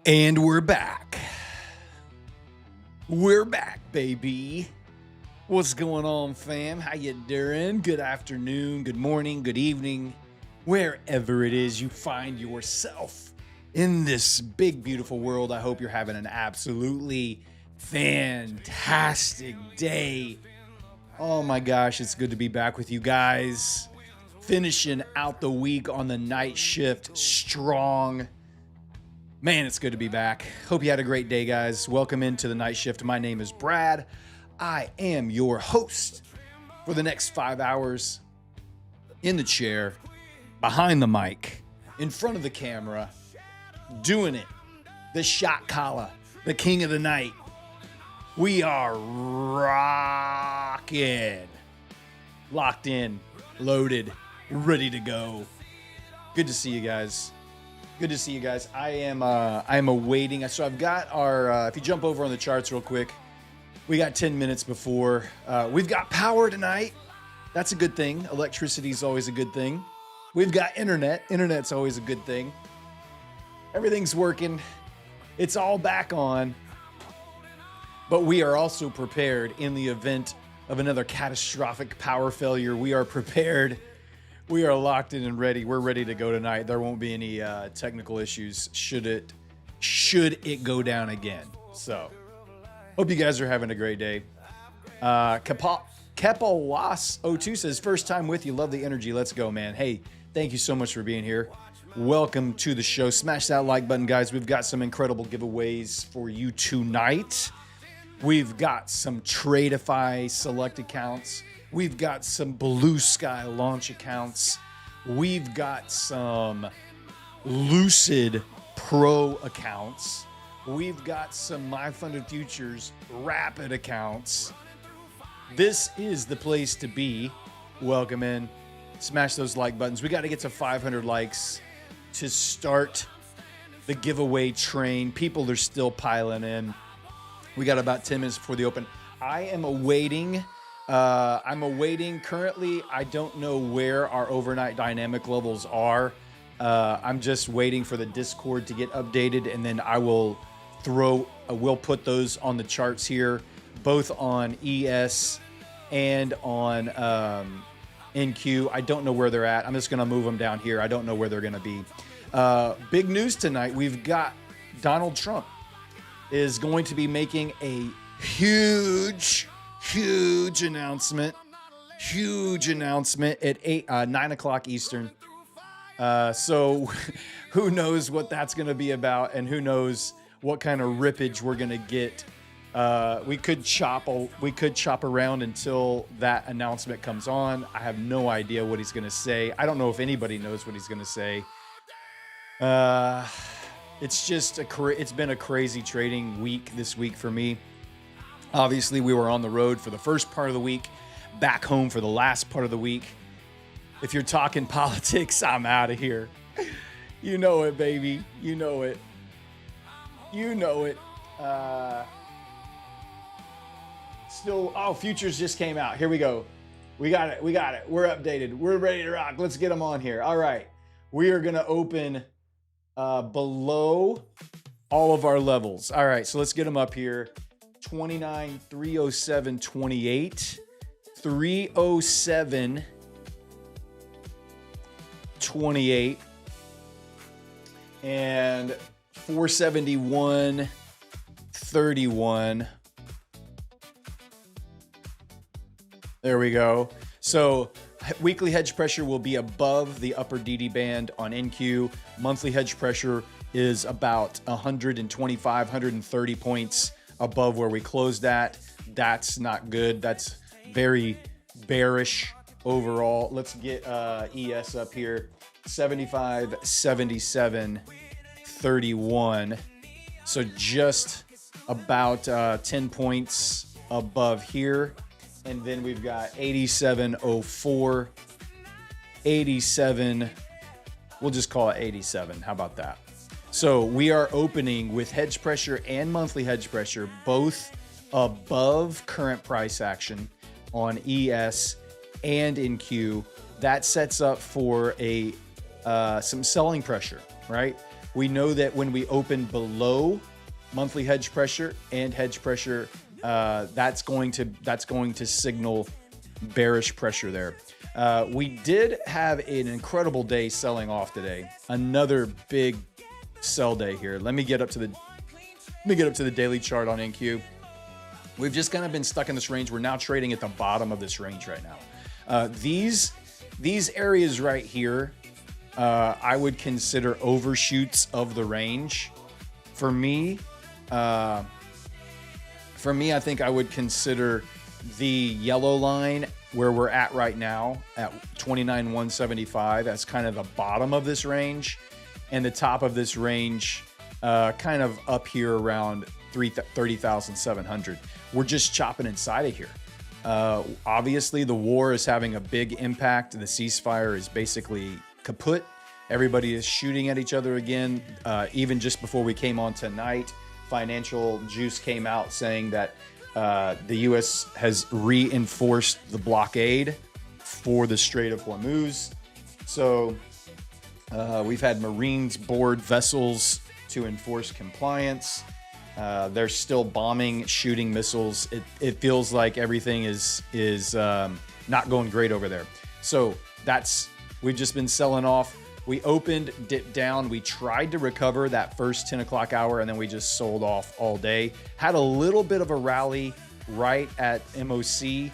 And we're back. We're back, baby. What's going on, fam? How you doing? Good afternoon, good morning, good evening, wherever it is you find yourself in this big, beautiful world. I hope you're having an absolutely fantastic day. Oh my gosh, it's good to be back with you guys. Finishing out the week on the night shift strong. Man, it's good to be back. Hope you had a great day, guys. Welcome into the night shift. My name is Brad. I am your host for the next 5 hours in the chair, behind the mic, in front of the camera, doing it. The shot caller, the king of the night. We are rocking. Locked in, loaded, ready to go. Good to see you guys. Good to see you guys. I am awaiting. So I've got our, if you jump over on the charts real quick, we got 10 minutes before. We've got power tonight. That's a good thing. Electricity is always a good thing. We've got internet. Internet's always a good thing. Everything's working. It's all back on. But we are also prepared in the event of another catastrophic power failure. We are prepared. We are locked in and ready. We're ready to go tonight. There won't be any technical issues should it go down again. So, hope you guys are having a great day. Kepawas02 says, first time with you. Love the energy. Let's go, man. Hey, thank you so much for being here. Welcome to the show. Smash that like button, guys. We've got some incredible giveaways for you tonight. We've got some Tradeify select accounts. We've got some Blue Sky launch accounts. We've got some Lucid Pro accounts. We've got some My Funded Futures Rapid accounts. This is the place to be. Welcome in. Smash those like buttons. We got to get to 500 likes to start the giveaway train. People are still piling in. We got about 10 minutes before the open. I am awaiting. Currently, I don't know where our overnight dynamic levels are. I'm just waiting for the Discord to get updated, and then we'll put those on the charts here, both on ES and on NQ. I don't know where they're at. I'm just going to move them down here. I don't know where they're going to be. Big news tonight. We've got Donald Trump is going to be making a huge announcement at 9 o'clock Eastern. So who knows what that's going to be about, and who knows what kind of rippage we're going to get. We could chop around until that announcement comes on. I have no idea what he's going to say. I don't know if anybody knows what he's going to say. It's been a crazy trading week this week for me. Obviously, we were on the road for the first part of the week, back home for the last part of the week. If you're talking politics, I'm out of here. You know it, baby. You know it. Futures just came out. Here we go. We got it. We're updated. We're ready to rock. Let's get them on here. All right. We are going to open below all of our levels. All right. So let's get them up here. 29, 307, 28, 307, 28, and 471, 31. There we go. So weekly hedge pressure will be above the upper DD band on NQ. Monthly hedge pressure is about 125, 130 points above where we closed at. That's not good. That's very bearish overall. Let's get ES up here. 75, 77, 31. So just about 10 points above here. And then we've got 87.04, 87. We'll just call it 87. How about that? So we are opening with hedge pressure and monthly hedge pressure, both above current price action on ES and in Q. That sets up for some selling pressure, right? We know that when we open below monthly hedge pressure and hedge pressure, that's going to signal bearish pressure there. We did have an incredible day selling off today. Another big sell day here. Let me get up to the daily chart on NQ. We've just kind of been stuck in this range. We're now trading at the bottom of this range right now. These areas right here, I would consider overshoots of the range. For me, I think I would consider the yellow line where we're at right now at 29,175 as kind of the bottom of this range, and the top of this range kind of up here around 30,700. We're just chopping inside of here. Obviously, the war is having a big impact. The ceasefire is basically kaput. Everybody is shooting at each other again. Even just before we came on tonight, Financial Juice came out saying that the U.S. has reinforced the blockade for the Strait of Hormuz. So we've had Marines board vessels to enforce compliance. They're still bombing, shooting missiles. It feels like everything is not going great over there. So we've just been selling off. We opened, dipped down. We tried to recover that first 10 o'clock hour, and then we just sold off all day. Had a little bit of a rally right at MOC,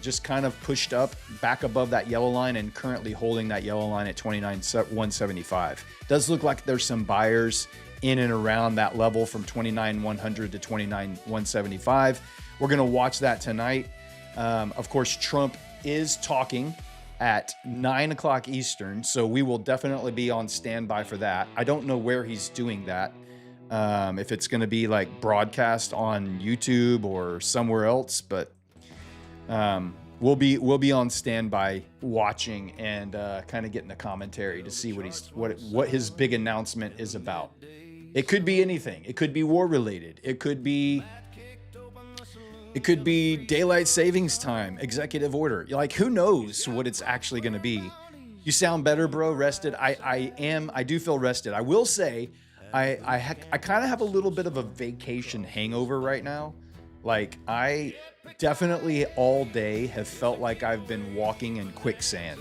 just kind of pushed up back above that yellow line and currently holding that yellow line at 29,175. Does look like there's some buyers in and around that level from 29,100 to 29,175. We're going to watch that tonight. Of course, Trump is talking at 9 o'clock Eastern, so we will definitely be on standby for that. I don't know where he's doing that. If it's going to be like broadcast on YouTube or somewhere else, but we'll be on standby watching and kind of getting the commentary to see what his big announcement is about. It could be anything. It could be war related. It could be daylight savings time, executive order. Like, who knows what it's actually going to be? You sound better, bro. Rested. I do feel rested. I will say, I kind of have a little bit of a vacation hangover right now. Like, I definitely all day have felt like I've been walking in quicksand.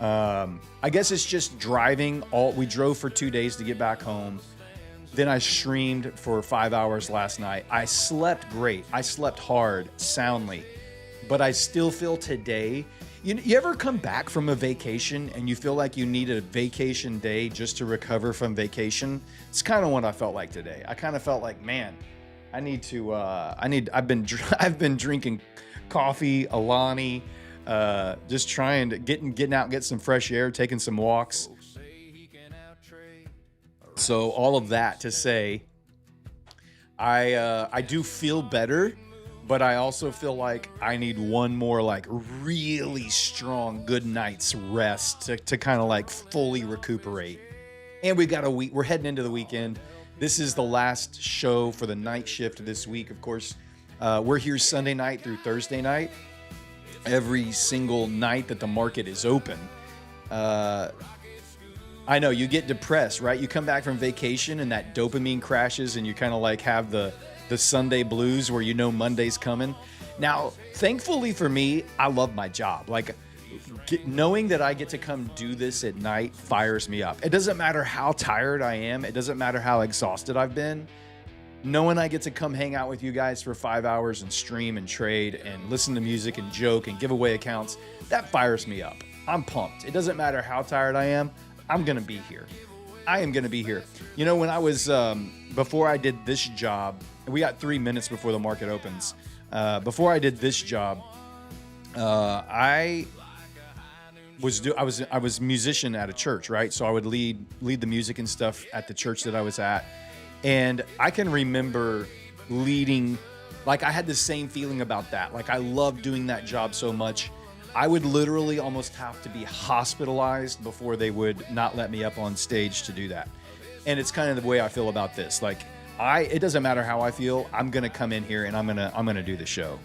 I guess it's just driving. We drove for 2 days to get back home. Then I streamed for 5 hours last night. I slept great. I slept hard, soundly. But I still feel today. You ever come back from a vacation and you feel like you need a vacation day just to recover from vacation? It's kind of what I felt like today. I kind of felt like, man, I've been drinking coffee, Alani, just trying to getting out, get some fresh air, taking some walks. So all of that to say, I do feel better, but I also feel like I need one more like really strong good night's rest to kind of like fully recuperate. And we got a week. We're heading into the weekend. This is the last show for the night shift this week. Of course, we're here Sunday night through Thursday night. Every single night that the market is open. I know you get depressed, right? You come back from vacation and that dopamine crashes and you kind of like have the Sunday blues where you know Monday's coming. Now, thankfully for me, I love my job. Like, knowing that I get to come do this at night fires me up. It doesn't matter how tired I am. It doesn't matter how exhausted I've been. Knowing I get to come hang out with you guys for 5 hours and stream and trade and listen to music and joke and give away accounts, that fires me up. I'm pumped. It doesn't matter how tired I am. I'm going to be here. I am going to be here. You know, when I was, before I did this job, we got 3 minutes before the market opens. Before I did this job, I was musician at a church, right? So I would lead the music and stuff at the church that I was at. And I can remember leading, like I had the same feeling about that. Like I loved doing that job so much. I would literally almost have to be hospitalized before they would not let me up on stage to do that. And it's kind of the way I feel about this. Like it doesn't matter how I feel. I'm going to come in here and I'm going to do the show.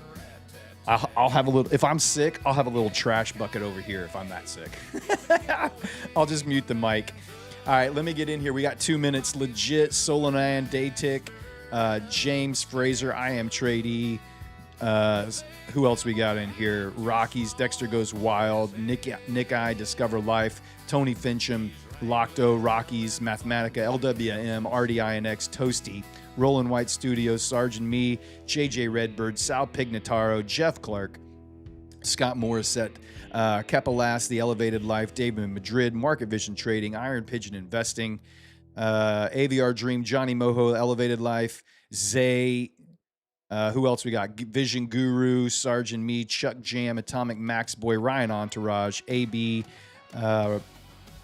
I'll have a little, if I'm sick, I'll have a little trash bucket over here if I'm that sick. I'll just mute the mic. All right, let me get in here. We got 2 minutes. Legit, Solonan, Daytick, James Fraser, I Am Tradey. Who else we got in here? Rockies, Dexter Goes Wild, Nick I, Discover Life, Tony Fincham, Lockdo, Rockies, Mathematica, LWM, RDINX, Toasty, Roland White Studios, Sergeant Me, JJ Redbird, Sal Pignataro, Jeff Clark, Scott Morissette, Kepalas, The Elevated Life, David Madrid, Market Vision Trading, Iron Pigeon Investing, AVR Dream, Johnny Moho, Elevated Life, Zay, who else we got? Vision Guru, Sergeant Me, Chuck Jam, Atomic Max Boy, Ryan Entourage, AB,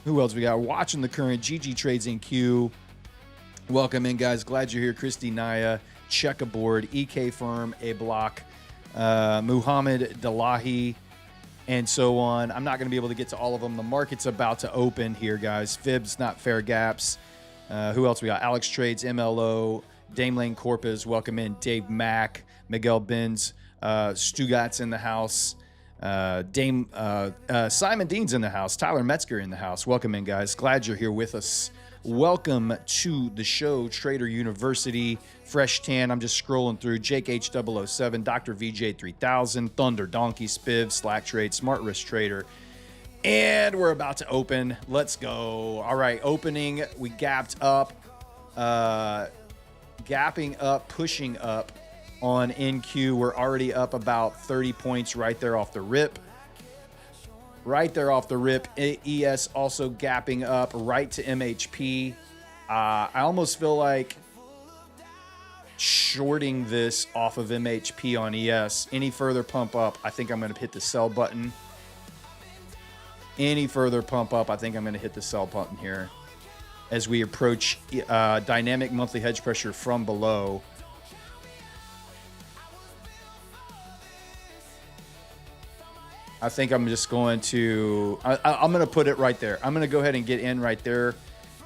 who else we got? Watching the Current, GG Trades in Q. Welcome in, guys. Glad you're here. Christy Naya, Checkerboard, EK Firm, A Block, Muhammad Dalahi, and so on. I'm not going to be able to get to all of them. The market's about to open here, guys. Fibs, Not Fair Gaps. Who else we got? Alex Trades, MLO, Dame Lane Corpus. Welcome in. Dave Mack, Miguel Benz, Stugat's in the house. Simon Dean's in the house. Tyler Metzger in the house. Welcome in, guys. Glad you're here with us. Welcome to the show, Trader University, Fresh Tan. I'm just scrolling through. Jake H007, Dr. VJ 3000, Thunder Donkey, Spiv, Slack Trade, Smart Risk Trader. And we're about to open. Let's go. All right, opening. We gapped up, gapping up, pushing up on NQ. We're already up about 30 points right there off the rip. Right there off the rip. ES also gapping up right to MHP. I almost feel like shorting this off of MHP on ES. Any further pump up, I think I'm going to hit the sell button. Any further pump up, I think I'm going to hit the sell button here as we approach dynamic monthly hedge pressure from below. I think I'm just going to, I'm going to put it right there. I'm going to go ahead and get in right there.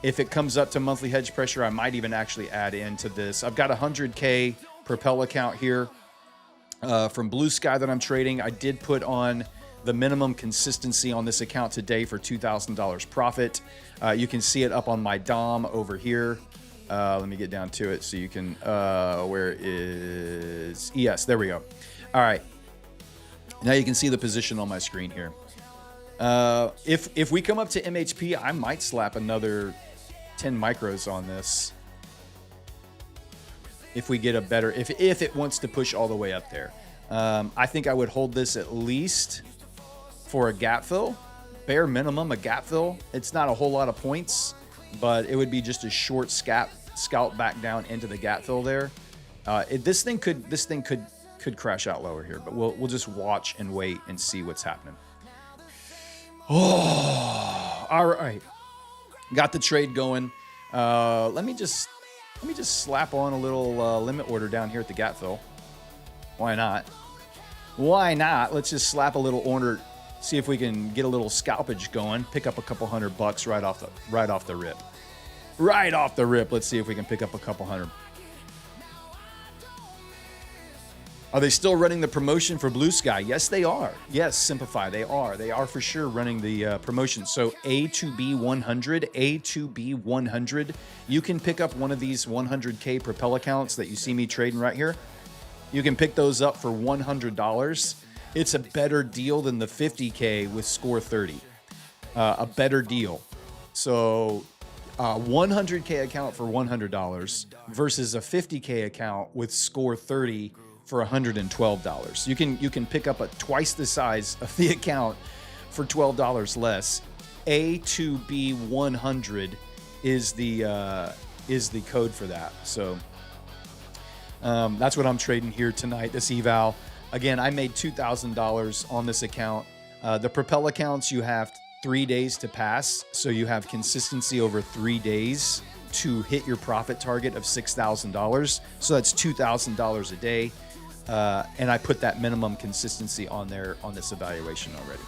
If it comes up to monthly hedge pressure, I might even actually add into this. I've got a 100K Propel account here from Blue Sky that I'm trading. I did put on the minimum consistency on this account today for $2,000 profit. You can see it up on my DOM over here. Let me get down to it so you can, where is, yes, there we go. All right. Now you can see the position on my screen here. If we come up to MHP, I might slap another 10 micros on this. If we get a better, if it wants to push all the way up there. I think I would hold this at least for a gap fill. Bare minimum, a gap fill. It's not a whole lot of points, but it would be just a short scalp back down into the gap fill there. This thing could crash out lower here, but we'll just watch and wait and see what's happening. Oh, all right. Got the trade going. Let me just slap on a little limit order down here at the gap fill. Why not? Why not? Let's just slap a little order. See if we can get a little scalpage going. Pick up a couple $100 right off the rip. Right off the rip. Let's see if we can pick up a couple $100. Are they still running the promotion for Blue Sky? Yes, they are. Yes, Simplify, they are. They are for sure running the promotion. So A2B100, you can pick up one of these 100K Propel accounts that you see me trading right here. You can pick those up for $100. It's a better deal than the 50K with Score 30. A better deal. So 100K account for $100 versus a 50K account with Score 30 for $112. You can pick up a twice the size of the account for $12 less. A2B100 is the code for that. So that's what I'm trading here tonight. This eval. Again, I made $2,000 on this account. The Propel accounts, you have 3 days to pass, so you have consistency over 3 days to hit your profit target of $6,000. So that's $2,000 a day. And I put that minimum consistency on there on this evaluation already.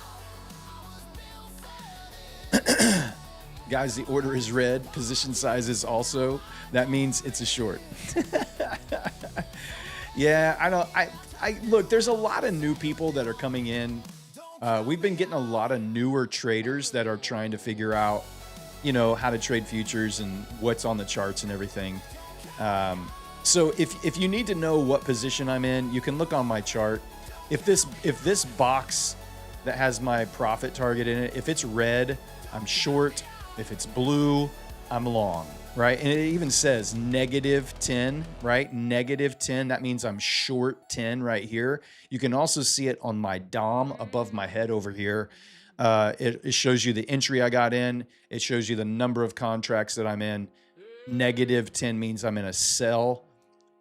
Guys, the order is red. Position size is also. That means it's a short. Yeah, I look, there's a lot of new people that are coming in. We've been getting a lot of newer traders that are trying to figure out you know, how to trade futures and what's on the charts and everything. So if you need to know what position I'm in, you can look on my chart. If this box that has my profit target in it, if it's red, I'm short. If it's blue, I'm long, right? And it even says -10, right? -10, that means I'm short 10 right here. You can also see it on my DOM above my head over here. It shows you the entry I got in. It shows you the number of contracts that I'm in. -10 means I'm in a sell.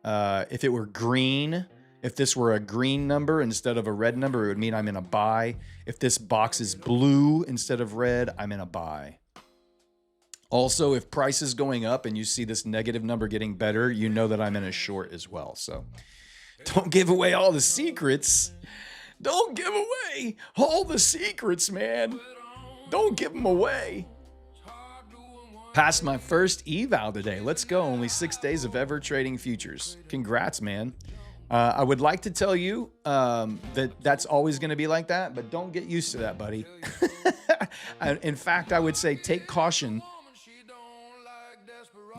If it were green, if this were a green number instead of a red number, it would mean I'm in a buy. If this box is blue instead of red, I'm in a buy. Also, if price is going up and you see this negative number getting better, you know that I'm in a short as well. So don't give away all the secrets. Don't give away all the secrets, man. Don't give them away. Passed my first eval today. Let's go. Only 6 days of ever trading futures. Congrats, man. I would like to tell you that that's always going to be like that, but don't get used to that, buddy. In fact, I would say take caution.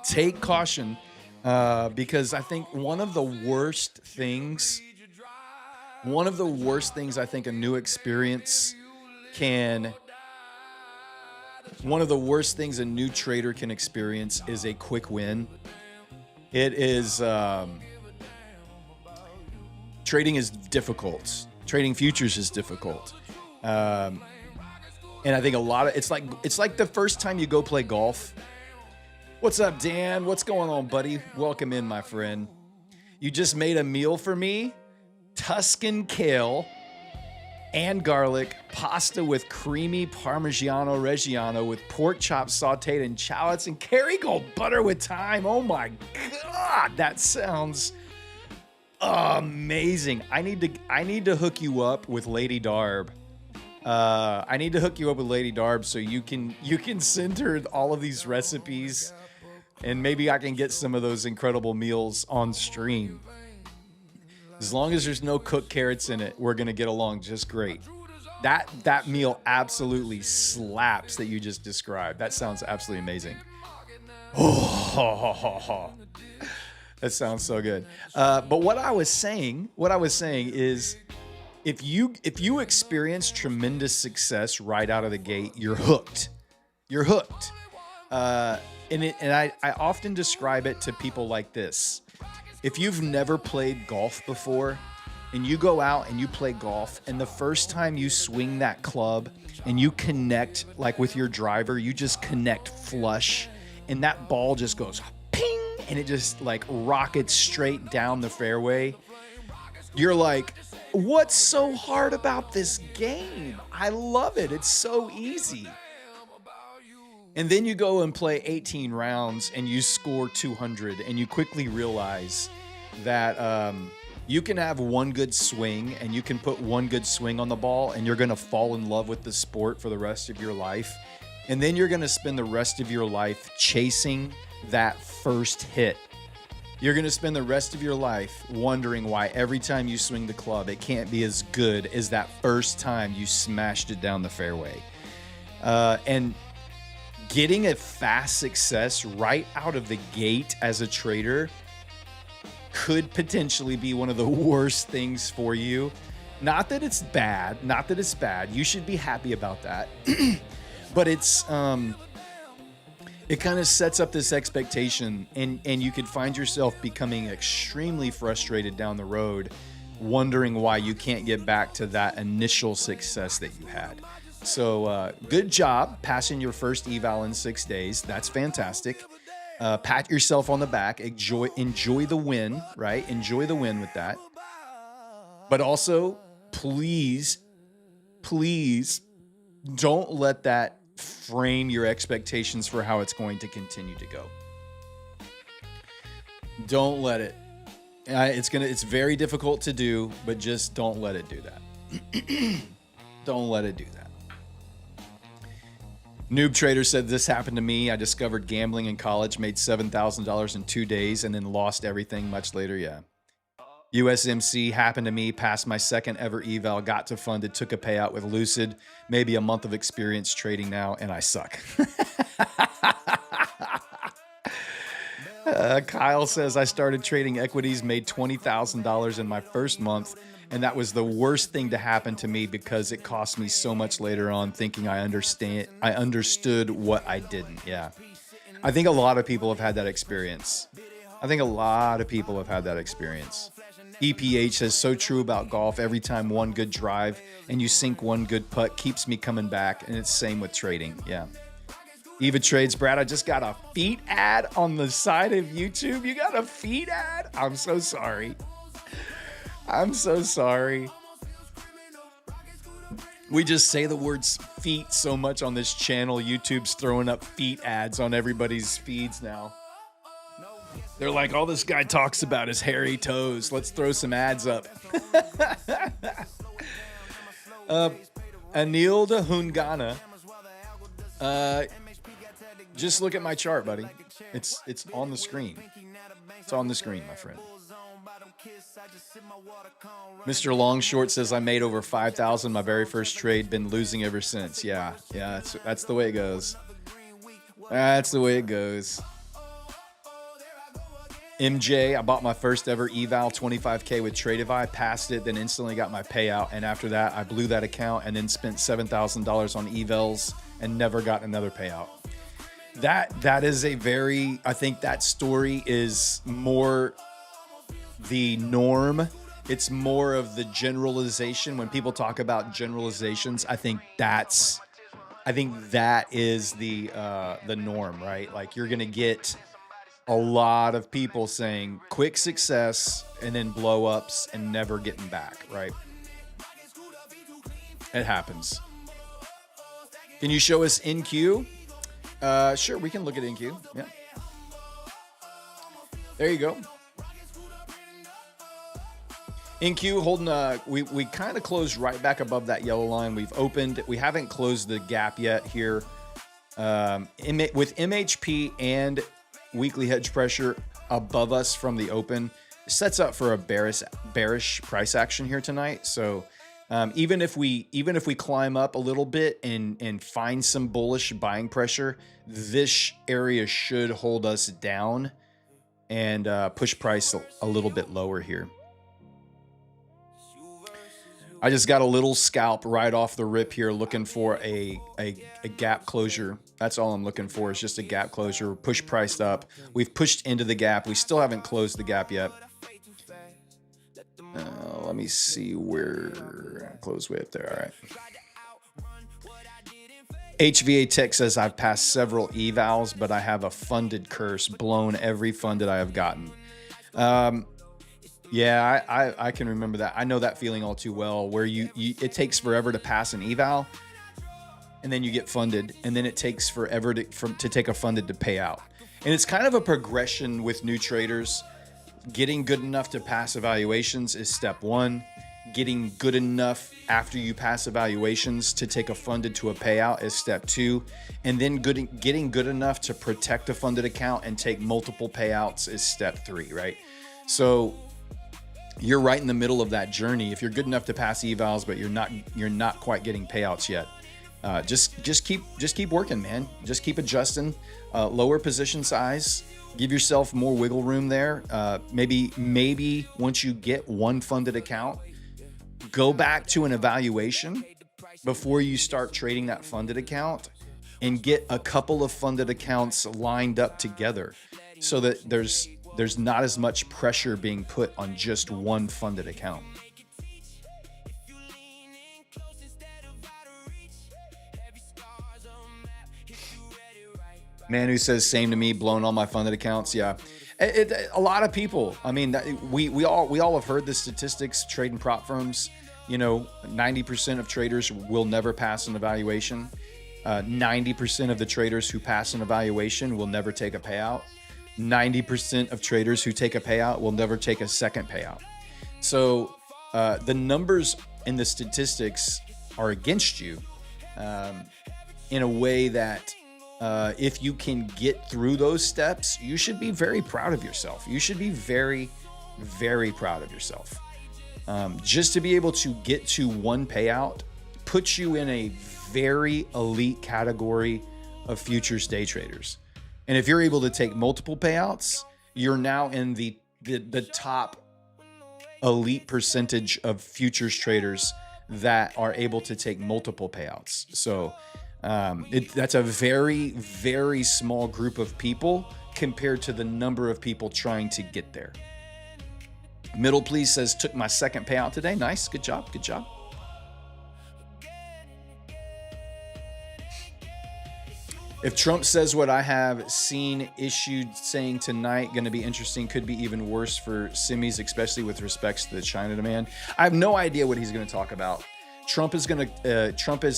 Take caution because I think one of the worst things I think a new experience can... One of the worst things a new trader can experience is a quick win. It is... trading is difficult. Trading futures is difficult. And I think a lot of... It's like the first time you go play golf. What's up, Dan? What's going on, buddy? Welcome in, my friend. You just made a meal for me. Tuscan kale and garlic, pasta with creamy Parmigiano Reggiano with pork chops sauteed in shallots and Kerrygold butter with thyme. Oh my God, that sounds amazing. I need to hook you up with Lady Darb. I need to hook you up with Lady Darb so you can send her all of these recipes, and maybe I can get some of those incredible meals on stream. As long as there's no cooked carrots in it, we're gonna get along just great. That meal absolutely slaps that you just described. That sounds absolutely amazing. Oh, that sounds so good. But what I was saying is, if you experience tremendous success right out of the gate, you're hooked. You're hooked. And I often describe it to people like this. If you've never played golf before and you go out and you play golf, and the first time you swing that club and you connect, like with your driver, you just connect flush and that ball just goes ping and it just like rockets straight down the fairway. You're like, what's so hard about this game? I love it. It's so easy. And then you go and play 18 rounds and you score 200, and you quickly realize that you can have one good swing and you can put one good swing on the ball and you're going to fall in love with the sport for the rest of your life. And then you're going to spend the rest of your life chasing that first hit. You're going to spend the rest of your life wondering why every time you swing the club, it can't be as good as that first time you smashed it down the fairway. And getting a fast success right out of the gate as a trader could potentially be one of the worst things for you. Not that it's bad. You should be happy about that. But it's it kind of sets up this expectation, and you could find yourself becoming extremely frustrated down the road, wondering why you can't get back to that initial success that you had. So good job passing your first eval in 6 days. That's fantastic. Pat yourself on the back. Enjoy the win, right? Enjoy the win with that. But also, please don't let that frame your expectations for how it's going to continue to go. Don't let it. It's very difficult to do, but just don't let it do that. Don't let it do that. Noob Trader said, this happened to me. I discovered gambling in college, made $7,000 in 2 days, and then lost everything much later. Yeah. USMC happened to me, passed my second ever eval, got to funded, took a payout with Lucid, maybe a month of experience trading now, and I suck. Kyle says, I started trading equities, made $20,000 in my first month, and that was the worst thing to happen to me because it cost me so much later on thinking I understood what I didn't. Yeah. I think a lot of people have had that experience. EPH says, so true about golf. Every time one good drive and you sink one good putt keeps me coming back, and it's same with trading. Yeah. Eva Trades, Brad, I just got a feet ad on the side of YouTube. You got a feet ad? I'm so sorry. We just say the words feet so much on this channel. YouTube's throwing up feet ads on everybody's feeds now. They're like, all this guy talks about is hairy toes. Let's throw some ads up. Anilda Hungana. Just look at my chart, buddy. It's on the screen. It's on the screen, my friend. Mr. Longshort says, I made over 5,000 my very first trade, been losing ever since. Yeah, that's the way it goes. That's the way it goes. MJ, I bought my first ever eval 25K with Tradeify, passed it, then instantly got my payout, and after that I blew that account and then spent $7,000 on evals and never got another payout. That is a very, I think that story is more the norm. It's more of the generalization. When people talk about generalizations, I think that is the norm, right? Like, you're gonna get a lot of people saying quick success and then blow ups and never getting back, right? It happens. Can you show us NQ? Sure, we can look at NQ. Yeah. There you go. NQ holding we kind of closed right back above that yellow line. We've opened. We haven't closed the gap yet here. With MHP and weekly hedge pressure above us from the open, sets up for a bearish price action here tonight. So even if we climb up a little bit and find some bullish buying pressure, this area should hold us down and push price a little bit lower here. I just got a little scalp right off the rip here, looking for a gap closure. That's all I'm looking for, is just a gap closure. Push priced up. We've pushed into the gap. We still haven't closed the gap yet. Let me see where close way up there. All right. HVA Tech says, I've passed several evals, but I have a funded curse, blown every funded I have gotten. Yeah, I can remember that. I know that feeling all too well, where it takes forever to pass an eval, and then you get funded, and then it takes forever to take a funded to pay out. And it's kind of a progression with new traders. Getting good enough to pass evaluations is step one. Getting good enough after you pass evaluations to take a funded to a payout is step two. And then getting good enough to protect a funded account and take multiple payouts is step three, right? So you're right in the middle of that journey. If you're good enough to pass evals, but you're not quite getting payouts yet, just keep working, man. Just keep adjusting. Lower position size. Give yourself more wiggle room there. Maybe once you get one funded account, go back to an evaluation before you start trading that funded account, and get a couple of funded accounts lined up together so that there's not as much pressure being put on just one funded account. Man who says, same to me, blown all my funded accounts. Yeah, a lot of people. I mean, we all have heard the statistics. Trading prop firms, 90% of traders will never pass an evaluation. 90% of the traders who pass an evaluation will never take a payout. 90% of traders who take a payout will never take a second payout. So the numbers and the statistics are against you in a way that if you can get through those steps, you should be very proud of yourself. You should be very, Very proud of yourself. Just to be able to get to one payout puts you in a very elite category of futures day traders. And if you're able to take multiple payouts, you're now in the top elite percentage of futures traders that are able to take multiple payouts. So that's a very, very small group of people compared to the number of people trying to get there. Middle Please says, took my second payout today. Nice. Good job. Good job. If Trump says what I have seen issued saying tonight, going to be interesting, could be even worse for semis, especially with respects to the China demand. I have no idea what he's going to talk about. Trump is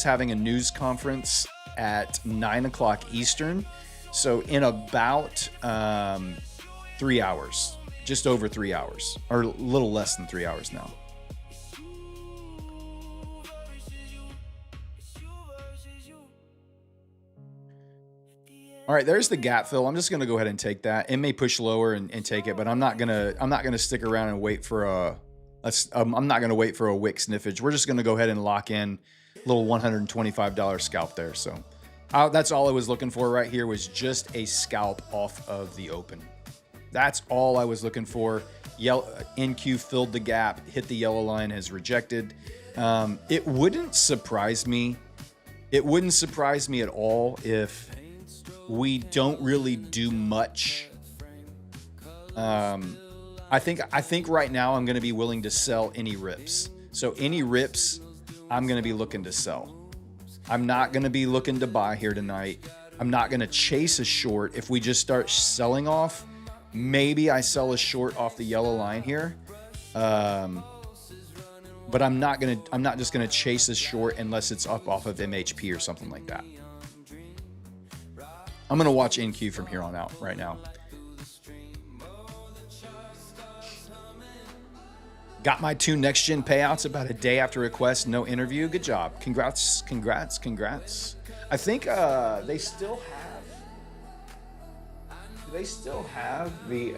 having a news conference at 9 o'clock Eastern. So in about 3 hours, just over 3 hours, or a little less than 3 hours now. All right, there's the gap fill. I'm just going to go ahead and take that. It may push lower and take it, but I'm not going to stick around and wait for I'm not going to wait for a wick sniffage. We're just going to go ahead and lock in a little $125 scalp there. So that's all I was looking for right here, was just a scalp off of the open. That's all I was looking for. NQ filled the gap, hit the yellow line, has rejected. It wouldn't surprise me. It wouldn't surprise me at all if we don't really do much. I think right now I'm going to be willing to sell any rips. So any rips, I'm going to be looking to sell. I'm not going to be looking to buy here tonight. I'm not going to chase a short. If we just start selling off, maybe I sell a short off the yellow line here. But I'm not just going to chase a short unless it's up off of MHP or something like that. I'm going to watch NQ from here on out right now. Got my 2 next gen payouts about a day after request, no interview. Good job. Congrats. I think they still have the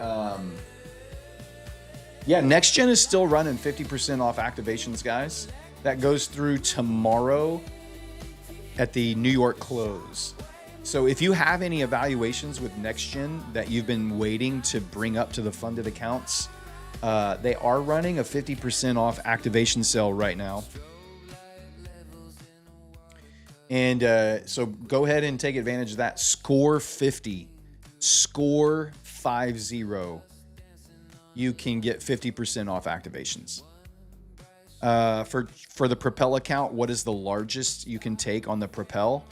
next gen is still running 50% off activations, guys. That goes through tomorrow at the New York close. So if you have any evaluations with next gen that you've been waiting to bring up to the funded accounts, they are running a 50% off activation sale right now. And so go ahead and take advantage of that. Score 50. You can get 50% off activations. For the Propel account, what is the largest you can take on the Propel?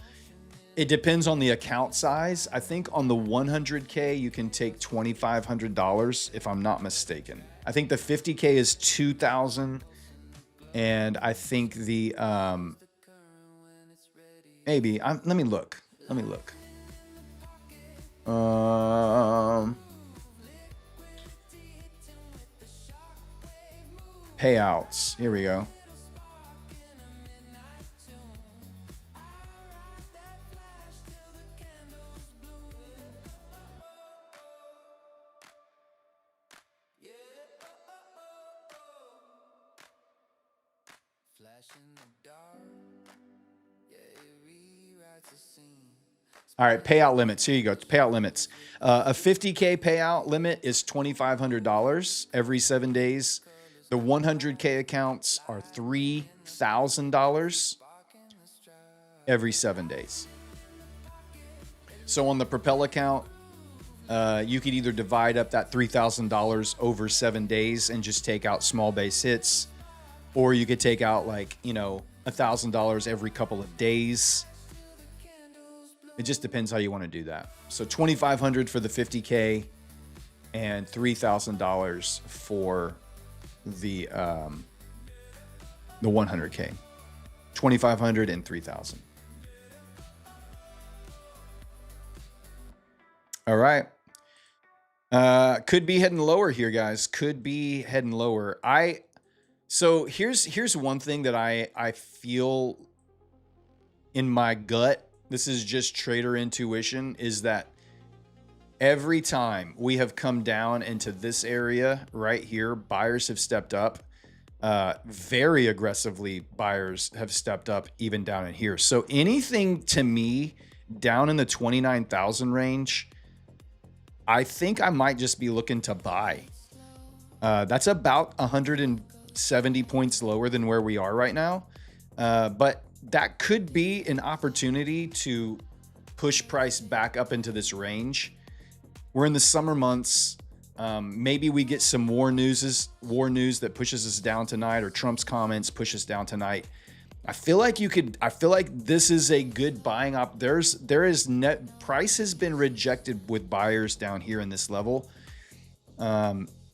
It depends on the account size. I think on the 100K, you can take $2,500, if I'm not mistaken. I think the 50K is $2,000, and I think the let me look. Payouts. Here we go. All right, payout limits. Here you go. Payout limits. A 50K payout limit is $2,500 every 7 days. The 100K accounts are $3,000 every 7 days. So on the Propel account, you could either divide up that $3,000 over 7 days and just take out small base hits, or you could take out $1,000 every couple of days. It just depends how you want to do that. So $2,500 for the 50K and $3,000 for the 100K. $2,500 and $3,000. All right. Could be heading lower here, guys. Could be heading lower. So here's one thing that I feel in my gut. This is just trader intuition, is that Every time we have come down into this area right here, buyers have stepped up. Very aggressively, buyers have stepped up even down in here. So anything to me down in the 29,000 range, I think I might just be looking to buy. That's about 170 points lower than where we are right now. But that could be an opportunity to push price back up into this range. We're in the summer months. Maybe we get some war news that pushes us down tonight, or Trump's comments push us down tonight. I feel like this is a good buying op. There is net price has been rejected with buyers down here in this level.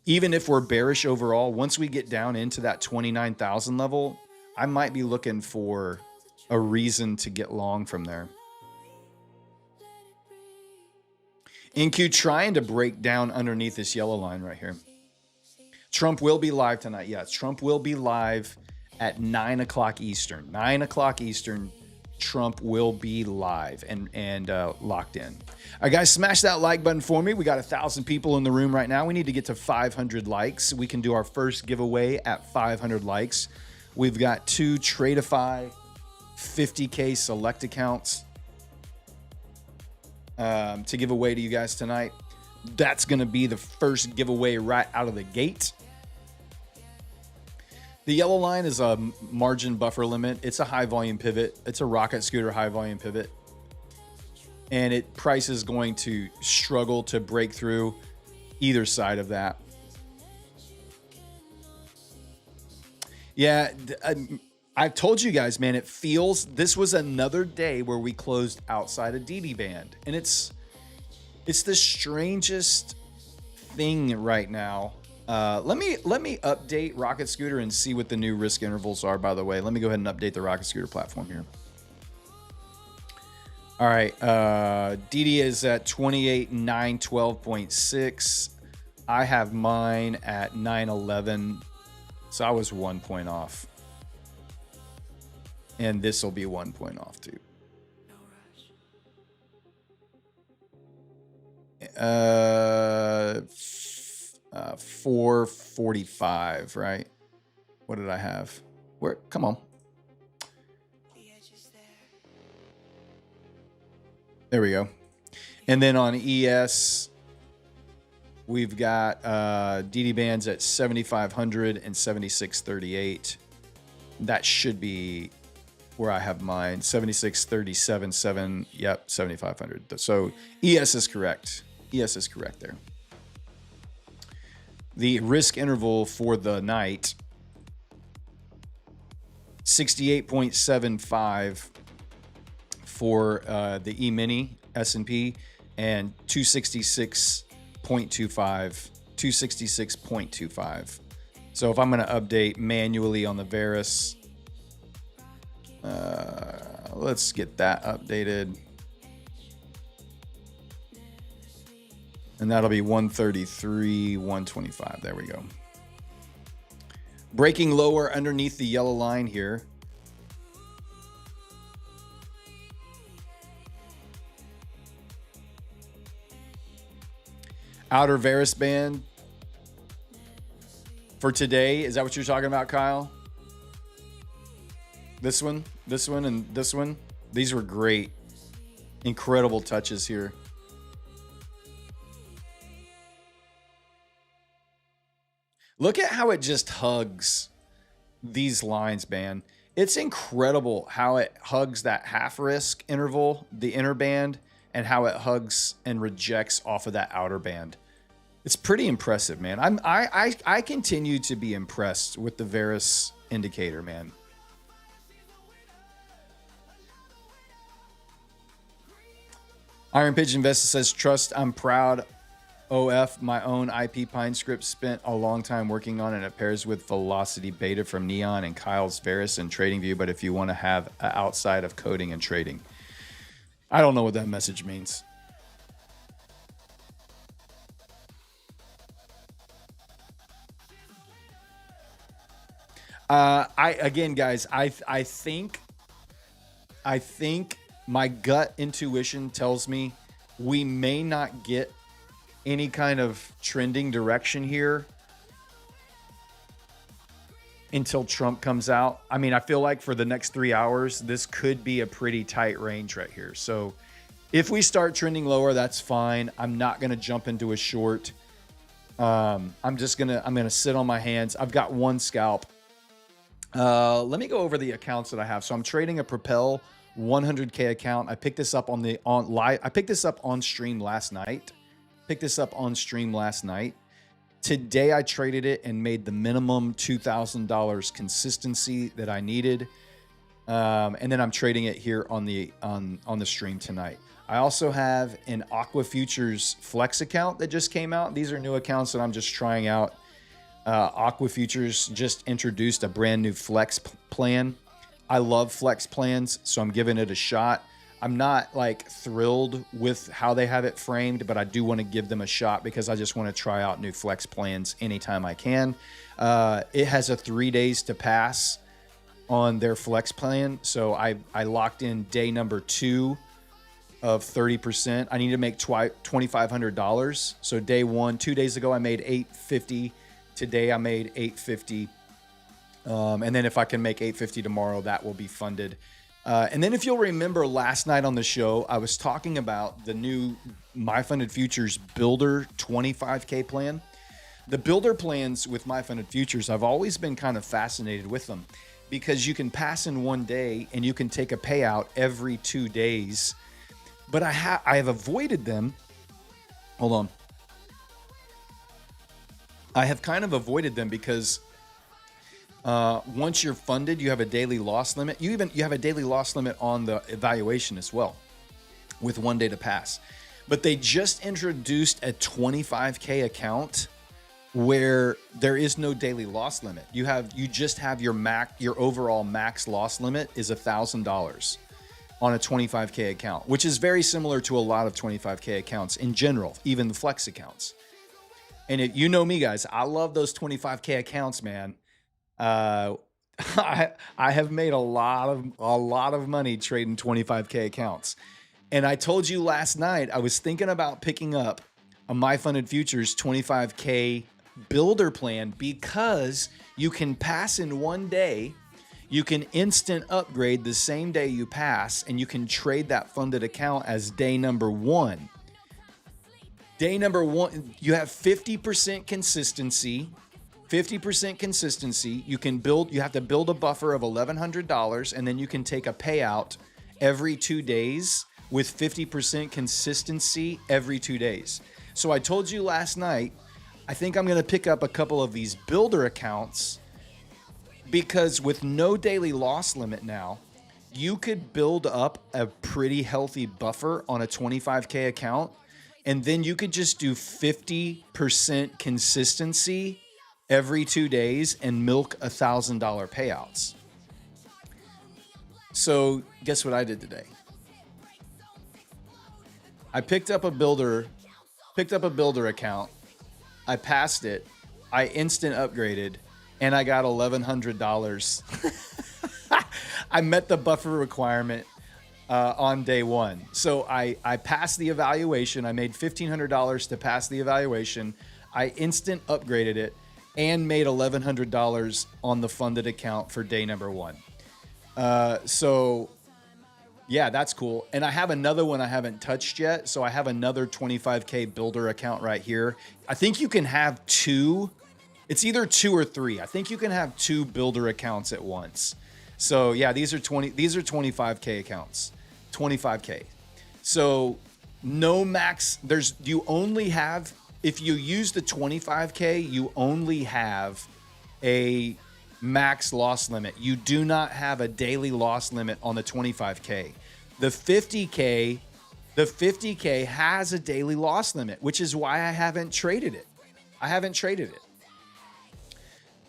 Even if we're bearish overall, once we get down into that 29,000 level, I might be looking for a reason to get long from there. NQ trying to break down underneath this yellow line right here. Trump will be live tonight. Yes, Trump will be live at 9 o'clock Eastern. 9 o'clock Eastern, Trump will be live and locked in. All right, guys, smash that like button for me. We got 1,000 people in the room right now. We need to get to 500 likes. We can do our first giveaway at 500 likes. We've got 2 Tradeify 50K select accounts to give away to you guys tonight. That's going to be the first giveaway right out of the gate. The yellow line is a margin buffer limit. It's a high volume pivot. It's a rocket scooter high volume pivot. And price is going to struggle to break through either side of that. Yeah, I've told you guys, man, it feels this was another day where we closed outside a DD band. And it's the strangest thing right now. Let me update Rocket Scooter and see what the new risk intervals are, by the way. Let me go ahead and update the Rocket Scooter platform here. All right, DD is at 28,912.6. I have mine at 911, so I was 1 point off. And this will be 1 point off too. 445, right? What did I have? Where? Come on. There we go. And then on ES, we've got DD bands at 7,500 and 7,638. That should be where I have mine. 7,637.7. Yep, 7,500. So ES is correct. ES is correct there. The risk interval for the night, 68.75 for the E-mini S&P, and 266.25. 266.25. So if I'm going to update manually on the Varus, let's get that updated. And that'll be 133, 125. There we go. Breaking lower underneath the yellow line here. Outer Varus band for today. Is that what you're talking about, Kyle? This one, and this one. These were great. Incredible touches here. Look at how it just hugs these lines, man. It's incredible how it hugs that half risk interval, the inner band, and how it hugs and rejects off of that outer band. It's pretty impressive, man. I continue to be impressed with the Varus indicator, man. Iron Pigeon Vesta says, trust, I'm proud. OF, my own IP Pine script, spent a long time working on it. It pairs with Velocity Beta from Neon and Kyle's Varus and TradingView, but if you want to have outside of coding and trading. I don't know what that message means. Guys, I think my gut intuition tells me we may not get any kind of trending direction here until Trump comes out. I mean, I feel like for the next 3 hours, this could be a pretty tight range right here. So if we start trending lower, that's fine. I'm not going to jump into a short. I'm going to sit on my hands. I've got one scalp. Let me go over the accounts that I have. So I'm trading a Propel 100K account. I picked this up I picked this up on stream last night. Today I traded it and made the minimum $2,000 consistency that I needed. And then I'm trading it here on the stream tonight. I also have an Aqua Futures Flex account that just came out. These are new accounts that I'm just trying out. Aqua Futures just introduced a brand new Flex plan. I love Flex plans, so I'm giving it a shot. I'm not like thrilled with how they have it framed, but I do want to give them a shot because I just want to try out new Flex plans anytime I can. It has a 3 days to pass on their Flex plan. So I locked in day number 2 of 30%. I need to make $2,500. So day 1, 2 days ago, I made $850. Today I made $850. And then if I can make $850 tomorrow, that will be funded. And then if you'll remember last night on the show, I was talking about the new My Funded Futures Builder 25K plan. The builder plans with My Funded Futures, I've always been kind of fascinated with them because you can pass in one day and you can take a payout every 2 days. But I have avoided them. Hold on. I have kind of avoided them because once you're funded, you have a daily loss limit. You have a daily loss limit on the evaluation as well with 1 day to pass. But they just introduced a 25K account where there is no daily loss limit. You just have your overall max loss limit is $1,000 on a 25K account, which is very similar to a lot of 25K accounts in general, even the Flex accounts. And you know me, guys, I love those 25K accounts, man. I have made a lot of money trading 25K accounts. And I told you last night, I was thinking about picking up a My Funded Futures 25K builder plan because you can pass in 1 day. You can instant upgrade the same day you pass, and you can trade that funded account as day number 1. Day number 1, you have 50% consistency. 50% consistency. You have to build a buffer of $1,100, and then you can take a payout every 2 days with 50% consistency every 2 days. So I told you last night, I think I'm going to pick up a couple of these builder accounts because with no daily loss limit now, you could build up a pretty healthy buffer on a 25K account, and then you could just do 50% consistency every 2 days and milk $1,000 payouts. So guess what I did today? I picked up a builder account. I passed it. I instant upgraded, and I got $1,100. I met the buffer requirement on day 1. So I passed the evaluation. I made $1,500 to pass the evaluation. I instant upgraded it and made $1,100 on the funded account for day number 1. So yeah, that's cool. And I have another one I haven't touched yet. So I have another 25K builder account right here. I think you can have 2. It's either 2 or 3. I think you can have 2 builder accounts at once. So yeah, these are 25K accounts. 25K. So no max. You only have, if you use the 25K, you only have a max loss limit. You do not have a daily loss limit on the 25K. The 50K has a daily loss limit, which is why I haven't traded it.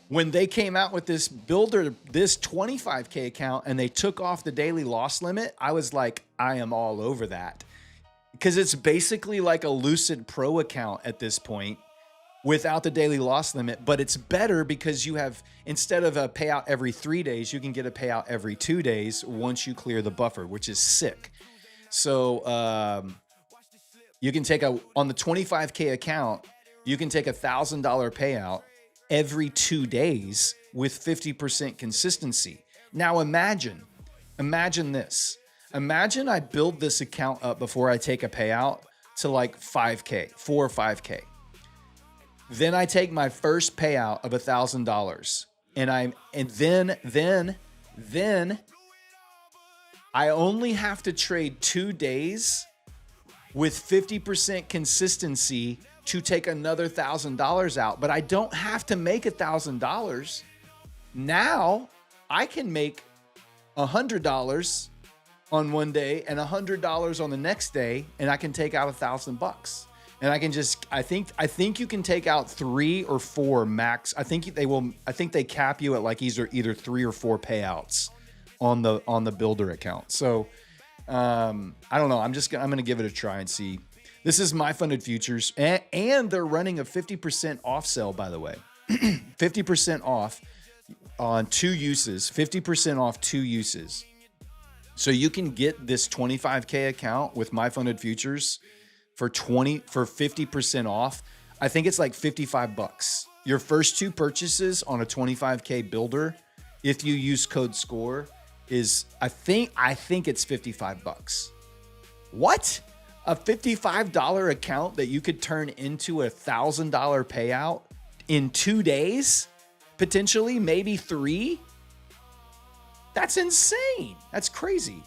When they came out with this 25K account and they took off the daily loss limit, I was like, I am all over that. Because it's basically like a Lucid Pro account at this point without the daily loss limit, but it's better because you have, instead of a payout every 3 days, you can get a payout every 2 days once you clear the buffer, which is sick. So, You can take on the 25K account, you can take $1,000 payout every 2 days with 50% consistency. Now imagine this. Imagine I build this account up before I take a payout to like 5K, 4 or 5K. Then I take my first payout of $1,000 and then I only have to trade 2 days with 50% consistency to take another $1,000 out, but I don't have to make $1,000. Now I can make $100 on one day and $100 on the next day, and I can take out $1,000. And I can just, I think you can take out 3 or 4 max. I think they cap you at like either 3 or 4 payouts on the builder account. So I don't know. I'm going to give it a try and see. This is my funded futures, and they're running a 50% off sale, by the way. 50% off on 2 uses, 50% off 2 uses. So you can get this 25K account with my funded futures for 50% off. I think it's like $55. Your first 2 purchases on a 25K builder, if you use code SCORE, is I think it's $55. What? A $55 account that you could turn into a $1,000 payout in 2 days? Potentially, maybe 3? That's insane. That's crazy.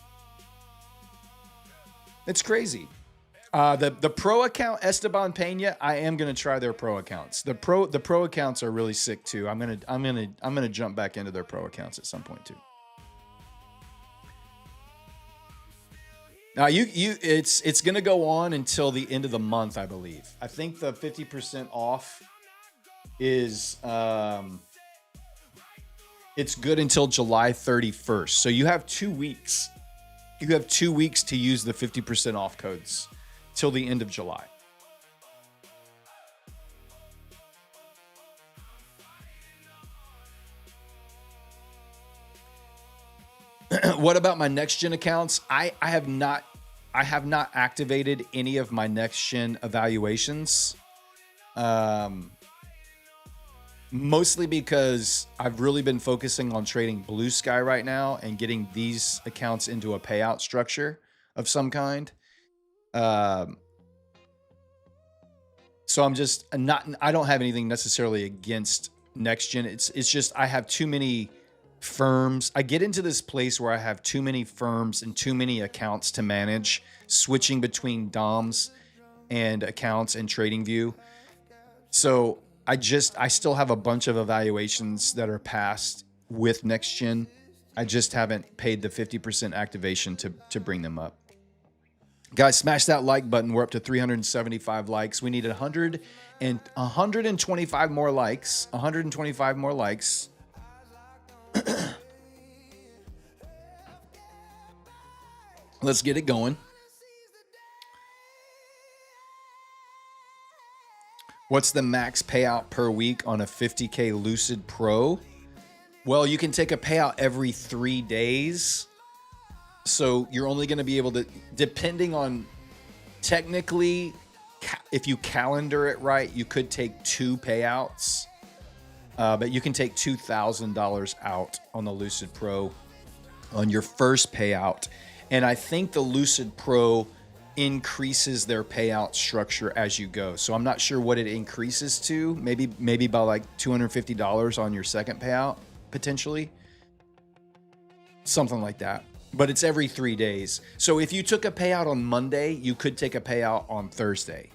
It's crazy. The pro account, Esteban Pena, I am gonna try their pro accounts. The pro accounts are really sick too. I'm gonna jump back into their pro accounts at some point too. Now it's gonna go on until the end of the month, I believe. I think the 50% off is it's good until July 31st. So you have 2 weeks. You have 2 weeks to use the 50% off codes till the end of July. What about my next gen accounts? I have not activated any of my next gen evaluations. Mostly because I've really been focusing on trading Blue Sky right now and getting these accounts into a payout structure of some kind. So I don't have anything necessarily against next gen. It's just I have too many firms. I get into this place where I have too many firms and too many accounts to manage, switching between DOMs and accounts and TradingView. So I still have a bunch of evaluations that are passed with next gen. I just haven't paid the 50% activation to bring them up. Guys, smash that like button. We're up to 375 likes. We need 125 more likes. 125 more likes. Let's get it going. What's the max payout per week on a 50K Lucid Pro? Well, you can take a payout every 3 days. So you're only going to be able to, depending on, technically, if you calendar it right, you could take 2 payouts. But you can take $2,000 out on the Lucid Pro on your first payout. And I think the Lucid Pro increases their payout structure as you go. So I'm not sure what it increases to. Maybe by like $250 on your second payout, potentially. Something like that. But it's every 3 days. So if you took a payout on Monday, you could take a payout on Thursday.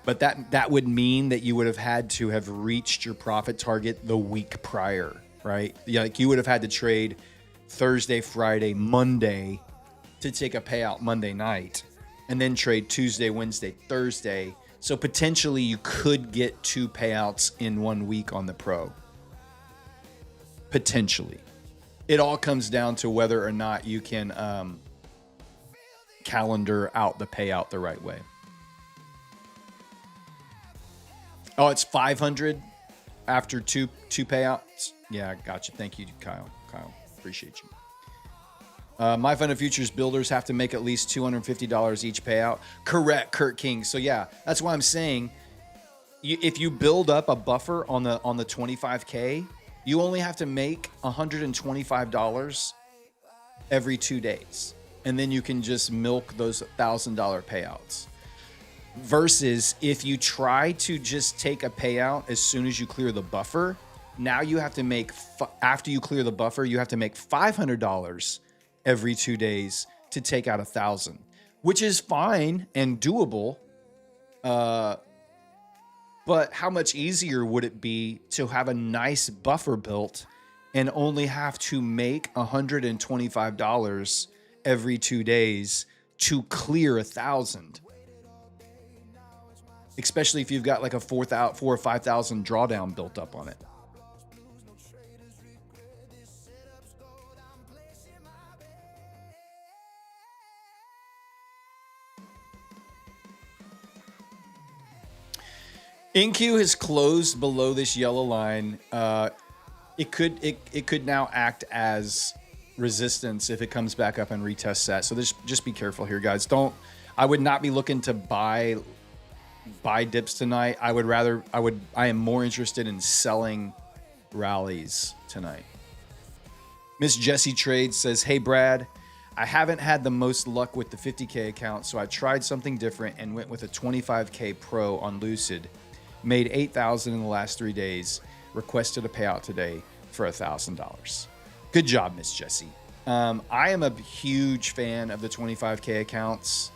But that would mean that you would have had to have reached your profit target the week prior, right? Yeah, like you would have had to trade Thursday, Friday, Monday to take a payout Monday night, and then trade Tuesday, Wednesday, Thursday. So potentially you could get 2 payouts in 1 week on the Pro. Potentially. It all comes down to whether or not you can calendar out the payout the right way. Oh, it's 500 after two payouts. Yeah, I got you. Thank you, Kyle. Appreciate you. My Fund of Futures builders have to make at least $250 each payout. Correct, Kurt King. So yeah, that's why I'm saying if you build up a buffer on the 25K, you only have to make $125 every 2 days. And then you can just milk those $1,000 payouts. Versus if you try to just take a payout as soon as you clear the buffer, now you have to make, after you clear the buffer, you have to make $500 every 2 days to take out 1,000, which is fine and doable. But how much easier would it be to have a nice buffer built and only have to make $125 every 2 days to clear 1,000? Especially if you've got like a 4,000 or 5,000 drawdown built up on it. NQ has closed below this yellow line. It could now act as resistance if it comes back up and retests that. So just be careful here, guys. I would not be looking to buy dips tonight. I am more interested in selling rallies tonight. Miss Jessie Trade says, hey Brad, I haven't had the most luck with the 50K account, so I tried something different and went with a 25K Pro on Lucid. Made $8,000 in the last 3 days. Requested a payout today for $1,000. Good job, Miss Jessie. I am a huge fan of the 25K accounts.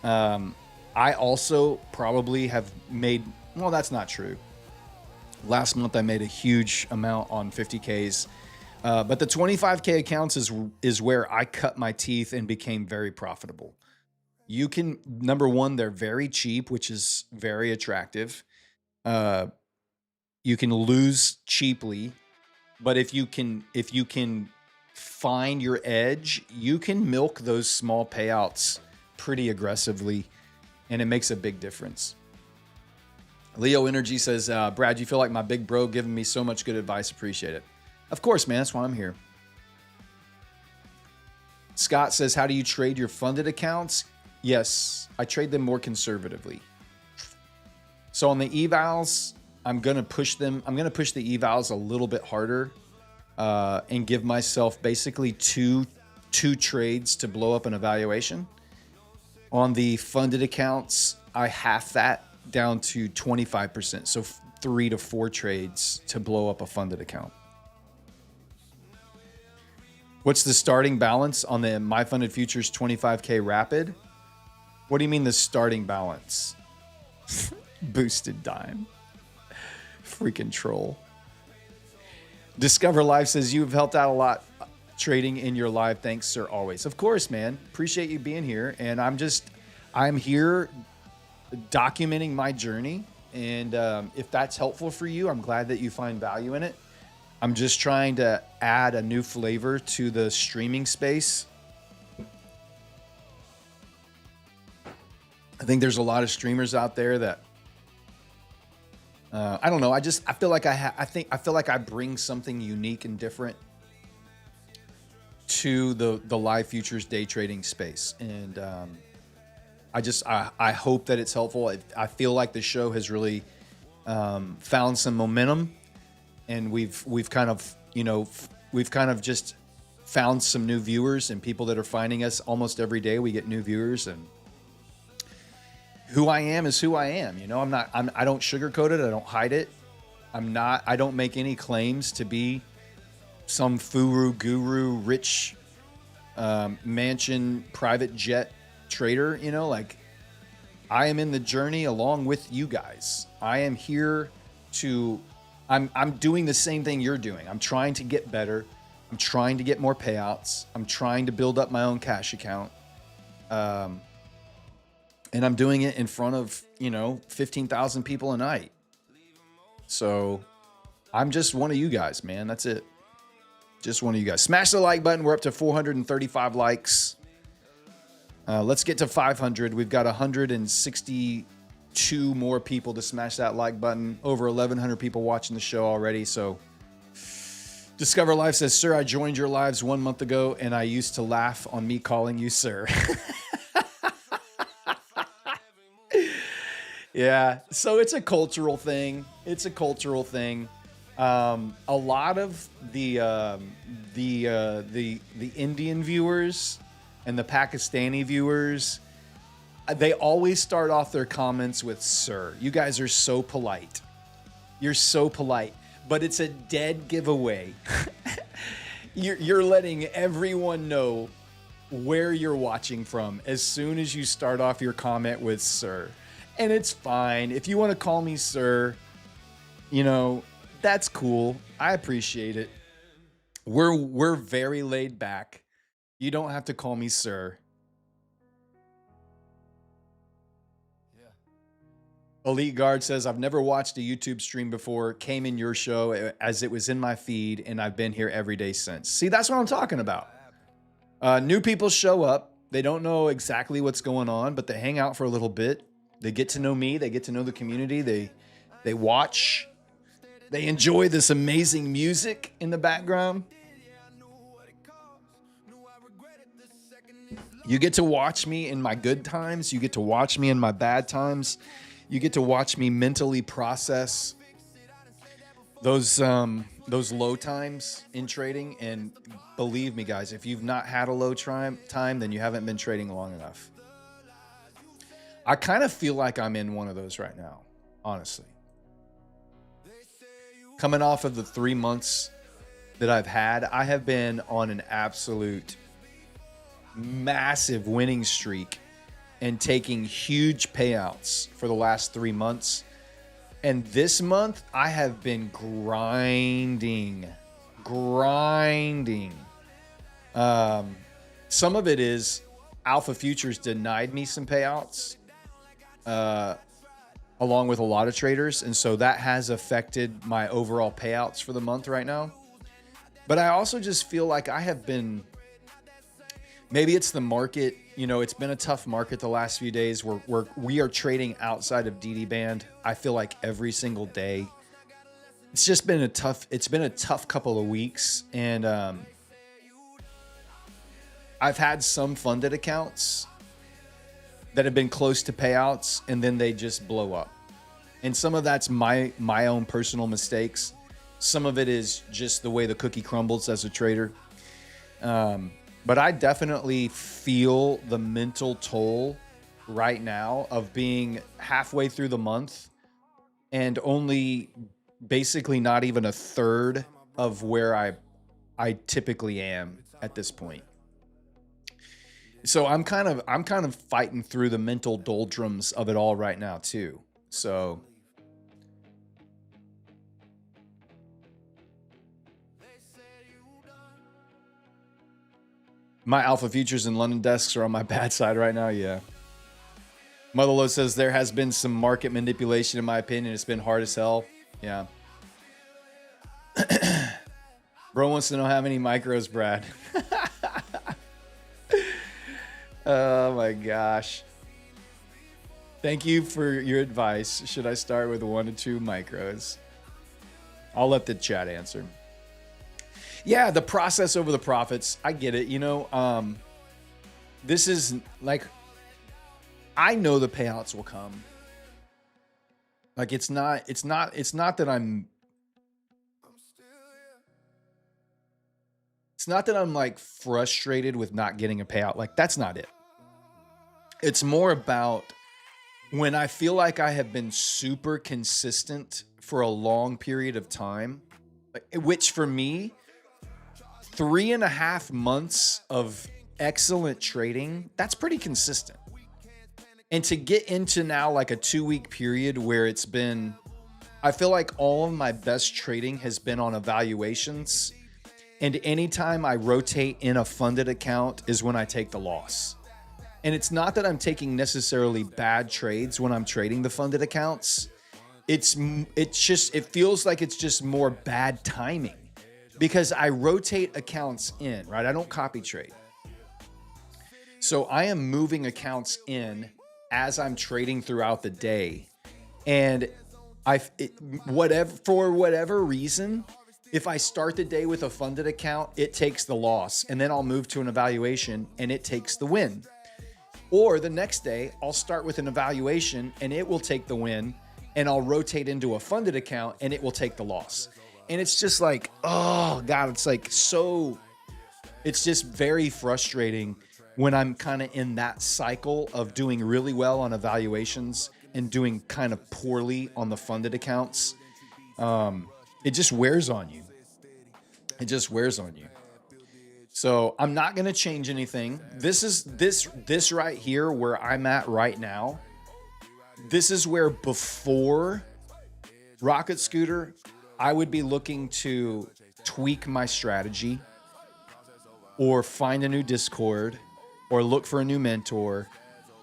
I also probably have made, well, that's not true. Last month I made a huge amount on 50Ks. But the 25K accounts is where I cut my teeth and became very profitable. You can, number one, they're very cheap, which is very attractive. You can lose cheaply, but if you can find your edge, you can milk those small payouts pretty aggressively, and it makes a big difference. Leo Energy says, Brad, you feel like my big bro giving me so much good advice. Appreciate it. Of course, man. That's why I'm here. Scott says, how do you trade your funded accounts? Yes, I trade them more conservatively. So on the evals, I'm going to push them. I'm going to push the evals a little bit harder and give myself basically two trades to blow up an evaluation. On the funded accounts, I half that down to 25%. So 3 to 4 trades to blow up a funded account. What's the starting balance on the My Funded Futures 25K Rapid? What do you mean the starting balance? Boosted dime. Freaking troll. Discover Life says, you've helped out a lot trading in your live. Thanks, sir, always. Of course, man. Appreciate you being here. And I'm here documenting my journey. And if that's helpful for you, I'm glad that you find value in it. I'm just trying to add a new flavor to the streaming space. I think there's a lot of streamers out there that I don't know. I feel like I feel like I bring something unique and different to the live futures day trading space, and I hope that it's helpful. I feel like the show has really found some momentum, and we've kind of just found some new viewers and people that are finding us almost every day. We get new viewers, and who I am is who I am. You know, I don't sugarcoat it. I don't hide it. I don't make any claims to be some furu guru, rich mansion, private jet trader. You know, like, I am in the journey along with you guys. I am here to, I'm doing the same thing you're doing. I'm trying to get better. I'm trying to get more payouts. I'm trying to build up my own cash account. And I'm doing it in front of, 15,000 people a night. So I'm just one of you guys, man. That's it. Just one of you guys. Smash the like button. We're up to 435 likes. Let's get to 500. We've got 162 more people to smash that like button. Over 1,100 people watching the show already. So Discover Life says, sir, I joined your lives 1 month ago and I used to laugh on me calling you sir. Yeah. So it's a cultural thing. It's a cultural thing. A lot of the Indian viewers and the Pakistani viewers, they always start off their comments with sir. You guys are so polite. You're so polite, but it's a dead giveaway. You're letting everyone know where you're watching from as soon as you start off your comment with sir. And it's fine. If you want to call me sir, you know, that's cool. I appreciate it. We're very laid back. You don't have to call me sir. Elite Guard says, I've never watched a YouTube stream before, came in your show as it was in my feed, and I've been here every day since. See, that's what I'm talking about. New people show up. They don't know exactly what's going on, but they hang out for a little bit. They get to know me. They get to know the community. They watch. They enjoy this amazing music in the background. You get to watch me in my good times. You get to watch me in my bad times. You get to watch me mentally process those low times in trading. And believe me, guys, if you've not had a low time, then you haven't been trading long enough. I kind of feel like I'm in one of those right now, honestly. Coming off of the 3 months that I've had, I have been on an absolute massive winning streak and taking huge payouts for the last 3 months. And this month, I have been grinding. Some of it is Alpha Futures denied me some payouts, along with a lot of traders. And so that has affected my overall payouts for the month right now. But I also just feel like I have been, maybe it's the market. You know, it's been a tough market the last few days. We are trading outside of DD band. I feel like every single day. It's just been a tough couple of weeks. And I've had some funded accounts that have been close to payouts, and then they just blow up. And some of that's my own personal mistakes. Some of it is just the way the cookie crumbles as a trader. But I definitely feel the mental toll right now of being halfway through the month and only basically not even a third of where I typically am at this point. So I'm kind of fighting through the mental doldrums of it all right now too. So my Alpha Futures and London desks are on my bad side right now. Yeah. Motherload says there has been some market manipulation in my opinion. It's been hard as hell. Yeah. Bro wants to know how many micros, Brad. Oh my gosh. Thank you for your advice. Should I start with 1 to 2 micros? I'll let the chat answer. Yeah, the process over the profits. I get it. You know, this is like, I know the payouts will come. Like it's not that I'm like frustrated with not getting a payout. Like that's not it. It's more about when I feel like I have been super consistent for a long period of time, which for me, 3.5 months of excellent trading, that's pretty consistent. And to get into now like a 2-week period where it's been, I feel like all of my best trading has been on evaluations. And anytime I rotate in a funded account is when I take the loss. And it's not that I'm taking necessarily bad trades when I'm trading the funded accounts. It feels like it's just more bad timing because I rotate accounts in, right? I don't copy trade. So I am moving accounts in as I'm trading throughout the day. And for whatever reason, If I start the day with a funded account, it takes the loss, and then I'll move to an evaluation and it takes the win. Or the next day, I'll start with an evaluation and it will take the win, and I'll rotate into a funded account and it will take the loss. And it's just like, oh God, it's like it's just very frustrating when I'm kind of in that cycle of doing really well on evaluations and doing kind of poorly on the funded accounts. It just wears on you. It just wears on you. So I'm not going to change anything. This right here where I'm at right now. This is where before Rocket Scooter, I would be looking to tweak my strategy or find a new Discord or look for a new mentor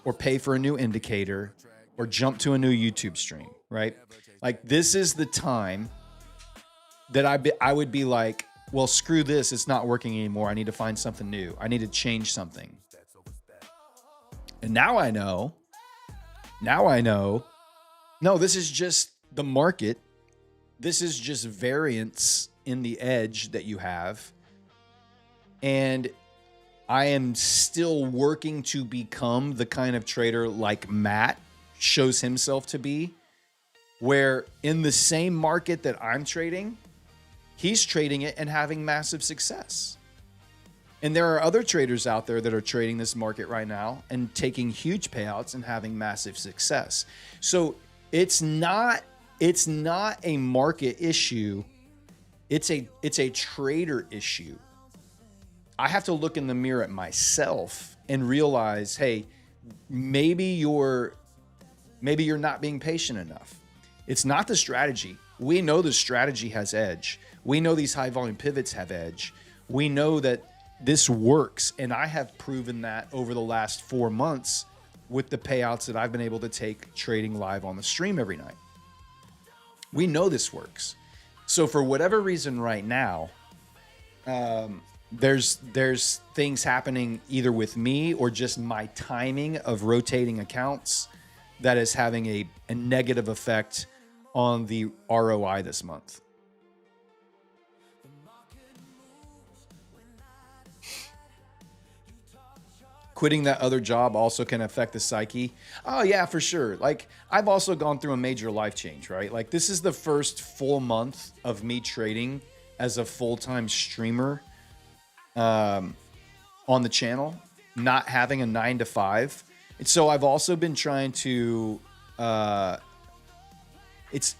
or pay for a new indicator or jump to a new YouTube stream, right? Like this is the time that I would be like, well, screw this. It's not working anymore. I need to find something new. I need to change something. And now I know, no, this is just the market. This is just variance in the edge that you have. And I am still working to become the kind of trader like Matt shows himself to be, where in the same market that I'm trading, he's trading it and having massive success. And there are other traders out there that are trading this market right now and taking huge payouts and having massive success. So it's not a market issue. It's a trader issue. I have to look in the mirror at myself and realize, hey, maybe you're not being patient enough. It's not the strategy. We know the strategy has edge. We know these high volume pivots have edge. We know that this works. And I have proven that over the last 4 months with the payouts that I've been able to take trading live on the stream every night. We know this works. So for whatever reason right now, there's things happening either with me or just my timing of rotating accounts that is having a negative effect on the ROI this month. Quitting that other job also can affect the psyche. Oh yeah, for sure. Like I've also gone through a major life change, right? Like this is the first full month of me trading as a full-time streamer on the channel, not having a 9 to 5. And so I've also been trying to, it's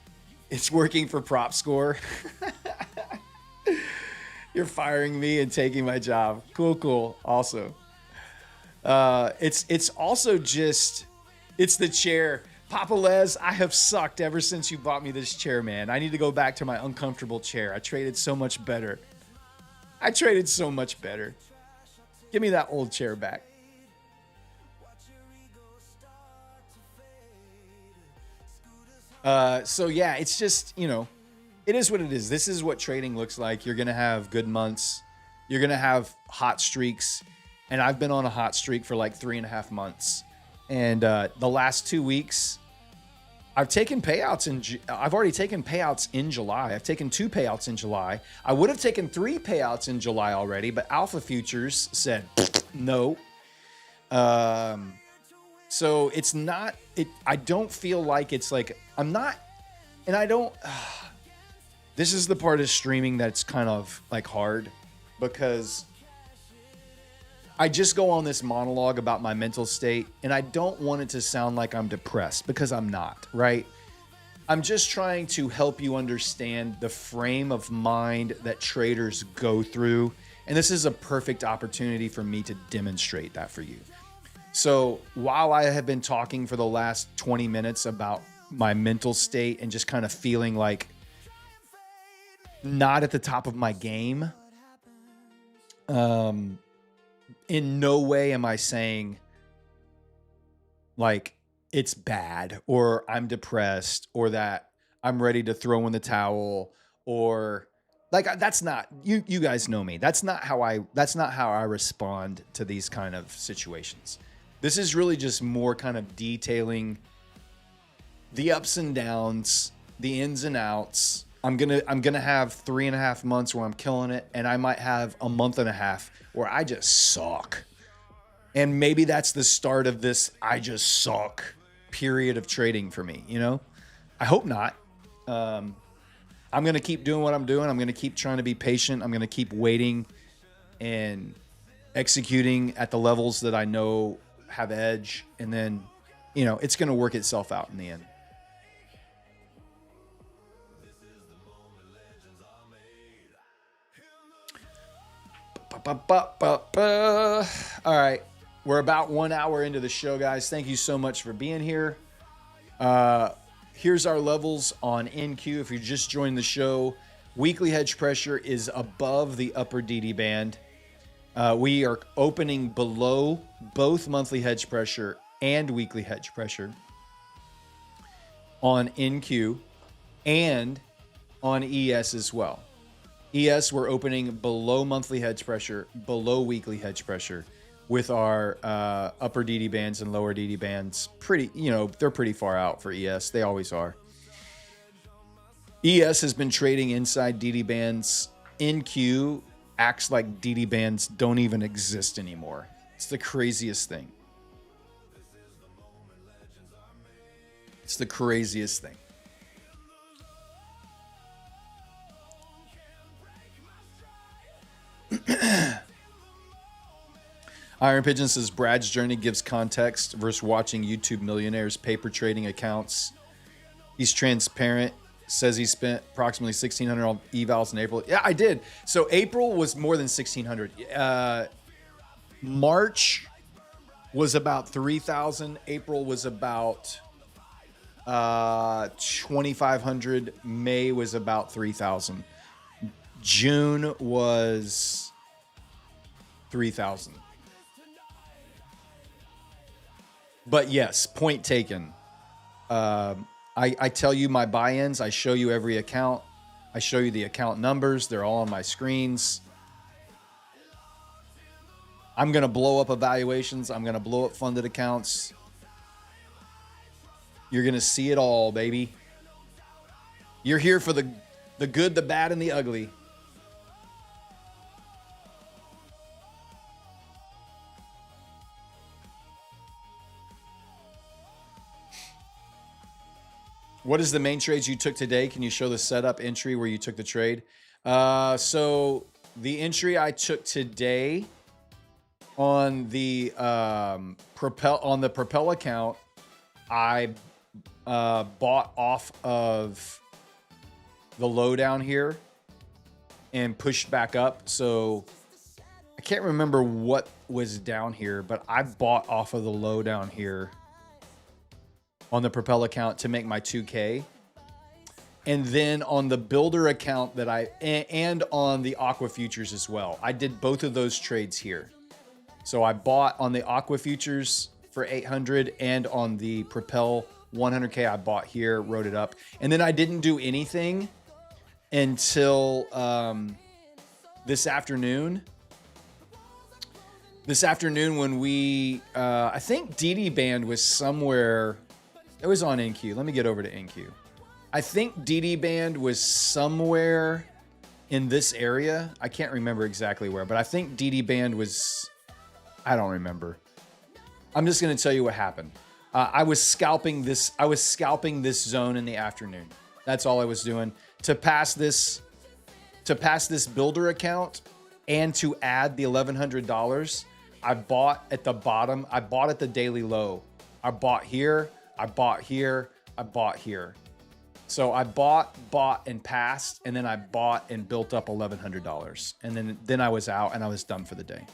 working for Prop Score. You're firing me and taking my job. Cool. Also. It's also just, it's the chair. Papa Les, I have sucked ever since you bought me this chair, man. I need to go back to my uncomfortable chair. I traded so much better. Give me that old chair back. So yeah, it's just, it is what it is. This is what trading looks like. You're going to have good months. You're going to have hot streaks. And I've been on a hot streak for like 3.5 months. And the last 2 weeks, I've taken payouts I've already taken payouts in July. I've taken 2 payouts in July. I would have taken 3 payouts in July already, but Alpha Futures said no. So it's not, I don't feel like it's like, I'm not, and I don't, this is the part of streaming that's kind of like hard because I just go on this monologue about my mental state, and I don't want it to sound like I'm depressed because I'm not, right? I'm just trying to help you understand the frame of mind that traders go through, and this is a perfect opportunity for me to demonstrate that for you. So while I have been talking for the last 20 minutes about my mental state and just kind of feeling like not at the top of my game, in no way am I saying like it's bad or I'm depressed or that I'm ready to throw in the towel or like that's not you guys know me. That's not how I respond to these kind of situations. This is really just more kind of detailing the ups and downs, the ins and outs I'm gonna have 3.5 months where I'm killing it, and I might have a month and a half where I just suck. And maybe that's the start of this I just suck period of trading for me, you know? I hope not. I'm gonna keep doing what I'm doing. I'm gonna keep trying to be patient. I'm gonna keep waiting and executing at the levels that I know have edge, and then, you know, it's gonna work itself out in the end. All right, we're about 1 hour into the show, guys. Thank you so much for being here. Here's our levels on NQ. If you just joined the show, weekly hedge pressure is above the upper DD band. We are opening below both monthly hedge pressure and weekly hedge pressure on NQ and on ES as well. ES, we're opening below monthly hedge pressure, below weekly hedge pressure, with our upper DD bands and lower DD bands. Pretty, you know, they're pretty far out for ES. They always are. ES has been trading inside DD bands. NQ acts like DD bands don't even exist anymore. It's the craziest thing. It's the craziest thing. Iron Pigeon says Brad's journey gives context versus watching YouTube millionaires paper trading accounts. He's transparent. Says he spent approximately $1,600 on evals in April. Yeah, I did. So April was more than $1,600. March was about $3,000. April was about $2,500. May was about $3,000. June was $3,000. But yes, point taken. I tell you my buy-ins. I show you every account. I show you the account numbers. They're all on my screens. I'm going to blow up evaluations. I'm going to blow up funded accounts. You're going to see it all, baby. You're here for the good, the bad, and the ugly. What is the main trades you took today? Can you show the setup entry where you took the trade? So the entry I took today on the Propel account, I bought off of the low down here and pushed back up. So I can't remember what was down here, but I bought off of the low down here on the Propel account to make my 2K. And then on the Builder account that and on the Aqua Futures as well. I did both of those trades here. So I bought on the Aqua Futures for 800 and on the Propel 100K I bought here, wrote it up. And then I didn't do anything until this afternoon. This afternoon when we, I think DD band was somewhere. It was on NQ. Let me get over to NQ. I think DD band was somewhere in this area. I can't remember exactly where, but I think DD band was, I don't remember. I'm just going to tell you what happened. I was scalping this zone in the afternoon. That's all I was doing to pass this Builder account and to add the $1,100. I bought at the bottom. I bought at the daily low. I bought here. I bought here, I bought here. So I bought, and passed, and then I bought and built up $1,100. And then I was out and I was done for the day.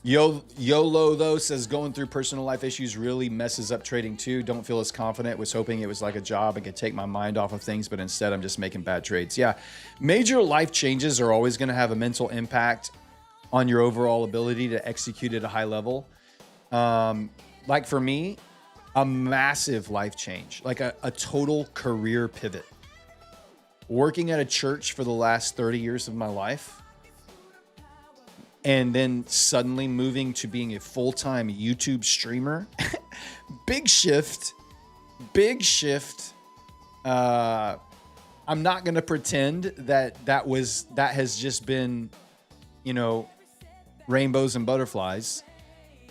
YOLO though says going through personal life issues really messes up trading too. Don't feel as confident. Was hoping it was like a job and could take my mind off of things, but instead I'm just making bad trades. Yeah, major life changes are always going to have a mental impact on your overall ability to execute at a high level. Like for me, a massive life change, like a total career pivot. Working at a church for the last 30 years of my life and then suddenly moving to being a full-time YouTube streamer. Big shift. Big shift. I'm not going to pretend that that has just been, you know, rainbows and butterflies.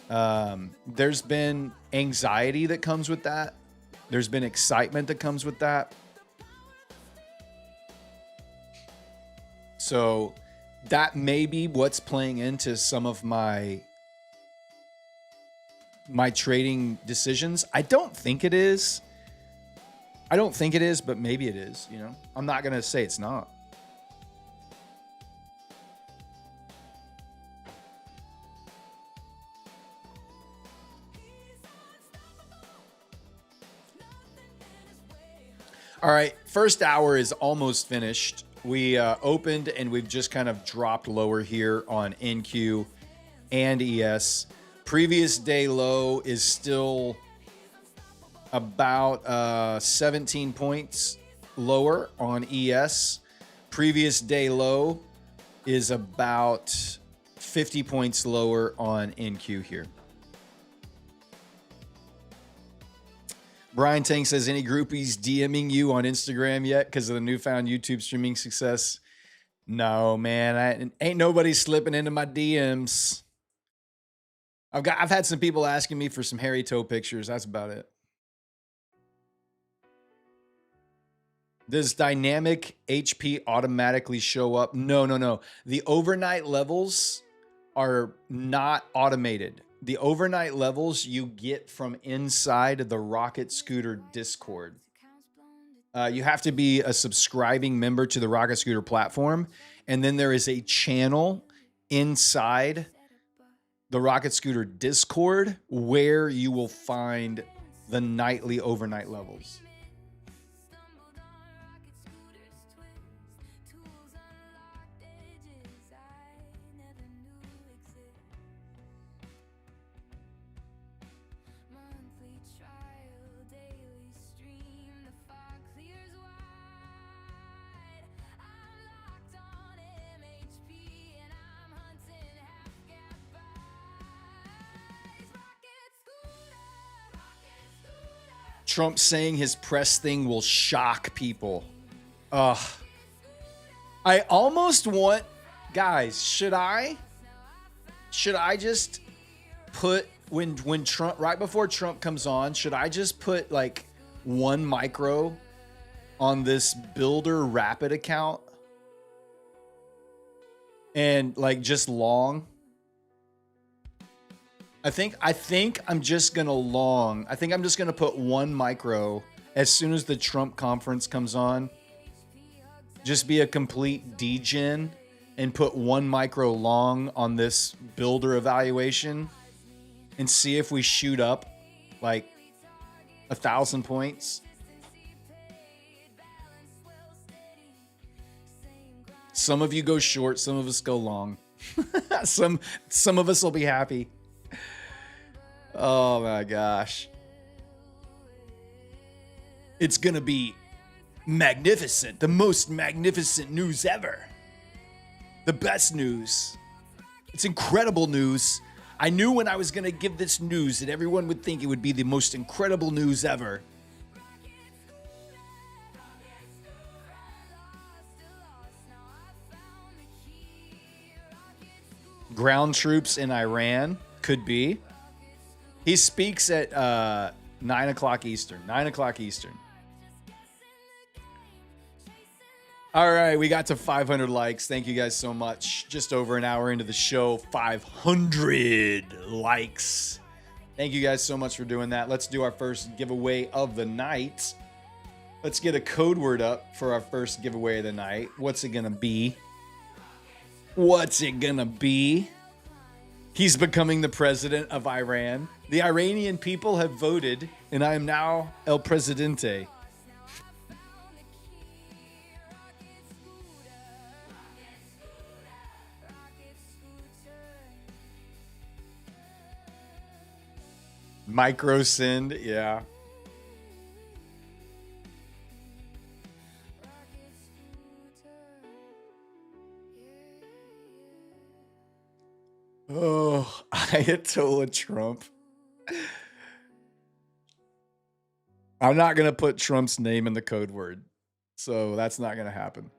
There's been anxiety that comes with that. There's been excitement that comes with that. So that may be what's playing into some of my trading decisions. I don't think it is. I don't think it is, but maybe it is, you know. I'm not going to say it's not. All right, first hour is almost finished. We opened and we've just kind of dropped lower here on NQ and ES. Previous day low is still about 17 points lower on ES. Previous day low is about 50 points lower on NQ here. Brian Tang says, any groupies DMing you on Instagram yet because of the newfound YouTube streaming success? No, man. Ain't nobody slipping into my DMs. I've had some people asking me for some hairy toe pictures. That's about it. Does dynamic HP automatically show up? No. The overnight levels are not automated. The overnight levels you get from inside the Rocket Scooter Discord. You have to be a subscribing member to the Rocket Scooter platform. And then there is a channel inside the Rocket Scooter Discord where you will find the nightly overnight levels. Trump saying his press thing will shock people. Ugh. I almost want, guys, should I just put, when Trump, right before Trump comes on, should I just put like 1 micro on this Builder Rapid account and like just long? I think I'm just gonna long. I think I'm just gonna put 1 micro as soon as the Trump conference comes on. Just be a complete degen and put 1 micro long on this builder evaluation and see if we shoot up like 1,000 points. Some of you go short, some of us go long. some of us will be happy. Oh my gosh. It's gonna be magnificent. The most magnificent news ever. The best news. It's incredible news. I knew when I was gonna give this news that everyone would think it would be the most incredible news ever. Ground troops in Iran? Could be. He speaks at 9 o'clock Eastern. 9 o'clock Eastern. All right, we got to 500 likes. Thank you guys so much. Just over an hour into the show, 500 likes. Thank you guys so much for doing that. Let's do our first giveaway of the night. Let's get a code word up for our first giveaway of the night. What's it gonna be? What's it gonna be? He's becoming the president of Iran. The Iranian people have voted, and I am now El Presidente. Micro send, yeah. Ayatollah Trump. I'm not going to put Trump's name in the code word. So that's not going to happen.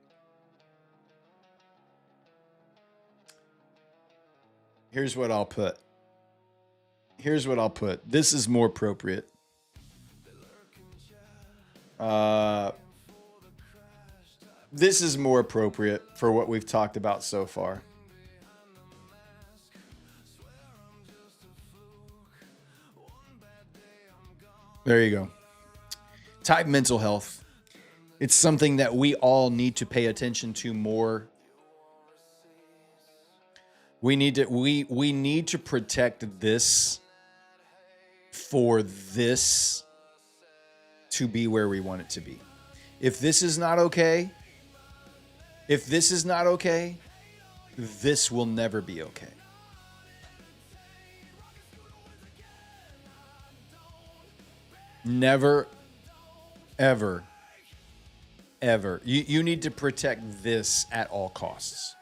Here's what I'll put. This is more appropriate. This is more appropriate for what we've talked about so far. There you go. Type mental health. It's something that we all need to pay attention to more. We need to protect this for this to be where we want it to be. If this is not okay, this will never be okay. Never, ever, ever. You need to protect this at all costs.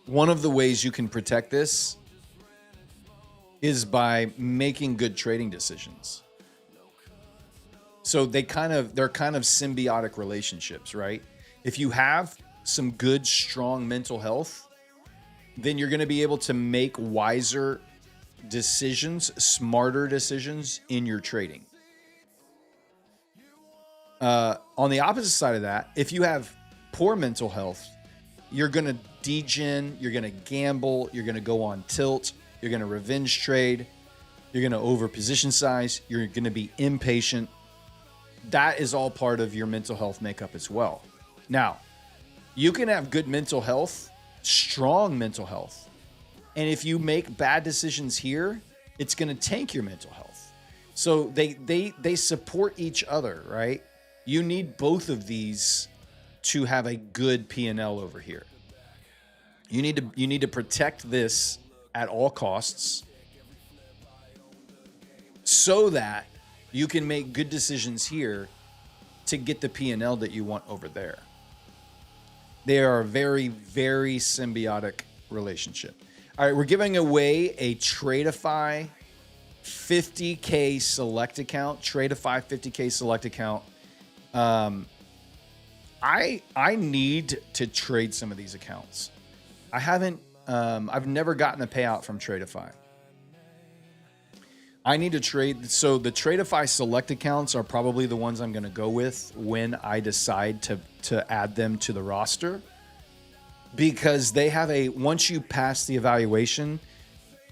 One of the ways you can protect this is by making good trading decisions. So they're kind of symbiotic relationships, right? If you have some good, strong mental health, then you're going to be able to make wiser decisions, smarter decisions in your trading. On the opposite side of that, if you have poor mental health, you're going to degen, you're going to gamble, you're going to go on tilt, you're going to revenge trade, you're going to over position size, you're going to be impatient. That is all part of your mental health makeup as well. Now, you can have good mental health, strong mental health, and if you make bad decisions here, it's going to tank your mental health. So they support each other, right? You need both of these to have a good P&L over here. You need to protect this at all costs so that you can make good decisions here to get the P&L that you want over there. They are a very, very symbiotic relationship. All right, we're giving away a Tradeify 50K select account. Tradeify 50K select account. I need to trade some of these accounts. I've never gotten a payout from Tradeify. I need to trade. So the Tradeify select accounts are probably the ones I'm going to go with when I decide to add them to the roster, because they have once you pass the evaluation,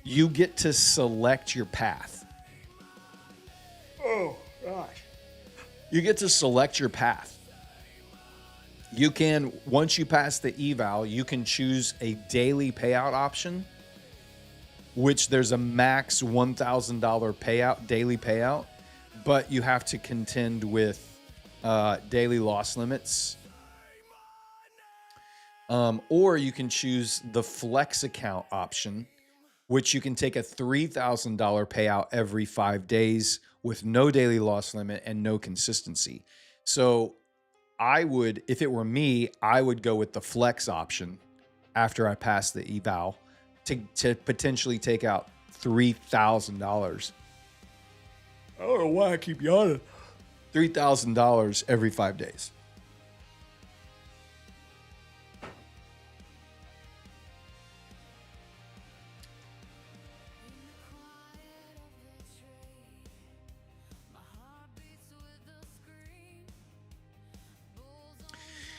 you get to select your path. Oh gosh. You get to select your path. You can, once you pass the eval, you can choose a daily payout option, which there's a max $1,000 payout, daily payout, but you have to contend with daily loss limits. Or you can choose the flex account option, which you can take a $3,000 payout every 5 days with no daily loss limit and no consistency. So I would, if it were me, I would go with the flex option after I pass the eval to potentially take out $3,000. I don't know why I keep yawning. $3,000 every 5 days.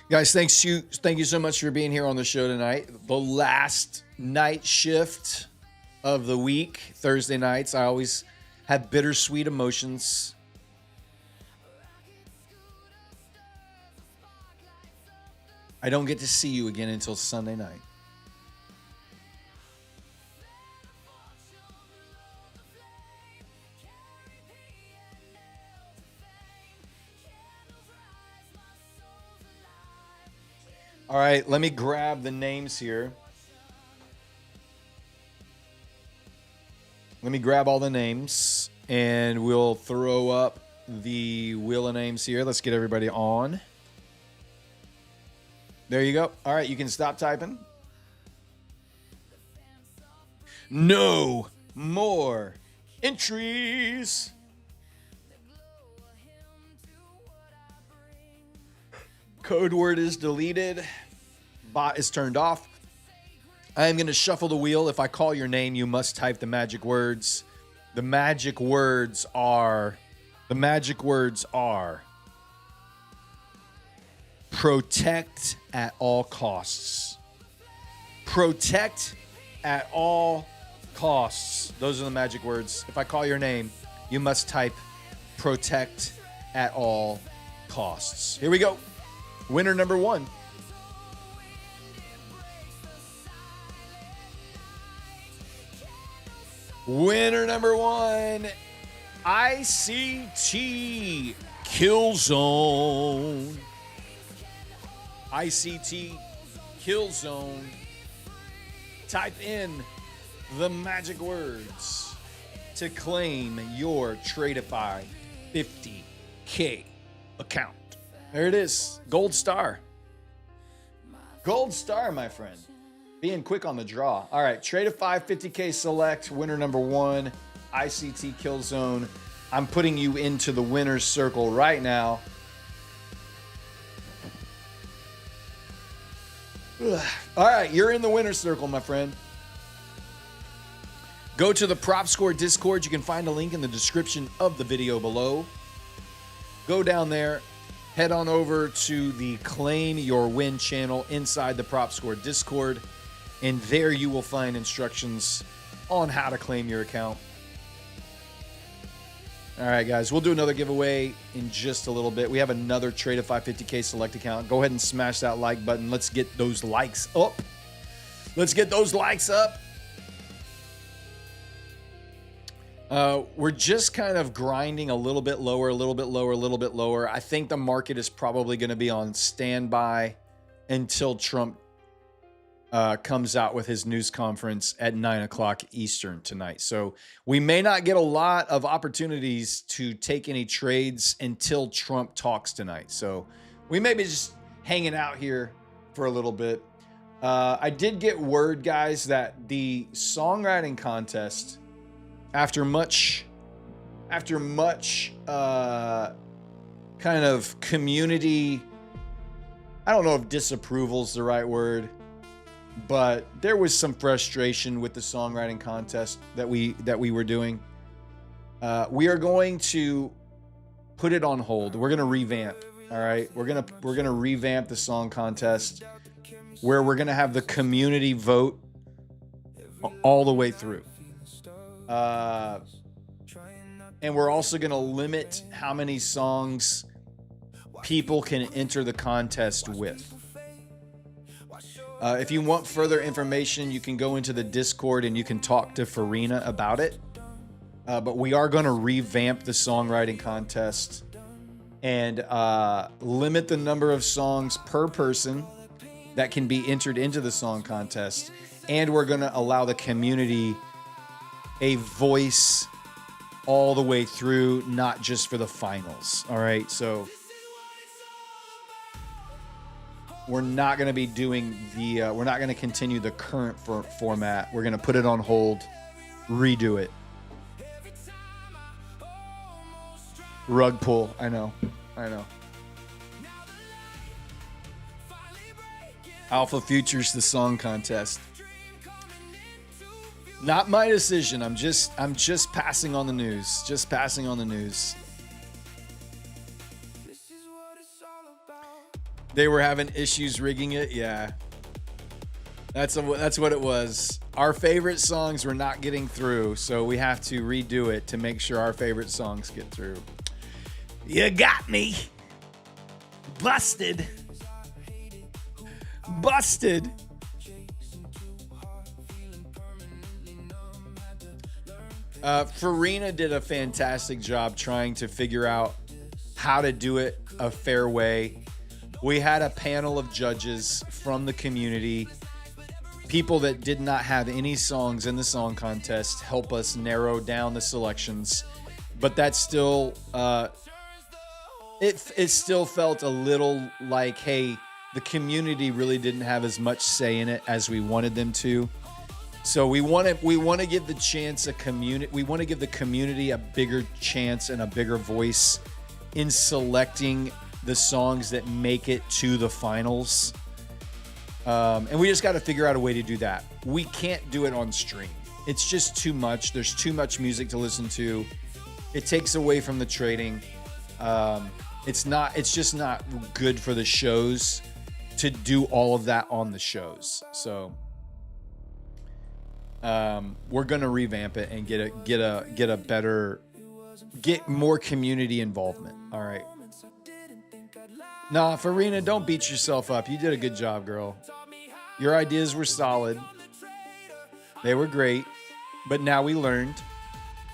Guys, thank you so much for being here on the show tonight. The last night shift of the week, Thursday nights. I always have bittersweet emotions. I don't get to see you again until Sunday night. All right, let me grab the names here. Let me grab all the names, and we'll throw up the wheel of names here. Let's get everybody on. There you go. All right, you can stop typing. No more entries. Code word is deleted. Bot is turned off. I am going to shuffle the wheel. If I call your name, you must type the magic words. The magic words are protect at all costs. Protect at all costs. Those are the magic words. If I call your name, you must type protect at all costs. Here we go. Winner number one. Winner number one, ICT Killzone. ICT Killzone. Type in the magic words to claim your Tradeify 50K account. There it is. Gold star. Gold star, my friend. Being quick on the draw. All right, Tradeify 50K select, winner number one, ICT Killzone. I'm putting you into the winner's circle right now. Ugh. All right, you're in the winner's circle, my friend. Go to the Prop Score Discord. You can find a link in the description of the video below. Go down there. Head on over to the Claim Your Win channel inside the Prop Score Discord. And there you will find instructions on how to claim your account. All right, guys, we'll do another giveaway in just a little bit. We have another Tradeify 50K select account. Go ahead and smash that like button. Let's get those likes up. Let's get those likes up. We're just kind of grinding a little bit lower, a little bit lower, a little bit lower. I think the market is probably going to be on standby until Trump comes out with his news conference at 9 o'clock Eastern tonight. So we may not get a lot of opportunities to take any trades until Trump talks tonight. So we may be just hanging out here for a little bit. I did get word, guys, that the songwriting contest, after much kind of community, I don't know if disapproval is the right word, but there was some frustration with the songwriting contest that we were doing. We are going to put it on hold. We're going to revamp. All right, we're gonna revamp the song contest, where we're gonna have the community vote all the way through. And we're also gonna limit how many songs people can enter the contest with. If you want further information, you can go into the Discord and you can talk to Farina about it. But we are going to revamp the songwriting contest and limit the number of songs per person that can be entered into the song contest. And we're going to allow the community a voice all the way through, not just for the finals. All right, so we're not going to be doing the, we're not going to continue the current format. We're going to put it on hold, redo it. Rug pull. I know. Alpha Futures, the song contest. Not my decision. I'm just passing on the news. Just passing on the news. They were having issues rigging it. Yeah. That's what it was. Our favorite songs were not getting through, so we have to redo it to make sure our favorite songs get through. You got me. Busted. Farina did a fantastic job trying to figure out how to do it a fair way. We had a panel of judges from the community, people that did not have any songs in the song contest, help us narrow down the selections. But that still, it still felt a little like, hey, the community really didn't have as much say in it as we wanted them to. So we want to give the chance we want to give the community a bigger chance and a bigger voice in selecting the songs that make it to the finals. And we just got to figure out a way to do that. We can't do it on stream. It's just too much. There's too much music to listen to. It takes away from the trading. It's just not good for the shows to do all of that on the shows. So we're gonna revamp it and get more community involvement. All right. Nah, Farina, don't beat yourself up. You did a good job, girl. Your ideas were solid. They were great. But now we learned.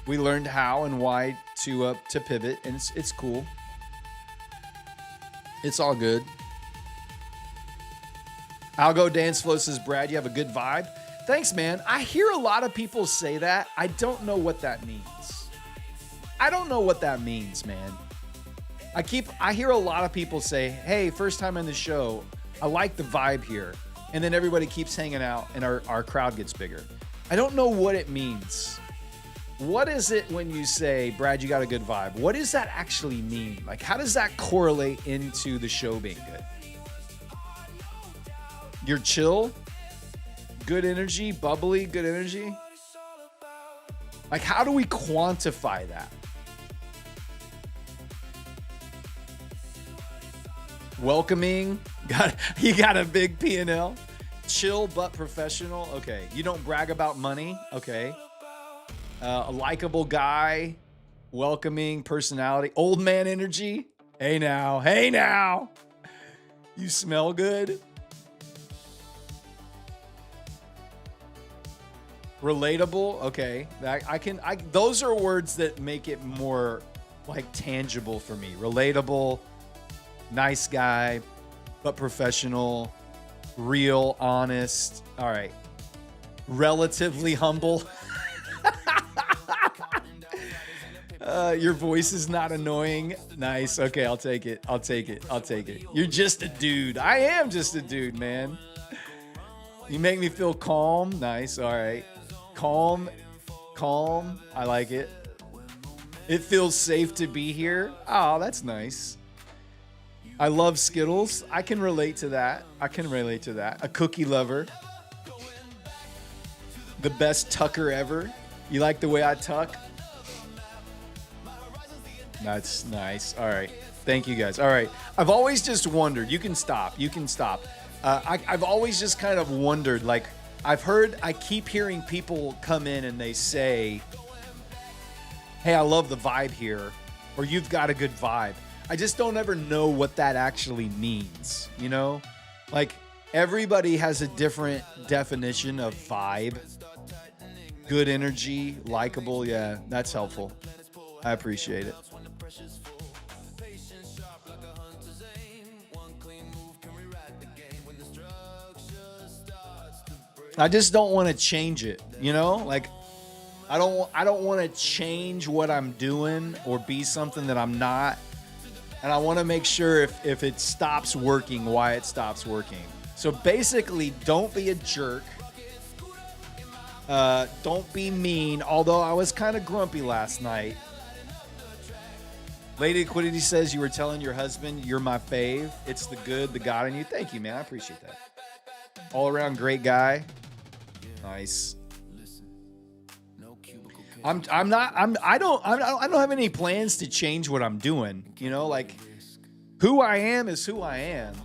We learned how and why to pivot, and it's cool. It's all good. Algo Dance Flow says, Brad, you have a good vibe. Thanks, man. I hear a lot of people say that. I don't know what that means. I don't know what that means, man. I hear a lot of people say, hey, first time in the show, I like the vibe here. And then everybody keeps hanging out and our crowd gets bigger. I don't know what it means. What is it when you say, Brad, you got a good vibe? What does that actually mean? Like, how does that correlate into the show being good? You're chill, good energy, bubbly, good energy. Like, how do we quantify that? Welcoming, you got a big P&L. Chill but professional. Okay. You don't brag about money. Okay. A likable guy, welcoming personality, old man energy. Hey now. You smell good. Relatable. Okay. Those are words that make it more like tangible for me. Relatable, nice guy, but professional, real, honest. All right. Relatively humble. Your voice is not annoying. Nice. Okay, I'll take it. You're just a dude. I am just a dude, man. You make me feel calm. Nice. All right. Calm. I like it. It feels safe to be here. Oh, that's nice. I love Skittles. I can relate to that. A cookie lover. The best tucker ever. You like the way I tuck? That's nice. All right. Thank you, guys. All right. I've always just wondered. You can stop. I've always just kind of wondered, like, I keep hearing people come in and they say, hey, I love the vibe here, or you've got a good vibe. I just don't ever know what that actually means, you know? Like, everybody has a different definition of vibe. Good energy, likable. Yeah, that's helpful. I appreciate it. I just don't want to change it, you know? Like, I don't want to change what I'm doing or be something that I'm not. And I want to make sure if it stops working, why it stops working. So basically, don't be a jerk. Don't be mean, although I was kind of grumpy last night. Lady Liquidity says you were telling your husband you're my fave. It's the good, the God in you. Thank you, man. I appreciate that. All around great guy. Nice. I don't have any plans to change what I'm doing. You know, like, who I am is who I am.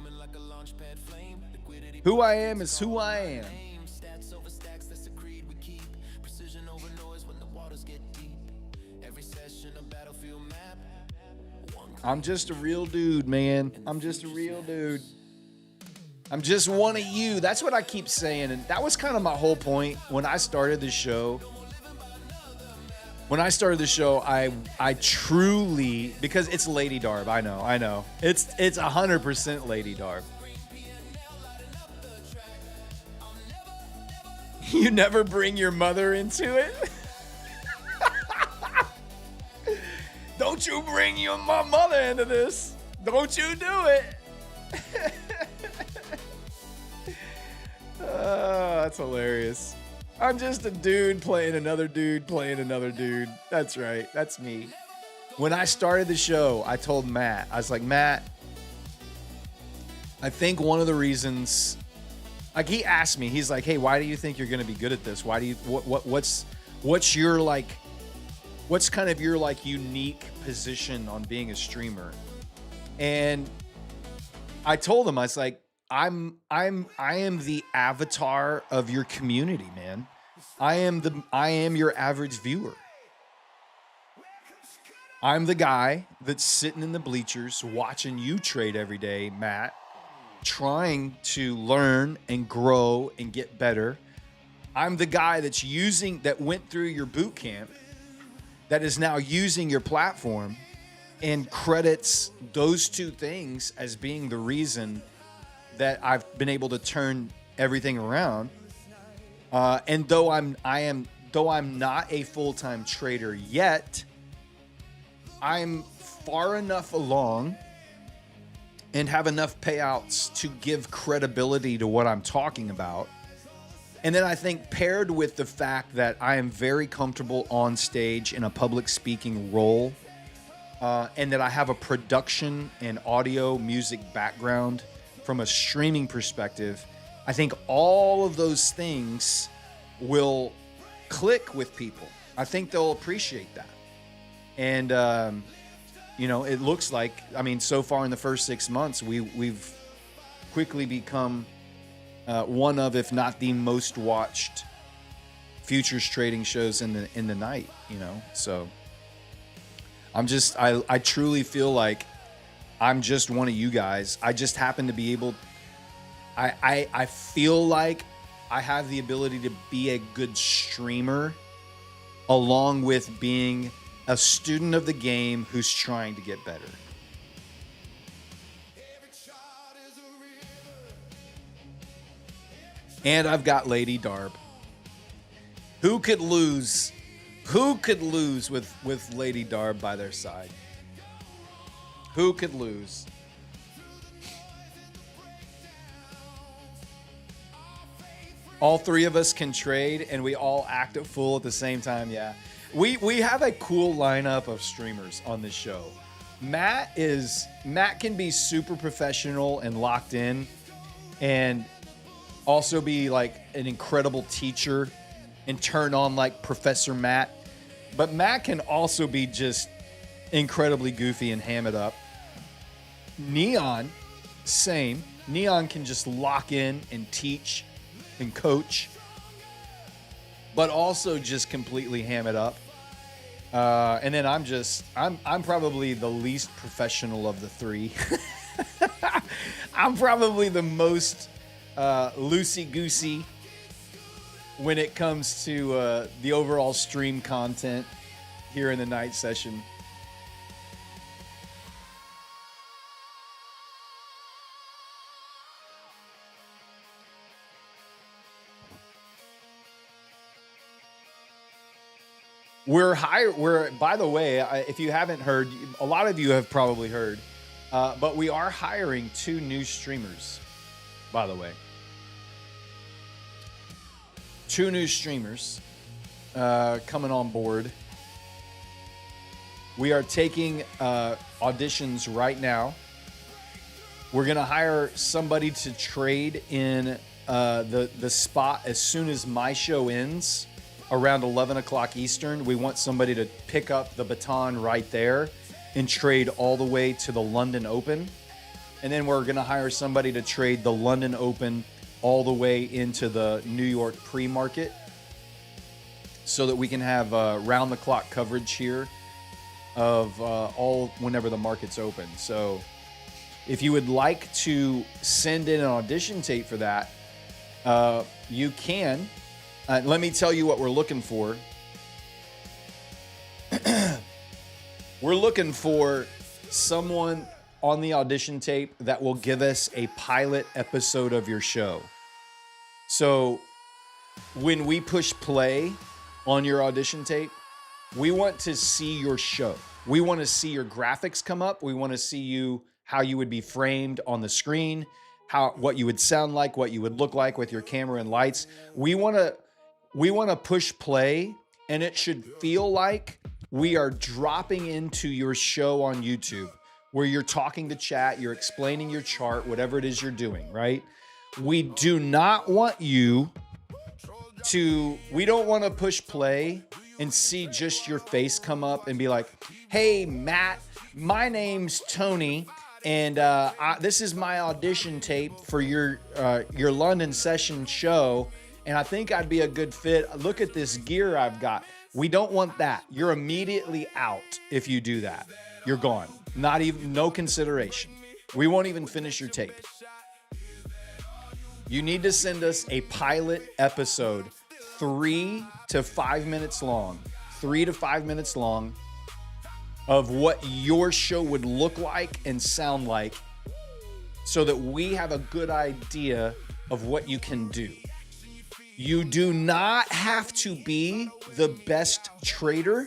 Who I am is who I am. I'm just a real dude, man. I'm just a real dude. I'm just one of you. That's what I keep saying. And that was kind of my whole point when I started the show. When I started the show, I truly, because it's Lady Darb. I know. It's 100% Lady Darb. You never bring your mother into it? Don't you bring my mother into this. Don't you do it. that's hilarious. I'm just a dude playing another dude playing another dude. That's right. That's me. When I started the show, I told Matt, I was like, Matt, I think one of the reasons, like he asked me, he's like, hey, why do you think you're going to be good at this? Why do you, what's your like, what's kind of your like unique position on being a streamer? And I told him, I was like, I am the avatar of your community, man. I am your average viewer. I'm the guy that's sitting in the bleachers watching you trade every day, Matt, trying to learn and grow and get better. I'm the guy that went through your boot camp, that is now using your platform and credits those two things as being the reason that I've been able to turn everything around. And though I'm not a full-time trader yet, I'm far enough along and have enough payouts to give credibility to what I'm talking about. And then I think paired with the fact that I am very comfortable on stage in a public speaking role, and that I have a production and audio music background from a streaming perspective, I think all of those things will click with people. I think they'll appreciate that. And, it looks like, so far in the first 6 months, we've quickly become one of, if not the most watched futures trading shows in the night, So I truly feel like I'm just one of you guys. I just happen to be able, I feel like I have the ability to be a good streamer along with being a student of the game who's trying to get better. And I've got Lady Darb. Who could lose? Who could lose with Lady Darb by their side? Who could lose? All three of us can trade, and we all act at full at the same time. Yeah, we have a cool lineup of streamers on this show. Matt can be super professional and locked in, and also be like an incredible teacher and turn on like Professor Matt. But Matt can also be just incredibly goofy and ham it up. Neon, same. Neon can just lock in and teach and coach, but also just completely ham it up. And then I'm probably the least professional of the three. I'm probably the most loosey-goosey when it comes to the overall stream content here in the night session. By the way, if you haven't heard, a lot of you have probably heard, but we are hiring 2 new streamers, by the way. 2 new streamers coming on board. We are taking auditions right now. We're going to hire somebody to trade in the spot as soon as my show ends, around 11 o'clock Eastern. We want somebody to pick up the baton right there and trade all the way to the London Open. And then we're going to hire somebody to trade the London Open all the way into the New York pre-market, so that we can have round-the-clock coverage here of all whenever the market's open. So if you would like to send in an audition tape for that, you can. Let me tell you what we're looking for. We're looking for someone on the audition tape that will give us a pilot episode of your show. So when we push play on your audition tape, we want to see your show. We want to see your graphics come up. We want to see how you would be framed on the screen. what you would sound like, what you would look like with your camera and lights. We want to push play, and it should feel like we are dropping into your show on YouTube where you're talking to chat, you're explaining your chart, whatever it is you're doing, right? We do not want you we don't want to push play and see just your face come up and be like, hey, Matt, my name's Tony, and this is my audition tape for your London session show, and I think I'd be a good fit. Look at this gear I've got. We don't want that. You're immediately out if you do that. You're gone. No consideration. We won't even finish your tape. You need to send us a pilot episode, 3 to 5 minutes long, of what your show would look like and sound like, so that we have a good idea of what you can do. You do not have to be the best trader.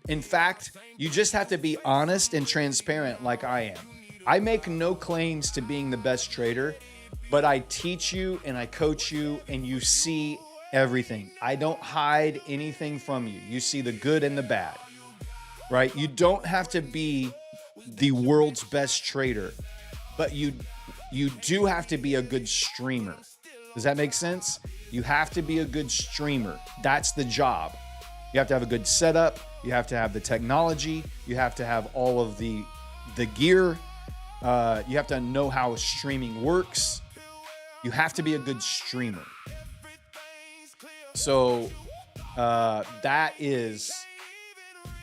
In fact, you just have to be honest and transparent like I am. I make no claims to being the best trader, but I teach you and I coach you, and you see everything. I don't hide anything from you. You see the good and the bad, right? You don't have to be the world's best trader, but you do have to be a good streamer. Does that make sense? You have to be a good streamer. That's the job. You have to have a good setup. You have to have the technology. You have to have all of the gear. You have to know how streaming works. You have to be a good streamer. So that is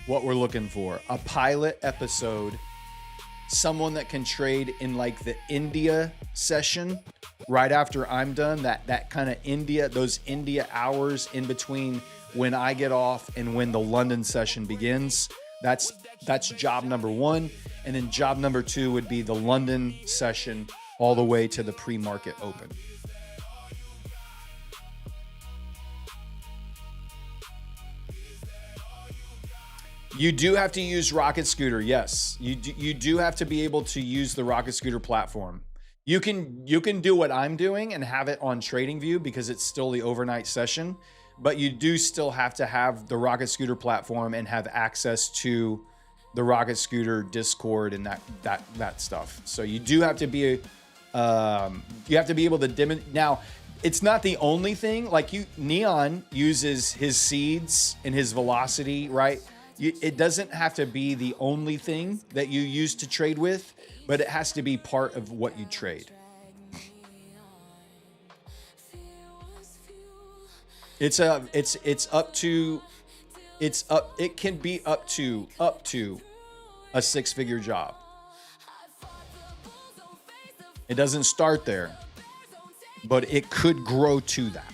what we're looking for. A pilot episode, someone that can trade in like the India session right after I'm done, that kind of those India hours in between when I get off and when the London session begins. That's job number 1. And then job number 2 would be the London session all the way to the pre-market open. You do have to use Rocket Scooter. Yes, you do have to be able to use the Rocket Scooter platform. You can do what I'm doing and have it on TradingView because it's still the overnight session, but you do still have to have the Rocket Scooter platform and have access to the Rocket Scooter Discord and that stuff. So you do have to be you have to be able to dim it. Now, it's not the only thing. Like Neon uses his seeds and his velocity, right? It doesn't have to be the only thing that you use to trade with, but it has to be part of what you trade. It can be up to a 6-figure job. It doesn't start there, but it could grow to that.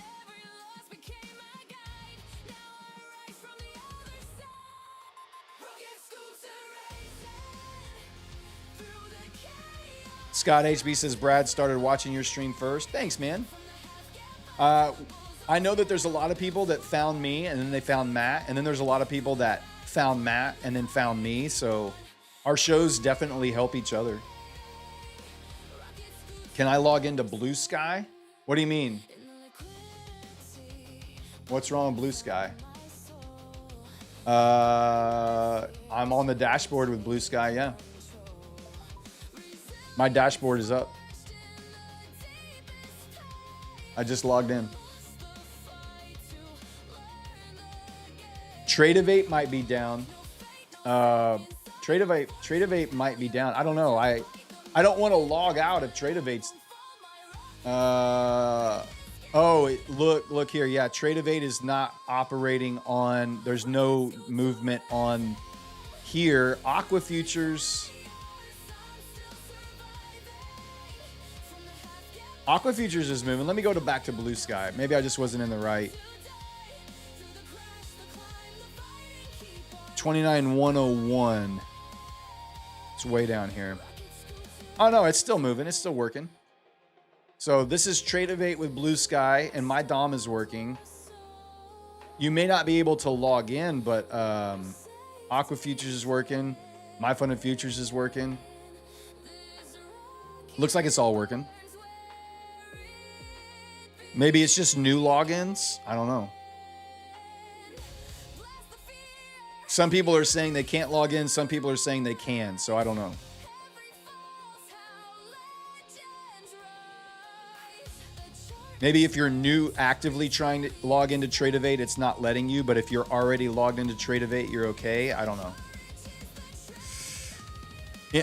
Scott HB says, Brad started watching your stream first. Thanks, man. I know that there's a lot of people that found me and then they found Matt, and then there's a lot of people that found Matt and then found me. So our shows definitely help each other. Can I log into Blue Sky? What do you mean? What's wrong with Blue Sky? I'm on the dashboard with Blue Sky, yeah. My dashboard is up. I just logged in. Tradeovate might be down. Tradeovate might be down. I don't know. I don't want to log out if Tradeovate's. Look here. Yeah, Tradeovate is not operating on. There's no movement on here. Aqua Futures. Aqua Futures is moving. Let me go back to Blue Sky. Maybe I just wasn't in the right. 29,101. It's way down here. Oh no, it's still moving. It's still working. So this is Tradeovate with Blue Sky, and my DOM is working. You may not be able to log in, but Aqua Futures is working. My Fund of Futures is working. Looks like it's all working. Maybe it's just new logins. I don't know. Some people are saying they can't log in. Some people are saying they can. So I don't know. Maybe if you're new actively trying to log into Tradeovate, it's not letting you. But if you're already logged into Tradeovate, you're okay. I don't know.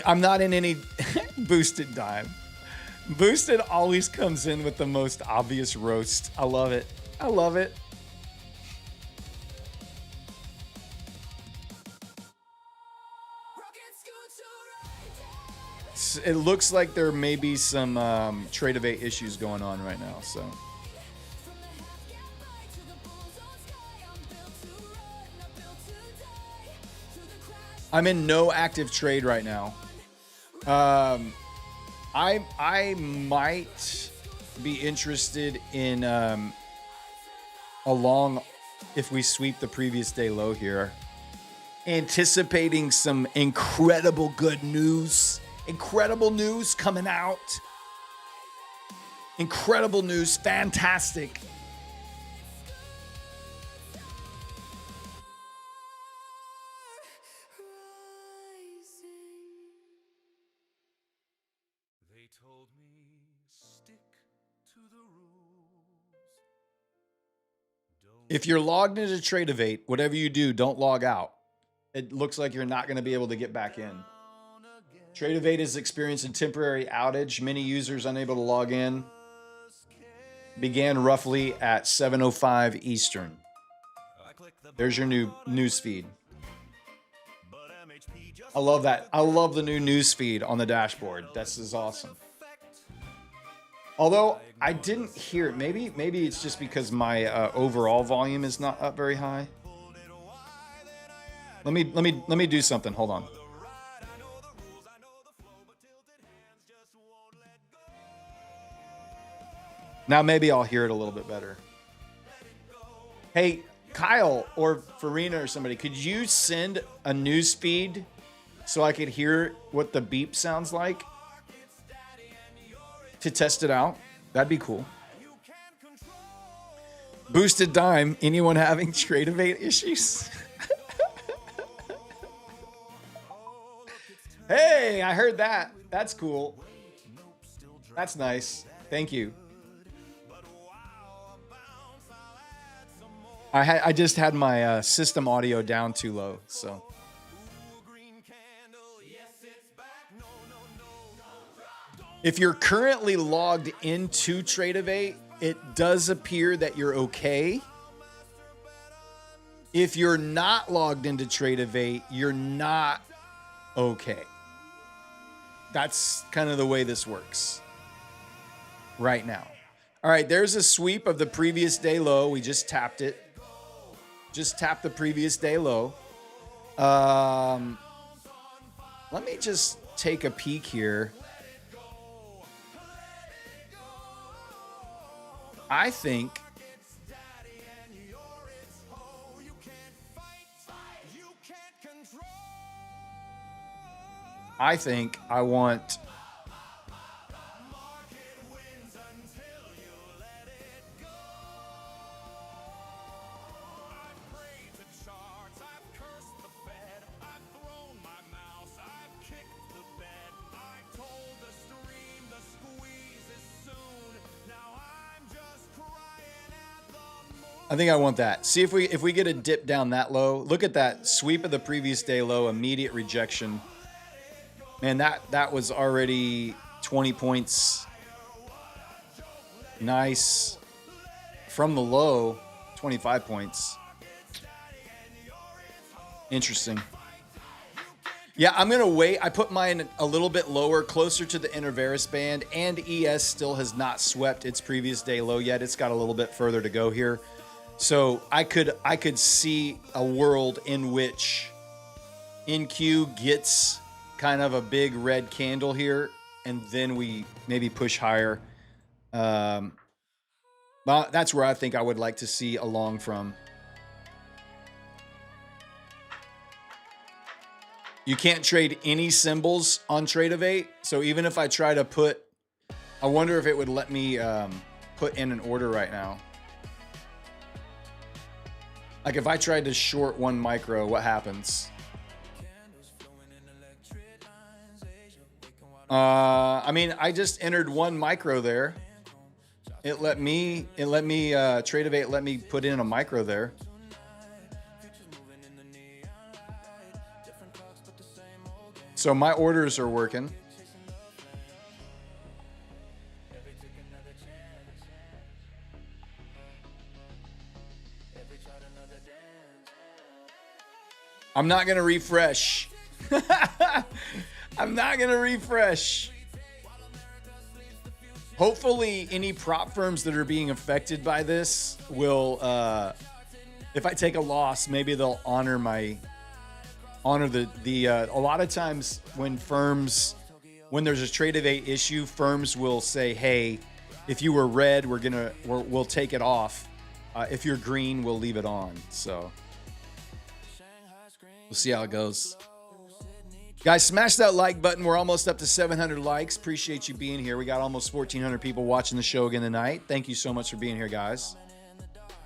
I'm not in any boosted dime. Boosted always comes in with the most obvious roast. I love it. I love it. It looks like there may be some Tradeovate issues going on right now, so. I'm in no active trade right now. I might be interested in along if we sweep the previous day low here, anticipating some incredible good news. Incredible news coming out. Incredible news. Fantastic. They told me stick to the rules. If you're logged into Tradeovate, whatever you do, don't log out. It looks like you're not going to be able to get back in. Tradeovate is experiencing temporary outage. Many users unable to log in. Began roughly at 7:05 Eastern. There's your new news feed. I love that. I love the new news feed on the dashboard. This is awesome. Although I didn't hear it. Maybe it's just because my overall volume is not up very high. Let me do something. Hold on. Now maybe I'll hear it a little bit better. Hey, Kyle or Farina or somebody, could you send a news feed so I could hear what the beep sounds like to test it out? That'd be cool. Boosted dime. Anyone having Tradeovate issues? Hey, I heard that. That's cool. That's nice. Thank you. I just had my system audio down too low, so. If you're currently logged into Tradeovate, it does appear that you're okay. If you're not logged into Tradeovate, you're not okay. That's kind of the way this works right now. All right, there's a sweep of the previous day low. We just tapped it. Just tapped the previous day low. Let me just take a peek here. I think I want I think I want that. See if we get a dip down that low. Look at that sweep of the previous day low, immediate rejection. Man, that was already 20 points. Nice. From the low, 25 points. Interesting. Yeah, I'm going to wait. I put mine a little bit lower, closer to the Intervaris band, and ES still has not swept its previous day low yet. It's got a little bit further to go here. So I could see a world in which NQ gets kind of a big red candle here, and then we maybe push higher. But that's where I think I would like to see a long from. You can't trade any symbols on Tradeovate. So even if I try to put I wonder if it would let me put in an order right now. Like if I tried to short 1 micro, what happens? I mean, I just entered 1 micro there. It let me Tradeovate let me put in a micro there. So my orders are working. I'm not going to refresh. I'm not going to refresh. Hopefully any prop firms that are being affected by this will, if I take a loss, maybe they'll honor the a lot of times when there's a Tradeovate issue, firms will say, hey, if you were red, we'll take it off. If you're green, we'll leave it on. So we'll see how it goes. Guys, smash that like button. We're almost up to 700 likes. Appreciate you being here. We got almost 1,400 people watching the show again tonight. Thank you so much for being here, guys.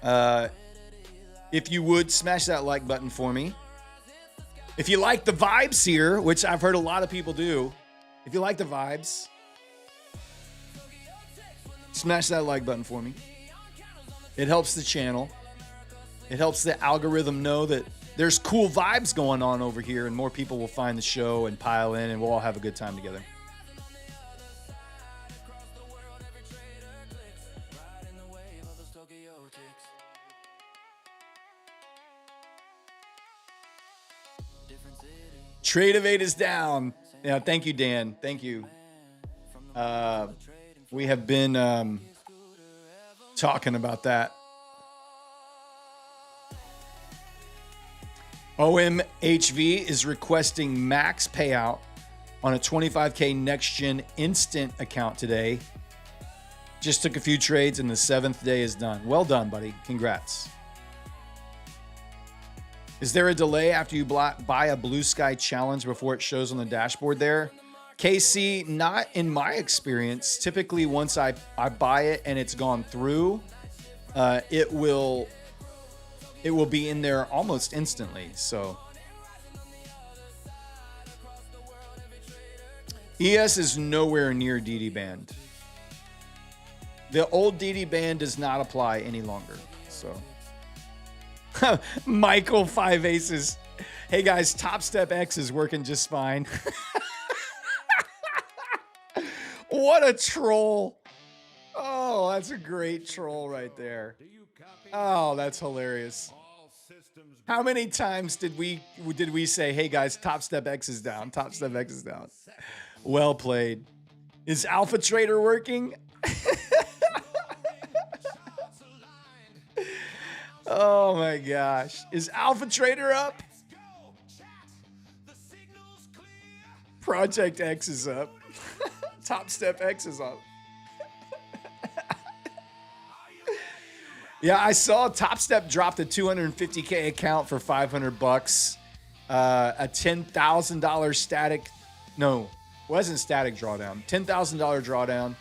If you would, smash that like button for me. If you like the vibes here, which I've heard a lot of people do, if you like the vibes, smash that like button for me. It helps the channel. It helps the algorithm know that there's cool vibes going on over here, and more people will find the show and pile in, and we'll all have a good time together. Tradeovate is down. Yeah, thank you, Dan. Thank you. We have been talking about that. OMHV is requesting max payout on a 25K next gen instant account today. Just took a few trades and the 7th day is done. Well done, buddy. Congrats. Is there a delay after you buy a Blue Sky Challenge before it shows on the dashboard there? KC, not in my experience. Typically, once I buy it and it's gone through, it will be in there almost instantly. So ES is nowhere near DD band. The old DD band does not apply any longer. So Michael 5 aces. Hey guys, Top Step X is working just fine. What a troll. Oh, that's a great troll right there. Oh, that's hilarious. How many times did we say, hey guys, Top Step X is down. Top Step X is down. Well played. Is Alpha Trader working? Oh my gosh. Is Alpha Trader up? Project X is up. Top Step X is up. Yeah, I saw Top Step dropped a 250K account for $500. A $10,000 static. No, wasn't static drawdown. $10,000 drawdown.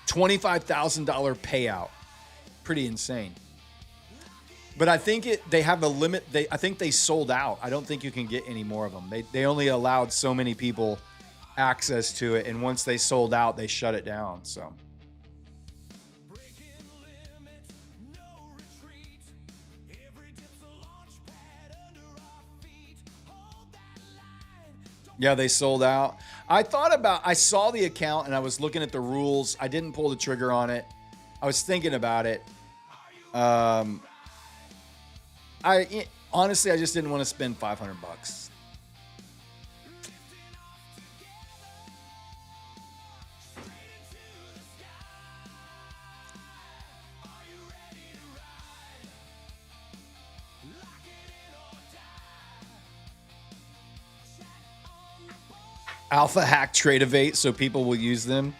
$25,000 payout. Pretty insane. But I think they have a limit. I think they sold out. I don't think you can get any more of them. They only allowed so many people access to it, and once they sold out, they shut it down. So yeah, they sold out. I saw the account and I was looking at the rules. I didn't pull the trigger on it. I was thinking about it. Honestly, I just didn't want to spend $500. Alpha hack Tradeovate so people will use them.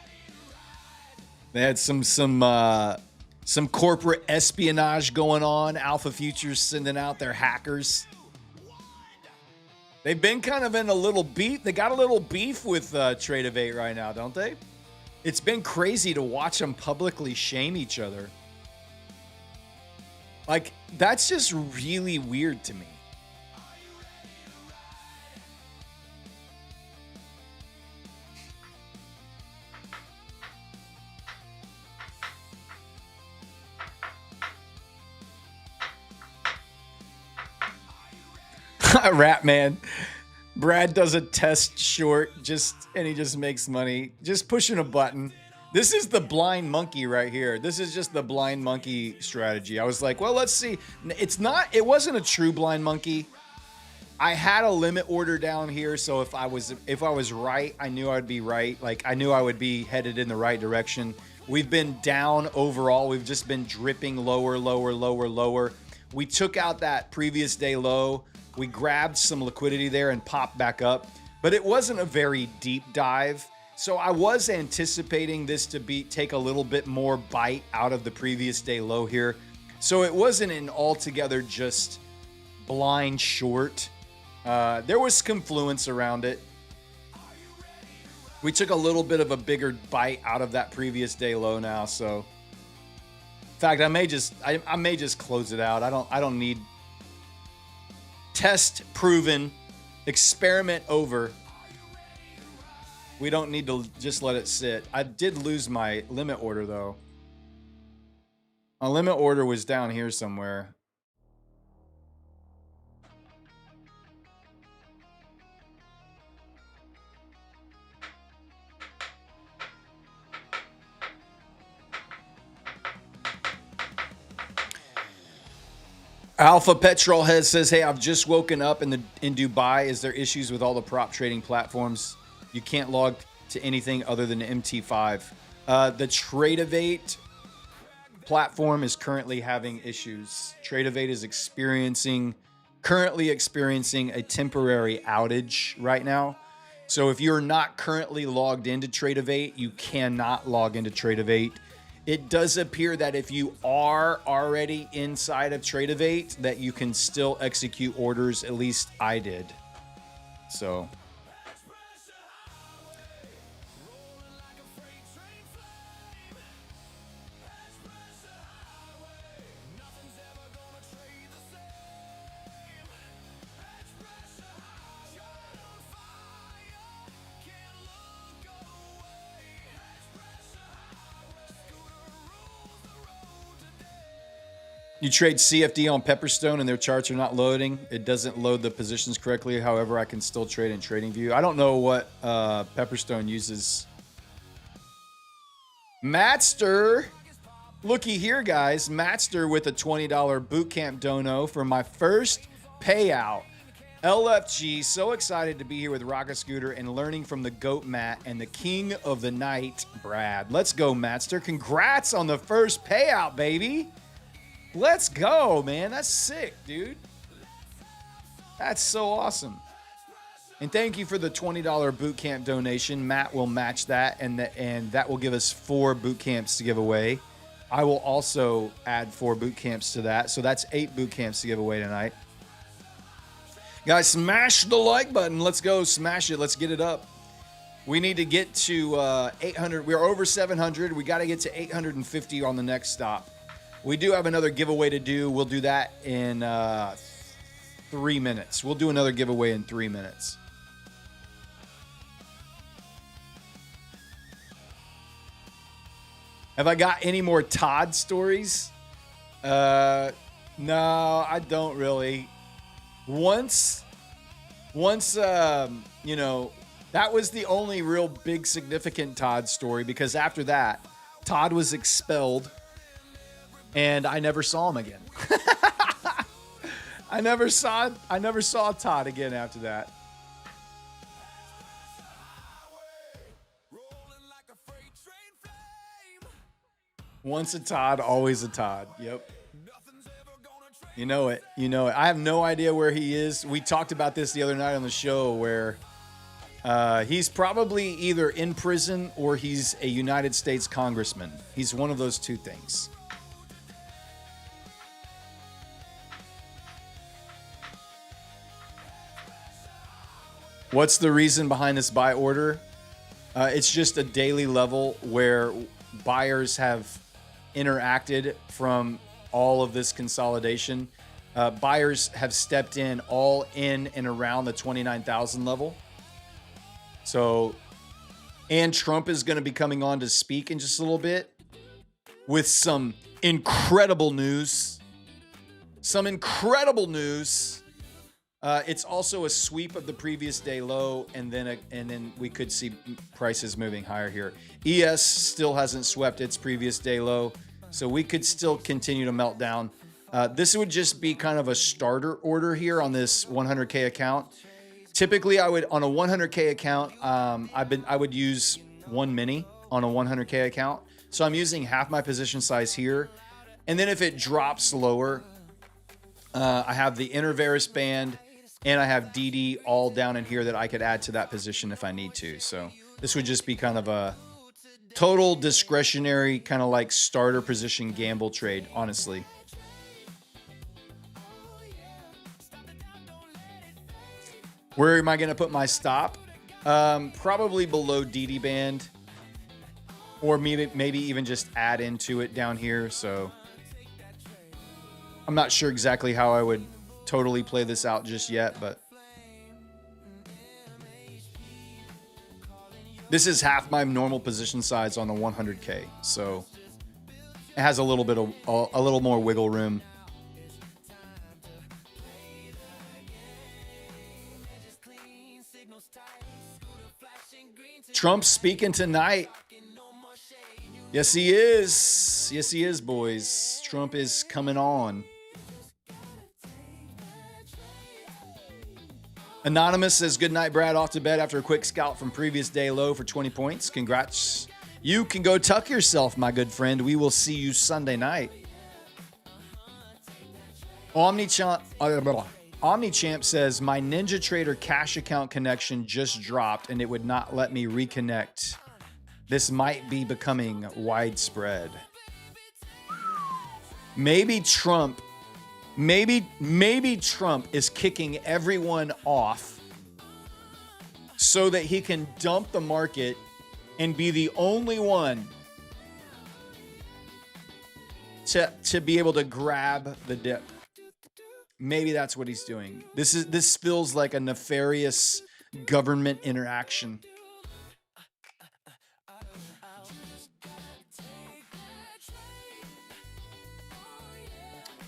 They had some corporate espionage going on. Alpha Futures sending out their hackers. They've been kind of in a little beef. They got a little beef with Tradeovate right now, don't they? It's been crazy to watch them publicly shame each other. Like, that's just really weird to me. Rat man. Brad does a test short and he just makes money just pushing a button. This is the blind monkey right here. This is just the blind monkey strategy. I was like, well, let's see. It wasn't a true blind monkey. I had a limit order down here, so if I was right, I knew I'd be right. Like, I knew I would be headed in the right direction. We've been down overall. We've just been dripping lower, lower, lower, lower. We took out that previous day low. We grabbed some liquidity there and popped back up, but it wasn't a very deep dive. So I was anticipating this to take a little bit more bite out of the previous day low here. So it wasn't an altogether just blind short. There was confluence around it. We took a little bit of a bigger bite out of that previous day low now. So in fact, I may just close it out. I don't need test proven, experiment over. We don't need to just let it sit. I did lose my limit order though. My limit order was down here somewhere. Alpha Petrol Head says, hey, I've just woken up in Dubai. Is there issues with all the prop trading platforms? You can't log to anything other than MT5. The Tradeovate platform is currently having issues. Tradeovate is currently experiencing a temporary outage right now. So if you're not currently logged into Tradeovate, you cannot log into Tradeovate. It does appear that if you are already inside of Tradeovate, that you can still execute orders. At least I did. So you trade CFD on Pepperstone and their charts are not loading. It doesn't load the positions correctly. However, I can still trade in TradingView. I don't know what Pepperstone uses. Matster, looky here, guys. Matster with a $20 bootcamp dono for my first payout. LFG, so excited to be here with Rocket Scooter and learning from the GOAT Matt and the king of the night, Brad. Let's go, Matster. Congrats on the first payout, baby. Let's go, man. That's sick, dude. That's so awesome. And thank you for the $20 bootcamp donation. Matt will match that, and that will give us 4 bootcamps to give away. I will also add 4 bootcamps to that. So that's 8 bootcamps to give away tonight. Guys, smash the like button. Let's go. Smash it. Let's get it up. We need to get to 800. We're over 700. We got to get to 850 on the next stop. We do have another giveaway to do. We'll do that in 3 minutes. We'll do another giveaway in 3 minutes. Have I got any more Todd stories? No, I don't really. Once, you know, that was the only real big significant Todd story, because after that, Todd was expelled. And I never saw him again. I never saw Todd again after that. Once a Todd, always a Todd. Yep. You know it. You know it. I have no idea where he is. We talked about this the other night on the show, where he's probably either in prison or he's a United States congressman. He's one of those two things. What's the reason behind this buy order? It's just a daily level where buyers have interacted from all of this consolidation. Buyers have stepped in all in and around the 29,000 level. So, and Trump is going to be coming on to speak in just a little bit with some incredible news. Some incredible news. It's also a sweep of the previous day low, and then we could see prices moving higher here. ES still hasn't swept its previous day low, so we could still continue to melt down. This would just be kind of a starter order here on this 100K account. Typically, I would on a 100K account, I would use one mini on a 100K account. So I'm using half my position size here, and then if it drops lower, I have the Intervaris band and I have DD all down in here that I could add to that position if I need to. So this would just be kind of a total discretionary kind of like starter position gamble trade, honestly. Where am I going to put my stop? Probably below DD band, or maybe even just add into it down here. So I'm not sure exactly how I would totally play this out just yet, but this is half my normal position size on the 100K. So it has a little bit of a little more wiggle room. Trump speaking tonight. Yes, he is. Yes, he is, boys. Trump is coming on. Anonymous says, good night, Brad. Off to bed after a quick scout from previous day low for 20 points. Congrats. You can go tuck yourself, my good friend. We will see you Sunday night. Omnichamp says, my Ninja Trader cash account connection just dropped and it would not let me reconnect. This might be becoming widespread. Maybe Trump is kicking everyone off so that he can dump the market and be the only one to be able to grab the dip. Maybe that's what he's doing. This feels like a nefarious government interaction.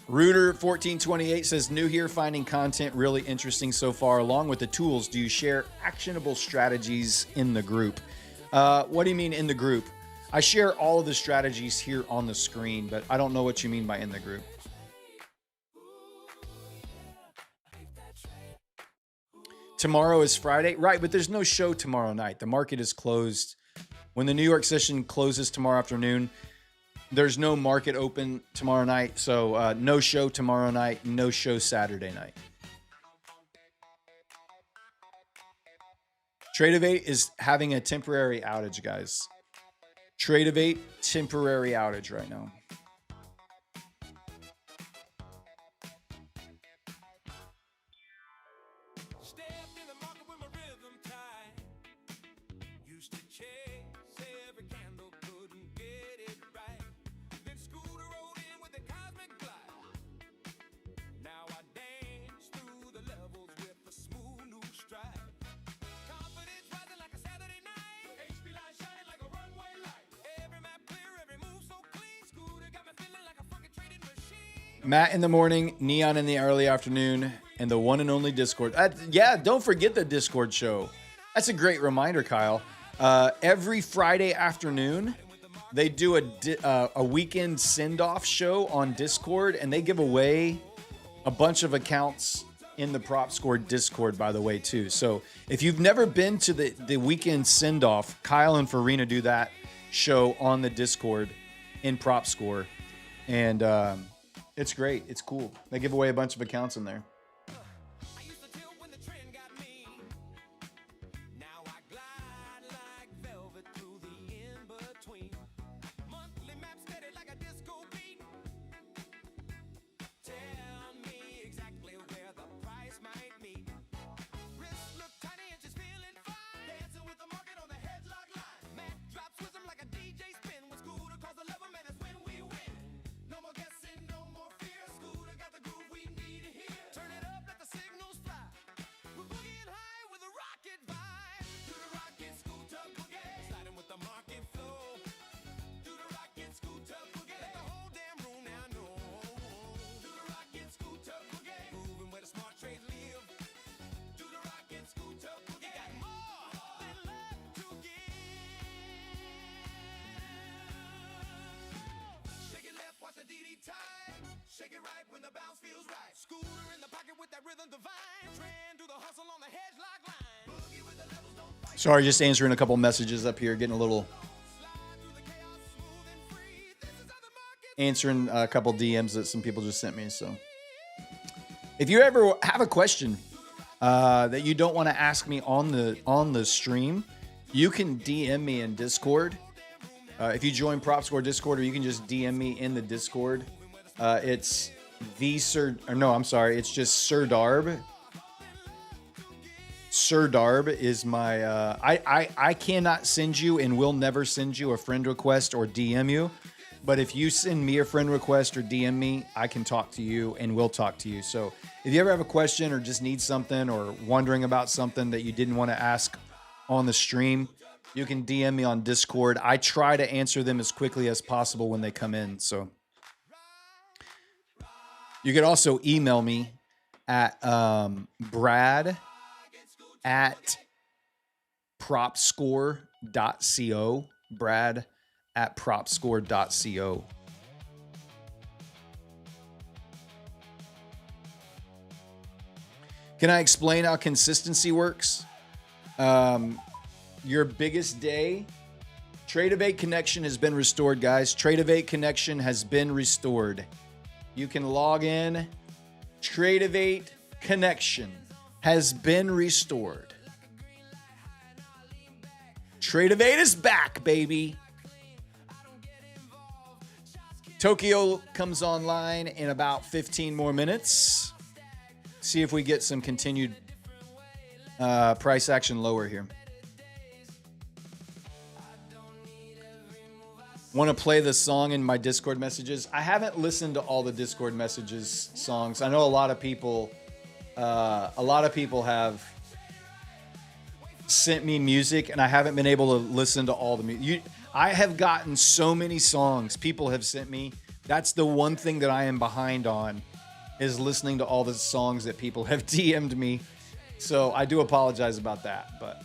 Rooter1428 says, new here, finding content really interesting so far. Along with the tools, do you share actionable strategies in the group? What do you mean in the group? I share all of the strategies here on the screen, but I don't know what you mean by in the group. Tomorrow is Friday. Right, but there's no show tomorrow night. The market is closed. When the New York session closes tomorrow afternoon, there's no market open tomorrow night, so no show tomorrow night, no show Saturday night. Tradeovate is having a temporary outage, guys. Tradeovate, temporary outage right now. Matt in the morning, Neon in the early afternoon, and the one and only Discord. Yeah, don't forget the Discord show. That's a great reminder, Kyle. Every Friday afternoon, they do a weekend send-off show on Discord, and they give away a bunch of accounts in the Prop Score Discord, by the way, too. So if you've never been to the weekend send-off, Kyle and Farina do that show on the Discord in Prop Score. And it's great. It's cool. They give away a bunch of accounts in there. Shake it right when the bounce feels right. Scooter in the pocket with that rhythm divine. Trend to the hustle on the hedge like line. Boogie with the levels, don't fight. Sorry, just answering a couple messages up here, getting a little answering a couple DMs that some people just sent me. So if you ever have a question that you don't want to ask me on the stream, you can DM me in Discord. If you join PropScore Discord, or you can just DM me in the Discord. It's it's just Sir Darb. Sir Darb is my I cannot send you and will never send you a friend request or DM you. But if you send me a friend request or DM me, I can talk to you and will talk to you. So if you ever have a question or just need something or wondering about something that you didn't want to ask on the stream, you can DM me on Discord. I try to answer them as quickly as possible when they come in. So you can also email me at brad@propscore.co. brad@propscore.co. Can I explain how consistency works? Your biggest day. Trade-Evade connection has been restored, guys. Trade-Evade connection has been restored. You can log in. Trade-Evade connection has been restored. Trade-Evade is back, baby. Tokyo comes online in about 15 more minutes. See if we get some continued price action lower here. Want to play the song in my Discord messages? I haven't listened to all the Discord messages songs. I know a lot of people have sent me music, and I haven't been able to listen to all the music. I have gotten so many songs people have sent me. That's the one thing that I am behind on, is listening to all the songs that people have DM'd me. So I do apologize about that, but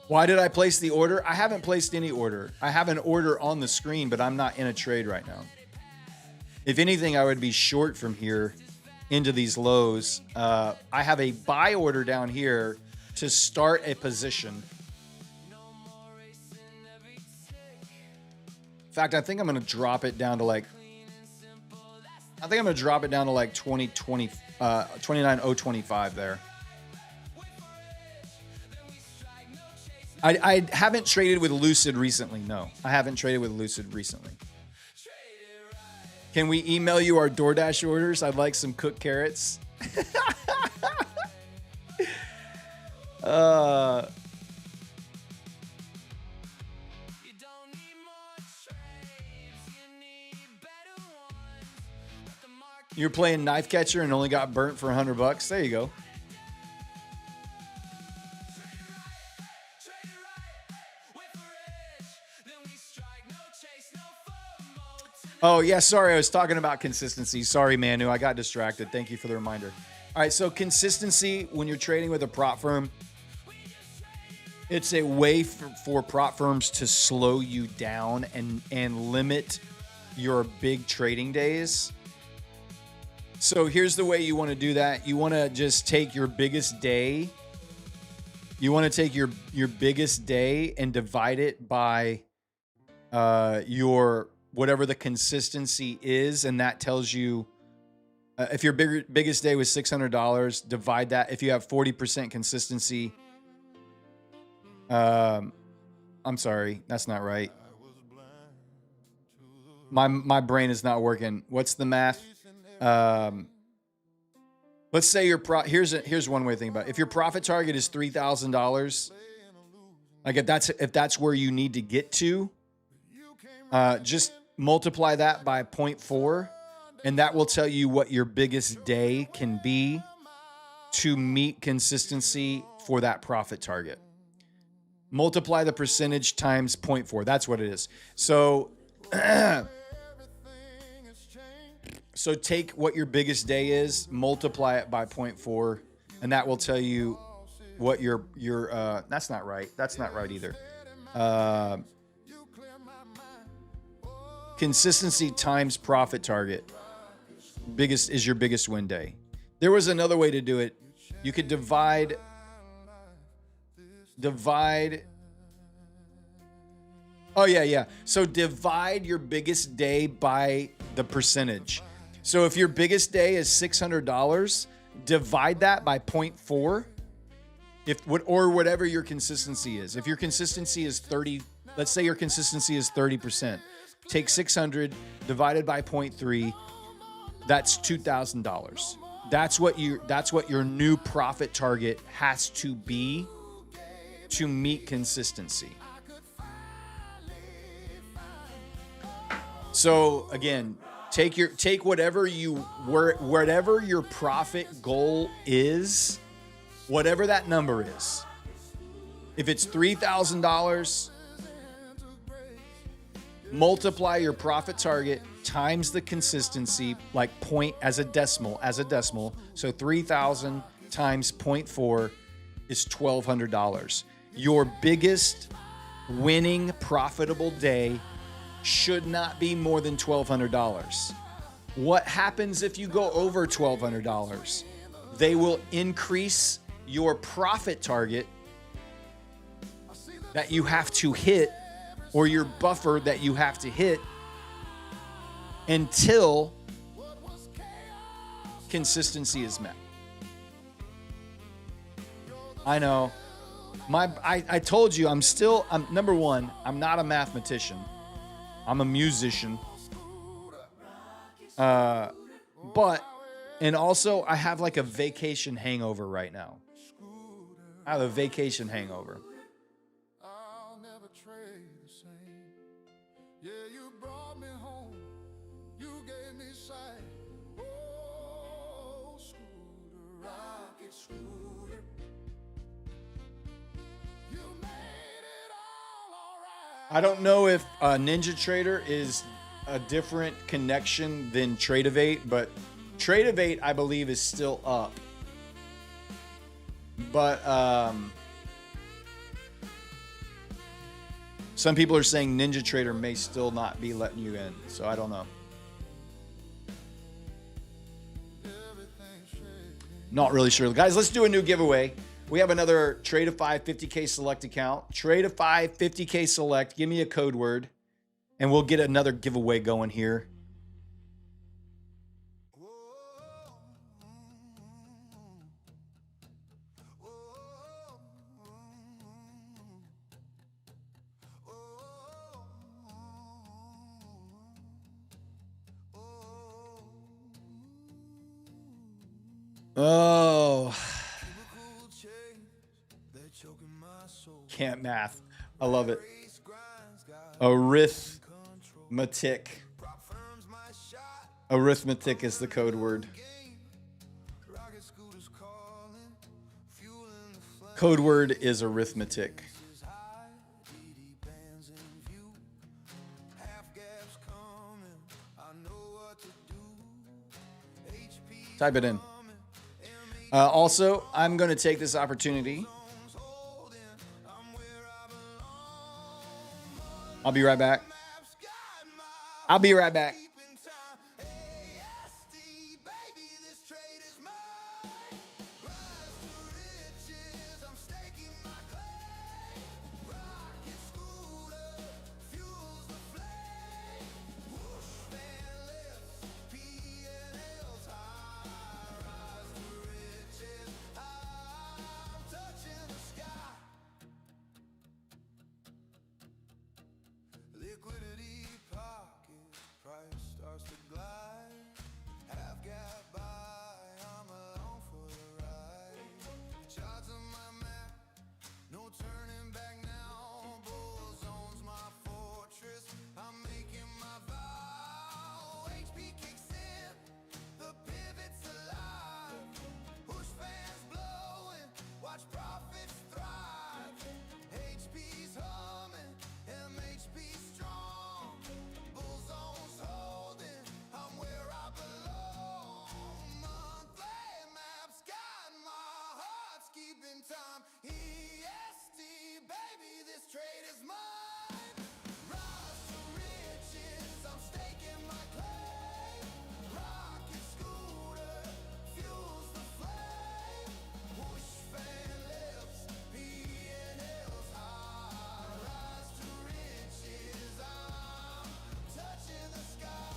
why did I place the order? I haven't placed any order. I have an order on the screen, but I'm not in a trade right now. If anything, I would be short from here into these lows. I have a buy order down here to start a position. In fact, I think I'm going to drop it down to like 29,025 there. I haven't traded with Lucid recently. No, I haven't traded with Lucid recently. Can we email you our DoorDash orders? I'd like some cooked carrots. You're playing knife catcher and only got burnt for $100. There you go. Oh, yeah, sorry. I was talking about consistency. Sorry, Manu. I got distracted. Thank you for the reminder. All right, so consistency when you're trading with a prop firm, it's a way for prop firms to slow you down and limit your big trading days. So here's the way you want to do that. You want to just take your biggest day. You want to take your biggest day and divide it by your whatever the consistency is, and that tells you if your biggest day was $600, divide that. If you have 40% consistency, I'm sorry, that's not right. My brain is not working. What's the math? Let's say here's one way to think about it. If your profit target is $3,000, like if that's where you need to get to, just multiply that by 0.4, and that will tell you what your biggest day can be to meet consistency for that profit target. Multiply the percentage times 0.4. That's what it is. So, so take what your biggest day is, multiply it by 0.4, and that will tell you what your that's not right. That's not right either. Uh, consistency times profit target. Biggest is your biggest win day. There was another way to do it. You could divide. Oh yeah. So divide your biggest day by the percentage. So if your biggest day is $600, divide that by 0.4. Or whatever your consistency is. If your consistency is 30, let's say your consistency is 30%. Take 600 divided by 0.3. That's $2,000. That's what your new profit target has to be to meet consistency. So again, take whatever your profit goal is, whatever that number is. If it's $3,000, multiply your profit target times the consistency, like point as a decimal. So 3,000 times 0.4 is $1,200. Your biggest winning profitable day should not be more than $1,200. What happens if you go over $1,200? They will increase your profit target that you have to hit, or your buffer that you have to hit, until consistency is met. I know. I told you I'm number one, I'm not a mathematician. I'm a musician. And also I have like a vacation hangover right now. I have a vacation hangover. I'll never trade the same. Yeah, you brought me home. You gave me sight. Oh, scooter, rocket scooter. You made it all right. I don't know if Ninja Trader is a different connection than Trade-of-8, but Trade-of-8, I believe, is still up. But some people are saying Ninja Trader may still not be letting you in, so I don't know. Not really sure. Guys, let's do a new giveaway. We have another Trade-of-5 50K Select account. Trade-of-5 50K Select. Give me a code word, and we'll get another giveaway going here. Oh, can't math. I love it. Arithmetic. Arithmetic is the code word. Code word is arithmetic. Type it in. Also, I'm going to take this opportunity. I'll be right back. Liquidity pockets, price time. EST, baby, this trade is mine. Rise to riches, I'm staking my claim. Rocket scooter fuels the flame. Push fan lips, P&L's high. Rise to riches, I'm touching the sky.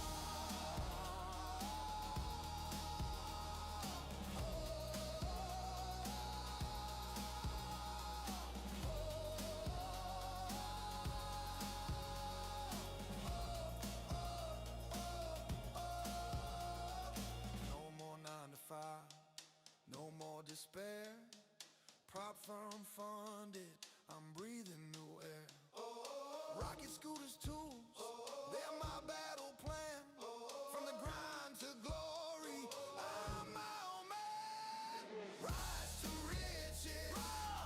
No more 9 to 5, no more despair. Prop firm funded, I'm breathing new air. Rocket scooters tools, they're my battle plan. From the grind to glory, I'm my own man. Rise to riches,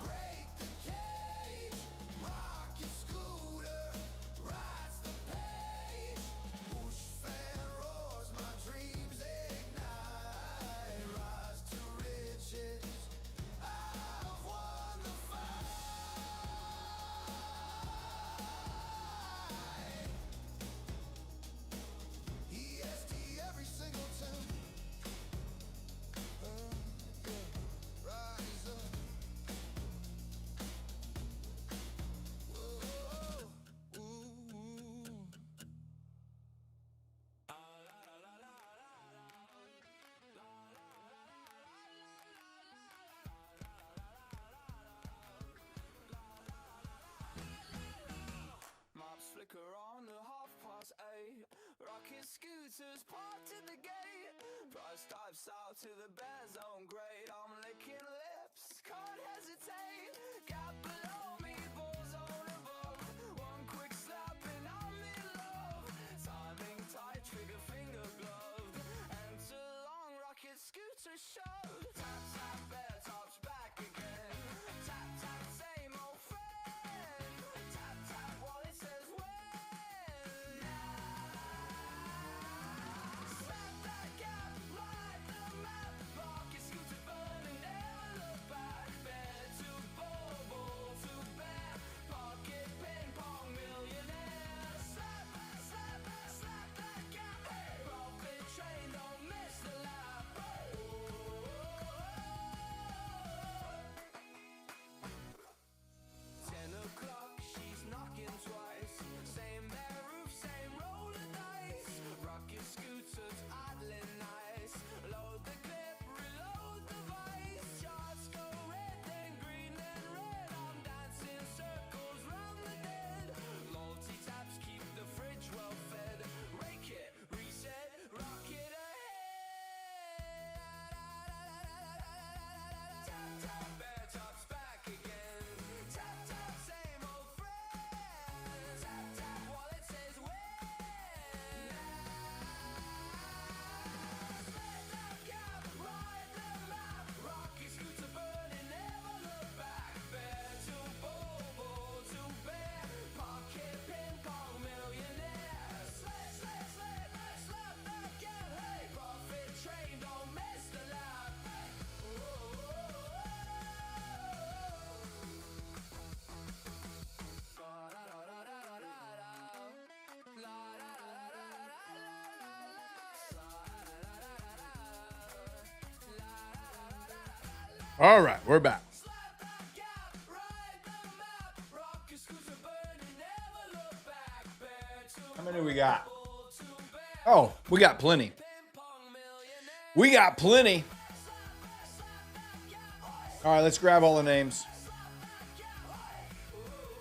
break the cage. Rocket scooter, rise the page. Push fan roars, my dreams ignite. Rise to riches, I've won the fight. EST every single time. Rise up. Whoa, ooh. Mops flicker on the 8:30. Rocket scooters parked at the gate. Price dive south to the bear zone grade. I'm licking lips, can't hesitate. Gap below me, ball zone above. One quick slap and I'm in love. Timing tight, trigger finger gloved. Enter long rocket scooter show. Tap tap bear tops back again. Tap tap same old friend. Tap tap wallet says when. Slap that gap, light the map. Rocket scooter burning, never look back. Bear to bubble to bear. Pocket ping pong millionaire. Slap, slap, slap that gap. Profit train, don't miss the lap. 10 o'clock, she's knocking twice. Same bare roof, same roll of dice. Rocket scooters idling nice. Load the clip, reload the vice. Shots go red, then green, then red. I'm dancing circles round the dead. Multi-taps keep the fridge well fed. Rake it, reset, rocket ahead. Tap tap, bear tops back again. Tap tap, same old friend. Tap tap, wallet says when. Slap that gap, ride the map. Rocket scooter burning, never look back. Bear to bubble to bear. Pocket ping pong millionaire. Slap, slap, slap, slap that gap. Hey, profit train, don't miss the lap. All right, we're back. How many we got? Oh, we got plenty. We got plenty. All right, let's grab all the names.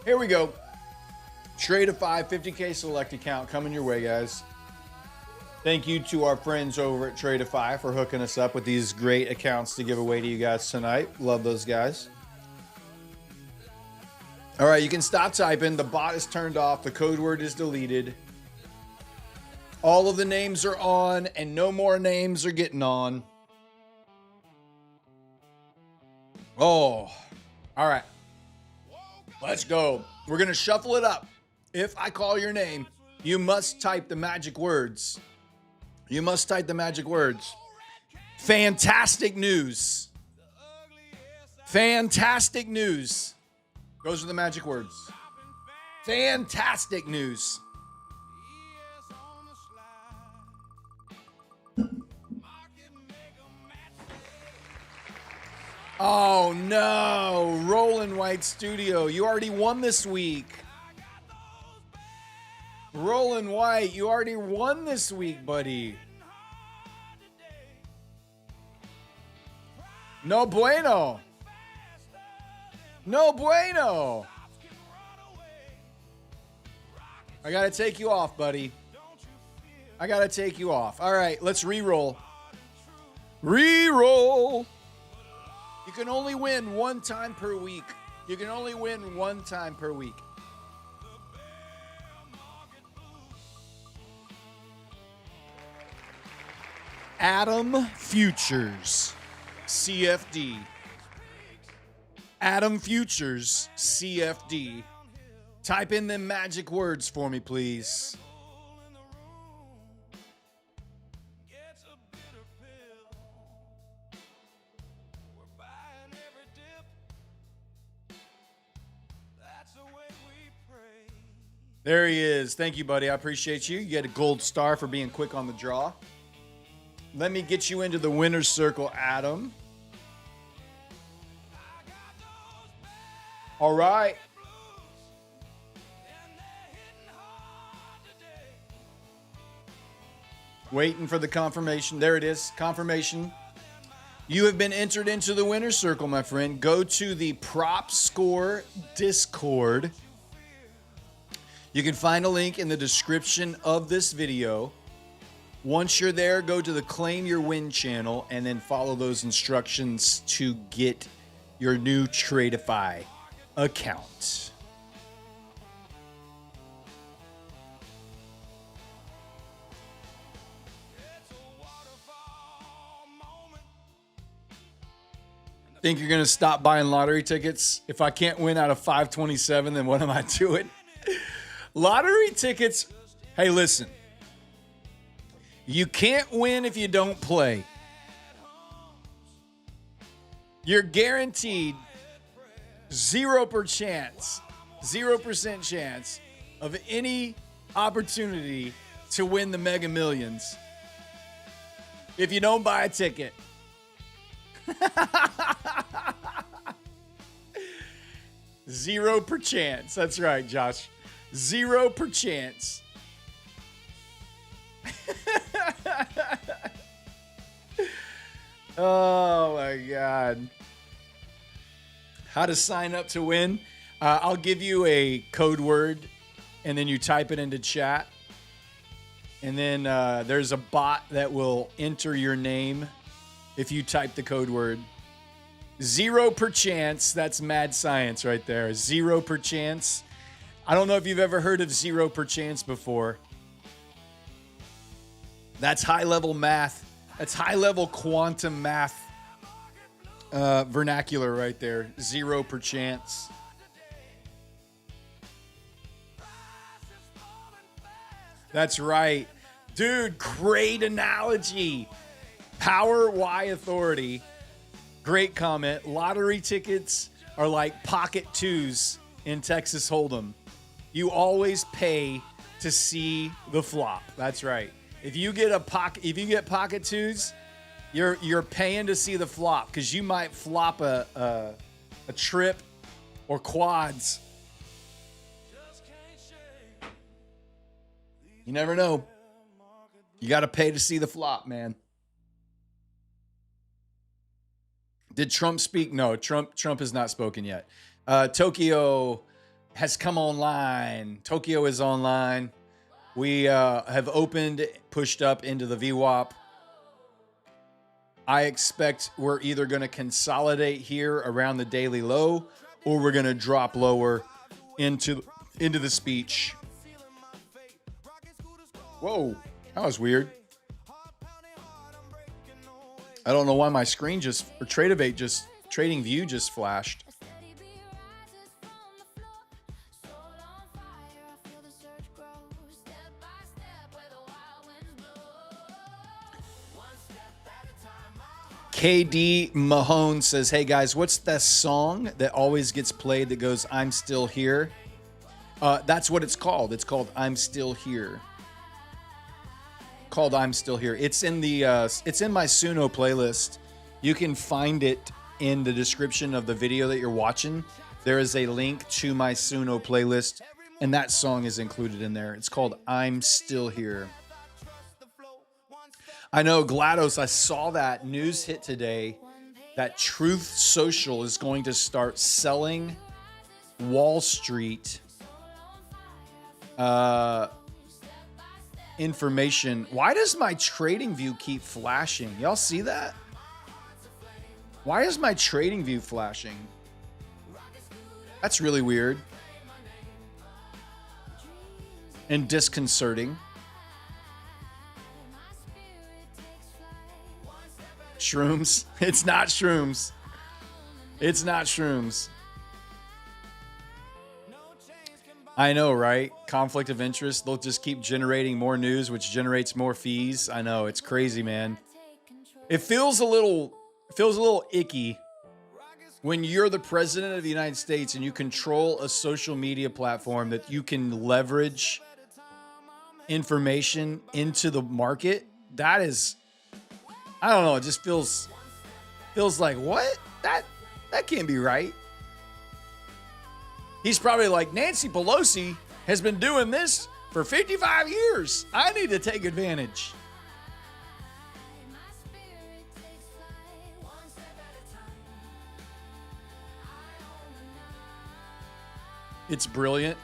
Here we go. Tradeify 50K select account coming your way, guys. Thank you to our friends over at Tradeify for hooking us up with these great accounts to give away to you guys tonight. Love those guys. All right, you can stop typing. The bot is turned off. The code word is deleted. All of the names are on, and no more names are getting on. Oh, all right. Let's go. We're going to shuffle it up. If I call your name, you must type the magic words. You must type the magic words. Fantastic news. Fantastic news. Those are the magic words. Fantastic news. Oh no, Roland White Studio, you already won this week. Roland White, you already won this week, buddy. No bueno. No bueno. I gotta take you off, buddy. I gotta take you off. All right, let's re-roll. Re-roll. You can only win one time per week. You can only win one time per week. Adam Futures, CFD. Adam Futures, CFD. Type in them magic words for me, please. There he is. Thank you, buddy. I appreciate you. You get a gold star for being quick on the draw. Let me get you into the winner's circle, Adam. All right. Waiting for the confirmation. There it is. Confirmation. You have been entered into the winner's circle, my friend. Go to the Prop Score Discord. You can find a link in the description of this video. Once you're there, go to the Claim Your Win channel and then follow those instructions to get your new Tradeify account. Think you're going to stop buying lottery tickets? If I can't win out of 527, then what am I doing? Lottery tickets, hey, listen. You can't win if you don't play. You're guaranteed 0% chance of any opportunity to win the Mega Millions if you don't buy a ticket. 0%. That's right, Josh. 0%. Oh my God. How to sign up to win? I'll give you a code word and then you type it into chat. And then there's a bot that will enter your name if you type the code word. 0%. That's mad science right there. 0%. I don't know if you've ever heard of 0% before. That's high-level math. That's high-level quantum math vernacular right there. 0%. That's right. Dude, great analogy. Power Y authority. Great comment. Lottery tickets are like pocket twos in Texas Hold'em. You always pay to see the flop. That's right. If you get pocket twos, you're paying to see the flop because you might flop a trip or quads. You never know. You got to pay to see the flop, man. Did Trump speak? No, Trump has not spoken yet. Tokyo has come online. Tokyo is online. We have opened, pushed up into the VWAP. I expect we're either going to consolidate here around the daily low or we're going to drop lower into the speech. Whoa, that was weird. I don't know why my screen Trading View just flashed. KD Mahone says, hey guys, what's that song that always gets played that goes, I'm still here? That's what it's called. It's called I'm Still Here. Called I'm Still Here. It's in the it's in my Suno playlist. You can find it in the description of the video that you're watching. There is a link to my Suno playlist, and that song is included in there. It's called I'm Still Here. I know, GLaDOS, I saw that news hit today that Truth Social is going to start selling Wall Street information. Why does my trading view keep flashing? Y'all see that? Why is my trading view flashing? That's really weird and disconcerting. Shrooms? It's not shrooms. It's not shrooms. I know, right? Conflict of interest. They'll just keep generating more news, which generates more fees. I know, it's crazy, man. It feels a little icky when you're the president of the United States and you control a social media platform that you can leverage information into the market. That is, I don't know, it just feels like, what? That can't be right. He's probably like, Nancy Pelosi has been doing this for 55 years. I need to take advantage. It's brilliant.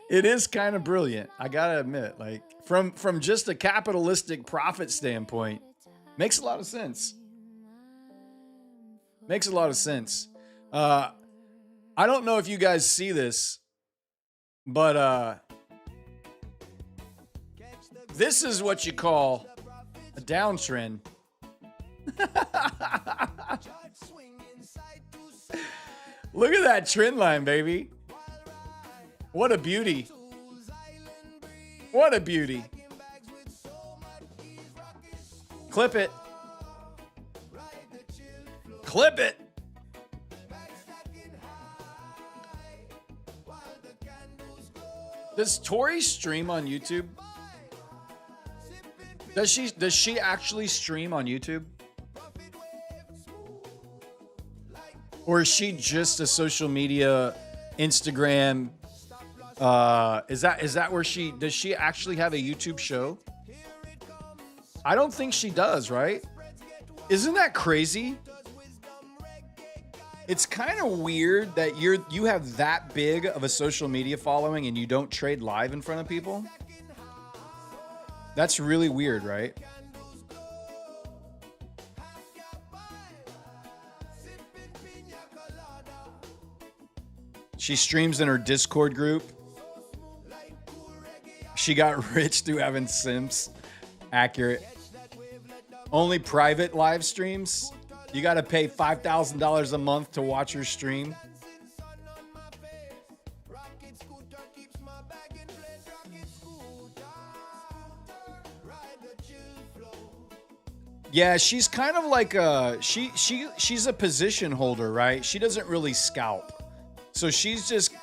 It is kind of brilliant. I gotta admit, like from just a capitalistic profit standpoint, makes a lot of sense. Makes a lot of sense. I don't know if you guys see this, but this is what you call a downtrend. Look at that trend line, baby. What a beauty. What a beauty. Clip it. Clip it. Does Tori stream on YouTube? Does she actually stream on YouTube? Or is she just a social media, Instagram? Is that where does she actually have a YouTube show? I don't think she does, right? Isn't that crazy? It's kind of weird that you have that big of a social media following and you don't trade live in front of people. That's really weird, right? She streams in her Discord group. She got rich through having simps. Accurate. Only private live streams. You got to pay $5,000 a month to watch her stream. Yeah, she's kind of like she's a position holder, right? She doesn't really scalp. So she's just,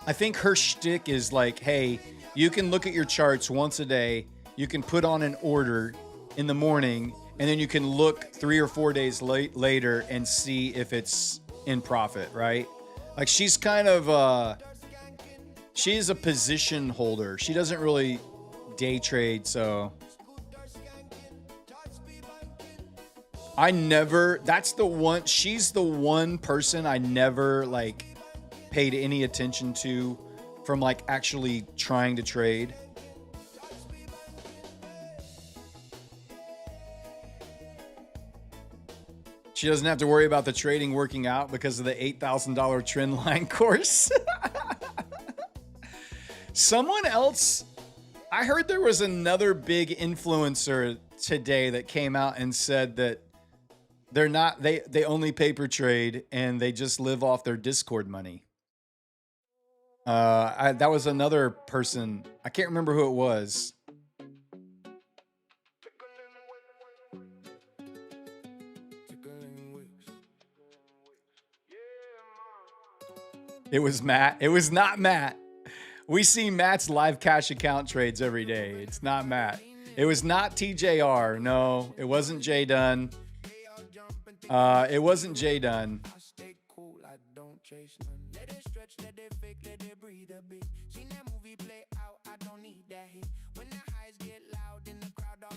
I think her shtick is like, hey, you can look at your charts once a day. You can put on an order in the morning, and then you can look 3 or 4 days later and see if it's in profit, right? Like she's kind of, she's a position holder. She doesn't really day trade, so. She's the one person I never like paid any attention to from like actually trying to trade. She doesn't have to worry about the trading working out because of the $8,000 trend line course. Someone else, I heard there was another big influencer today that came out and said that they only paper trade and they just live off their Discord money. That was another person. I can't remember who it was. It was Matt. It was not Matt. We see Matt's live cash account trades every day. It's not Matt. It was not TJR. No, it wasn't Jay Dunn. It wasn't Jay Dunn.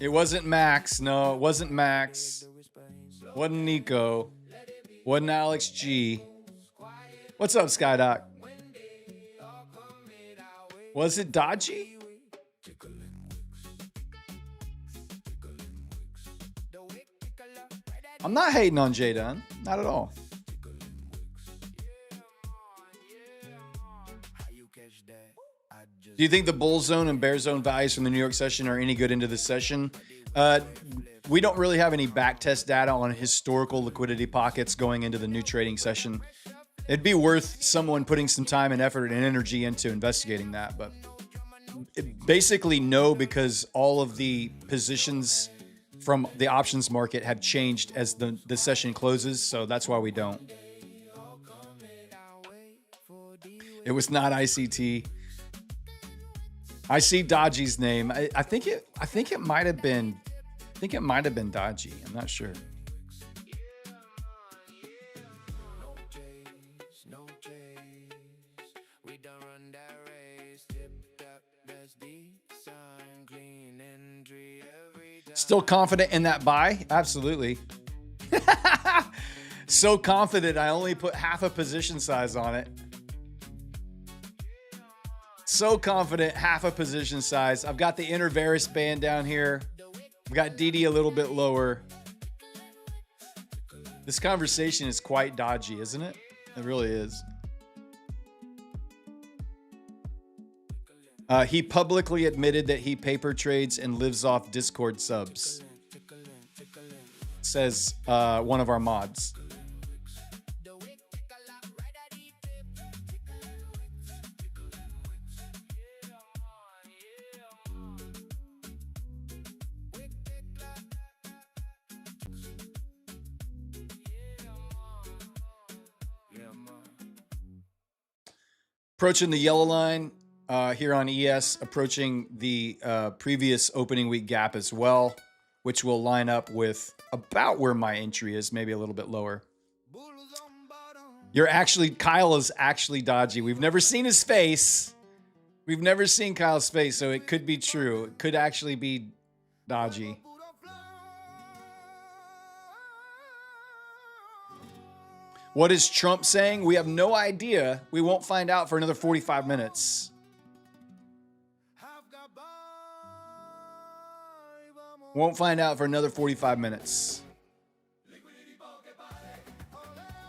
It wasn't Max. No, it wasn't Max. Wasn't Nico. Wasn't Alex G. What's up, Skydoc? Was it Dodgy? I'm not hating on Jay Dunn. Not at all. Do you think the bull zone and bear zone values from the New York session are any good into this session? We don't really have any backtest data on historical liquidity pockets going into the new trading session. It'd be worth someone putting some time and effort and energy into investigating that, but basically no, because all of the positions from the options market have changed as the session closes, so that's why we don't. It was not ICT. I see Dodgy's name. I think it might have been Dodgy. I'm not sure. Still confident in that buy? Absolutely. So confident I only put half a position size on it. So confident, half a position size. I've got the inner Varus band down here. I've got DD a little bit lower. This conversation is quite dodgy, isn't it? It really is. He publicly admitted that he paper trades and lives off Discord subs. Says one of our mods. Approaching the yellow line here on ES, approaching the previous opening week gap as well, which will line up with about where my entry is, maybe a little bit lower. Kyle is actually dodgy. We've never seen his face. We've never seen Kyle's face, so it could be true. It could actually be dodgy. What is Trump saying? We have no idea. We won't find out for another 45 minutes. Won't find out for another 45 minutes.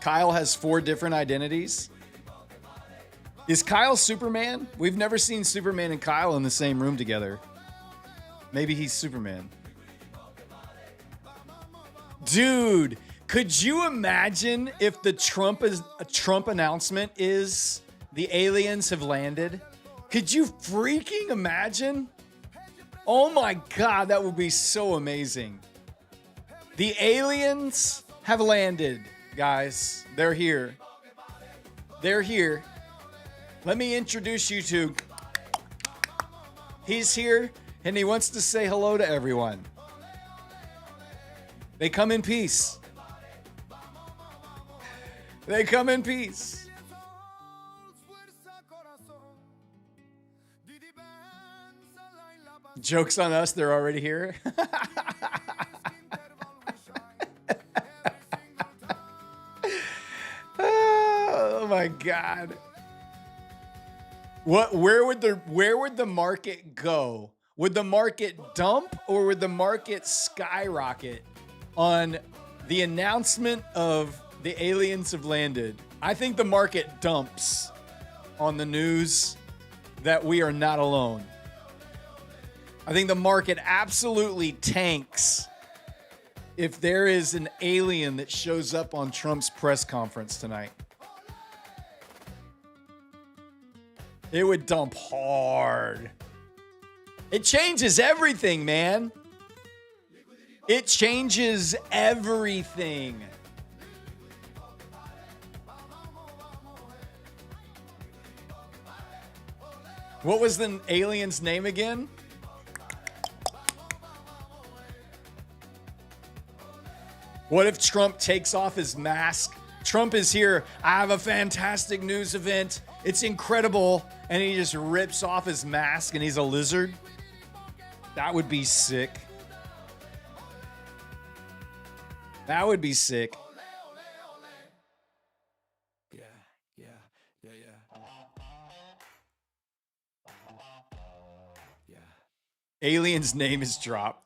Kyle has 4 different identities. Is Kyle Superman? We've never seen Superman and Kyle in the same room together. Maybe he's Superman. Dude, could you imagine if the Trump announcement is the aliens have landed? Could you freaking imagine? Oh my God, that would be so amazing. The aliens have landed, guys. They're here. They're here. Let me introduce you to... He's here, and he wants to say hello to everyone. They come in peace. They come in peace. Joke's on us, they're already here. Oh my God. Where would the market go? Would the market dump or would the market skyrocket on the announcement of the aliens have landed? I think the market dumps on the news that we are not alone. I think the market absolutely tanks if there is an alien that shows up on Trump's press conference tonight. It would dump hard. It changes everything, man. It changes everything. What was the alien's name again? What if Trump takes off his mask? Trump is here. I have a fantastic news event. It's incredible. And he just rips off his mask and he's a lizard. That would be sick. That would be sick. Yeah, yeah, yeah, yeah. Yeah. Alien's name is dropped.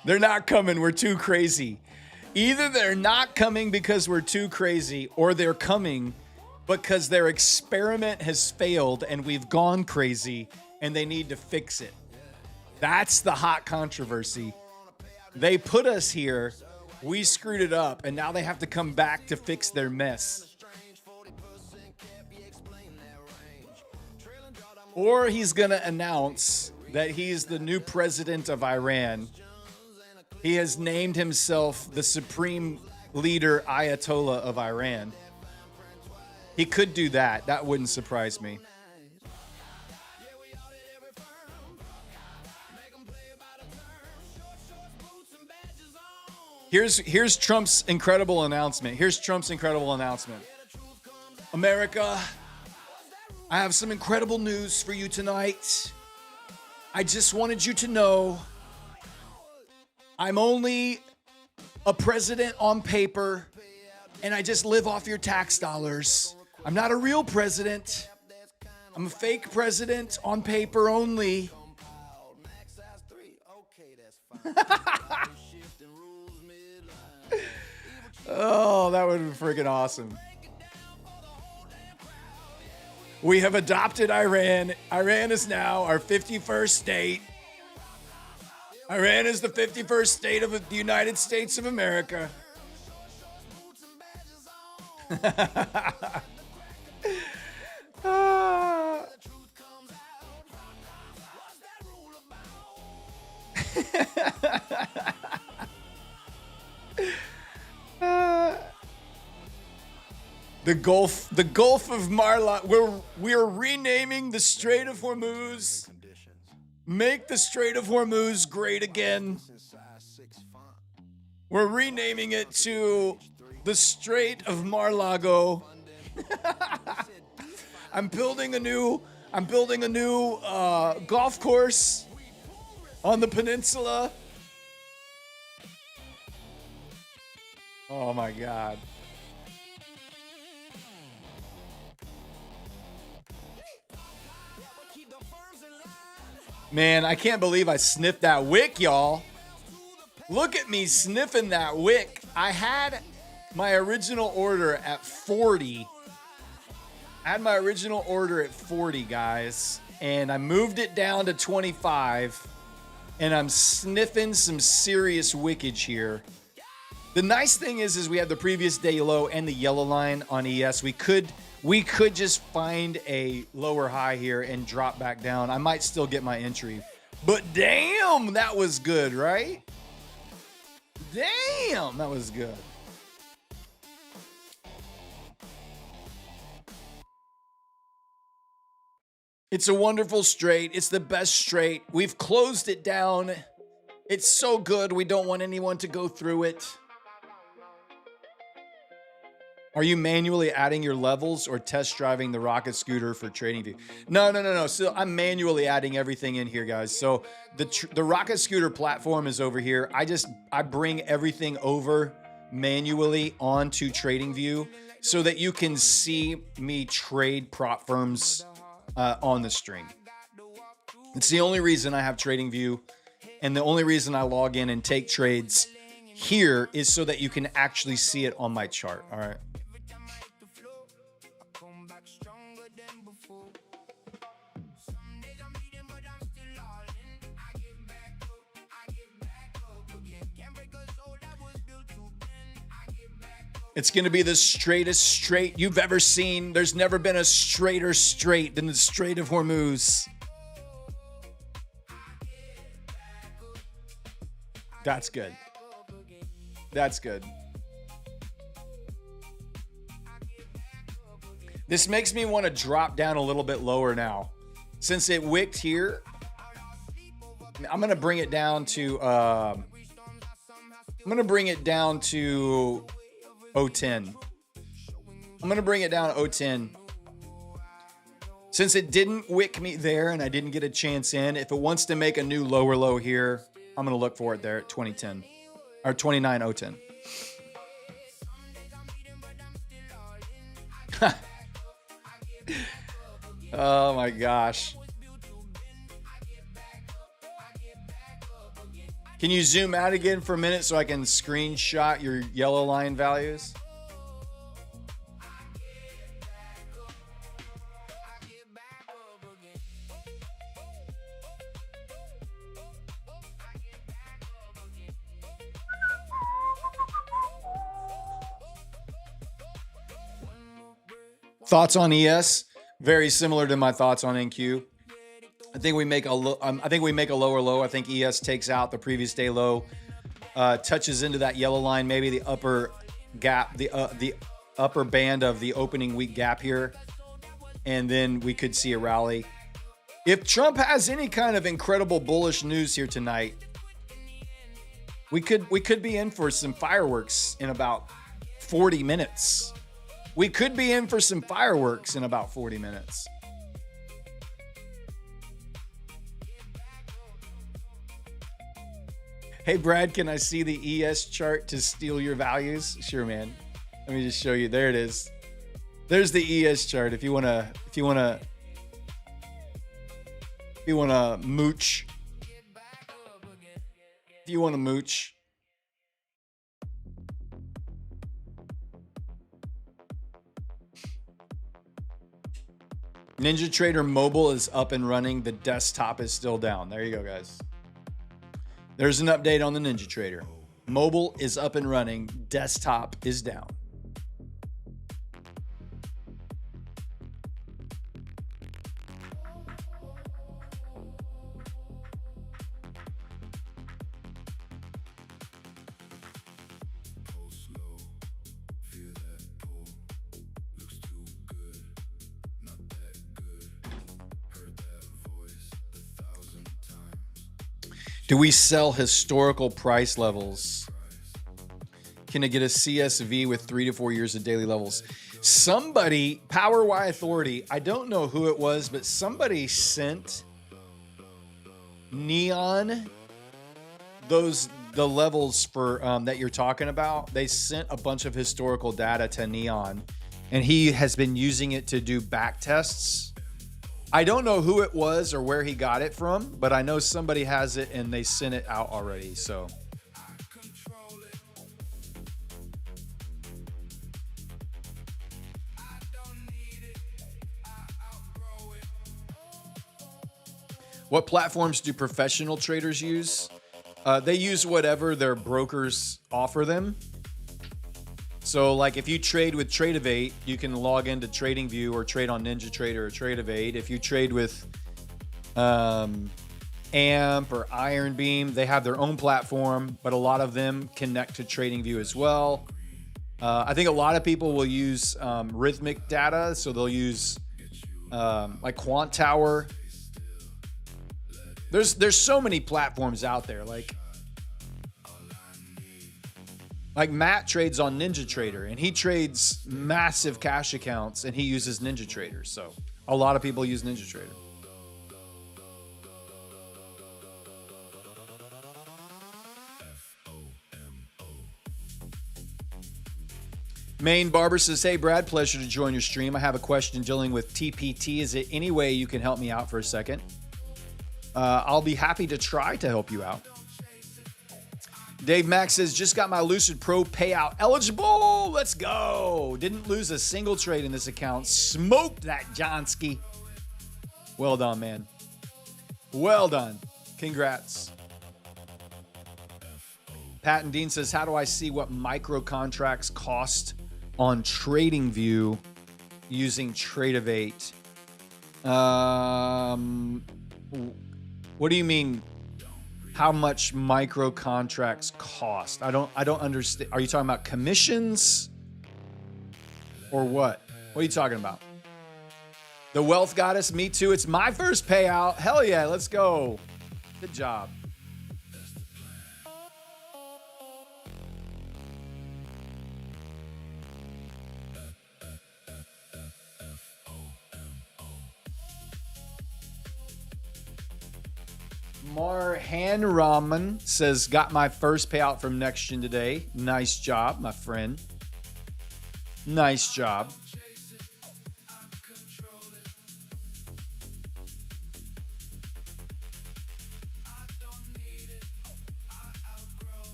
They're not coming. We're too crazy. Either they're not coming because we're too crazy, or they're coming because their experiment has failed and we've gone crazy and they need to fix it. That's the hot controversy. They put us here, we screwed it up, and now they have to come back to fix their mess. Or he's going to announce that he's the new president of Iran. He has named himself the supreme leader Ayatollah of Iran. He could do that. That wouldn't surprise me. Here's Trump's incredible announcement. Here's Trump's incredible announcement. America, I have some incredible news for you tonight. I just wanted you to know I'm only a president on paper, and I just live off your tax dollars. I'm not a real president. I'm a fake president on paper only. Oh, that would be freaking awesome. We have adopted Iran. Iran is now our 51st state. Iran is the 51st state of the United States of America. The Gulf of Marla. We're renaming the Strait of Hormuz. Make the Strait of Hormuz great again. We're renaming it to the Strait of Mar-Lago. I'm building a new golf course on the peninsula. Oh my God. Man, I can't believe I sniffed that wick, y'all. Look at me sniffing that wick. I had my original order at 40. I had my original order at 40, guys. And I moved it down to 25. And I'm sniffing some serious wickage here. The nice thing is we have the previous day low and the yellow line on ES. We could just find a lower high here and drop back down. I might still get my entry. But damn, that was good, right? Damn, that was good. It's a wonderful straight. It's the best straight. We've closed it down. It's so good. We don't want anyone to go through it. Are you manually adding your levels or test driving the rocket scooter for TradingView? No. So I'm manually adding everything in here, guys. So the rocket scooter platform is over here. I bring everything over manually onto TradingView so that you can see me trade prop firms on the stream. It's the only reason I have TradingView, and the only reason I log in and take trades here is so that you can actually see it on my chart. All right. It's going to be the straightest straight you've ever seen. There's never been a straighter straight than the Strait of Hormuz. That's good. That's good. This makes me want to drop down a little bit lower now. Since it wicked here, I'm going to bring it down to, 010. I'm going to bring it down to 010. Since it didn't wick me there and I didn't get a chance in, if it wants to make a new lower low here, I'm going to look for it there at 2010 or 29010. Oh my gosh. Can you zoom out again for a minute so I can screenshot your yellow line values? Thoughts on ES? Very similar to my thoughts on NQ. I think we make a lower low. I think ES takes out the previous day low, touches into that yellow line, maybe the upper gap, the upper band of the opening week gap here, and then we could see a rally. If Trump has any kind of incredible bullish news here tonight, we could be in for some fireworks in about 40 minutes. We could be in for some fireworks in about 40 minutes. Hey, Brad, can I see the ES chart to steal your values? Sure, man. Let me just show you. There it is. There's the ES chart. If you wanna mooch. If you wanna mooch. NinjaTrader Mobile is up and running. The desktop is still down. There you go, guys. There's an update on the NinjaTrader. Mobile is up and running. Desktop is down. Do we sell historical price levels? Can I get a CSV with 3 to 4 years of daily levels? Somebody, Power Y Authority, I don't know who it was, but somebody sent Neon the levels for that you're talking about. They sent a bunch of historical data to Neon, and he has been using it to do back tests. I don't know who it was or where he got it from, but I know somebody has it and they sent it out already. So what platforms do professional traders use? They use whatever their brokers offer them. So like if you trade with Tradeovate, you can log into TradingView or trade on NinjaTrader or Tradeovate. If you trade with AMP or Ironbeam, they have their own platform, but a lot of them connect to TradingView as well. I think a lot of people will use Rhythmic data, so they'll use like Quant Tower. There's so many platforms out there. Like Matt trades on NinjaTrader, and he trades massive cash accounts, and he uses NinjaTrader. So a lot of people use NinjaTrader. Maine Barber says, hey, Brad, pleasure to join your stream. I have a question dealing with TPT. Is it any way you can help me out for a second? I'll be happy to try to help you out. Dave Max says, just got my Lucid Pro payout eligible. Let's go. Didn't lose a single trade in this account. Smoked that Johnsky. Well done, man. Well done. Congrats. Pat and Dean says, how do I see what micro contracts cost on TradingView using Tradeovate? What do you mean? How much micro contracts cost? I don't understand. Are you talking about commissions or what? What are you talking about? The wealth goddess, me too. It's my first payout. Hell yeah, let's go. Good job. Marhan Raman says, got my first payout from Next Gen today. Nice job, my friend. Nice job.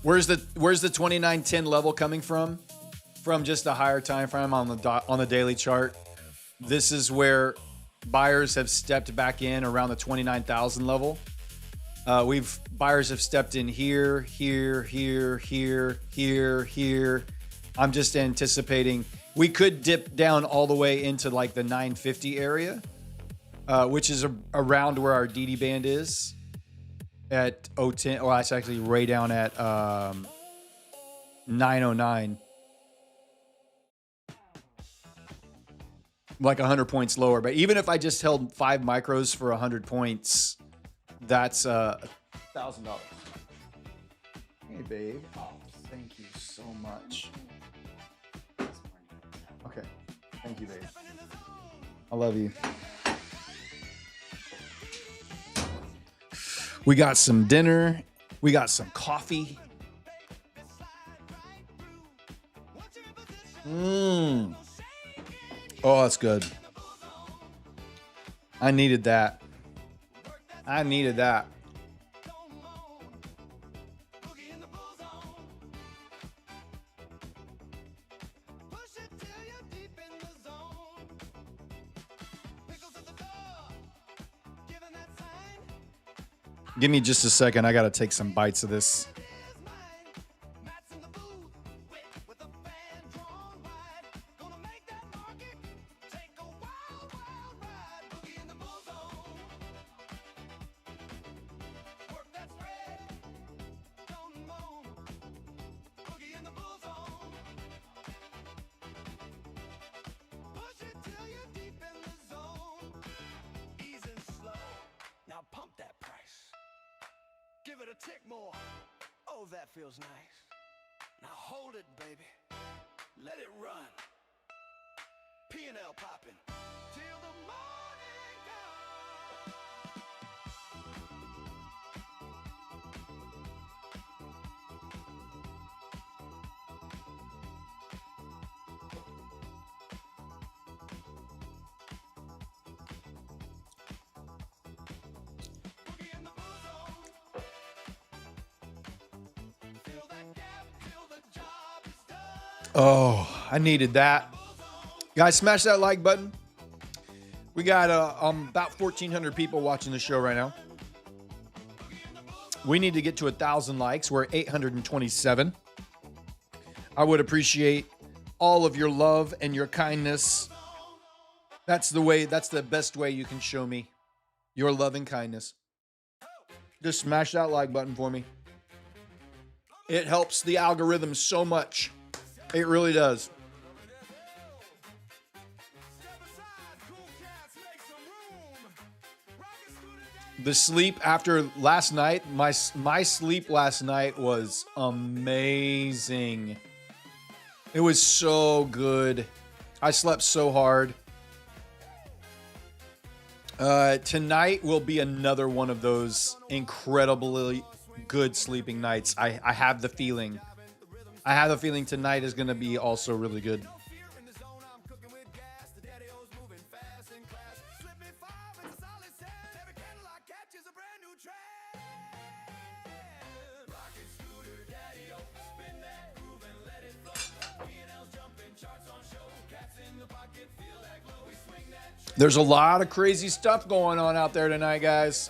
Where's the 2910 level coming from? From just a higher time frame on the daily chart. This is where buyers have stepped back in around the 29,000 level. Buyers have stepped in here. I'm just anticipating we could dip down all the way into like the 950 area, which is around where our DD band is at 010. Oh, that's actually way down at 909. Like 100 points lower. But even if I just held 5 micros for 100 points, that's $1,000. Hey, babe. Oh, thank you so much. Okay. Thank you, babe. I love you. We got some dinner. We got some coffee. Oh, that's good. I needed that. Give me just a second. I got to take some bites of this. Give it a tick more. Oh, that feels nice. Now hold it, baby. Let it run. P&L popping till the morning comes. Oh, I needed that. Guys, smash that like button. We got about 1,400 people watching the show right now. We need to get to 1,000 likes. We're at 827. I would appreciate all of your love and your kindness. That's the best way you can show me your love and kindness. Just smash that like button for me. It helps the algorithm so much. It really does. The sleep after last night, my sleep last night was amazing. It was so good. I slept so hard. Tonight will be another one of those incredibly good sleeping nights. I have the feeling. I have a feeling tonight is going to be also really good. There's a lot of crazy stuff going on out there tonight, guys.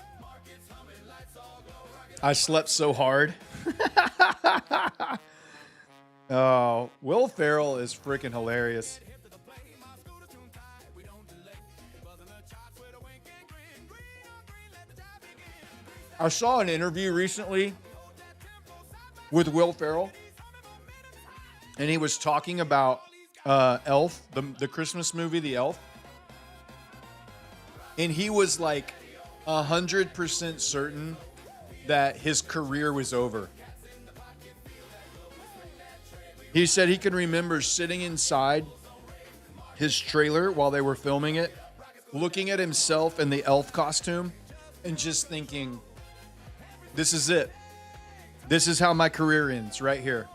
I slept so hard. Oh, Will Ferrell is freaking hilarious. I saw an interview recently with Will Ferrell, and he was talking about Elf, the Christmas movie, The Elf. and he was like 100% certain that his career was over. He said he can remember sitting inside his trailer while they were filming it, looking at himself in the elf costume, and just thinking, this is it. This is how my career ends right here.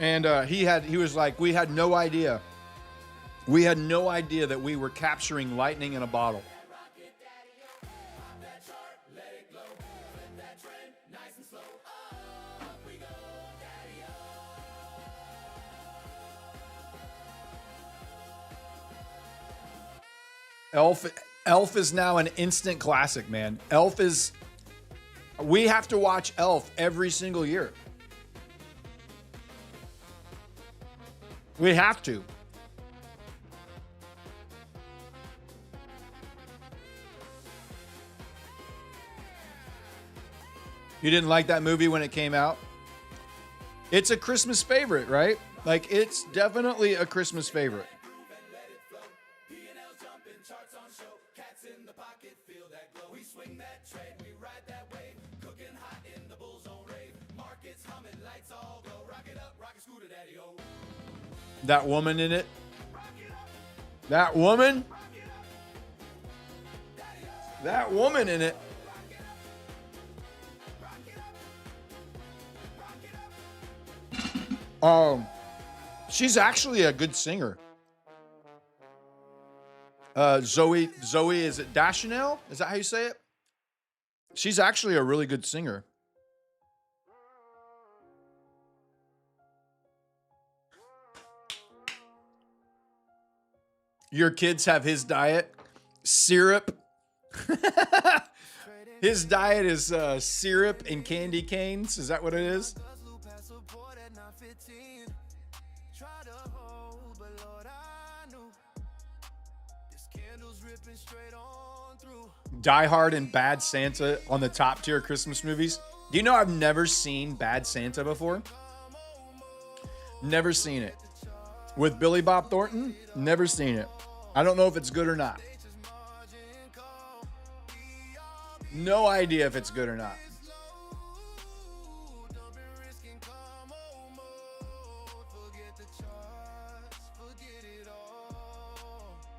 And he was like, we had no idea. We had no idea that we were capturing lightning in a bottle. Elf is now an instant classic, man. We have to watch Elf every single year. We have to. You didn't like that movie when it came out? It's a Christmas favorite, right? Like, it's definitely a Christmas favorite. That woman in it. That woman in it. She's actually a good singer. Zoe, is it Deschanel? Is that how you say it? She's actually a really good singer. Your kids have his diet, syrup. His diet is syrup and candy canes. Is that what it is? Die Hard and Bad Santa on the top tier Christmas movies. Do you know I've never seen Bad Santa before? Never seen it. With Billy Bob Thornton? Never seen it. I don't know if it's good or not. No idea if it's good or not.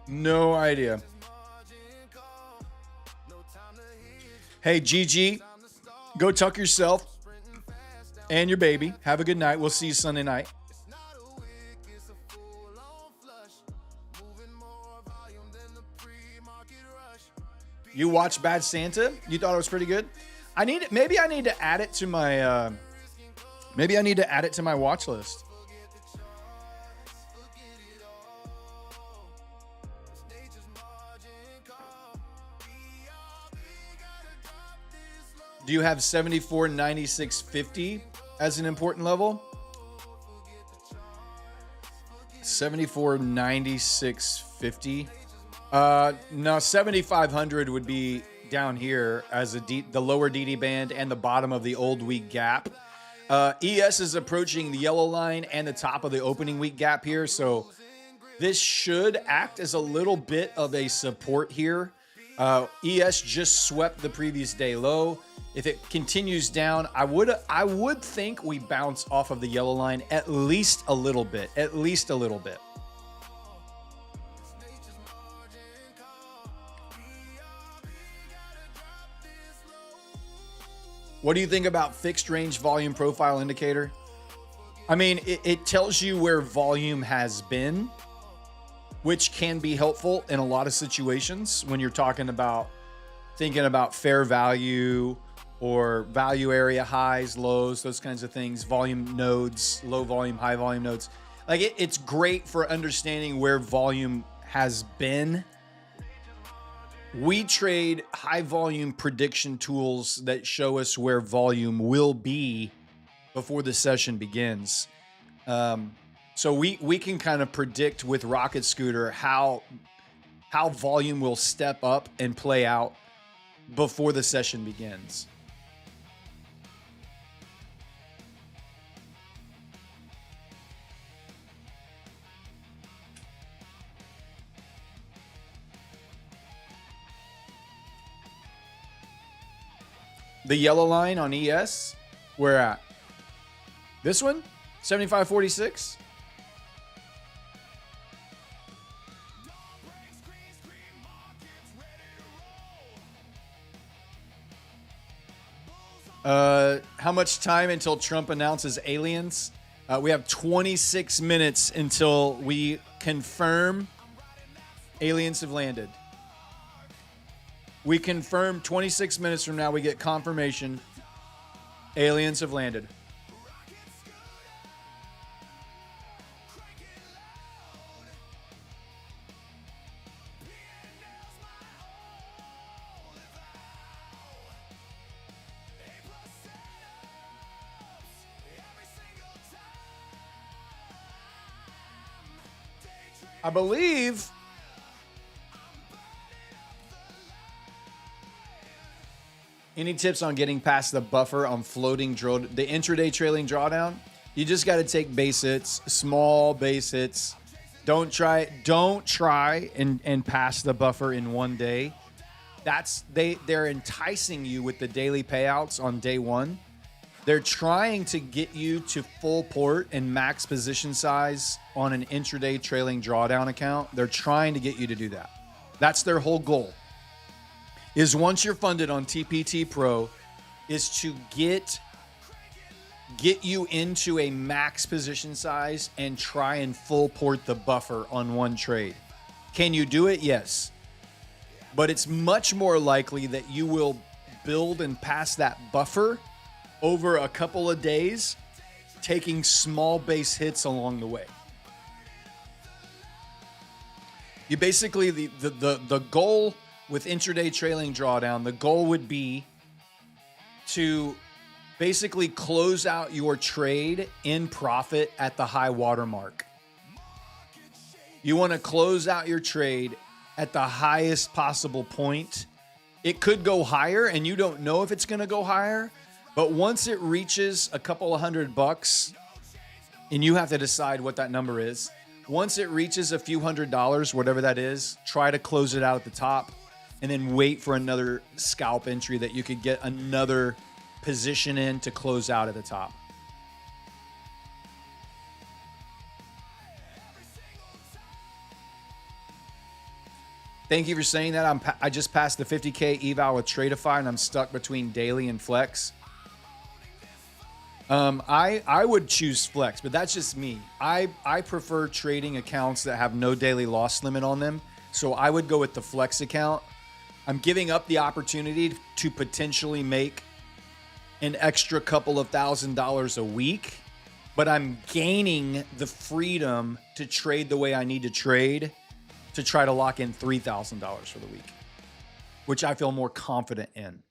No idea. Hey, Gigi, go tuck yourself and your baby. Have a good night. We'll see you Sunday night. You watched Bad Santa? You thought it was pretty good? Maybe I need to add it to my watch list. Do you have 74, 96, 50 as an important level? 74, 96, 50. No, 7,500 would be down here as the lower DD band and the bottom of the old week gap. ES is approaching the yellow line and the top of the opening week gap here, so this should act as a little bit of a support here. ES just swept the previous day low. If it continues down, I would think we bounce off of the yellow line at least a little bit. At least a little bit. What do you think about fixed range volume profile indicator? I mean, it tells you where volume has been, which can be helpful in a lot of situations when you're thinking about fair value or value area highs, lows, those kinds of things, volume nodes, low volume, high volume nodes. Like it's great for understanding where volume has been. We trade high volume prediction tools that show us where volume will be before the session begins. So we can kind of predict with Rocket Scooter how volume will step up and play out before the session begins. The yellow line on ES, where at? This one? 75.46? How much time until Trump announces aliens? We have 26 minutes until we confirm aliens have landed. We confirm 26 minutes from now, we get confirmation aliens have landed. I believe any tips on getting past the buffer on floating drill, the intraday trailing drawdown? You just got to take base hits, small base hits. Don't try and pass the buffer in one day. They're enticing you with the daily payouts on day one. They're trying to get you to full port and max position size on an intraday trailing drawdown account. They're trying to get you to do that. That's their whole goal. Is once you're funded on TPT Pro, is to get you into a max position size and try and full port the buffer on one trade. Can you do it? Yes. But it's much more likely that you will build and pass that buffer over a couple of days, taking small base hits along the way. You basically, the goal with intraday trailing drawdown, the goal would be to basically close out your trade in profit at the high water mark. You want to close out your trade at the highest possible point. It could go higher, and you don't know if it's going to go higher. But once it reaches a couple of $100, and you have to decide what that number is, once it reaches a few $100s, whatever that is, try to close it out at the top and then wait for another scalp entry that you could get another position in to close out at the top. Thank you for saying that. I just passed the 50K eval with Tradeify, and I'm stuck between daily and flex. I would choose flex, but that's just me. I prefer trading accounts that have no daily loss limit on them. So I would go with the flex account. I'm giving up the opportunity to potentially make an extra couple of $1,000s a week, but I'm gaining the freedom to trade the way I need to trade to try to lock in $3,000 for the week, which I feel more confident in.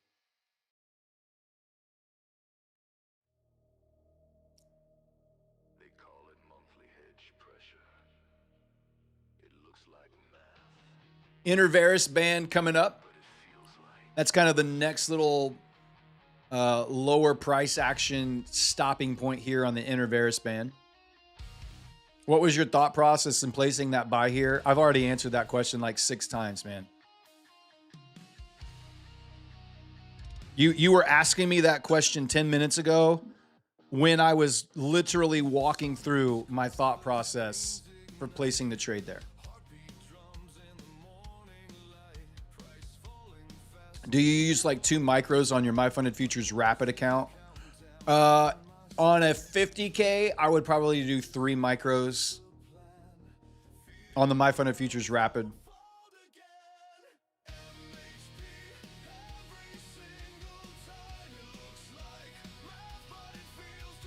Intervaris band coming up. That's kind of the next little lower price action stopping point here on the Intervaris band. What was your thought process in placing that buy here? I've already answered that question like 6 times, man. You were asking me that question 10 minutes ago when I was literally walking through my thought process for placing the trade there. Do you use like 2 micros on your MyFunded Futures Rapid account? On a 50K, I would probably do 3 micros on the MyFunded Futures Rapid.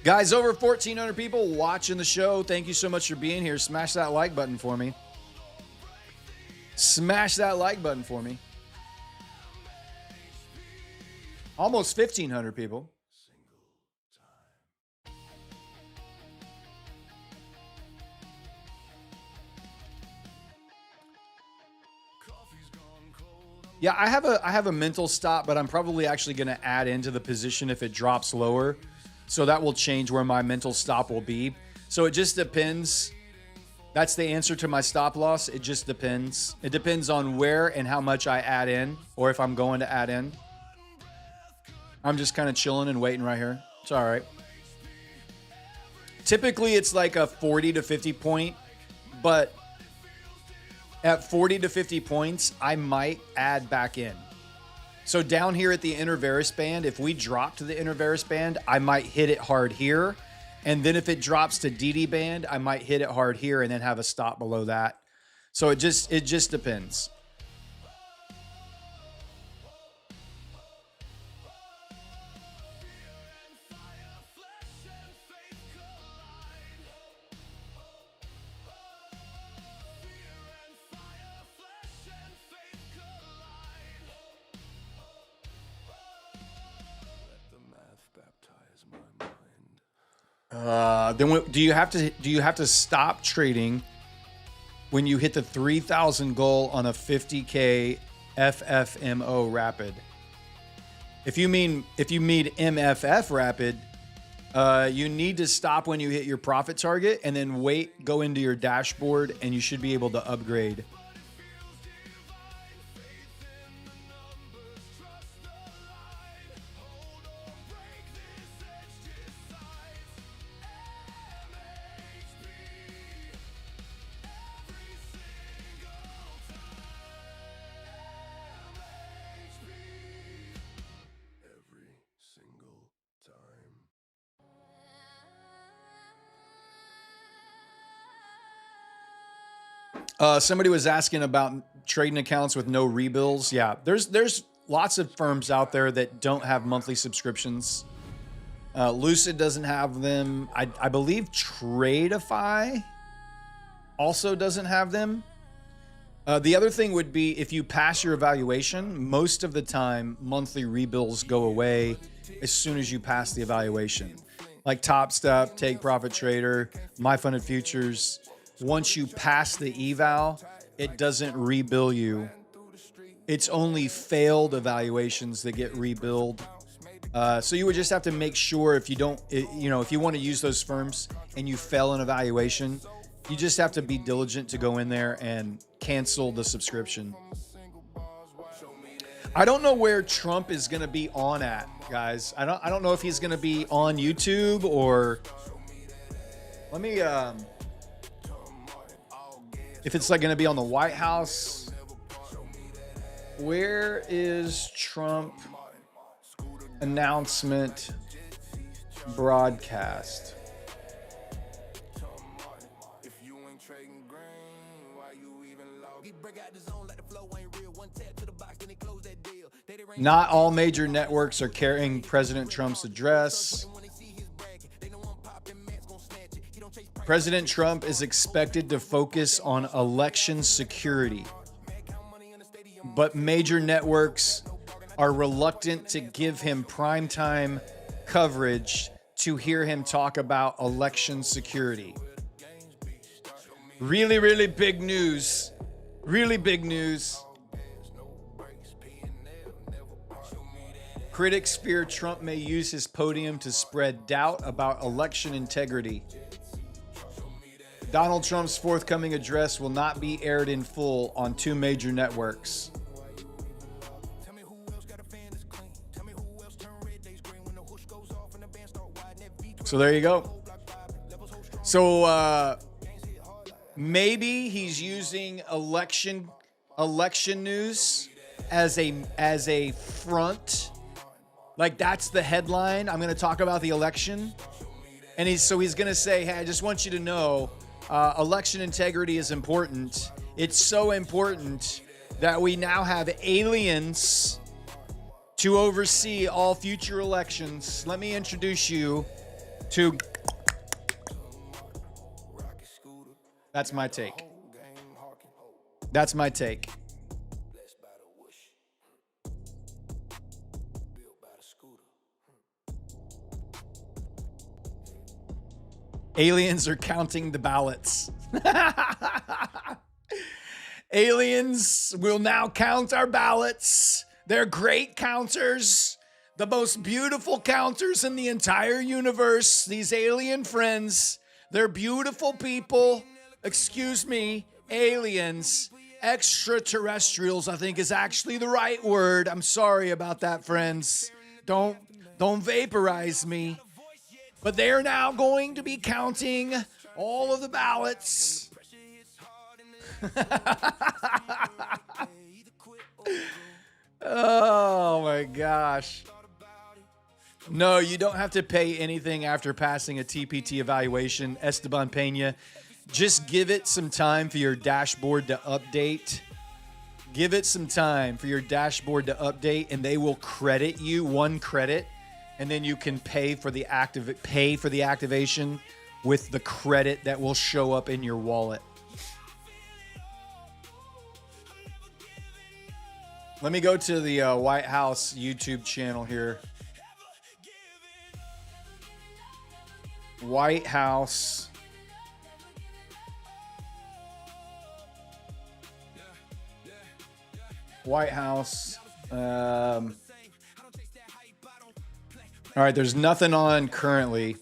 Guys, over 1,400 people watching the show. Thank you so much for being here. Smash that like button for me. Smash that like button for me. Almost 1,500 people. Yeah, I have a mental stop, but I'm probably actually going to add into the position if it drops lower. So that will change where my mental stop will be. So it just depends. That's the answer to my stop loss. It just depends. It depends on where and how much I add in, or if I'm going to add in. I'm just kind of chilling and waiting right here. It's all right. Typically, it's like a 40 to 50 point, but at 40 to 50 points, I might add back in. So down here at the intervarus band, if we drop to the intervarus band, I might hit it hard here. And then if it drops to DD band, I might hit it hard here and then have a stop below that. So it just depends. Do you have to stop trading when you hit the 3,000 goal on a 50K FFMO rapid? If you mean MFF rapid, you need to stop when you hit your profit target and then wait, go into your dashboard, and you should be able to upgrade. Somebody was asking about trading accounts with no rebills. Yeah, there's lots of firms out there that don't have monthly subscriptions. Lucid doesn't have them. I believe Tradeify also doesn't have them. The other thing would be if you pass your evaluation, most of the time monthly rebills go away as soon as you pass the evaluation. Like Top Step, Take Profit Trader, My Funded Futures. Once you pass the eval, it doesn't rebill you. It's only failed evaluations that get rebilled. So you would just have to make sure if you don't, if you want to use those firms and you fail an evaluation, you just have to be diligent to go in there and cancel the subscription. I don't know where Trump is going to be on at, guys. I don't know if he's going to be on YouTube or let me if it's like going to be on the White House. Where is Trump announcement broadcast? Not all major networks are carrying President Trump's address. President Trump is expected to focus on election security, but major networks are reluctant to give him primetime coverage to hear him talk about election security. Really, really big news. Really big news. Critics fear Trump may use his podium to spread doubt about election integrity. Donald Trump's forthcoming address will not be aired in full on two major networks. So there you go. So maybe he's using election news as a front. Like that's the headline. I'm going to talk about the election. And he's going to say, hey, I just want you to know election integrity is important. It's so important that we now have aliens to oversee all future elections. Let me introduce you to... That's my take. That's my take. Aliens are counting the ballots. Aliens will now count our ballots. They're great counters. The most beautiful counters in the entire universe. These alien friends. They're beautiful people. Excuse me, aliens. Extraterrestrials, I think, is actually the right word. I'm sorry about that, friends. Don't Don't vaporize me. But they are now going to be counting all of the ballots. Oh my gosh. No, you don't have to pay anything after passing a TPT evaluation, Esteban Pena. Just give it some time for your dashboard to update. Give it some time for your dashboard to update, and they will credit you 1 credit, and then you can pay for the activation with the credit that will show up in your wallet. Let me go to the White House YouTube channel here. White House. White House. All right, there's nothing on currently.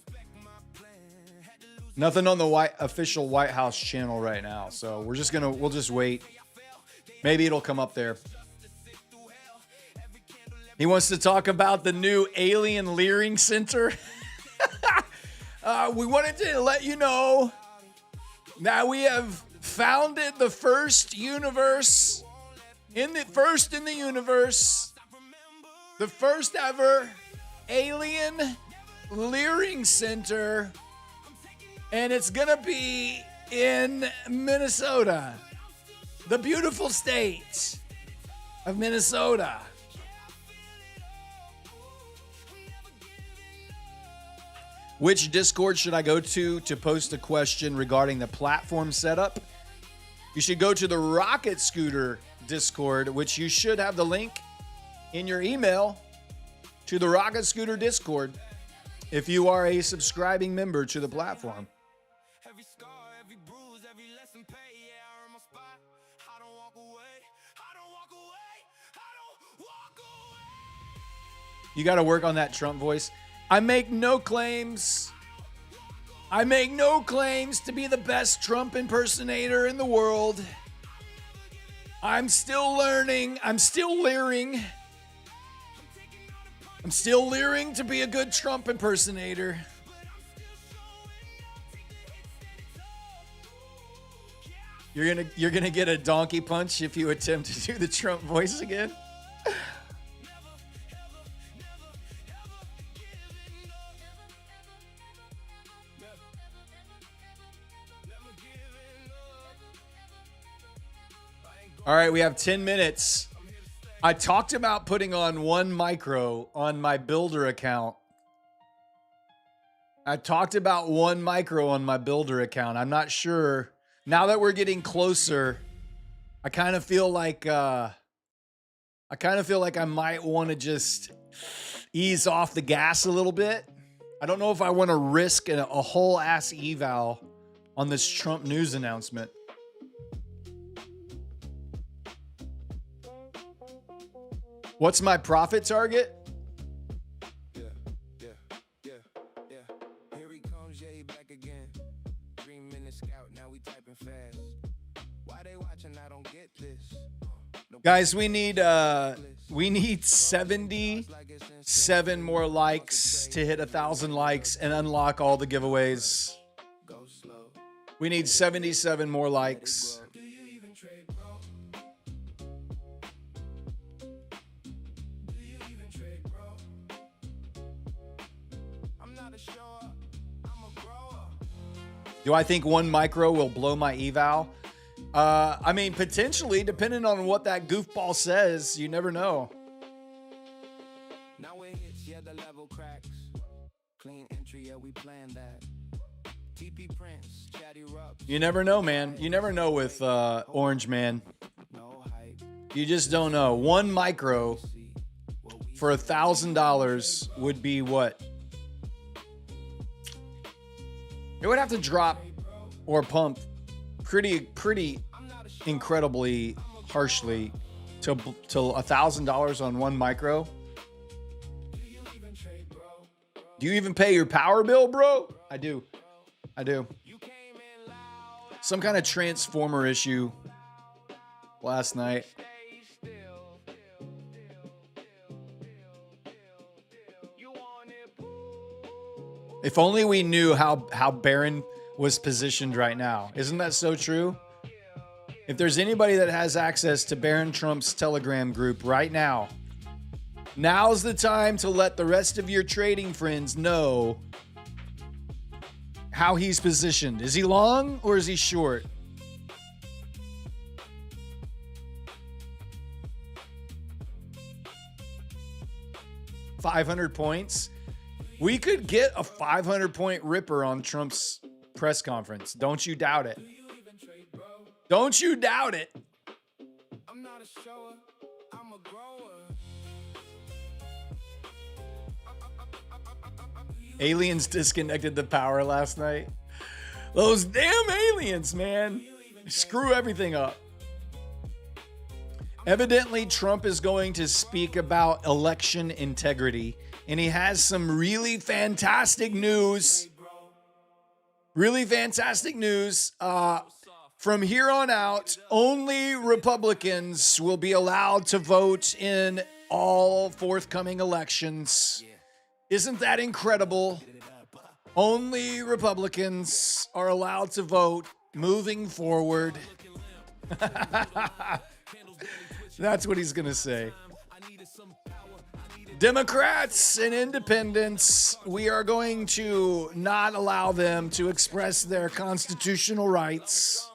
Nothing on the official White House channel right now. So we'll just wait. Maybe it'll come up there. He wants to talk about the new Alien Leering Center. We wanted to let you know that we have founded the first universe, first in the universe, the first ever Alien Leering Center, and it's gonna be in Minnesota, the beautiful state of Minnesota. Which Discord should I go to post a question regarding the platform setup? You should go to the Rocket Scooter Discord, which you should have the link in your email to the Rocket Scooter Discord if you are a subscribing member to the platform. Every scar, every bruise, every lesson pay. Yeah, I earn my spot. I don't walk away. I don't walk away. I don't walk away. You got to work on that Trump voice. I make no claims. I make no claims to be the best Trump impersonator in the world. I'm still learning. I'm still leering. I'm still leering to be a good Trump impersonator. You're gonna get a donkey punch if you attempt to do the Trump voice again. All right, we have 10 minutes. I talked about putting on 1 micro on my builder account. I'm not sure. Now that we're getting closer, I kind of feel like I might want to just ease off the gas a little bit. I don't know if I want to risk a whole ass eval on this Trump news announcement. What's my profit target? Yeah. Here he comes, yeah, he back again. 3 minutes scout, now we typing fast. Why they watching? I don't get this. Guys, we need 77 more likes to hit 1,000 likes and unlock all the giveaways. Go slow. We need 77 more likes. Do you even trade, bro? Do you even trade, bro? I'm not a shower, I'm a grower. Do I think 1 micro will blow my eval? I mean, potentially, depending on what that goofball says. You never know. Now it hits, yeah, the level cracks. Clean entry, yeah, we planned that. TP Prince, Chatty Rups. You never know, man. You never know with Orange Man. No hype. You just don't know. 1 micro See what we for $1,000 would be what? It would have to drop or pump pretty incredibly harshly till $1,000 on 1 micro. Do you even pay your power bill, bro? I do. Some kind of transformer issue last night. You want If only we knew how Barron was positioned right now. Isn't that so true? If there's anybody that has access to Barron Trump's Telegram group right now, now's the time to let the rest of your trading friends know how he's positioned. Is he long or is he short? $500 points. We could get a 500-point ripper on Trump's press conference. Don't you doubt it. Don't you doubt it. I'm not a shower, I'm a grower. Aliens disconnected the power last night. Those damn aliens, man. Screw everything up. Evidently, Trump is going to speak about election integrity, and he has some really fantastic news. Really fantastic news. From here on out, only Republicans will be allowed to vote in all forthcoming elections. Isn't that incredible? Only Republicans are allowed to vote moving forward. That's what he's going to say. Democrats and independents, we are going to not allow them to express their constitutional rights.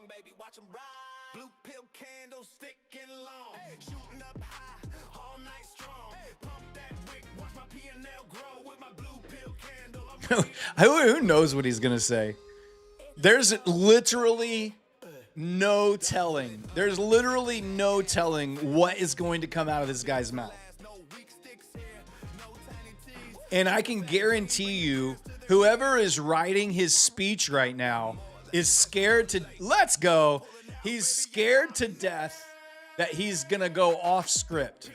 Who knows what he's going to say? There's literally no telling. There's literally no telling what is going to come out of this guy's mouth. And I can guarantee you, whoever is writing his speech right now is scared to, let's go. He's scared to death that he's going to go off script.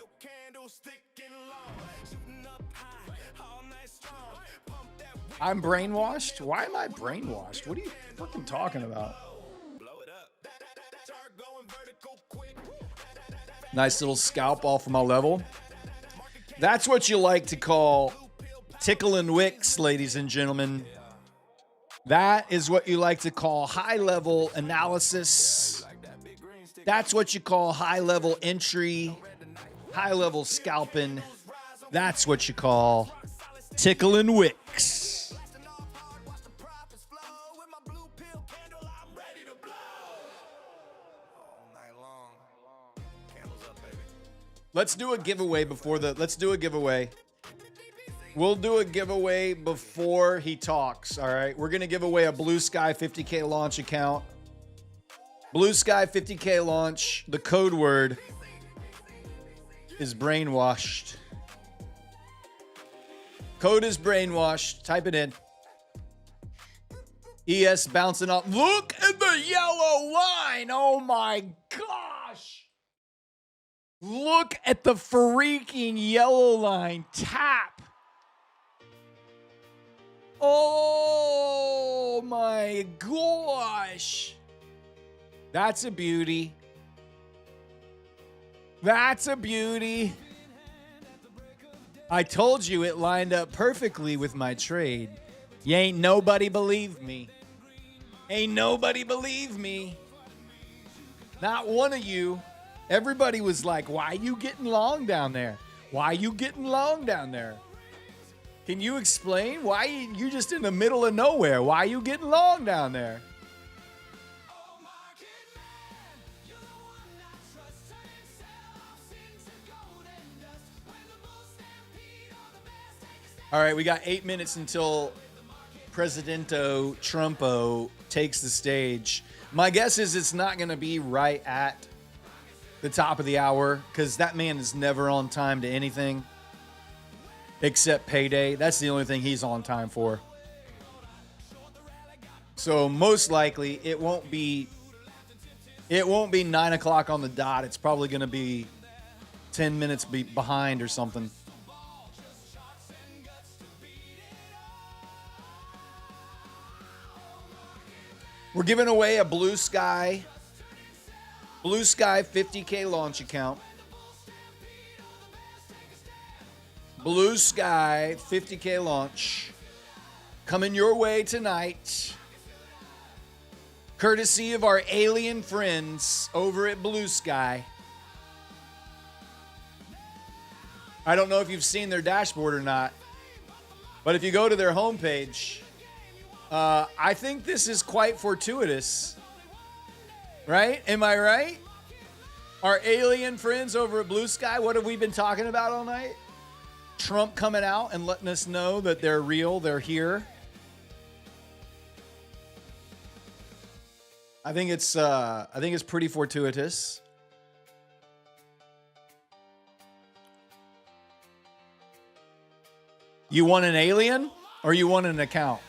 I'm brainwashed? Why am I brainwashed? What are you fucking talking about? Nice little scalp off of my level. That's what you like to call tickling wicks, ladies and gentlemen. That is what you like to call high-level analysis. That's what you call high-level entry, high-level scalping. That's what you call tickling wicks. Let's do a giveaway before let's do a giveaway. We'll do a giveaway before he talks, all right? We're going to give away a Blue Sky 50K launch account. Blue Sky 50K launch. The code word is brainwashed. Code is brainwashed. Type it in. ES bouncing off. Look at the yellow line. Oh my gosh. Look at the freaking yellow line. Tap. Oh my gosh. That's a beauty. That's a beauty. I told you it lined up perfectly with my trade. You ain't nobody believe me. Ain't nobody believe me. Not one of you. Everybody was like, why you getting long down there? Why you getting long down there? Can you explain? Why you just in the middle of nowhere? Why you getting long down there? All right, we got 8 minutes until Presidento Trumpo takes the stage. My guess is it's not going to be right at the top of the hour because that man is never on time to anything except payday. That's the only thing he's on time for. So most likely it won't be 9 o'clock on the dot. It's probably going to be 10 minutes behind or something. We're giving away a Blue Sky 50K launch account. Blue Sky 50K launch. coming your way tonight, courtesy of our alien friends over at Blue Sky. I don't know if you've seen their dashboard or not, but if you go to their homepage, I think this is quite fortuitous. Right? Am I right? Our alien friends over at Blue Sky, what have we been talking about all night? Trump coming out and letting us know that they're real, they're here. I think it's pretty fortuitous. You want an alien or you want an account?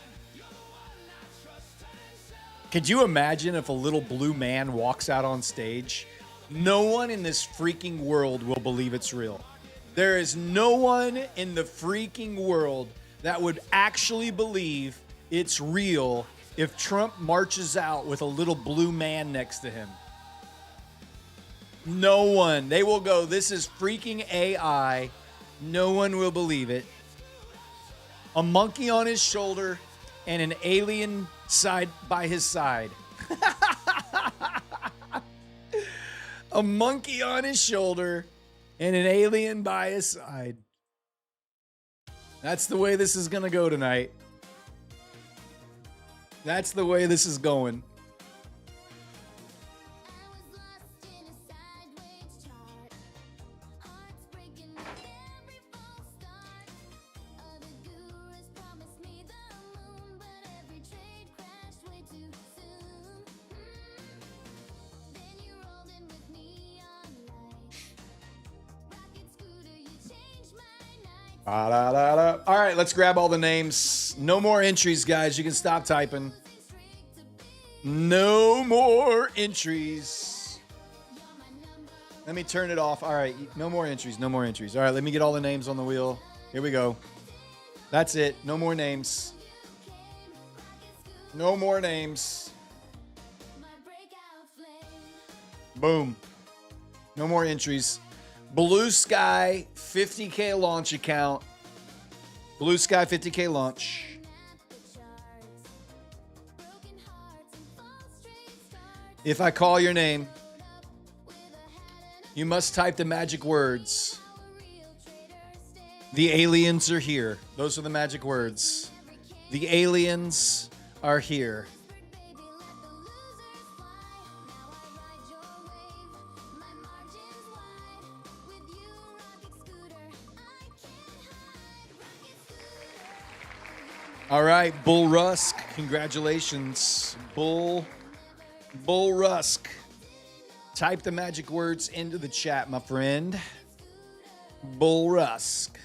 Could you imagine if a little blue man walks out on stage? No one in this freaking world will believe it's real. There is no one in the freaking world that would actually believe it's real if Trump marches out with a little blue man next to him. No one. They will go, this is freaking AI. No one will believe it. A monkey on his shoulder and an alien side by his side. A monkey on his shoulder and an alien by his side. That's the way this is going to go tonight. That's the way this is going. All right, let's grab all the names. No more entries, guys. You can stop typing. No more entries. Let me turn it off. All right, no more entries. No more entries. All right, let me get all the names on the wheel. Here we go. That's it. No more names. No more names. Boom. No more entries. Blue Sky 50K launch account. Blue Sky 50K launch. If I call your name, you must type the magic words. The aliens are here. Those are the magic words. The aliens are here. All right, Bull Rusk, congratulations. Bull Rusk. Type the magic words into the chat, my friend. Bull Rusk.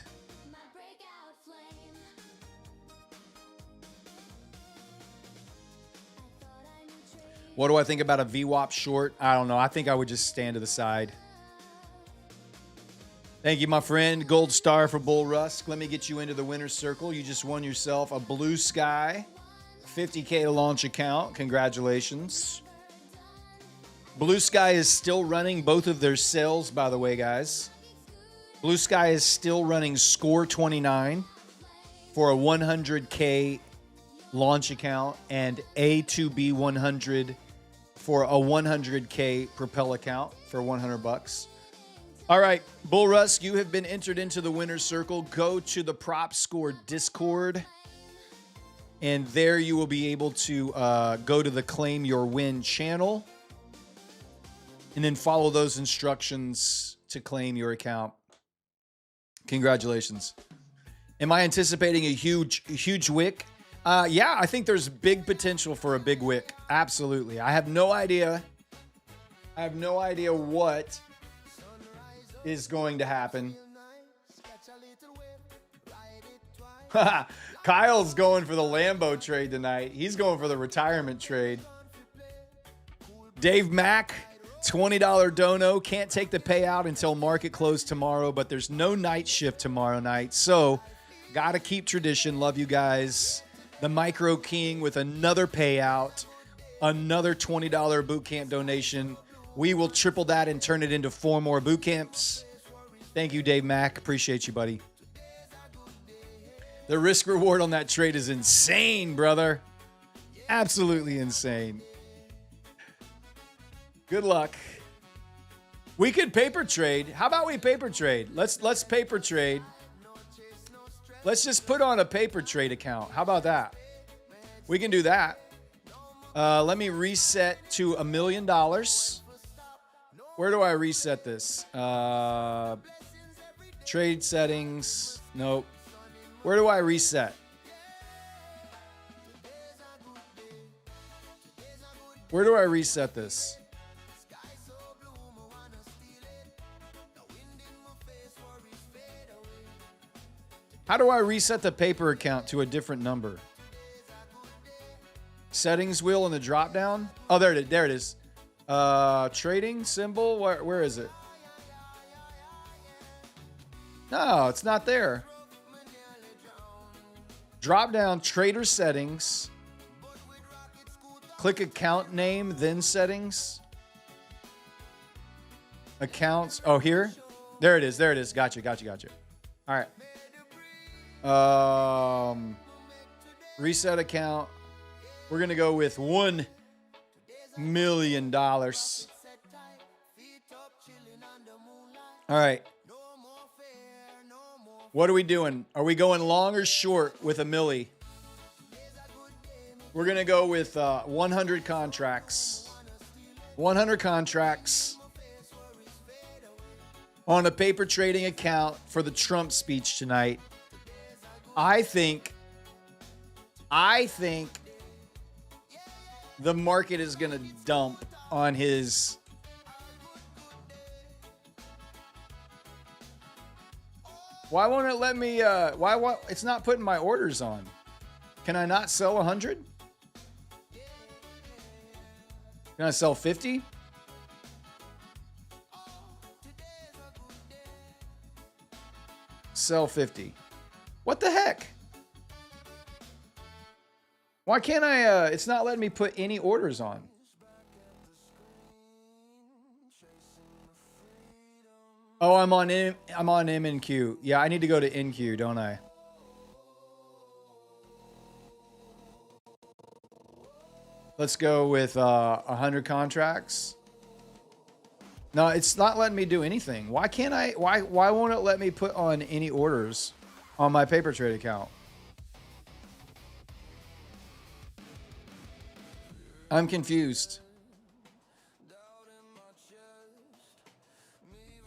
What do I think about a VWAP short? I don't know. I think I would just stand to the side. Thank you, my friend. Gold star for Bull Rusk. Let me get you into the winner's circle. You just won yourself a Blue Sky 50K launch account. Congratulations. Blue Sky is still running both of their sales, by the way, guys. Blue Sky is still running Score 29 for a 100K launch account and A2B 100 for a 100K Propel account for $100. All right, Bull Rusk, you have been entered into the winner's circle. Go to the Prop Score Discord, and there you will be able to go to the Claim Your Win channel, and then follow those instructions to claim your account. Congratulations. Am I anticipating a huge wick? Yeah, I think there's big potential for a big wick. Absolutely. I have no idea. What is going to happen. Kyle's going for the Lambo trade tonight. He's going for the retirement trade. Dave Mack, $20 dono. Can't take the payout until market close tomorrow, but there's no night shift tomorrow night. So, gotta keep tradition. Love you guys. The Micro King with another payout, another $20 boot camp donation. We will triple that and turn it into 4 more boot camps. Thank you, Dave Mack. Appreciate you, buddy. The risk reward on that trade is insane, brother. Absolutely insane. Good luck. We could paper trade. How about we paper trade? Let's paper trade. Let's just put on a paper trade account. How about that? We can do that. Let me reset to $1 million. Where do I reset this? Trade settings. Nope. Where do I reset? Where do I reset this? How do I reset the paper account to a different number? Settings wheel in the drop down. Oh, there it is. Trading symbol. Where is it? No, it's not there. Drop down trader settings. Click account name, then settings. Accounts. Oh, here. There it is. Gotcha. All right. Reset account. We're gonna go with $1 million. All right. What are we doing? Are we going long or short with a milli? We're gonna go with 100 contracts. 100 contracts on a paper trading account for the Trump speech tonight. I think the market is going to dump on his. Why won't it let me? It's not putting my orders on. Can I not sell 100? Can I sell 50? Sell 50. What the heck? Why can't I? It's not letting me put any orders on. Oh, I'm on M and Q. Yeah, I need to go to NQ, don't I? Let's go with 100 contracts. No, it's not letting me do anything. Why can't I? Why won't it let me put on any orders on my paper trade account? I'm confused.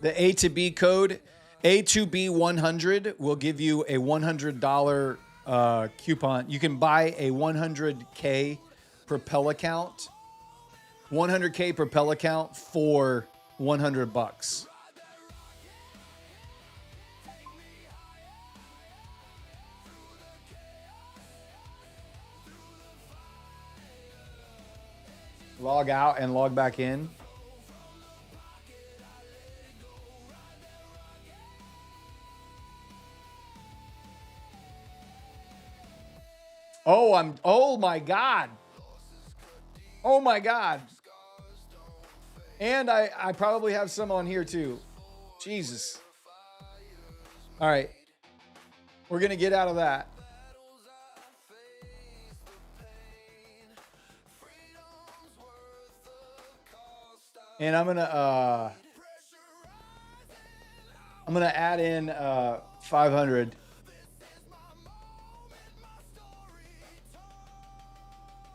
The A to B code, A2B100, will give you a $100 coupon. You can buy a 100K Propel account. 100K Propel account for $100. Log out and log back in. Oh my God. Oh my God. And I probably have some on here too. Jesus. All right. We're going to get out of that. And I'm going to add in 500.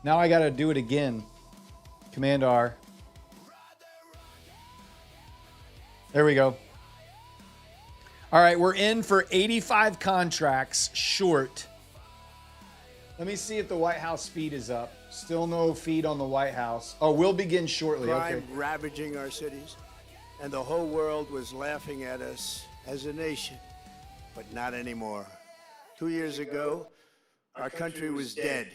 Now I got to do it again. Command R. There we go. All right, we're in for 85 contracts short. Let me see if the White House feed is up. Still no feed on the White House. Oh, we'll begin shortly. Crime Okay. ravaging our cities, and the whole world was laughing at us as a nation, but not anymore. 2 years ago, our country was dead.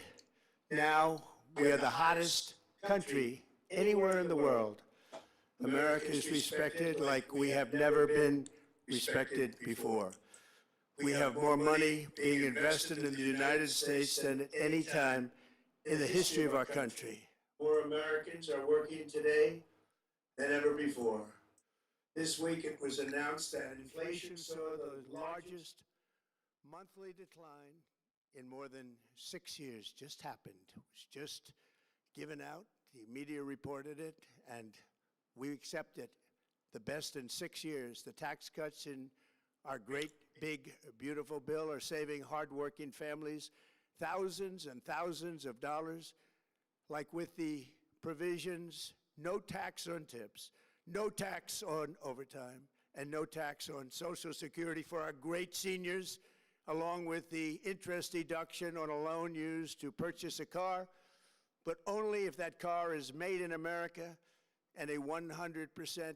Now, we are the hottest country anywhere in the world. America is respected like we have never been respected before. We have more money being invested in the United States than at any time in the history of our country. More Americans are working today than ever before. This week it was announced that inflation saw the largest monthly decline in more than 6 years just happened. It was just given out. The media reported it, and we accept it. The best in 6 years. The tax cuts in our great, big, beautiful bill are saving hardworking families thousands and thousands of dollars, like with the provisions, no tax on tips, no tax on overtime, and no tax on Social Security for our great seniors, along with the interest deduction on a loan used to purchase a car, but only if that car is made in America, and a 100%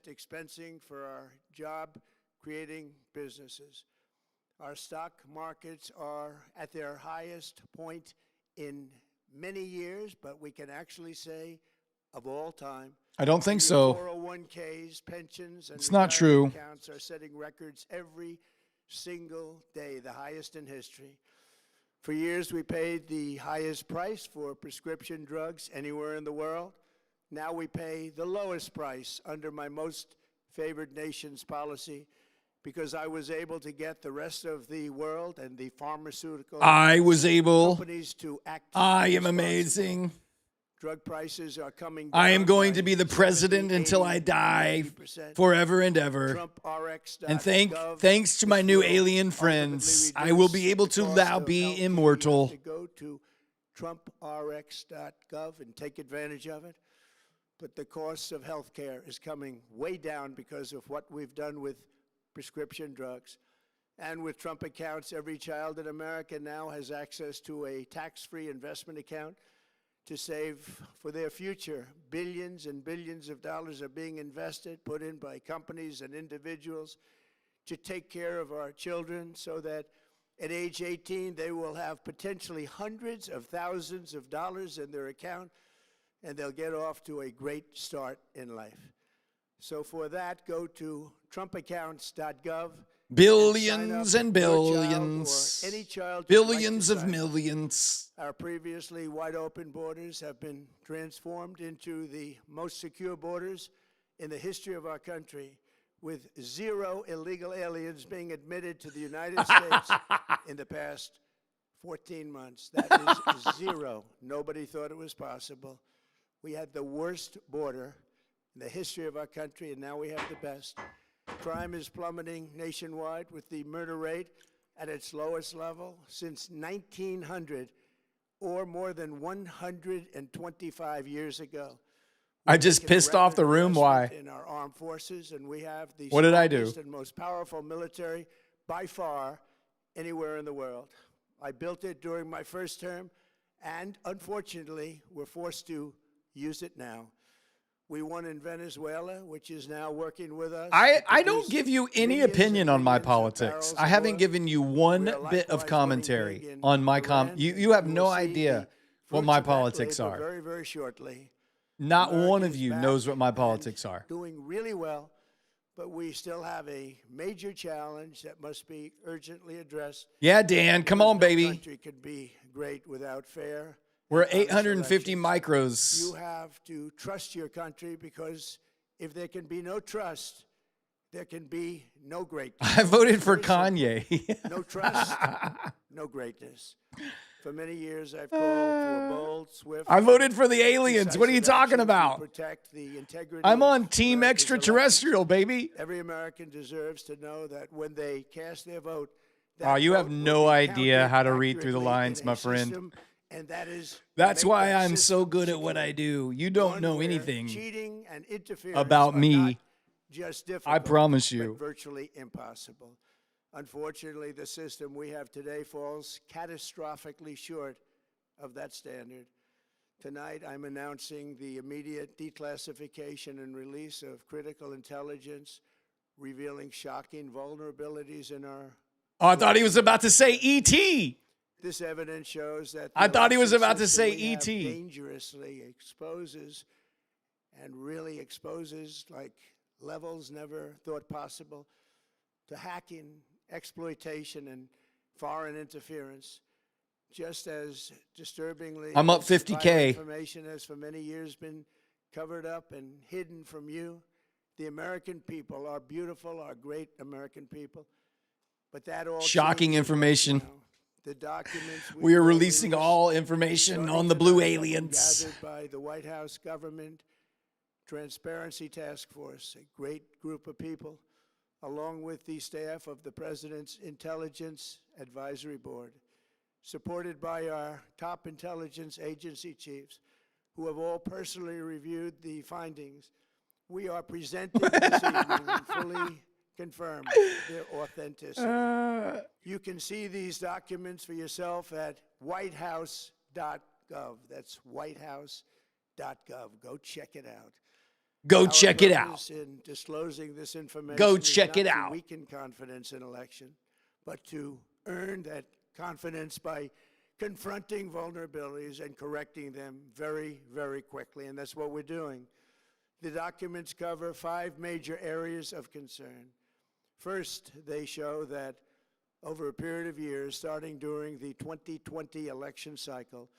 expensing for our job-creating businesses. Our stock markets are at their highest point in many years, but we can actually say of all time. I don't think Your so. 401ks, pensions, and It's not true. accounts are setting records every single day, the highest in history. For years, we paid the highest price for prescription drugs anywhere in the world. Now we pay the lowest price under my most favored nation's policy, because I was able to get the rest of the world and the pharmaceutical companies to act. I am responsibly. amazing. Drug prices are coming down. I am going to by be the president 70, until I 80, die, 90%. forever and ever. TrumpRx.gov And thanks to my new alien friends, I will be able to now be immortal. You have to go to TrumpRx.gov and take advantage of it. But the cost of health care is coming way down because of what we've done with prescription drugs. And with Trump accounts, every child in America now has access to a tax-free investment account to save for their future. Billions and billions of dollars are being invested, put in by companies and individuals to take care of our children, so that at age 18, they will have potentially hundreds of thousands of dollars in their account, and they'll get off to a great start in life. So for that, go to TrumpAccounts.gov. Billions and your child billions. or any child you'd like to Billions of sign up. millions. Our previously wide open borders have been transformed into the most secure borders in the history of our country, with 0 illegal aliens being admitted to the United States in the past 14 months. That is 0. Nobody thought it was possible. We had the worst border in the history of our country, and now we have the best. Crime is plummeting nationwide, with the murder rate at its lowest level since 1900, or more than 125 years ago. I just pissed off the room. Why? In our armed forces, and we have the What did I do? strongest and most powerful military by far anywhere in the world. I built it during my first term, and unfortunately, we're forced to use it now. We won in Venezuela, which is now working with us. I don't give you any millions opinion and on my millions of politics. barrels I of haven't oil. given you We one are bit of likewise commentary voting big in on my Iran. You have We no will see idea the what fruits my of that politics labor are. very, very shortly. Not one America of is you back knows what my and politics are. doing really well, but we still have a major challenge that must be urgently addressed. Yeah, Dan, come Because on, no baby. country could be great without fair. We're and honest 850 elections. micros. You have to trust your country, because if there can be no trust, there can be no greatness. I voted for Very simple. Kanye. No trust, no greatness. For many years, I've called for bold, swift. I voted for the aliens. What are you decisive talking action to about? protect the integrity I'm of on Team America's Extraterrestrial, baby. elections. Every American deserves to know that when they cast their vote, Oh, that you have vote will no be idea counted how to read through the accurately lines, in my a friend. system, and that's That's make why that I'm so system good at what secure. I do. You don't One know where anything cheating and interference about are me. not just difficult, promise but you. virtually impossible. Unfortunately, the system we have today falls catastrophically short of that standard. Tonight, I'm announcing the immediate declassification and release of critical intelligence, revealing shocking vulnerabilities in our. Oh, I thought he was about to say E E.T. This evidence shows that I the thought he was election about to system say we have E.T.. dangerously exposes, and really exposes like levels never thought possible, to hacking, exploitation, and foreign interference. Just as disturbingly, I'm up this 50K. vital information has for many years been covered up and hidden from you. The American people, our beautiful, our great American people, But that all Shocking changes right information. now. The documents We are will releasing release all information starting on the blue tonight, aliens. gathered by the White House Government Transparency Task Force, a great group of people, along with the staff of the President's Intelligence Advisory Board, supported by our top intelligence agency chiefs, who have all personally reviewed the findings. We are presenting this evening and fully confirm their authenticity. You can see these documents for yourself at whitehouse.gov. That's whitehouse.gov. Go check it out. Go Our check it out. purpose in disclosing this information Go is check it not out. to weaken confidence in election, but to earn that confidence by confronting vulnerabilities and correcting them very, very quickly. And that's what we're doing. The documents cover 5 major areas of concern. First, they show that over a period of years, starting during the 2020 election cycle,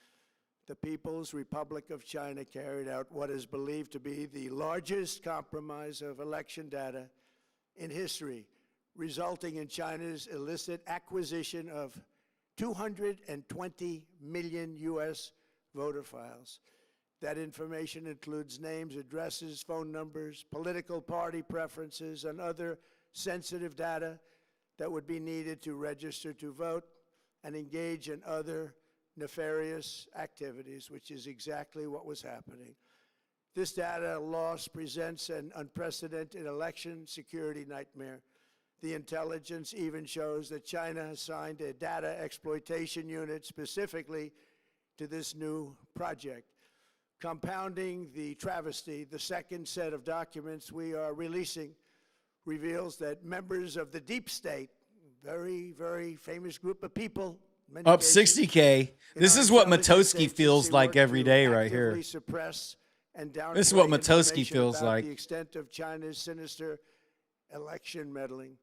the People's Republic of China carried out what is believed to be the largest compromise of election data in history, resulting in China's illicit acquisition of 220 million U.S. voter files. That information includes names, addresses, phone numbers, political party preferences, and other sensitive data that would be needed to register to vote and engage in other nefarious activities, which is exactly what was happening. This data loss presents an unprecedented election security nightmare. The intelligence even shows that China has signed a data exploitation unit specifically to this new project. Compounding the travesty, the second set of documents we are releasing reveals that members of the deep state, very, very famous group of people, many Up cases, 60K. in This our is what intelligence Matoski feels agency like work every to day right here. actively suppress and This is what downplay Matoski information feels about like. the extent of China's sinister election meddling,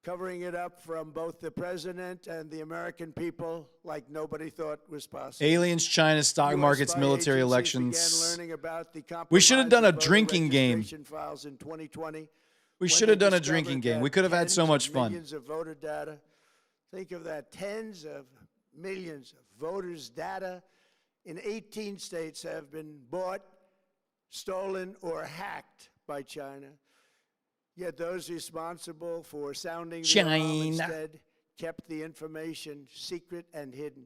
covering it up from both the president and the American people like nobody thought was possible. Aliens, China, stock US markets, spy military agencies elections. began learning about the We should have done a compromise of voter drinking game. registration files in 2020. We when should they have done a discovered drinking game. that We could have had so tens of much fun. Millions of voter data. Think of that, tens of millions of voters' data in 18 states have been bought, stolen, or hacked by China. Yet those responsible for sounding the alarm China. instead kept the information secret and hidden.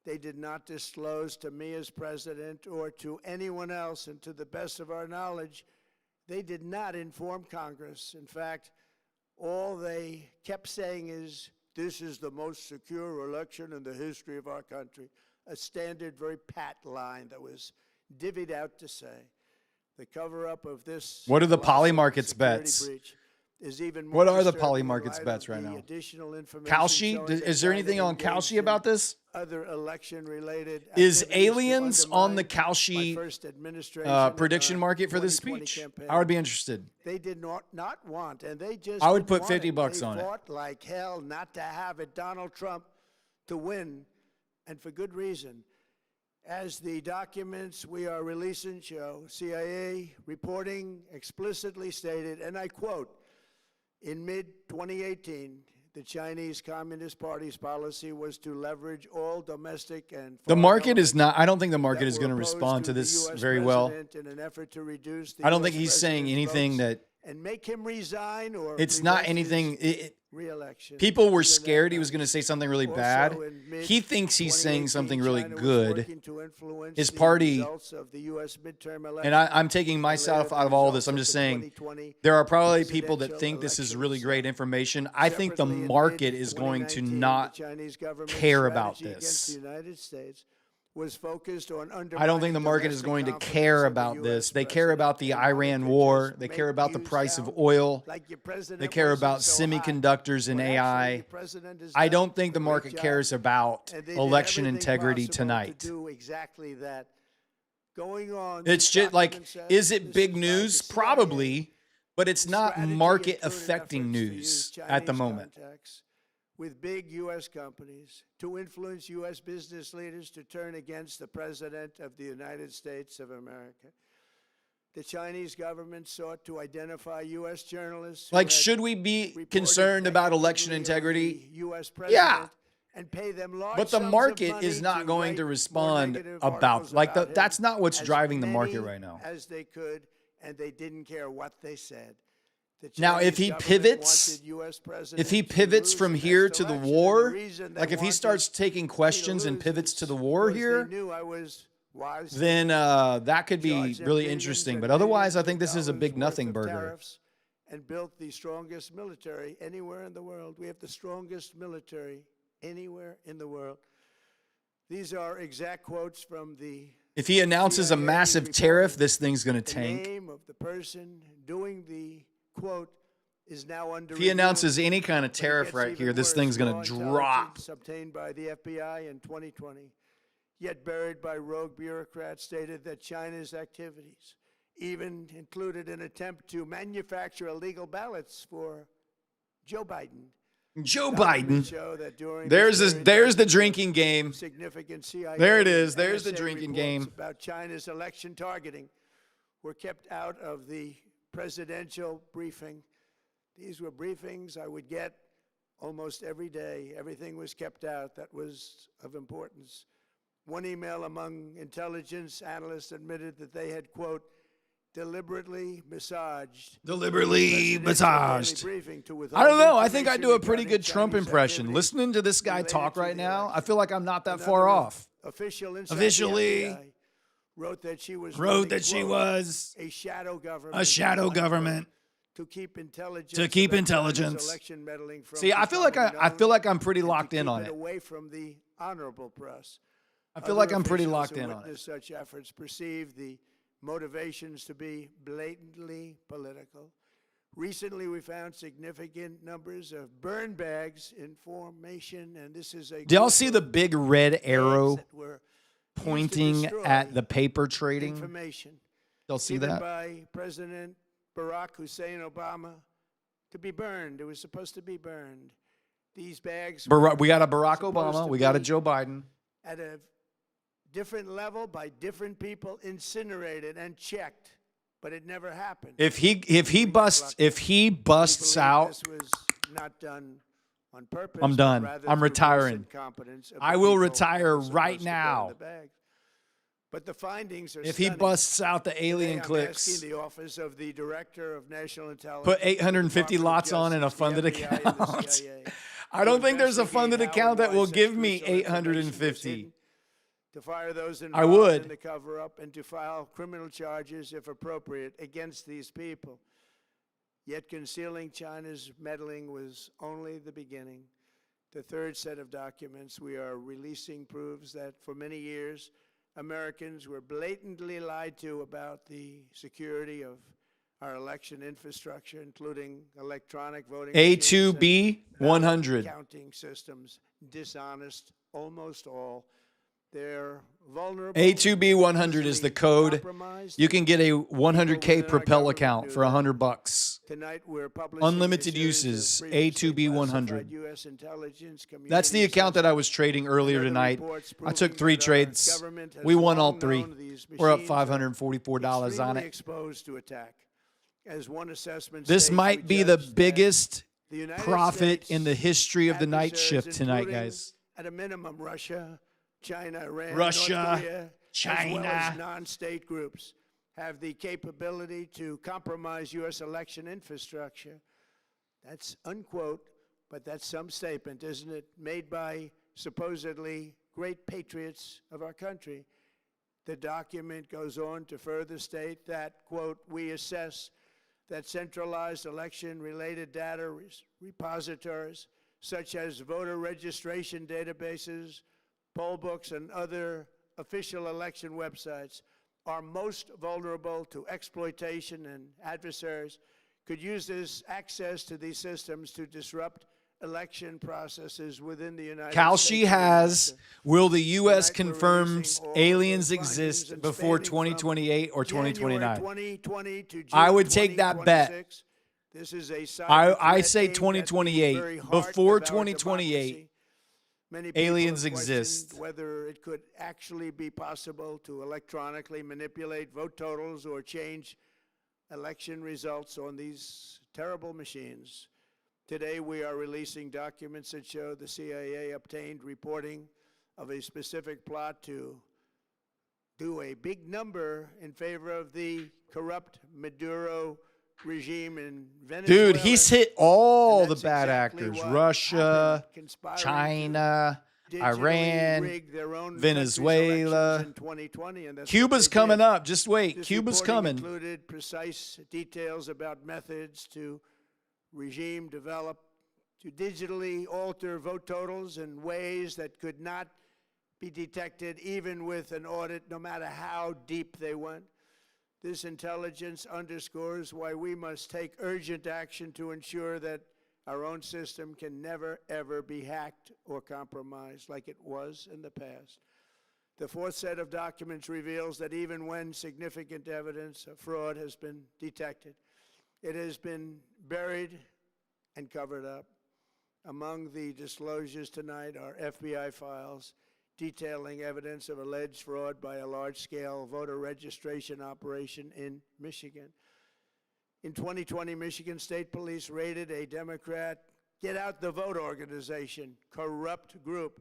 They did not disclose to me as president or to anyone else, and to the best of our knowledge, they did not inform Congress. In fact, all they kept saying is, this is the most secure election in the history of our country. A standard, very pat line that was divvied out to say. The cover-up of this What are the colossal poly markets security bets? breach is even more What are the disturbing poly in markets light bets of right the now? additional information Kalshi? showing that Is there China anything on engaged Kalshi in about this? other election-related Is activities to aliens on the undermine my Kalshi first administration and prediction our market for this 2020 speech? campaign. I would be interested. They did not want, and they just I would didn't put want 50 it. bucks They on it. fought like hell not to have it Donald Trump to win, and for good reason. As the documents we are releasing show, CIA reporting explicitly stated, and I quote, in mid-2018, the Chinese Communist Party's policy was to leverage all domestic and The foreign market is elements not, I don't think the market that is were going to opposed respond to the this US very well. president in an effort to reduce the I don't think US he's saying president's anything votes that, and make him resign or it's not prevent anything, his re-election. people were Even that scared he night. was going to say something really Also, bad. in He thinks he's saying something really China was good. working to influence His the party, results of the US midterm and elections I'm taking and myself later out the of all of this. results I'm of just the saying 2020 there are probably people that presidential think this is election really great itself. information. I think the Separately, in market is going to mid-2019, not the Chinese government's care about strategy against this. the United States was focused on I don't think the undermining market is domestic going to confidence care in the about this. US They care about the president. They wanted Iran to war. just They make care about the you price of sound oil. like your president They care wasn't about so hot, semiconductors and when actually AI. your president has I done don't think a the great market job, cares about and they did election everything integrity possible tonight. To do exactly that. Going on, It's this just like, document says is it this big is by news? the CIA. Probably, but it's The not strategy market included affecting efforts to use news at the Chinese moment. contacts with big U.S. companies to influence U.S. business leaders to turn against the President of the United States of America. The Chinese government sought to identify U.S. journalists. Like, should we be concerned about election integrity? U.S. president, Yeah. and pay them large But the sums of market money is not going write to more respond negative about, articles like, about him, that's not what's as driving the market many right now. as they could, and they didn't care what they said. The Now, if Chinese he government pivots, wanted US president if he to pivots lose from the here next to the election, and war, reason they like if he wanted starts taking me to questions and lose pivots is to the war because here, they knew I was wise. then that could be Charged them really billions interesting. and But otherwise, I billions think of this is a dollars big worth nothing of burger. tariffs and built the strongest military anywhere in the world. We have the strongest military anywhere in the world. These are exact quotes from the If he announces a CIA massive report. tariff, this thing's going to The tank. name of the person doing the quote is now under If he review. announces any kind of But it tariff gets right even here, this worse. thing's going Raw to drop. intelligence obtained by the FBI in 2020, yet buried by rogue bureaucrats, stated that China's activities even included an attempt to manufacture illegal ballots for Joe Biden. Joe Documents Biden. show that during There's this this. period, There's the dozens of drinking game. significant CIA There it is. and There's the NSA drinking reports game. about China's election targeting were kept out of the presidential briefing. These were briefings I would get almost every day. Everything was kept out that was of importance. One email among intelligence analysts admitted that they had, quote, deliberately massaged. Deliberately presidential daily massaged. briefing to I withhold don't know. I think I information do a pretty regarding good Trump Chinese impression. activities Listening to this guy related talk to right the now, I election. feel like I'm not that Another far off. Official inside Officially the FBI wrote that she was wrote running, that she quote, was a shadow government. a shadow unquote, government. to keep intelligence. To keep about China's intelligence. election meddling from See, I feel like becoming I feel known like I'm pretty and to locked in keep on it. away from the honorable press. I feel Other like I'm pretty officials locked who in on it. witnessed such efforts perceive the motivations to be blatantly political. Recently, we found significant numbers of burn bags in formation, and this is a. Do y'all group see of the big red bags arrow that were used to pointing destroy at the paper trading? information Y'all see given that? by President Barack Hussein Obama to be burned. It was supposed to be burned. These bags We got a Barack supposed Obama. to We got a be Joe Biden. at a different level by different people incinerated and checked, but it never happened. If he busts We believe out, this was not done on purpose. I'm but done. rather I'm through retiring. gross incompetence of I the will people retire that were supposed right to burn now. the bags. But the findings are if he stunning. busts out the alien Today, I'm clicks, asking the Office of the Director of National Intelligence, put the 850 Department of lots on in a Justice, the funded FBI, and the account. CIA I don't to think there's a investigate funded how account and that why will such give me crucial information was 850. hidden, to fire those I involved would. in the cover-up and to file criminal charges, if appropriate, against these people. Yet concealing China's meddling was only the beginning. The third set of documents we are releasing proves that for many years, Americans were blatantly lied to about the security of our election infrastructure, including electronic voting machines and A2B ballot 100. counting systems, dishonest, almost all. They're vulnerable. A2B 100 is the easily code. compromised. You can get a 100K within our Propel government account knew for that. $100. Tonight we're publishing Unlimited a series of uses, previously A2B 100. classified US intelligence That's the community account that I assessments was trading earlier and other tonight. reports I took proving 3 that our trades. government has We won all long 3. known these We're up machines are $544 on extremely it. exposed to attack. As one assessment This states, might we be the judged that biggest the United profit States in the history of the night adversaries, shift tonight, including, guys. At a minimum, Russia, China, Iran, Russia, North Korea, as well China. as non-state groups, have the capability to compromise U.S. election infrastructure. That's unquote, but that's some statement, isn't it? Made by supposedly great patriots of our country. The document goes on to further state that, quote, we assess that centralized election-related data repositories, such as voter registration databases, poll books, and other official election websites, are most vulnerable to exploitation, and adversaries could use this access to these systems to disrupt election processes within the United Kalshi States. has, will the U.S. Tonight we're confirms releasing all aliens the findings exist and before spanning from 2028 or January 2029? 2020 to June I would take that bet. 2026. This is a I cyber say threat aimed at the 2028. very heart Before of our 2028. democracy. Many people Aliens have questioned exist. whether it could actually be possible to electronically manipulate vote totals or change election results on these terrible machines. Today, we are releasing documents that show the CIA obtained reporting of a specific plot to do a big number in favor of the corrupt Maduro regime in Venezuela. Dude, he's hit all And the that's bad exactly actors. what Russia, happened, conspiring to China, digitally Iran, rig their own country's Venezuela. elections in 2020, and that's Cuba's what they coming did. up. Just wait. This Cuba's reporting coming. included precise details about methods to regime develop to digitally alter vote totals in ways that could not be detected even with an audit, no matter how deep they went. This intelligence underscores why we must take urgent action to ensure that our own system can never, ever be hacked or compromised like it was in the past. The fourth set of documents reveals that even when significant evidence of fraud has been detected, it has been buried and covered up. Among the disclosures tonight are FBI files detailing evidence of alleged fraud by a large-scale voter registration operation in Michigan. In 2020, Michigan State Police raided a Democrat Get Out the Vote organization, corrupt group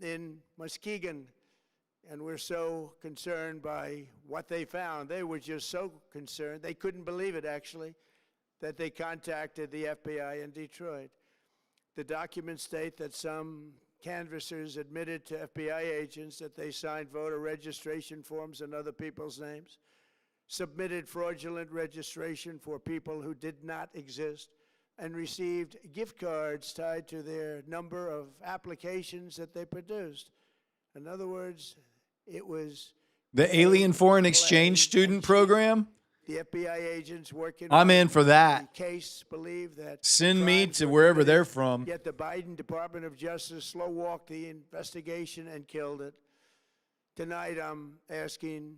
in Muskegon. And we're so concerned by what they found. They were just so concerned, they couldn't believe it actually, that they contacted the FBI in Detroit. The documents state that some canvassers admitted to FBI agents that they signed voter registration forms in other people's names, submitted fraudulent registration for people who did not exist, and received gift cards tied to their number of applications that they produced. In other words, it was The Alien Foreign Exchange Student Program. the FBI agents working I'm on in for that. the case believe that Send me crimes to were wherever committed, they're from. Yet the Biden Department of Justice slow-walked the investigation and killed it. Tonight, I'm asking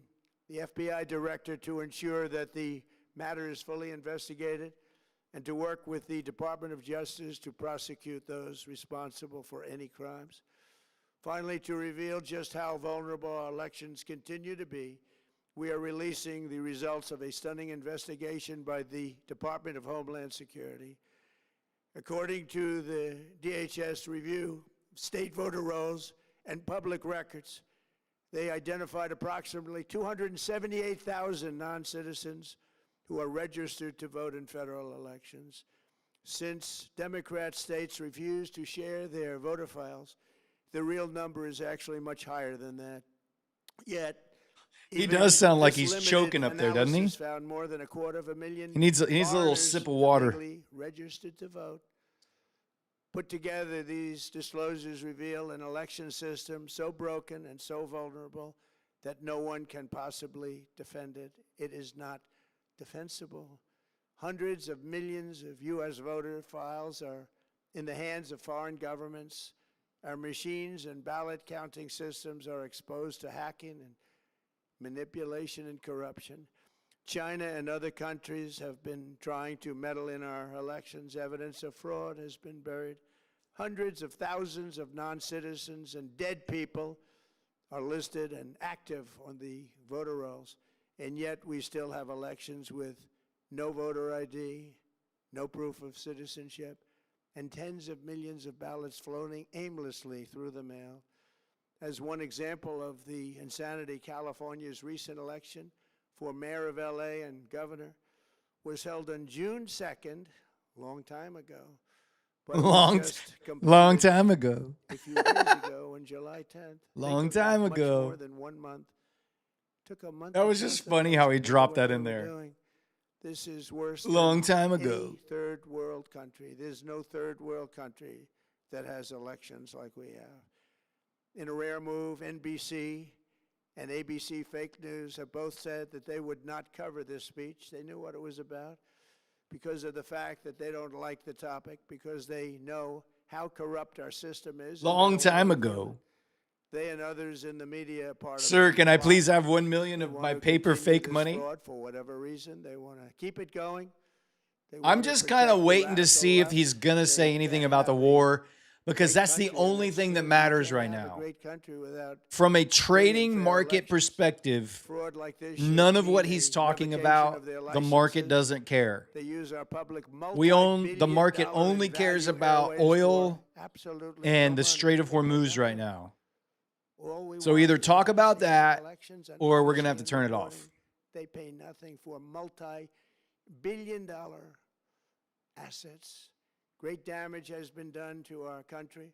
the FBI director to ensure that the matter is fully investigated and to work with the Department of Justice to prosecute those responsible for any crimes. Finally, to reveal just how vulnerable our elections continue to be, we are releasing the results of a stunning investigation by the Department of Homeland Security. According to the DHS review of state voter rolls and public records, they identified approximately 278,000 non-citizens who are registered to vote in federal elections. Since Democrat states refuse to share their voter files, the real number is actually much higher than that. Yet, He even does sound like this he's limited choking up there, doesn't he? analysis found more than 250,000 He needs a little foreigners sip of water. illegally registered to vote. Put together, these disclosures reveal an election system so broken and so vulnerable that no one can possibly defend it. It is not defensible. Hundreds of millions of U.S. voter files are in the hands of foreign governments. Our machines and ballot counting systems are exposed to hacking and manipulation and corruption. China and other countries have been trying to meddle in our elections. Evidence of fraud has been buried. Hundreds of thousands of non-citizens and dead people are listed and active on the voter rolls. And yet we still have elections with no voter ID, no proof of citizenship, and tens of millions of ballots floating aimlessly through the mail. As one example of the insanity, California's recent election for mayor of LA and governor was held on June 2nd, long time ago. But it was just completed Long time ago. a few days ago on July 10th. Long Think of that, time much ago. more than 1 month. Took a month. That was just funny how he dropped that in there. This is worse Long than time any ago. third world country. There's no third world country that has elections like we have. In a rare move, NBC and ABC Fake News have both said that they would not cover this speech. They knew what it was about because of the fact that they don't like the topic, because they know how corrupt our system is. Long time ago. They and others in the media are part of Sir, the can I plot. please have 1 million They of want my to paper continue fake this money? fraud for whatever reason. They want to keep it going. They I'm want to just protect kind of the waiting to radical see if left. he's going to They say anything have about the a war. because that's the only thing that matters right now. Great country without From a trading fair market elections. perspective, Fraud like this should none of what mean he's a talking revocation about, of their the market licenses. doesn't care. They use our public We own, the multi-billion market dollar only in cares value about airways oil for absolutely and no the money. Strait of They pay Hormuz nothing. right now. All we So want either is talk about honesty in that elections and or we're honesty going to have to in turn it reporting. off. They pay nothing for multi-billion dollar assets. Great damage has been done to our country.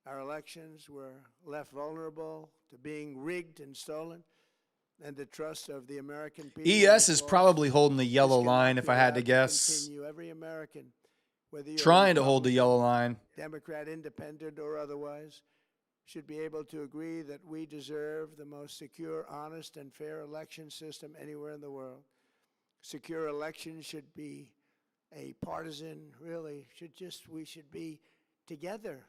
Our elections were left vulnerable to being rigged and stolen, and the trust of the American people. ES was is lost. probably holding the This yellow cannot line, be if I had to allowed guess. continue. Every American, whether you're Trying to hold the Republican, yellow line. Democrat, independent, or otherwise, should be able to agree that we deserve the most secure, honest, and fair election system anywhere in the world. Secure elections should be a partisan, really, we should be together.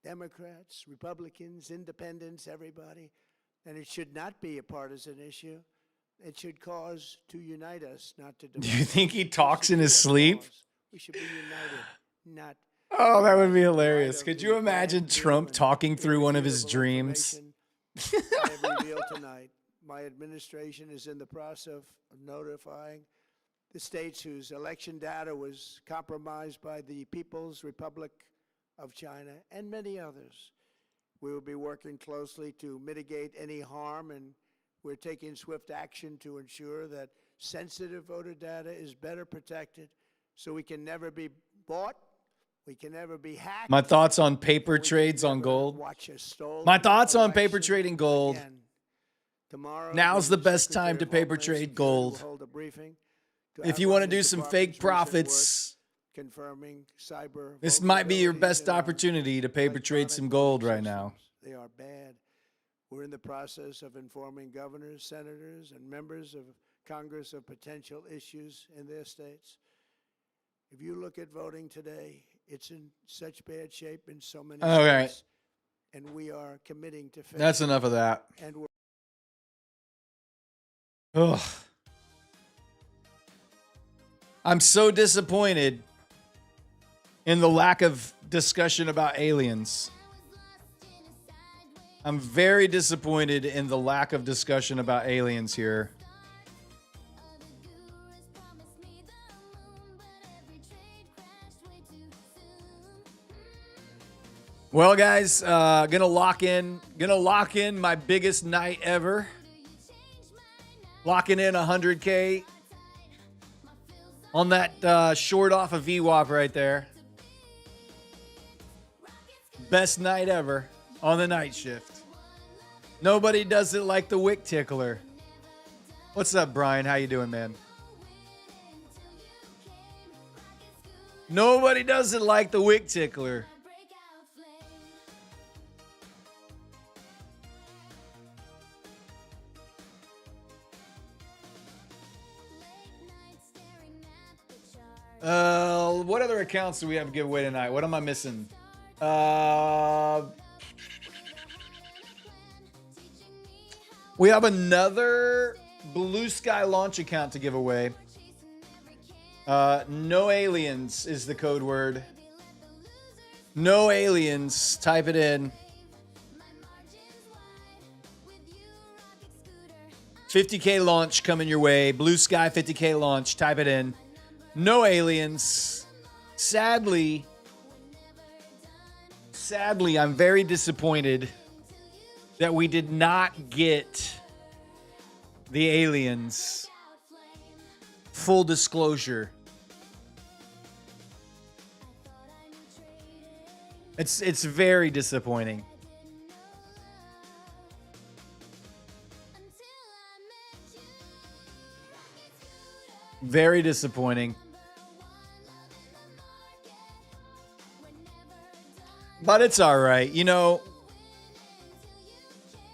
Democrats, Republicans, independents, everybody. And it should not be a partisan issue. It should cause to unite us, not to divide. Do you think he It talks should in be his a sleep? cause. We should be united, not. Oh, that would be in light hilarious. of Could the you imagine brand new Trump and talking through one of his irrefutable dreams? information I have revealed tonight. My administration is in the process of notifying the states whose election data was compromised by the People's Republic of China and many others. We will be working closely to mitigate any harm, and we're taking swift action to ensure that sensitive voter data is better protected so we can never be bought, we can never be hacked. My thoughts on paper we can trades on never gold. watch a stolen My thoughts on paper election trading gold. again. Tomorrow, Now's the best Secretary time to of paper Homeland trade Security gold. will hold a briefing to If you want to outline the do some department's fake recent work profits, confirming cyber this might be your vulnerabilities best in our opportunity to paper trade electronic some gold voting right now. systems. They are bad. We're in the process of informing governors, senators, and members of Congress of potential issues in their states. If you look at voting today, it's in such bad shape in so many All right. states, and we are committing to fix That's it. enough of that. And we're Ugh. I'm so disappointed in the lack of discussion about aliens. I'm very disappointed in the lack of discussion about aliens here. Well, guys, gonna lock in my biggest night ever. Locking in 100K on that short off of VWAP right there. Best night ever on the night shift. Nobody does it like the Wick Tickler. What's up, Brian? How you doing, man? Nobody does it like the Wick Tickler. What other accounts do we have to give away tonight? What am I missing? We have another Blue Sky launch account to give away. No aliens is the code word. No aliens. Type it in. 50K launch coming your way. Blue Sky 50K launch. Type it in. No aliens. Sadly, I'm very disappointed that we did not get the aliens. Full disclosure. It's very disappointing. Very disappointing. But it's all right. You know,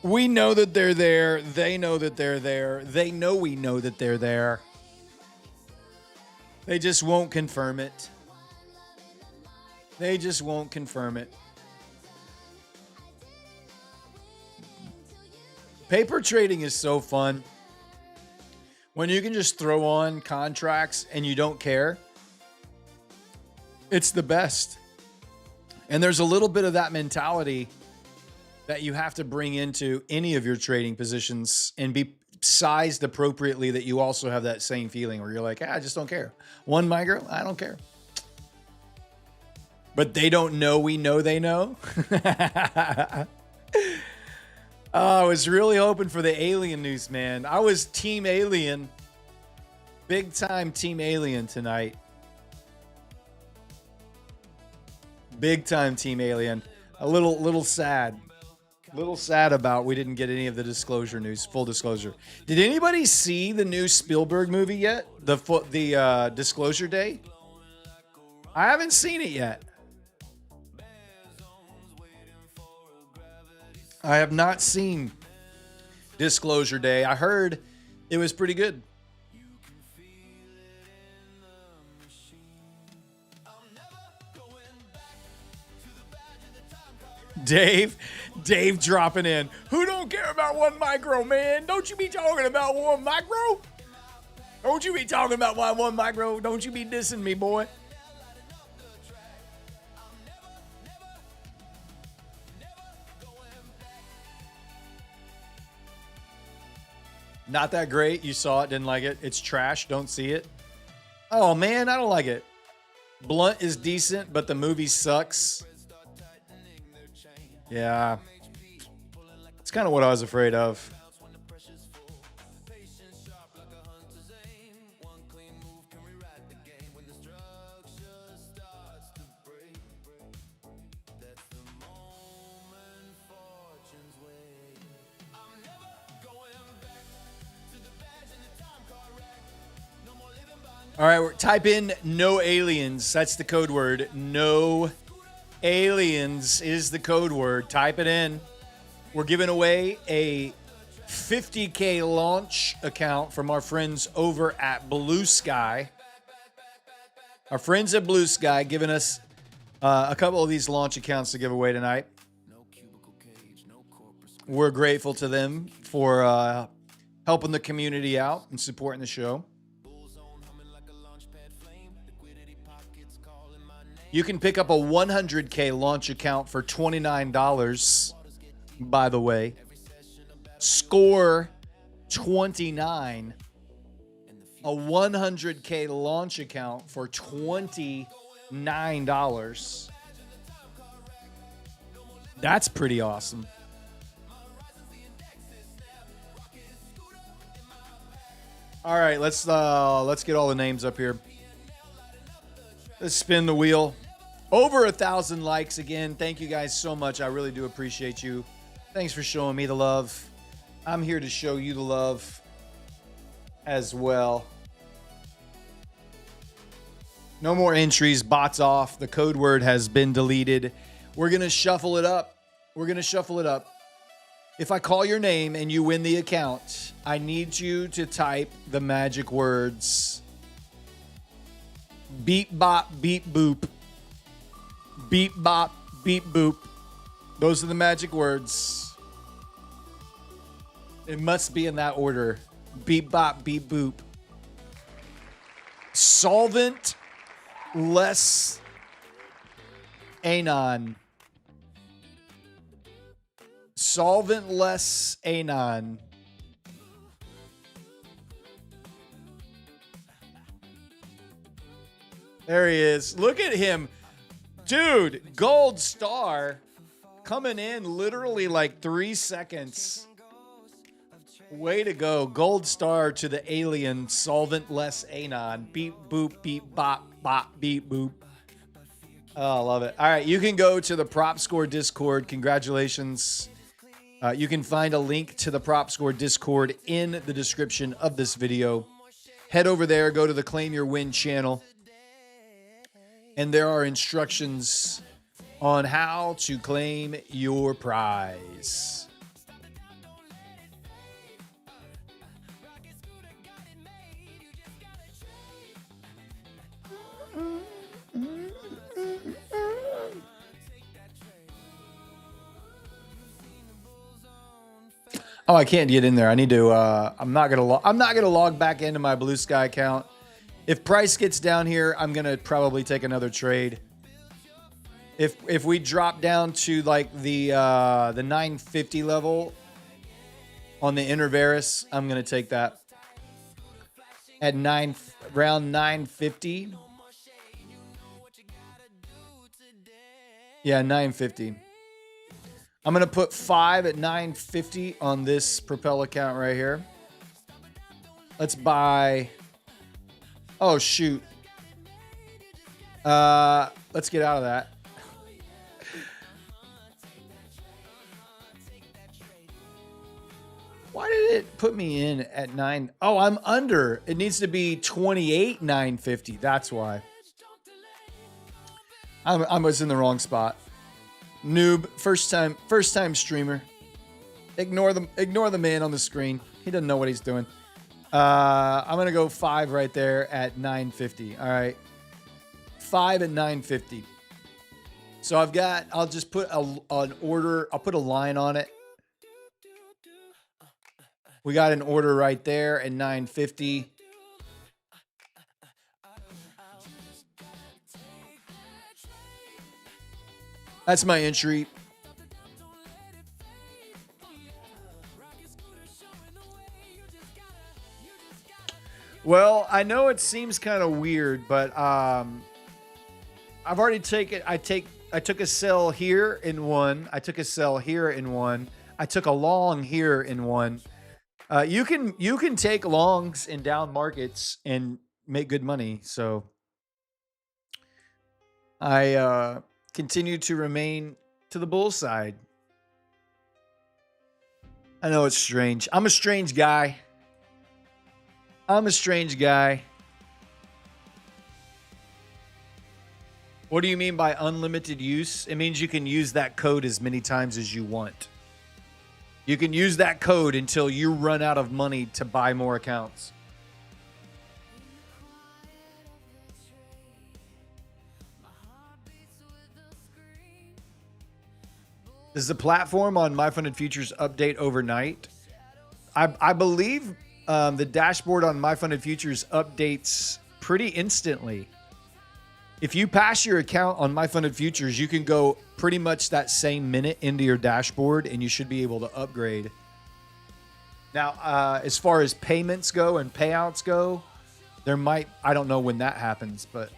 we know that they're there. They know that they're there. They know we know that they're there. They just won't confirm it. They just won't confirm it. Paper trading is so fun. When you can just throw on contracts and you don't care, it's the best. And there's a little bit of that mentality that you have to bring into any of your trading positions and be sized appropriately, that you also have that same feeling where you're like, I just don't care. One micro, I don't care. But they don't know we know they know. I was really hoping for the alien news, man. I was Team Alien. Big time Team Alien tonight. Big time Team Alien. A little sad. Little sad about we didn't get any of the disclosure news. Full disclosure. Did anybody see the new Spielberg movie yet? The Disclosure Day? I haven't seen it yet. I have not seen Disclosure Day. I heard it was pretty good. Dave dropping in. Who don't care about one micro, man? Don't you be talking about one micro? Don't you be talking about one micro? Don't you be dissing me, boy? Not that great. You saw it, didn't like it. It's trash. Don't see it. Oh, man, I don't like it. Blunt is decent, but the movie sucks. Yeah. It's kind of what I was afraid of. All right, type in no aliens. That's the code word. No aliens is the code word. Type it in. We're giving away a 50K launch account from our friends over at Blue Sky. Our friends at Blue Sky giving us a couple of these launch accounts to give away tonight. We're grateful to them for helping the community out and supporting the show. You can pick up a 100K launch account for $29, by the way. Score 29. A 100K launch account for $29. That's pretty awesome. All right, let's get all the names up here. Let's spin the wheel. Over 1,000 likes again. Thank you guys so much. I really do appreciate you. Thanks for showing me the love. I'm here to show you the love as well. No more entries. Bots off. The code word has been deleted. We're going to shuffle it up. If I call your name and you win the account, I need you to type the magic words. Beep, bop, beep, boop. Beep, bop, beep, boop. Those are the magic words. It must be in that order. Beep, bop, beep, boop. Solvent less anon. Solvent less anon. There he is. Look at him. Dude, gold star coming in literally like 3 seconds. Way to go. Gold star to the alien, solvent less anon. Beep, boop, beep, bop, bop, beep, boop. Oh, I love it. All right, you can go to the Prop Score Discord. Congratulations. You can find a link to the Prop Score Discord in the description of this video. Head over there, go to the Claim Your Win channel. And there are instructions on how to claim your prize. Oh, I can't get in there. I need to. I'm not gonna log back into my Blue Sky account. If price gets down here, I'm gonna probably take another trade. If we drop down to like the 950 level on the Intervaris, I'm gonna take that at round 950. Yeah, 950. I'm gonna put 5 at 950 on this Propel account right here. Let's buy. Oh shoot. Let's get out of that. Why did it put me in at 9? Oh, I'm under. It needs to be 28 950. That's why. I was in the wrong spot. Noob, first time streamer. Ignore the man on the screen. He doesn't know what he's doing. I'm gonna go 5 right there at 950. All right, 5 at 950. So I'll just put an order. I'll put a line on it. We got an order right there at 950. That's my entry. Well, I know it seems kind of weird, but I've already taken. I took a sell here in one. I took a sell here in one. I took a long here in one. You can take longs in down markets and make good money. So I continue to remain to the bull side. I know it's strange. I'm a strange guy. What do you mean by unlimited use? It means you can use that code as many times as you want. You can use that code until you run out of money to buy more accounts. Does the platform on My Funded Futures update overnight? I believe the dashboard on My Funded Futures updates pretty instantly. If you pass your account on My Funded Futures, you can go pretty much that same minute into your dashboard and you should be able to upgrade. Now, as far as payments go and payouts go, I don't know when that happens, but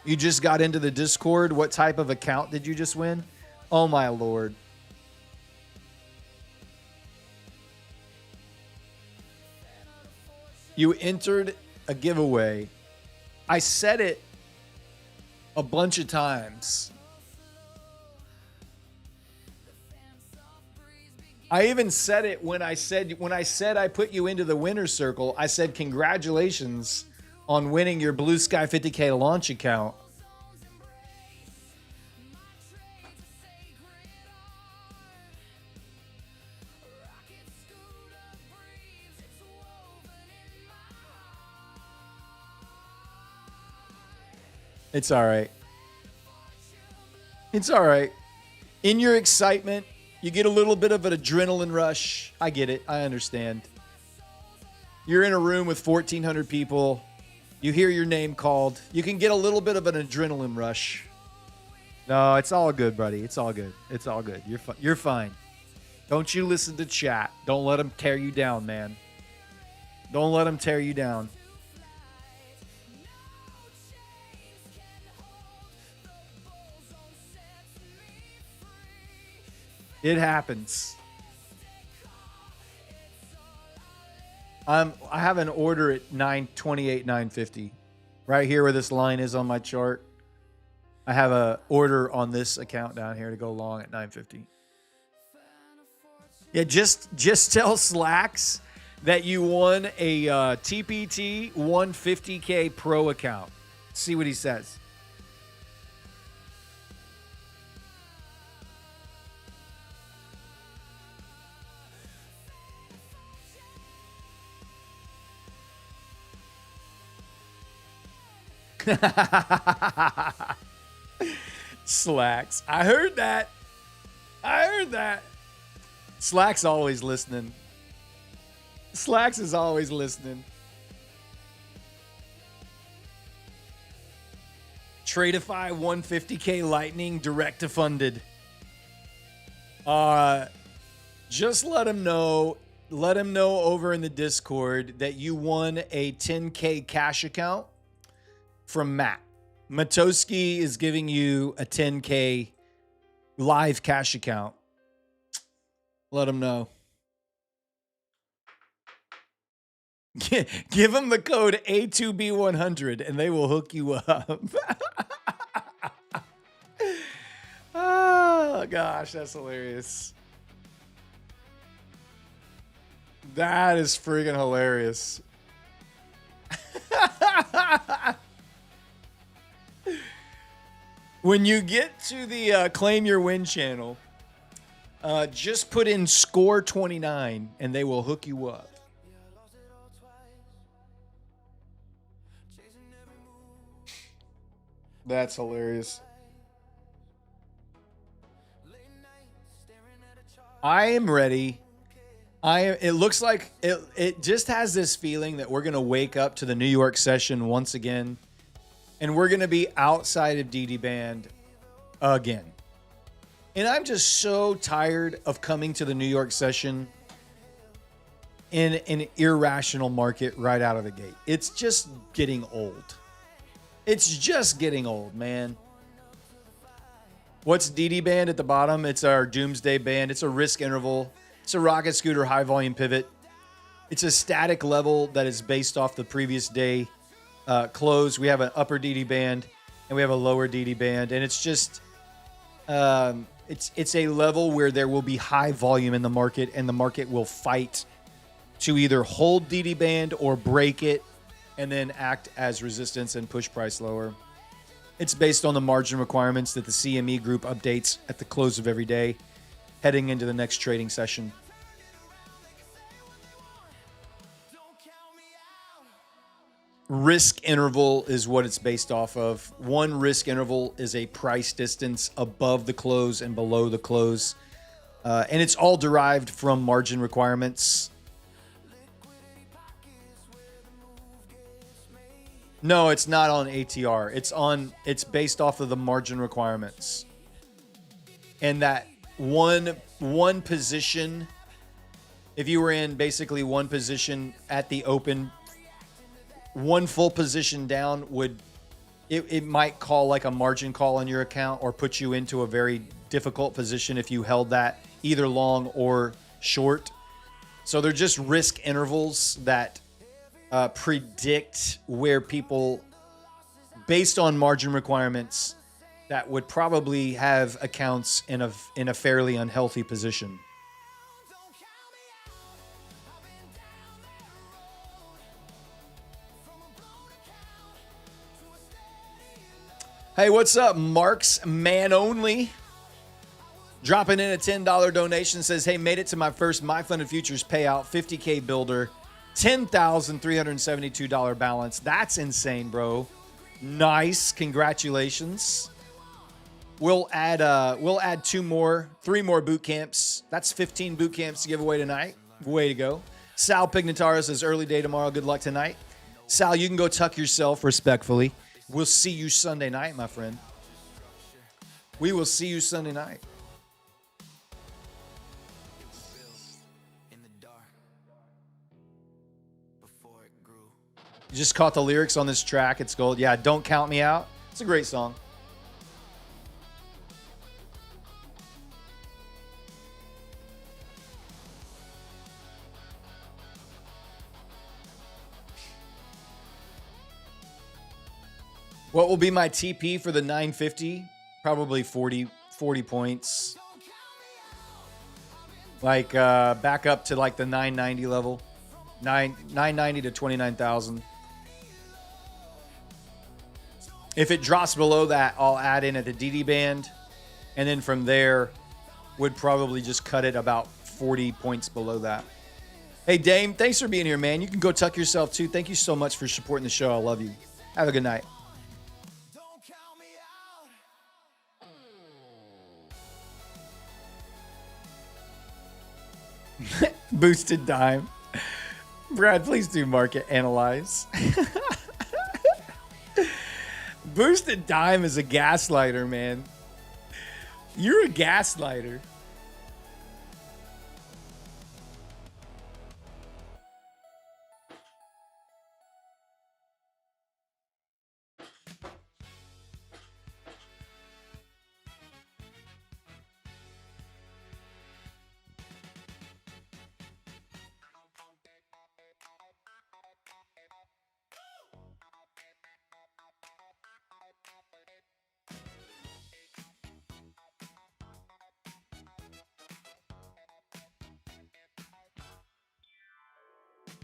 you just got into the Discord. What type of account did you just win? Oh my Lord. You entered a giveaway. I said it a bunch of times. I even said it when I said I put you into the winner's circle. I said congratulations on winning your Blue Sky 50K launch account. It's all right. It's all right. In your excitement, you get a little bit of an adrenaline rush. I get it. I understand. You're in a room with 1,400 people. You hear your name called. You can get a little bit of an adrenaline rush. No, it's all good, buddy. It's all good. It's all good. You're fine. Don't you listen to chat. Don't let them tear you down, man. Don't let them tear you down. It happens. I have an order at 928, 950. Right here where this line is on my chart. I have a order on this account down here to go long at 950. Yeah, just tell Slacks that you won a TPT 150K Pro account. See what he says. Slacks. I heard that. Slacks always listening. Slacks is always listening. Tradeify 150K Lightning direct to funded. Just let him know. Let him know over in the Discord that you won a 10K cash account from Matt. Matoski is giving you a 10K live cash account. Let him know. Give them the code A2B100 and they will hook you up. Oh, gosh, that's hilarious. That is friggin' hilarious. When you get to the Claim Your Win channel, just put in score 29 and they will hook you up. That's hilarious. I am ready. It looks like it just has this feeling that we're going to wake up to the New York session once again. And we're going to be outside of DD Band again. And I'm just so tired of coming to the New York session in an irrational market right out of the gate. It's just getting old. It's just getting old, man. What's DD Band at the bottom? It's our Doomsday Band. It's a risk interval. It's a rocket scooter high volume pivot. It's a static level that is based off the previous day close. We have an upper DD band and we have a lower DD band, and it's just it's a level where there will be high volume in the market, and the market will fight to either hold DD band or break it and then act as resistance and push price lower. It's based on the margin requirements that the CME group updates at the close of every day, heading into the next trading session. Risk interval is what it's based off of. One risk interval is a price distance above the close and below the close. And it's all derived from margin requirements. No, it's not on ATR. It's based off of the margin requirements. And that one position, if you were in basically one position at the open, one full position down it might call like a margin call on your account or put you into a very difficult position if you held that either long or short. So they're just risk intervals that predict where people, based on margin requirements, that would probably have accounts in a fairly unhealthy position. Hey, what's up? Mark's Man Only dropping in a $10 donation, says, hey, made it to my first My Funded Futures payout, 50K builder, $10,372 balance. That's insane, bro. Nice. Congratulations. We'll add three more boot camps. That's 15 boot camps to give away tonight. Way to go. Sal Pignataro says, early day tomorrow. Good luck tonight. Sal, you can go tuck yourself respectfully. We'll see you Sunday night, my friend. We will see you Sunday night. You just caught the lyrics on this track. It's gold. Yeah, Don't Count Me Out. It's a great song. What will be my TP for the 950? Probably 40 points. Like back up to like the 990 level. 990 to 29,000. If it drops below that, I'll add in at the DD band. And then from there, would probably just cut it about 40 points below that. Hey, Dame, thanks for being here, man. You can go tuck yourself, too. Thank you so much for supporting the show. I love you. Have a good night. Boosted dime. Brad, please do market analyze. Boosted dime is a gaslighter, man. You're a gaslighter.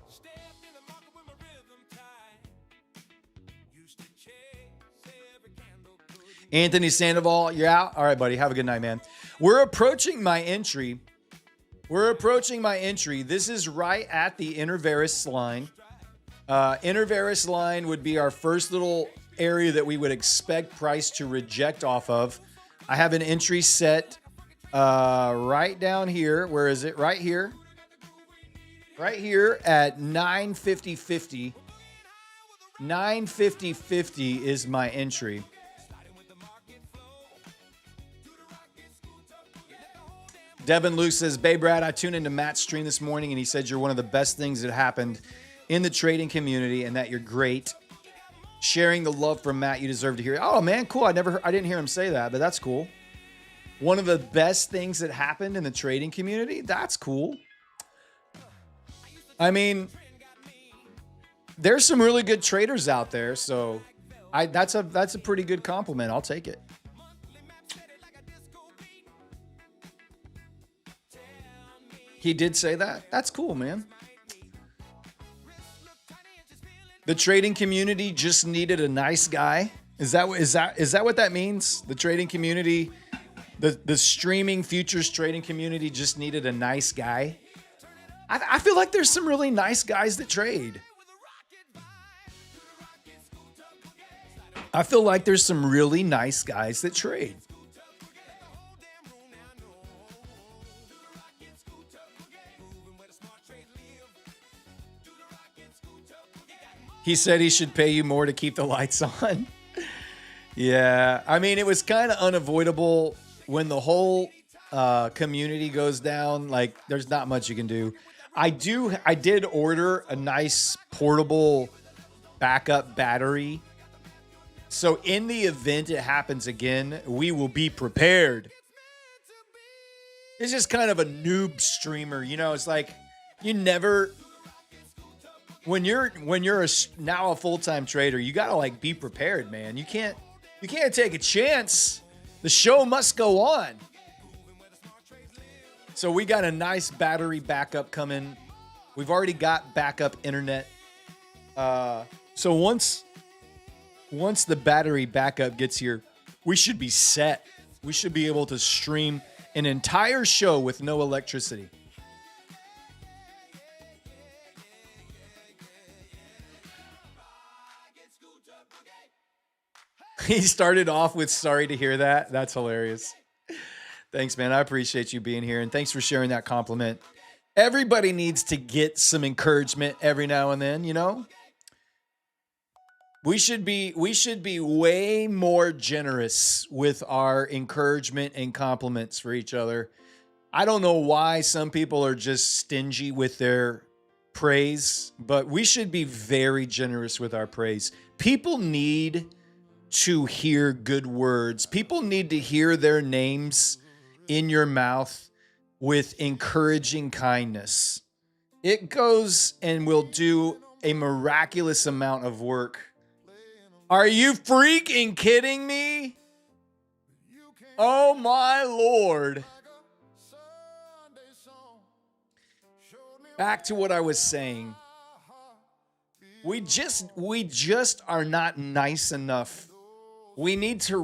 Stepped in the market with my rhythm tight. Used to chase every candle good. Anthony Sandoval, you're out? All right, buddy. Have a good night, man. We're approaching my entry. This is right at the intervaris line. Intervaris line would be our first little area that we would expect price to reject off of. I have an entry set right down here. Where is it? Right here. Right here at 950.50. 950.50 is my entry. Devin Luke says, Babe Brad, I tuned into Matt's stream this morning and he said you're one of the best things that happened in the trading community and that you're great. Sharing the love from Matt, you deserve to hear it. Oh man, cool. I didn't hear him say that, but that's cool. One of the best things that happened in the trading community? That's cool. I mean, there's some really good traders out there, so that's a pretty good compliment. I'll take it. He did say that? That's cool, man. The trading community just needed a nice guy. Is that what that means? The trading community, the streaming futures trading community just needed a nice guy. I feel like there's some really nice guys that trade. I feel like there's some really nice guys that trade. He said he should pay you more to keep the lights on. Yeah, I mean, it was kind of unavoidable when the whole community goes down. Like, there's not much you can do. I did order a nice portable backup battery. So in the event it happens again, we will be prepared. It's just kind of a noob streamer, you know. It's like you never, when you're now a full-time trader, you gotta like be prepared, man. You can't take a chance. The show must go on. So we got a nice battery backup coming. We've already got backup internet. So once the battery backup gets here, we should be set. We should be able to stream an entire show with no electricity. He started off with sorry to hear that. That's hilarious. Thanks, man. I appreciate you being here, and thanks for sharing that compliment. Everybody needs to get some encouragement every now and then, you know? We should be way more generous with our encouragement and compliments for each other. I don't know why some people are just stingy with their praise, but we should be very generous with our praise. People need to hear good words. People need to hear their names in your mouth with encouraging kindness. It goes and will do a miraculous amount of work. Are you freaking kidding me? Oh my Lord. Back to what I was saying. We just are not nice enough. We need to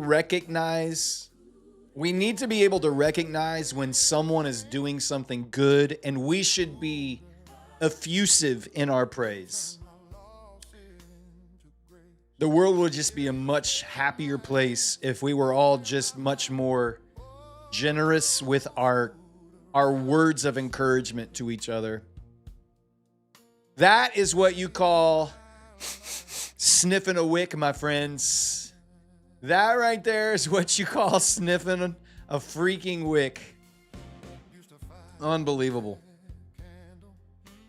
be able to recognize when someone is doing something good, and we should be effusive in our praise. The world would just be a much happier place if we were all just much more generous with our words of encouragement to each other. That is what you call sniffing a wick, my friends. That right there is what you call sniffing a freaking wick. Unbelievable.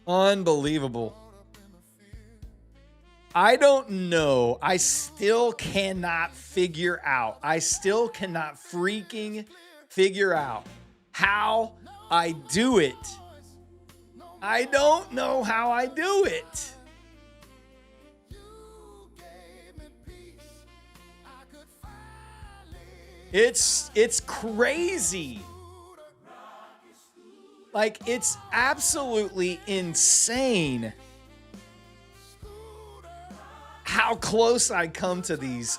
Unbelievable. I don't know. I still cannot figure out. I still cannot freaking figure out how I do it. I don't know how I do it. It's crazy. Like, it's absolutely insane how close I come to these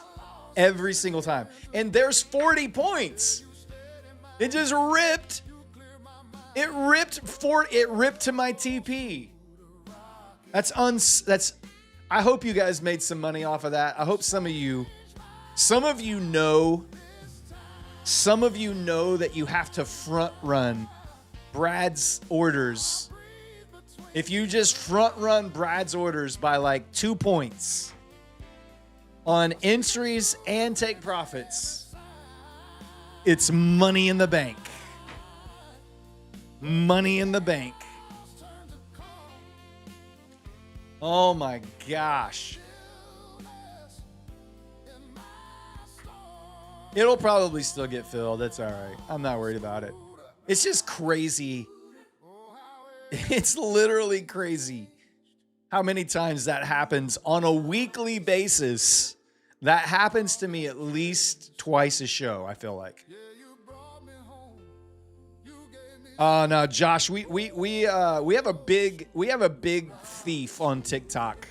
every single time. And there's 40 points. It just ripped. It ripped to my TP. That's I hope you guys made some money off of that. I hope some of you know that you have to front run Brad's orders. If you just front run Brad's orders by like 2 points on entries and take profits, it's money in the bank. Money in the bank. Oh my gosh. It'll probably still get filled. That's all right. I'm not worried about it. It's just crazy. It's literally crazy how many times that happens on a weekly basis. That happens to me at least twice a show, I feel like. No, Josh, we have a big thief on TikTok.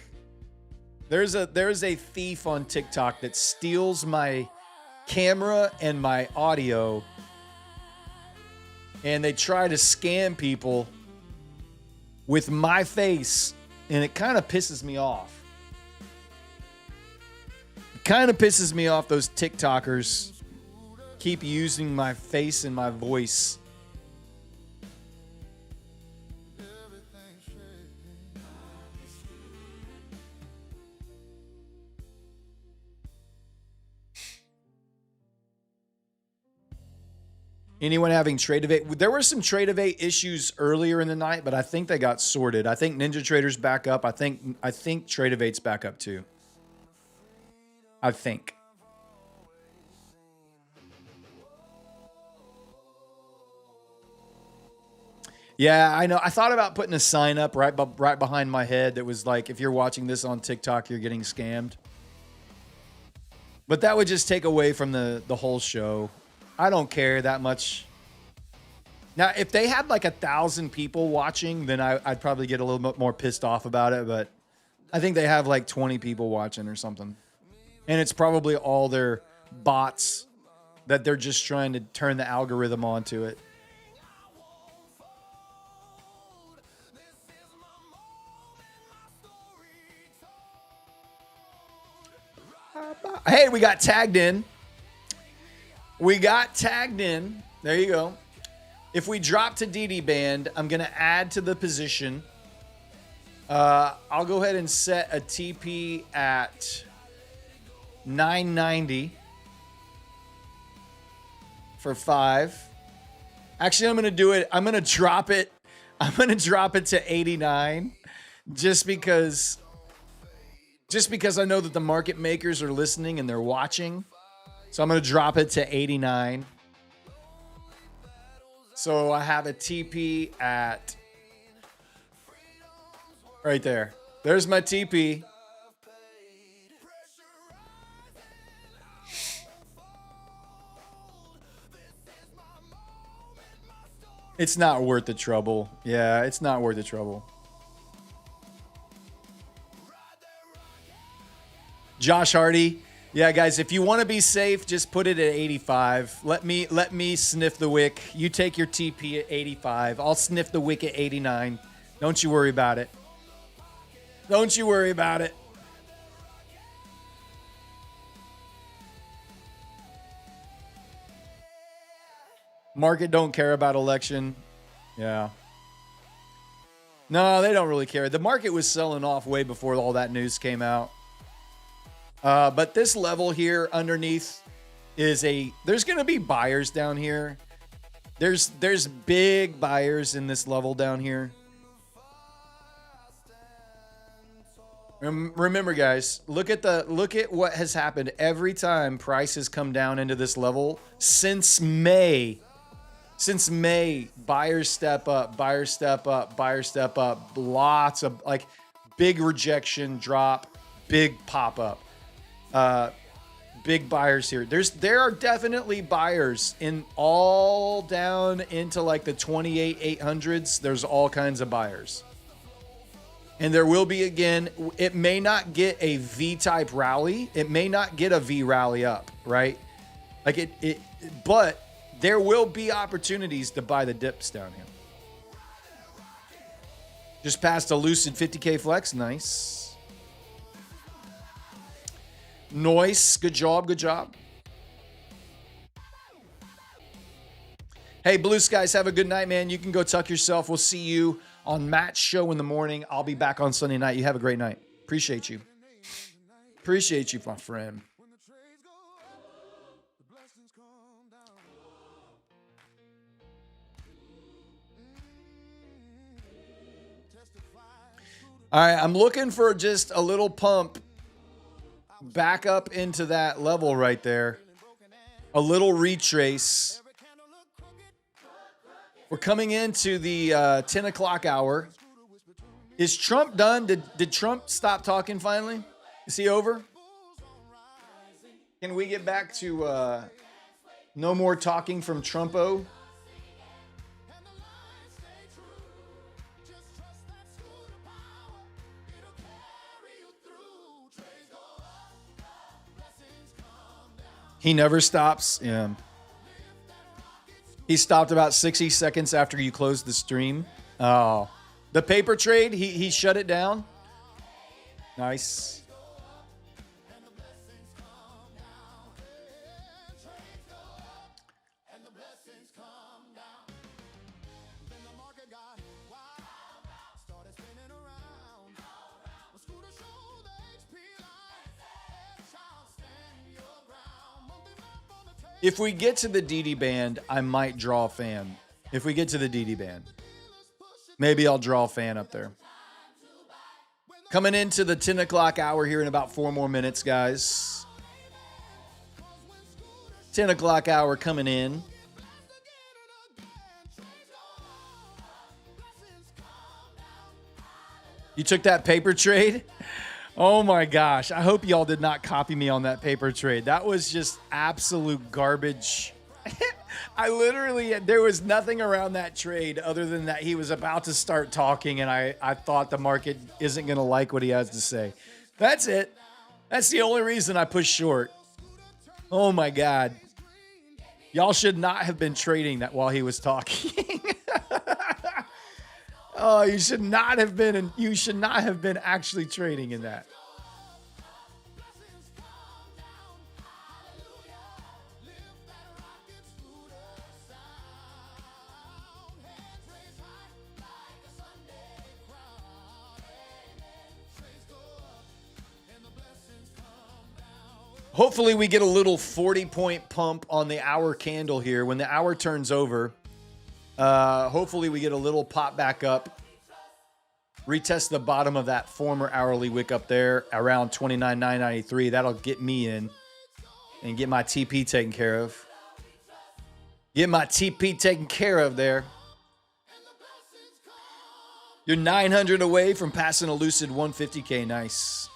There's a thief on TikTok that steals my camera and my audio, and they try to scam people with my face, and it kind of pisses me off. It kind of pisses me off those TikTokers keep using my face and my voice. Anyone having trade evade? There were some trade evade issues earlier in the night, but I think they got sorted. I think Ninja Trader's back up. I think trade evade's back up too. I think. Yeah, I know. I thought about putting a sign up right behind my head that was like, if you're watching this on TikTok, you're getting scammed. But that would just take away from the whole show. I don't care that much. Now, if they had like 1,000 people watching, then I'd probably get a little bit more pissed off about it. But I think they have like 20 people watching or something. And it's probably all their bots that they're just trying to turn the algorithm onto it. Hey, we got tagged in. We got tagged in. There you go. If we drop to DD band, I'm going to add to the position. I'll go ahead and set a TP at 990 for 5. Actually, I'm going to do it. I'm going to drop it. I'm going to drop it to 89 just because I know that the market makers are listening and they're watching. So I'm going to drop it to 89. So I have a TP at right there. There's my TP. It's not worth the trouble. Yeah, it's not worth the trouble. Josh Hardy. Yeah, guys, if you want to be safe, just put it at 85. Let me sniff the wick. You take your TP at 85. I'll sniff the wick at 89. Don't you worry about it. Don't you worry about it. Market don't care about election. Yeah. No, they don't really care. The market was selling off way before all that news came out. But this level here underneath is there's going to be buyers down here. There's big buyers in this level down here. Remember, guys, look at what has happened every time price has come down into this level since May. Since May, buyers step up, buyers step up, buyers step up. Lots of like big rejection drop, big pop up. Big buyers here. There are definitely buyers in all down into like the 28,800s. There's all kinds of buyers. And there will be, again, it may not get a V-type rally. It may not get a V rally up, right? Like but there will be opportunities to buy the dips down here. Just passed a lucid 50K flex. Nice. Nice. Good job. Good job. Hey, Blue Skies, have a good night, man. You can go tuck yourself. We'll see you on Matt's show in the morning. I'll be back on Sunday night. You have a great night. Appreciate you. Appreciate you, my friend. All right, I'm looking for just a little pump back up into that level right there. A little retrace. We're coming into the 10 o'clock hour. Is Trump done? Did Trump stop talking finally? Is he over? Can we get back to no more talking from Trumpo? He never stops. Yeah. He stopped about 60 seconds after you closed the stream. Oh, the paper trade, he shut it down. Nice. If we get to the DD band, I might draw a fan. If we get to the DD band, maybe I'll draw a fan up there. Coming into the 10 o'clock hour here in about 4 more minutes, guys. 10 o'clock hour coming in. You took that paper trade? Oh my gosh. I hope y'all did not copy me on that paper trade. That was just absolute garbage. I literally, there was nothing around that trade other than that he was about to start talking and I thought the market isn't going to like what he has to say. That's it. That's the only reason I pushed short. Oh my God. Y'all should not have been trading that while he was talking. Oh, you should not have been actually trading in that. Hopefully we get a little 40-point pump on the hour candle here. When the hour turns over, hopefully we get a little pop back up. Retest the bottom of that former hourly wick up there around 29,993. That'll get me in and get my TP taken care of. Get my TP taken care of there. You're 900 away from passing a lucid 150K. Nice.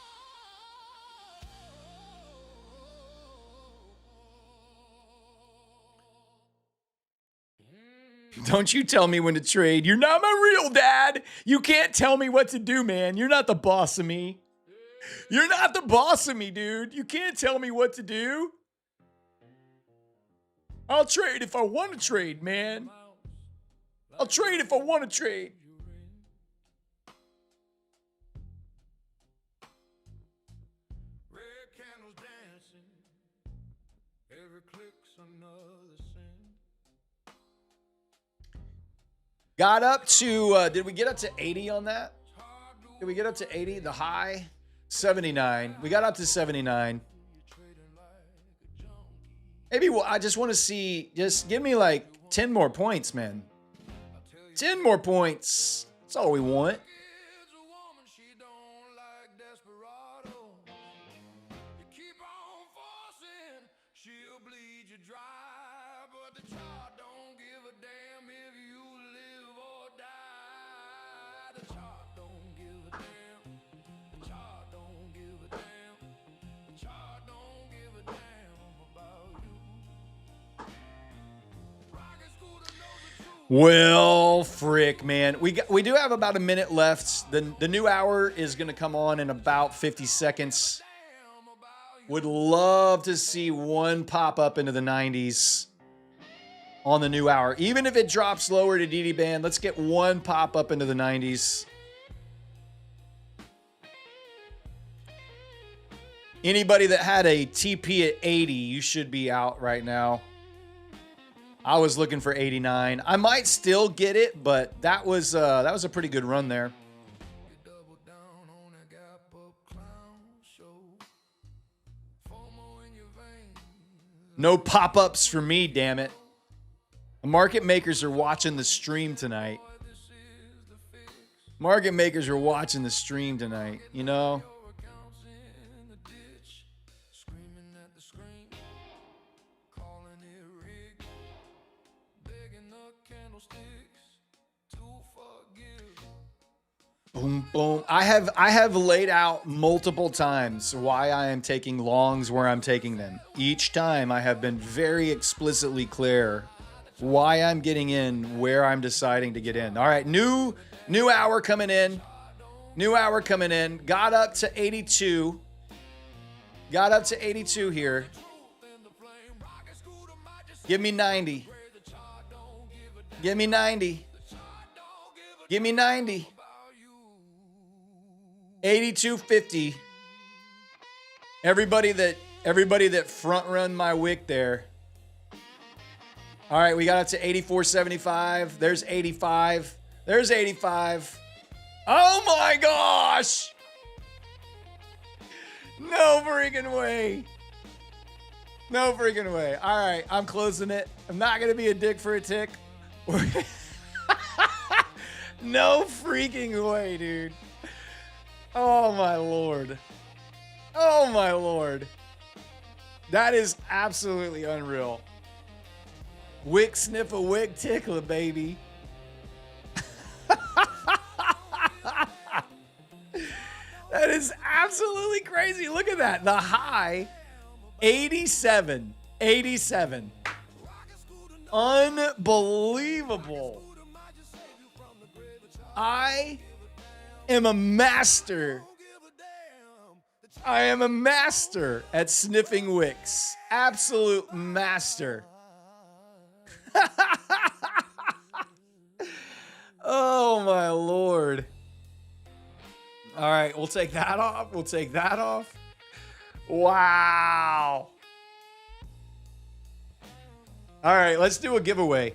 Don't you tell me when to trade. You're not my real dad. You can't tell me what to do, man. You're not the boss of me. You're not the boss of me, dude. You can't tell me what to do. I'll trade if I want to trade, man. I'll trade if I want to trade. Got up to, did we get up to 80 on that? Did we get up to 80, the high? 79. We got up to 79. Maybe I just want to see, just give me like 10 more points, man. 10 more points. That's all we want. Well, frick, man. We do have about a minute left. The new hour is going to come on in about 50 seconds. Would love to see one pop up into the 90s on the new hour. Even if it drops lower to DD band, let's get one pop up into the 90s. Anybody that had a TP at 80, you should be out right now. I was looking for 89. I might still get it, but that was a pretty good run there. No pop-ups for me, damn it. Market makers are watching the stream tonight. Market makers are watching the stream tonight, you know? Boom, boom. I have laid out multiple times why I am taking longs where I'm taking them. Each time I have been very explicitly clear why I'm getting in where I'm deciding to get in. All right, new hour coming in. New hour coming in. Got up to 82. Got up to 82 here. Give me 90. Give me 90. Give me 90. 82.50. Everybody that front run my wick there. All right, we got up to 84.75. There's 85. There's 85. Oh my gosh! No freaking way. No freaking way. All right, I'm closing it. I'm not gonna be a dick for a tick. No freaking way, dude. Oh my lord. Oh my lord. That is absolutely unreal. Wick sniff a wick tickler, baby. That is absolutely crazy. Look at that. The high, 87. 87. Unbelievable. I am a master. I am a master at sniffing wicks. Absolute master. Oh my lord. All right, we'll take that off. We'll take that off. Wow. All right, let's do a giveaway.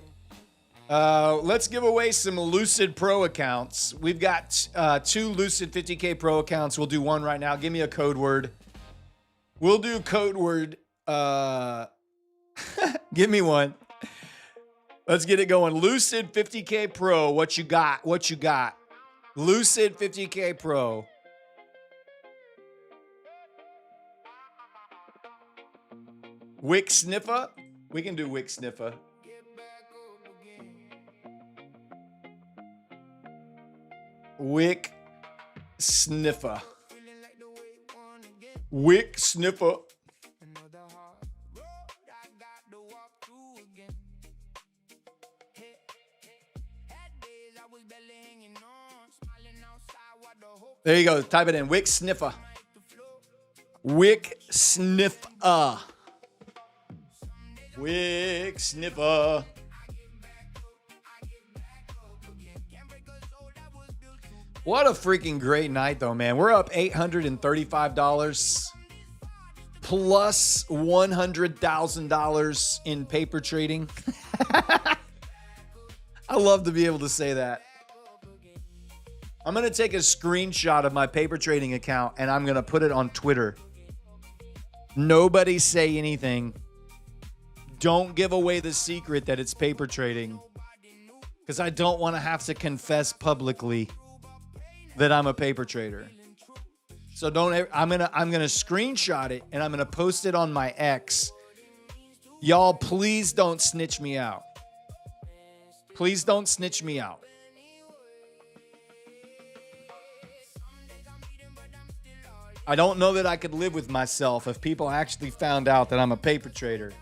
Let's give away some Lucid Pro accounts. We've got 2 Lucid 50K Pro accounts. We'll do one right now. Give me a code word. We'll do code word. Give me one. Let's get it going. Lucid 50K Pro. What you got? What you got? Lucid 50K Pro. Wick Sniffer. We can do Wick Sniffer. Wick Sniffer. Wick Sniffer. There you go. Type it in. Wick Sniffer. Wick Sniffer. Wick Sniffer. What a freaking great night, though, man. We're up $835 plus $100,000 in paper trading. I love to be able to say that. I'm going to take a screenshot of my paper trading account and I'm going to put it on Twitter. Nobody say anything. Don't give away the secret that it's paper trading, because I don't want to have to confess publicly that I'm a paper trader. So I'm gonna screenshot it and I'm gonna post it on my X. Y'all, please don't snitch me out. Please don't snitch me out. I don't know that I could live with myself if people actually found out that I'm a paper trader.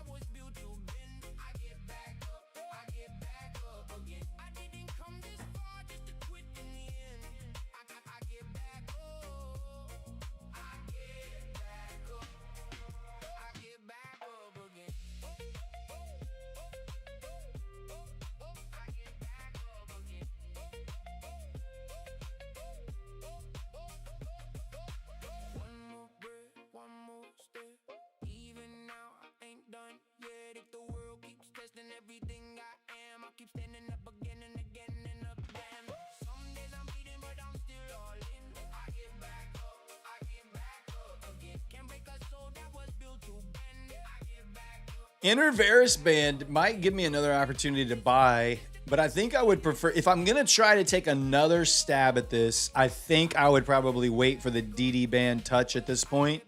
Inner Varus Band might give me another opportunity to buy, but I think I would prefer, if I'm going to try to take another stab at this, I think I would probably wait for the DD Band touch at this point.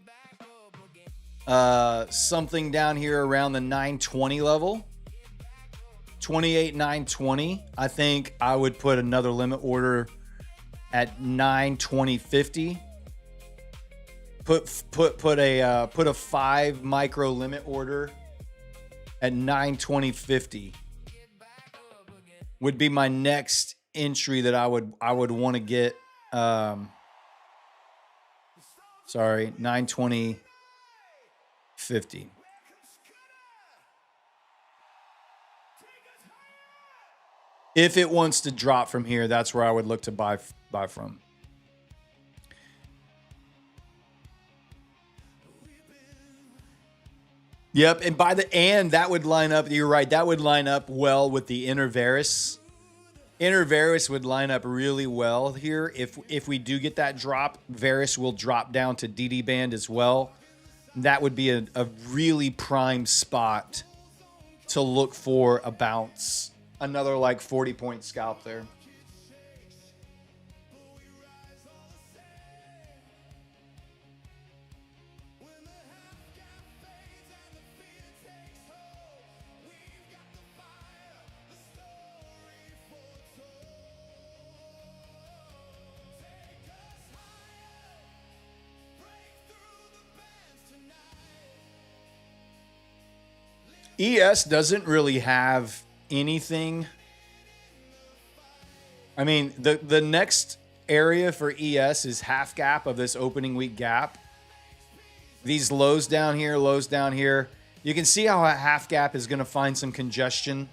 Something down here around the 920 level. 28,920. I think I would put another limit order at 920.50. Put a 5 micro limit order at 920.50 would be my next entry that I would want to get. Sorry, 920.50. If it wants to drop from here, that's where I would look to buy from. Yep, and that would line up. You're right. That would line up well with the Inner Varus. Inner Varus would line up really well here. If we do get that drop, Varus will drop down to DD Band as well. That would be a really prime spot to look for a bounce. Another like 40-point scalp there. ES doesn't really have anything. I mean, the next area for ES is half gap of this opening week gap. These lows down here, lows down here. You can see how a half gap is going to find some congestion.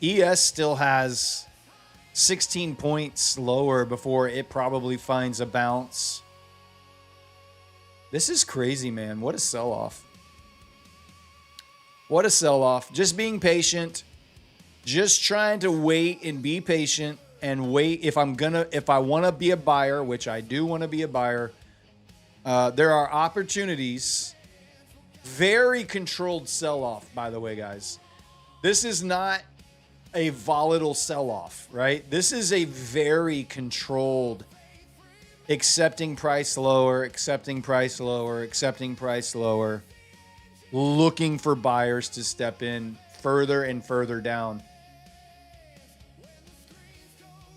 ES still has 16 points lower before it probably finds a bounce. This is crazy, man. What a sell-off. What a sell-off. Just being patient. Just trying to wait and be patient and wait. If I want to be a buyer, which I do want to be a buyer, there are opportunities. Very controlled sell-off, by the way, guys. This is not a volatile sell-off, right? This is a very controlled accepting price lower, accepting price lower, accepting price lower. Looking for buyers to step in further and further down.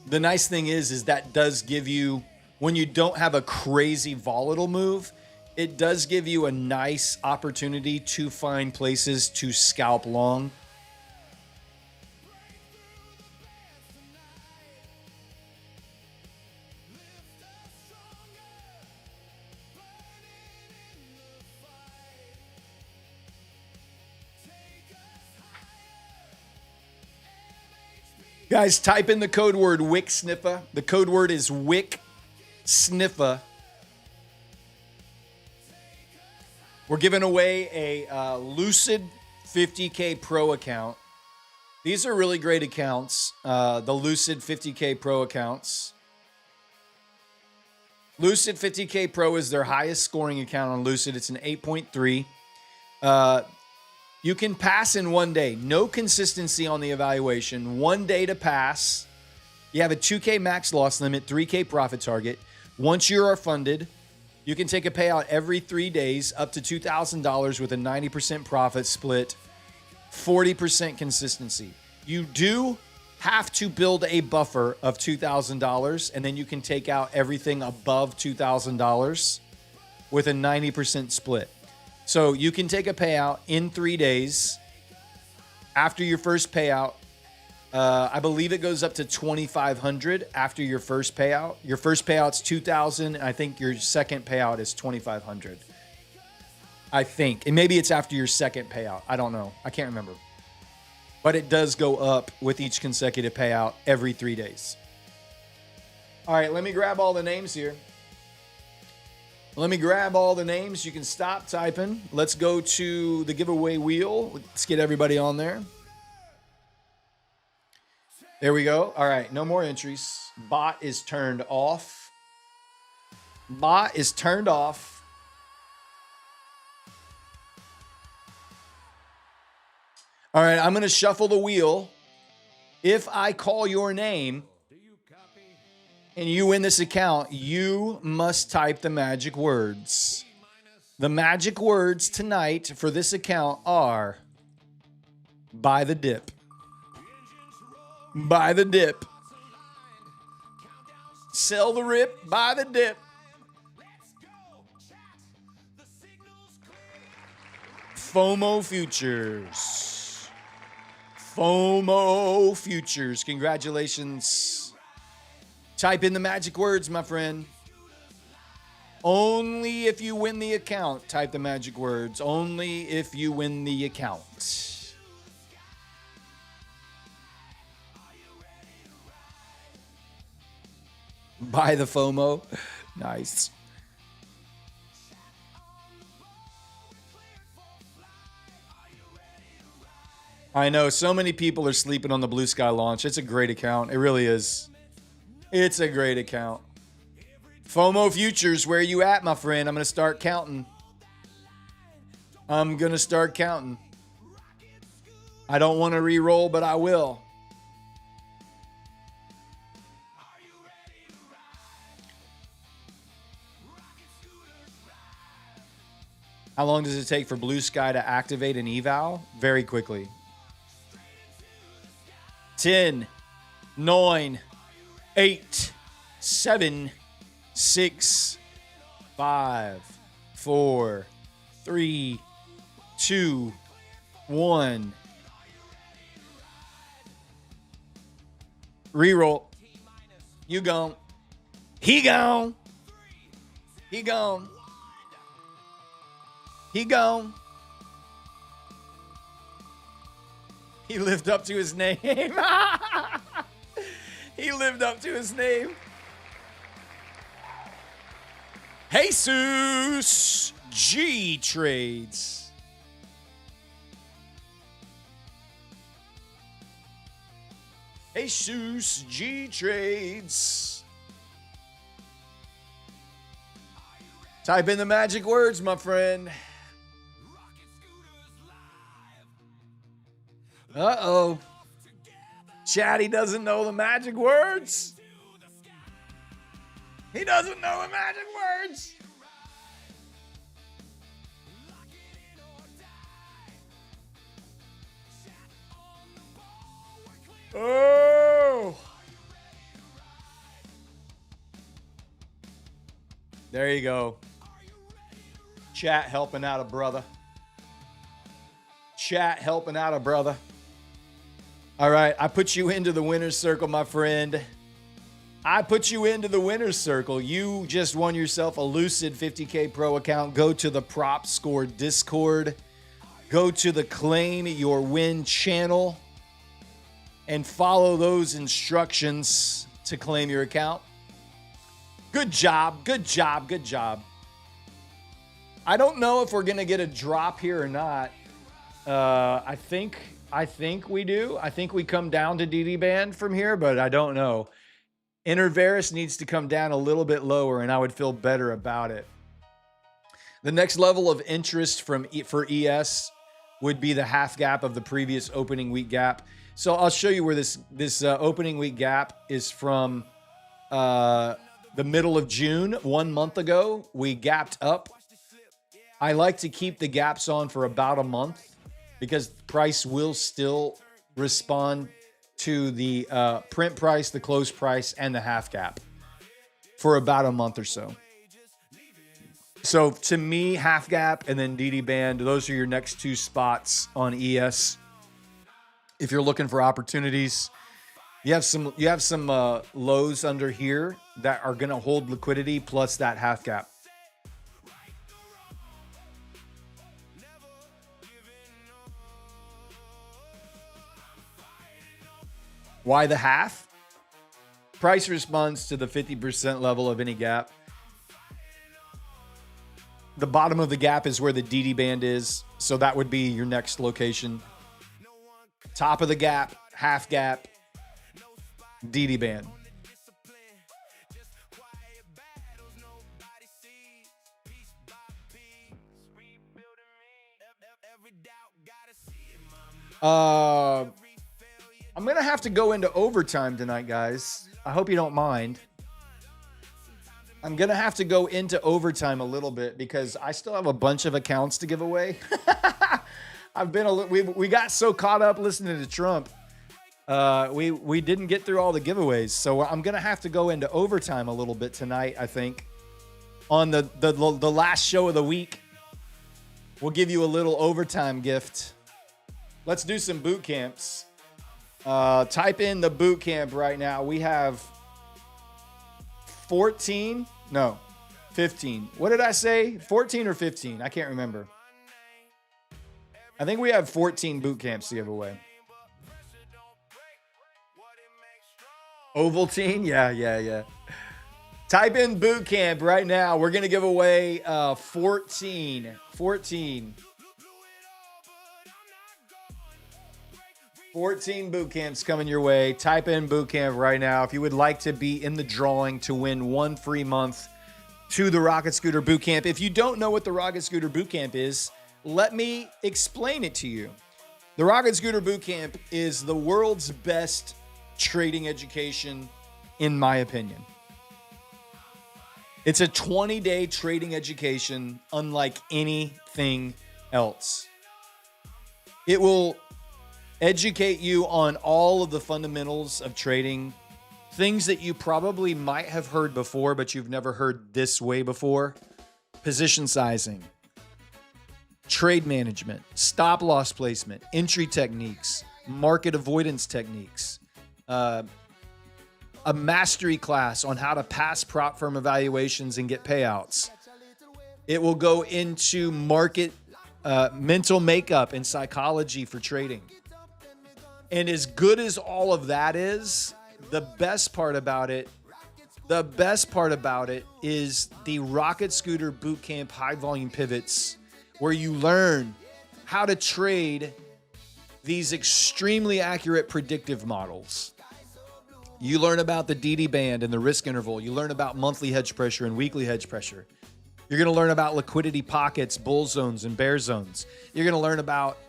The nice thing is that does give you, when you don't have a crazy volatile move, it does give you a nice opportunity to find places to scalp long. Guys, type in the code word WICSNIFA. The code word is WICSNIFA. We're giving away a Lucid 50K Pro account. These are really great accounts, the Lucid 50K Pro accounts. Lucid 50K Pro is their highest scoring account on Lucid. It's an 8.3. You can pass in 1 day. No consistency on the evaluation. 1 day to pass. You have a 2K max loss limit, 3K profit target. Once you are funded, you can take a payout every 3 days up to $2,000 with a 90% profit split, 40% consistency. You do have to build a buffer of $2,000, and then you can take out everything above $2,000 with a 90% split. So you can take a payout in 3 days. After your first payout, I believe it goes up to $2,500 after your first payout. Your first payout's $2,000, and I think your second payout is $2,500. I think. And maybe it's after your second payout. I don't know. I can't remember. But it does go up with each consecutive payout every 3 days. All right, let me grab all the names here. Let me grab all the names. You can stop typing. Let's go to the giveaway wheel. Let's get everybody on there. There we go. All right, no more entries. Bot is turned off. Bot is turned off. All right, I'm going to shuffle the wheel. If I call your name and you win this account, you must type the magic words. The magic words tonight for this account are buy the dip. Buy the dip. Sell the rip, buy the dip. FOMO Futures. FOMO Futures. Congratulations. Type in the magic words, my friend. Only if you win the account, type the magic words. Only if you win the account. Buy the FOMO. Nice. I know so many people are sleeping on the Blue Sky launch. It's a great account. It really is. It's a great account. FOMO Futures, where you at, my friend? I'm going to start counting. I'm going to start counting. I don't want to re-roll, but I will. How long does it take for Blue Sky to activate an eval? Very quickly. 10, 9, 8, 7, 6, 5, 4, 3, 2, 1. Reroll. You gone. He gone. He gone. He gone. He lived up to his name. He lived up to his name. Jesus G Trades. Jesus G Trades. Type in the magic words, my friend. Uh-oh. Chatty doesn't know the magic words. He doesn't know the magic words. Oh. There you go. Chat helping out a brother. Chat helping out a brother. All right, I put you into the winner's circle, my friend. I put you into the winner's circle. You just won yourself a Lucid 50K Pro account. Go to the Prop Score Discord. Go to the Claim Your Win channel and follow those instructions to claim your account. Good job, good job, good job. I don't know if we're going to get a drop here or not. I think we do. I think we come down to DD band from here, but I don't know. Intervaris needs to come down a little bit lower, and I would feel better about it. The next level of interest for ES would be the half gap of the previous opening week gap. So I'll show you where this opening week gap is from the middle of June. 1 month ago, we gapped up. I like to keep the gaps on for about a month because price will still respond to the print price, the close price, and the half gap for about a month or so. So to me, half gap and then DD band, those are your next two spots on ES. If you're looking for opportunities, you have some lows under here that are going to hold liquidity plus that half gap. Why the half? Price responds to the 50% level of any gap. The bottom of the gap is where the DD band is, so that would be your next location. Top of the gap, half gap, DD band. I'm going to have to go into overtime tonight, guys. I hope you don't mind. I'm going to have to go into overtime a little bit because I still have a bunch of accounts to give away. We got so caught up listening to Trump. We didn't get through all the giveaways. So I'm going to have to go into overtime a little bit tonight, I think. On the last show of the week, we'll give you a little overtime gift. Let's do some boot camps. Type in the boot camp right now. We have 15. What did I say? 14 or 15? I can't remember. I think we have 14 boot camps to give away. Ovaltine? Yeah. Type in boot camp right now. We're going to give away 14. 14 boot camps coming your way. Type in boot camp right now if you would like to be in the drawing to win 1 free month to the Rocket Scooter Boot Camp. If you don't know what the Rocket Scooter Boot Camp is, let me explain it to you. The Rocket Scooter Boot Camp is the world's best trading education, in my opinion. It's a 20-day trading education unlike anything else. It will educate you on all of the fundamentals of trading, things that you probably might have heard before, but you've never heard this way before. Position sizing, trade management, stop loss placement, entry techniques, market avoidance techniques, a mastery class on how to pass prop firm evaluations and get payouts. It will go into market mental makeup and psychology for trading. And as good as all of that is, the best part about it is the Rocket Scooter Bootcamp high volume pivots, where you learn how to trade these extremely accurate predictive models. You learn about the DD band and the risk interval. You learn about monthly hedge pressure and weekly hedge pressure. You're going to learn about liquidity pockets, bull zones, and bear zones. You're going to learn about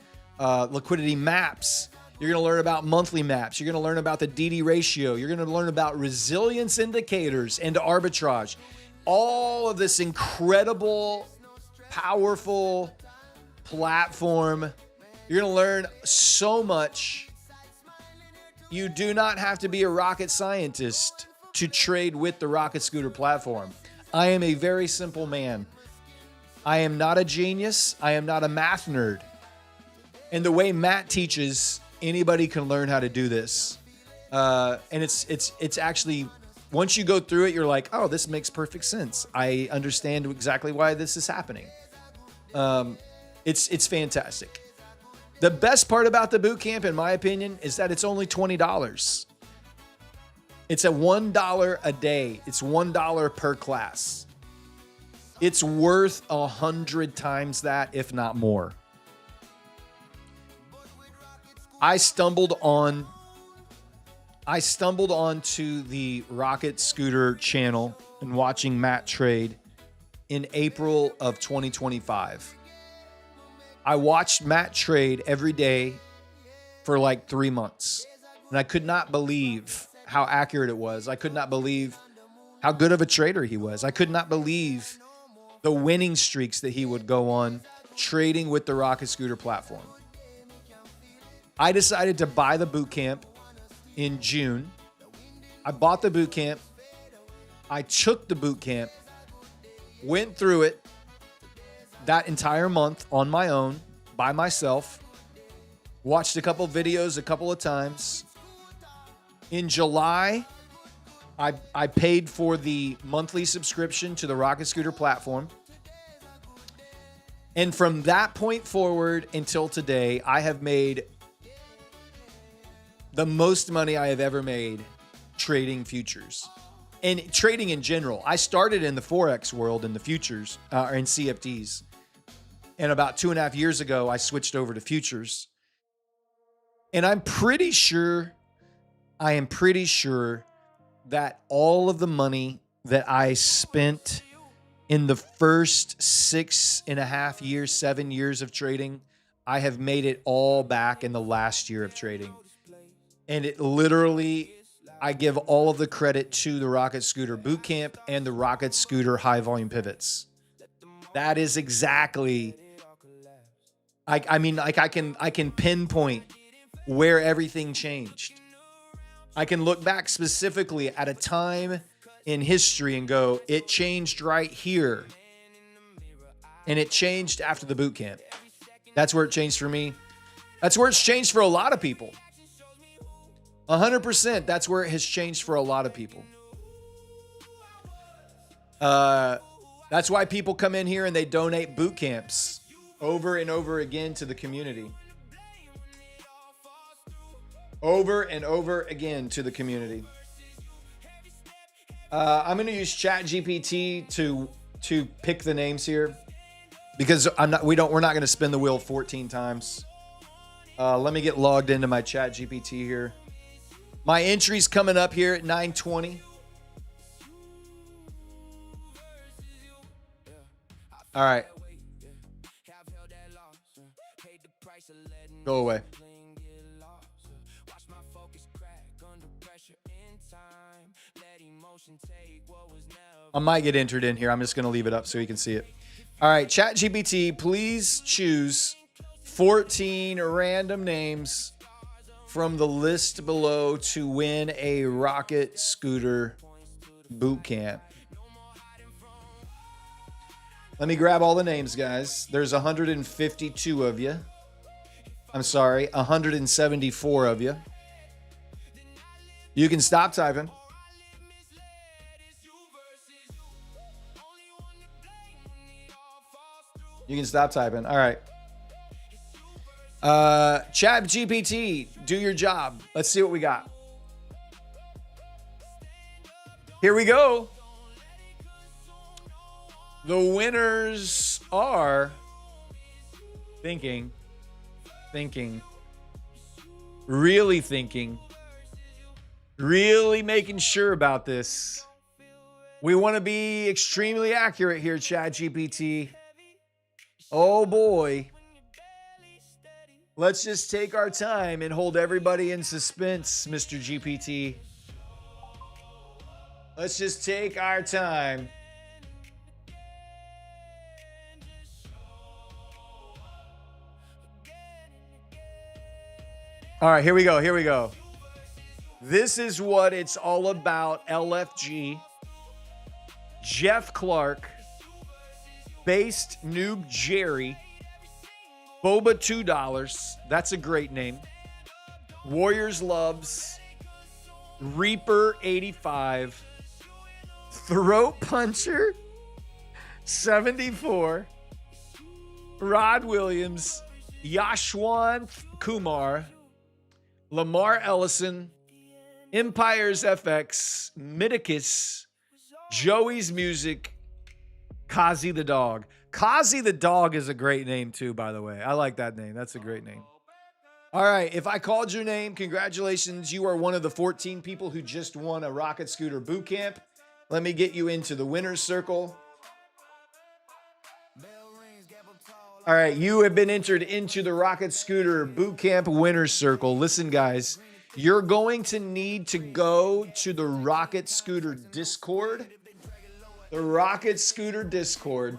liquidity maps. You're going to learn about monthly maps. You're going to learn about the DD ratio. You're going to learn about resilience indicators and arbitrage. All of this incredible, powerful platform. You're going to learn so much. You do not have to be a rocket scientist to trade with the Rocket Scooter platform. I am a very simple man. I am not a genius. I am not a math nerd. And the way Matt teaches, anybody can learn how to do this. And it's actually, once you go through it, you're like, oh, this makes perfect sense. I understand exactly why this is happening. It's fantastic. The best part about the boot camp, in my opinion, is that it's only $20. It's a $1 a day. It's $1 per class. It's worth 100 times that, if not more. I stumbled on I stumbled onto the Rocket Scooter channel and watching Matt trade in April of 2025. I watched Matt trade every day for like 3 months, and I could not believe how accurate it was. I could not believe how good of a trader he was. I could not believe the winning streaks that he would go on trading with the Rocket Scooter platform. I decided to buy the boot camp in June. I bought the boot camp. I took the boot camp, went through it that entire month on my own, by myself, watched a couple videos a couple of times. In July, I paid for the monthly subscription to the Rocket Scooter platform. And from that point forward until today, I have made the most money I have ever made trading futures and trading in general. I started in the Forex world in the futures or in CFDs. And about 2.5 years ago, I switched over to futures. And I am pretty sure that all of the money that I spent in the first 6.5 years, 7 years of trading, I have made it all back in the last year of trading. And it literally, I give all of the credit to the Rocket Scooter Bootcamp and the Rocket Scooter High Volume Pivots. That is exactly, I can pinpoint where everything changed. I can look back specifically at a time in history and go, it changed right here. And it changed after the boot camp. That's where it changed for me. That's where it's changed for a lot of people. 100%. That's where it has changed for a lot of people. That's why people come in here and they donate boot camps over and over again to the community. Over and over again to the community. I'm going to use ChatGPT to pick the names here because we're not going to spin the wheel 14 times. Let me get logged into my ChatGPT here. My entry's coming up here at 9:20. All right. Go away. I might get entered in here. I'm just going to leave it up so you can see it. All right, ChatGPT, please choose 14 random names from the list below to win a Rocket Scooter boot camp. Let me grab all the names, guys. There's 152 of you. I'm sorry, 174 of you. You can stop typing. You can stop typing. All right. ChatGPT, do your job. Let's see what we got. Here we go. The winners are thinking, really making sure about this. We want to be extremely accurate here, ChatGPT. Oh boy. Let's just take our time and hold everybody in suspense, Mr. GPT. Let's just take our time. All right, here we go. This is what it's all about, LFG. Jeff Clark, Based Noob Jerry, Boba $2. That's a great name. Warriors Loves, Reaper 85, Throat Puncher 74, Rod Williams, Yashwant Kumar, Lamar Ellison, Empires FX, Midicus, Joey's Music, Kazi the Dog. Kazi the Dog is a great name too, by the way. I like that name. That's a great name. All right, if I called your name, congratulations. You are one of the 14 people who just won a Rocket Scooter Boot Camp. Let me get you into the winner's circle. All right, you have been entered into the Rocket Scooter Boot Camp winner's circle. Listen, guys, you're going to need to go to the Rocket Scooter Discord. The Rocket Scooter Discord.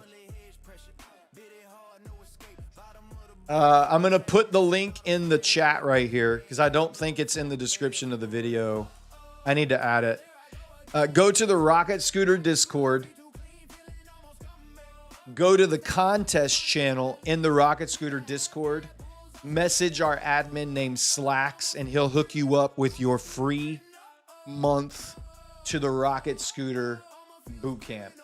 I'm going to put the link in the chat right here because I don't think it's in the description of the video. I need to add it. Go to the Rocket Scooter Discord. Go to the contest channel in the Rocket Scooter Discord. Message our admin named Slacks, and he'll hook you up with your free month to the Rocket Scooter Boot Camp.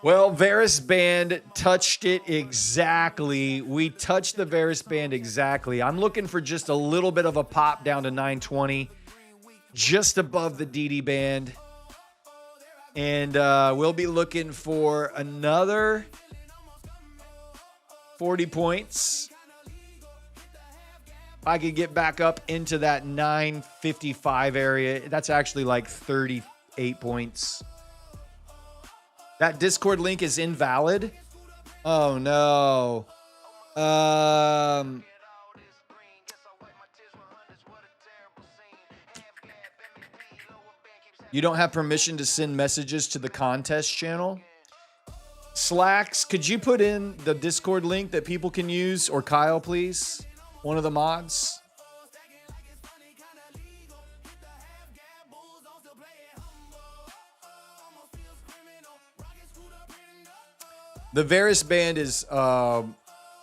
Well, Varus Band touched it exactly. We touched the Varus Band exactly. I'm looking for just a little bit of a pop down to 920, just above the DD Band. And we'll be looking for another 40 points. If I could get back up into that 955 area, that's actually like 38 points. That Discord link is invalid. Oh no. You don't have permission to send messages to the contest channel. Slacks, could you put in the Discord link that people can use? Or Kyle, please. One of the mods. The Varus Band is on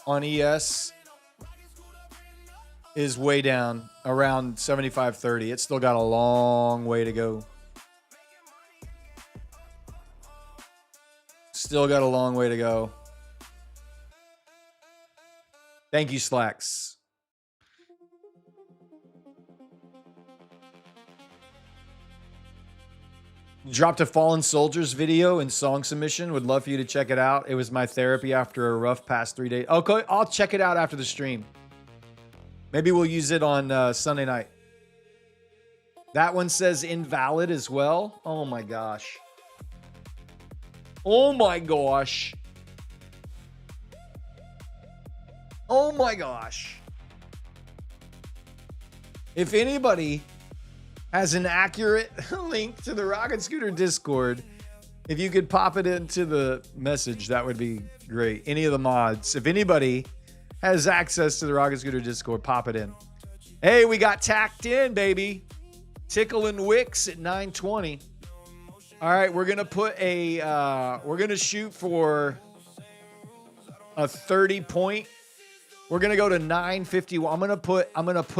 ES is way down around 75.30. It's still got a long way to go. Still got a long way to go. Thank you, Slacks. Dropped a Fallen Soldiers video and song submission. Would love for you to check it out. It was my therapy after a rough past 3 days. Okay, I'll check it out after the stream. Maybe we'll use it on Sunday night. That one says invalid as well. Oh my gosh. Oh my gosh. Oh my gosh. If anybody has an accurate link to the Rocket Scooter Discord, if you could pop it into the message, that would be great. Any of the mods. If anybody has access to the Rocket Scooter Discord, pop it in. Hey, we got tacked in, baby. Tickle and Wicks at 920. All right, we're gonna put a we're gonna shoot for a 30 point. We're gonna go to 951. I'm gonna put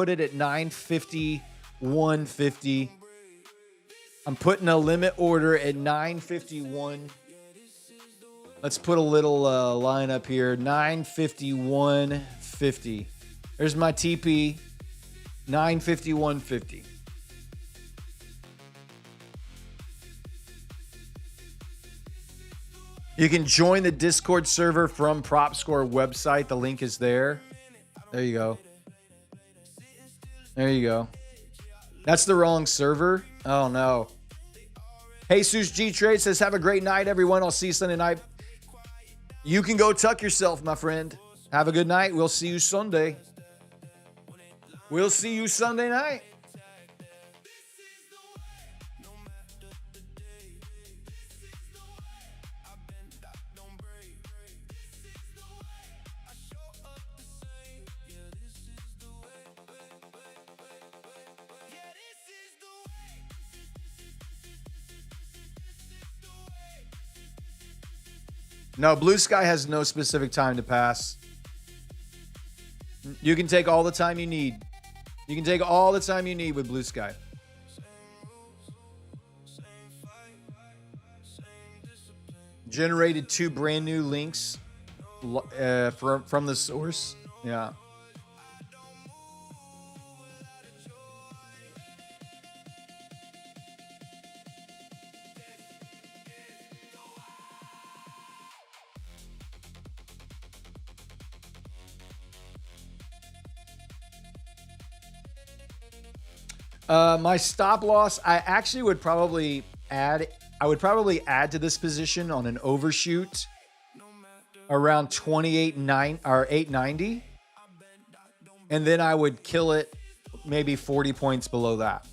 it at 951.50. I'm putting a limit order at 951. Let's put a little line up here. 951.50. There's my TP. 951.50. You can join the Discord server from PropScore website. The link is there. There you go. There you go. That's the wrong server. Oh, no. Jesus G Trade says, have a great night, everyone. I'll see you Sunday night. You can go tuck yourself, my friend. Have a good night. We'll see you Sunday. We'll see you Sunday night. No, Blue Sky has no specific time to pass. You can take all the time you need. You can take all the time you need with Blue Sky. Generated 2 brand new links from the source. Yeah. My stop loss, I actually would probably add. I would probably add to this position on an overshoot around 28.9 or 890, and then I would kill it maybe 40 points below that.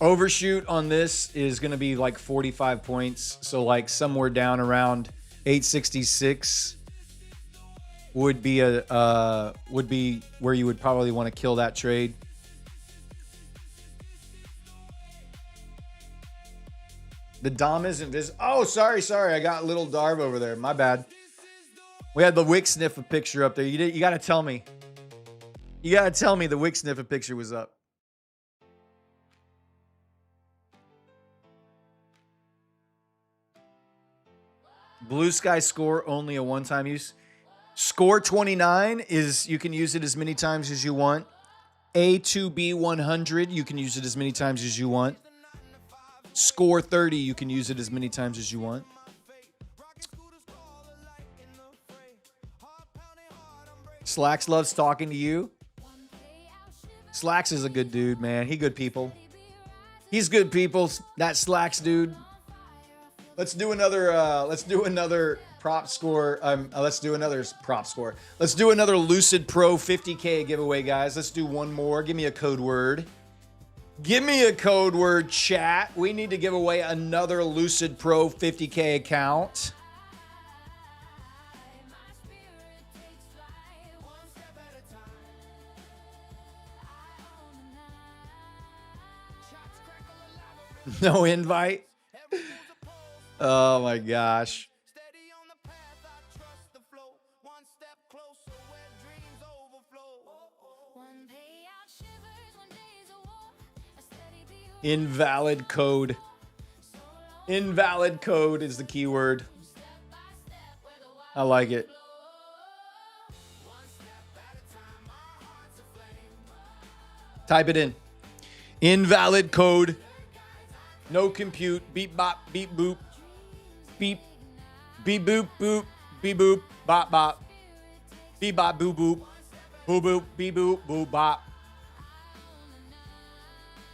Overshoot on this is going to be like 45 points, so like somewhere down around 866 would be where you would probably want to kill that trade. The Dom isn't visible. Oh, sorry. I got little Darb over there. My bad. We had the Wick Sniffer picture up there. You got to tell me. You got to tell me the Wick Sniffer picture was up. Blue Sky Score, only a one-time use. Score 29 is, you can use it as many times as you want. A2B 100, you can use it as many times as you want. Score 30, you can use it as many times as you want. Slacks loves talking to you. Slacks is a good dude, man. He good people. He's good people. That Slacks dude. Let's do another prop score. Let's do another prop score. Let's do another Lucid Pro 50K giveaway, guys. Let's do one more. Give me a code word. Give me a code word, chat. We need to give away another Lucid Pro 50K account. No invite? Oh my gosh. Invalid code. Invalid code is the keyword. I like it. Type it in. Invalid code. No compute. Beep bop. Beep boop. Beep. Beep boop boop. Beep boop. Bop bop. Beep bop boop boop. Boop boop. Beep boop. Boop bop.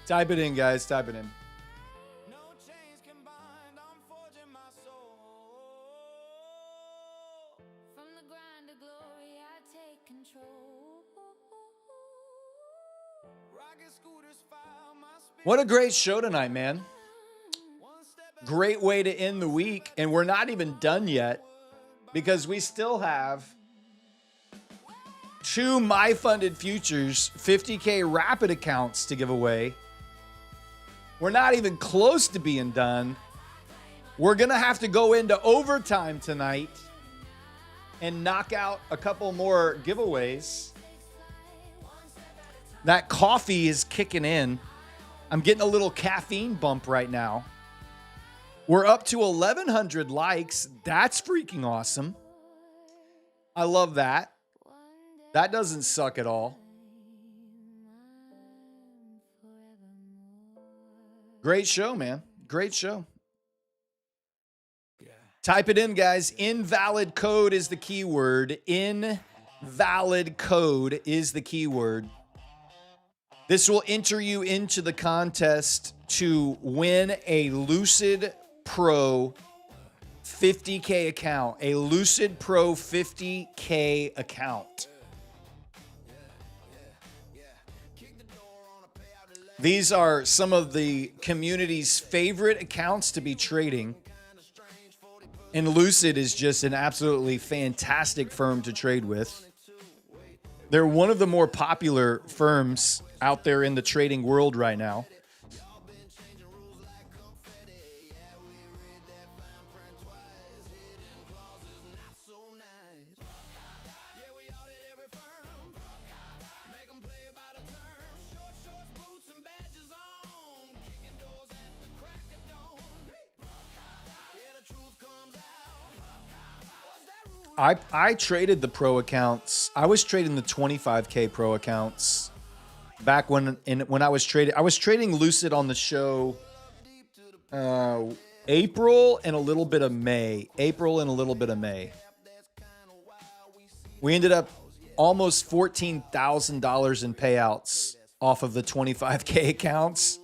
Type it in, guys. Type it in. No chains combined, I'm forging my soul. From the grind to glory, I take control. Rocket scooters file my spirit. What a great show tonight, man. Great way to end the week. And we're not even done yet because we still have 2 My Funded Futures 50K rapid accounts to give away. We're not even close to being done. We're going to have to go into overtime tonight and knock out a couple more giveaways. That coffee is kicking in. I'm getting a little caffeine bump right now. We're up to 1,100 likes. That's freaking awesome. I love that. That doesn't suck at all. Great show, man. Great show. Type it in, guys. Invalid code is the keyword. Invalid code is the keyword. This will enter you into the contest to win a Lucid Pro 50K account. A Lucid Pro 50K account. These are some of the community's favorite accounts to be trading. And Lucid is just an absolutely fantastic firm to trade with. They're one of the more popular firms out there in the trading world right now. I traded the pro accounts. I was trading the 25K pro accounts back when I was trading Lucid on the show April and a little bit of May. We ended up almost $14,000 in payouts off of the 25K accounts.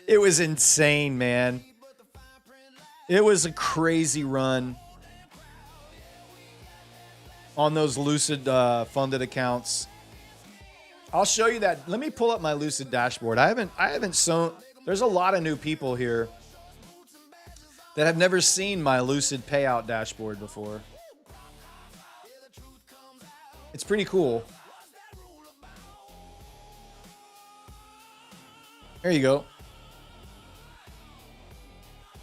It was insane, man. It was a crazy run on those Lucid funded accounts. I'll show you that. Let me pull up my Lucid dashboard. I haven't shown. There's a lot of new people here that have never seen my Lucid payout dashboard before. It's pretty cool. There you go.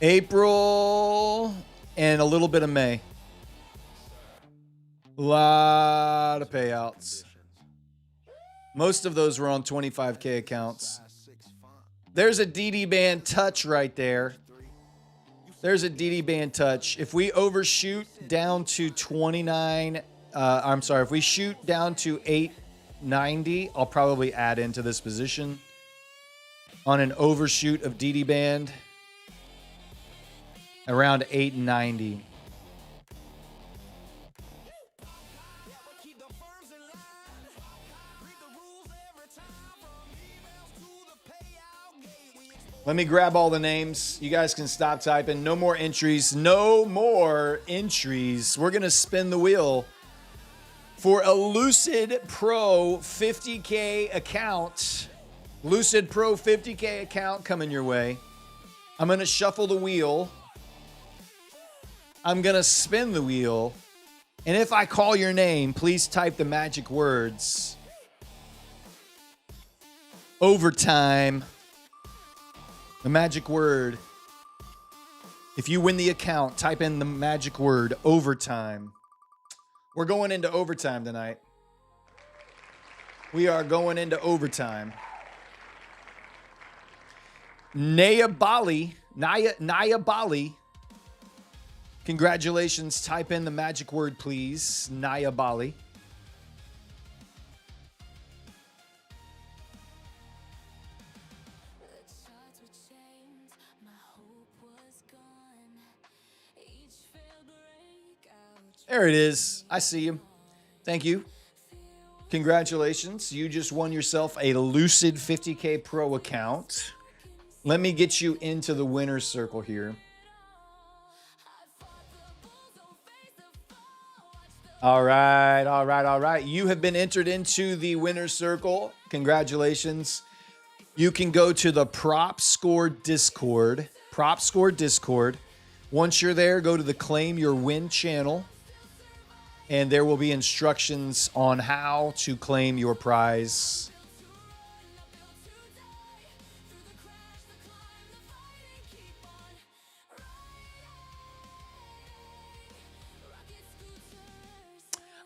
April and a little bit of May. A lot of payouts. Most of those were on 25K accounts. There's a DD band touch right there. There's a DD band touch. If we overshoot down to 29, if we shoot down to 890, I'll probably add into this position on an overshoot of DD band around 890. Let me grab all the names. You guys can stop typing. No more entries. No more entries. We're going to spin the wheel for a Lucid Pro 50K account. Lucid Pro 50K account coming your way. I'm going to shuffle the wheel. I'm going to spin the wheel. And if I call your name, please type the magic words. Overtime. The magic word. If you win the account, type in the magic word overtime. We're going into overtime tonight. We are going into overtime. Naya Bali. Congratulations. Type in the magic word, please. Naya Bali. There it is. I see him. Thank you. Congratulations. You just won yourself a Lucid 50K Pro account. Let me get you into the winner's circle here. All right. You have been entered into the winner's circle. Congratulations. You can go to the Prop Score Discord. Once you're there, go to the Claim Your Win channel. And there will be instructions on how to claim your prize.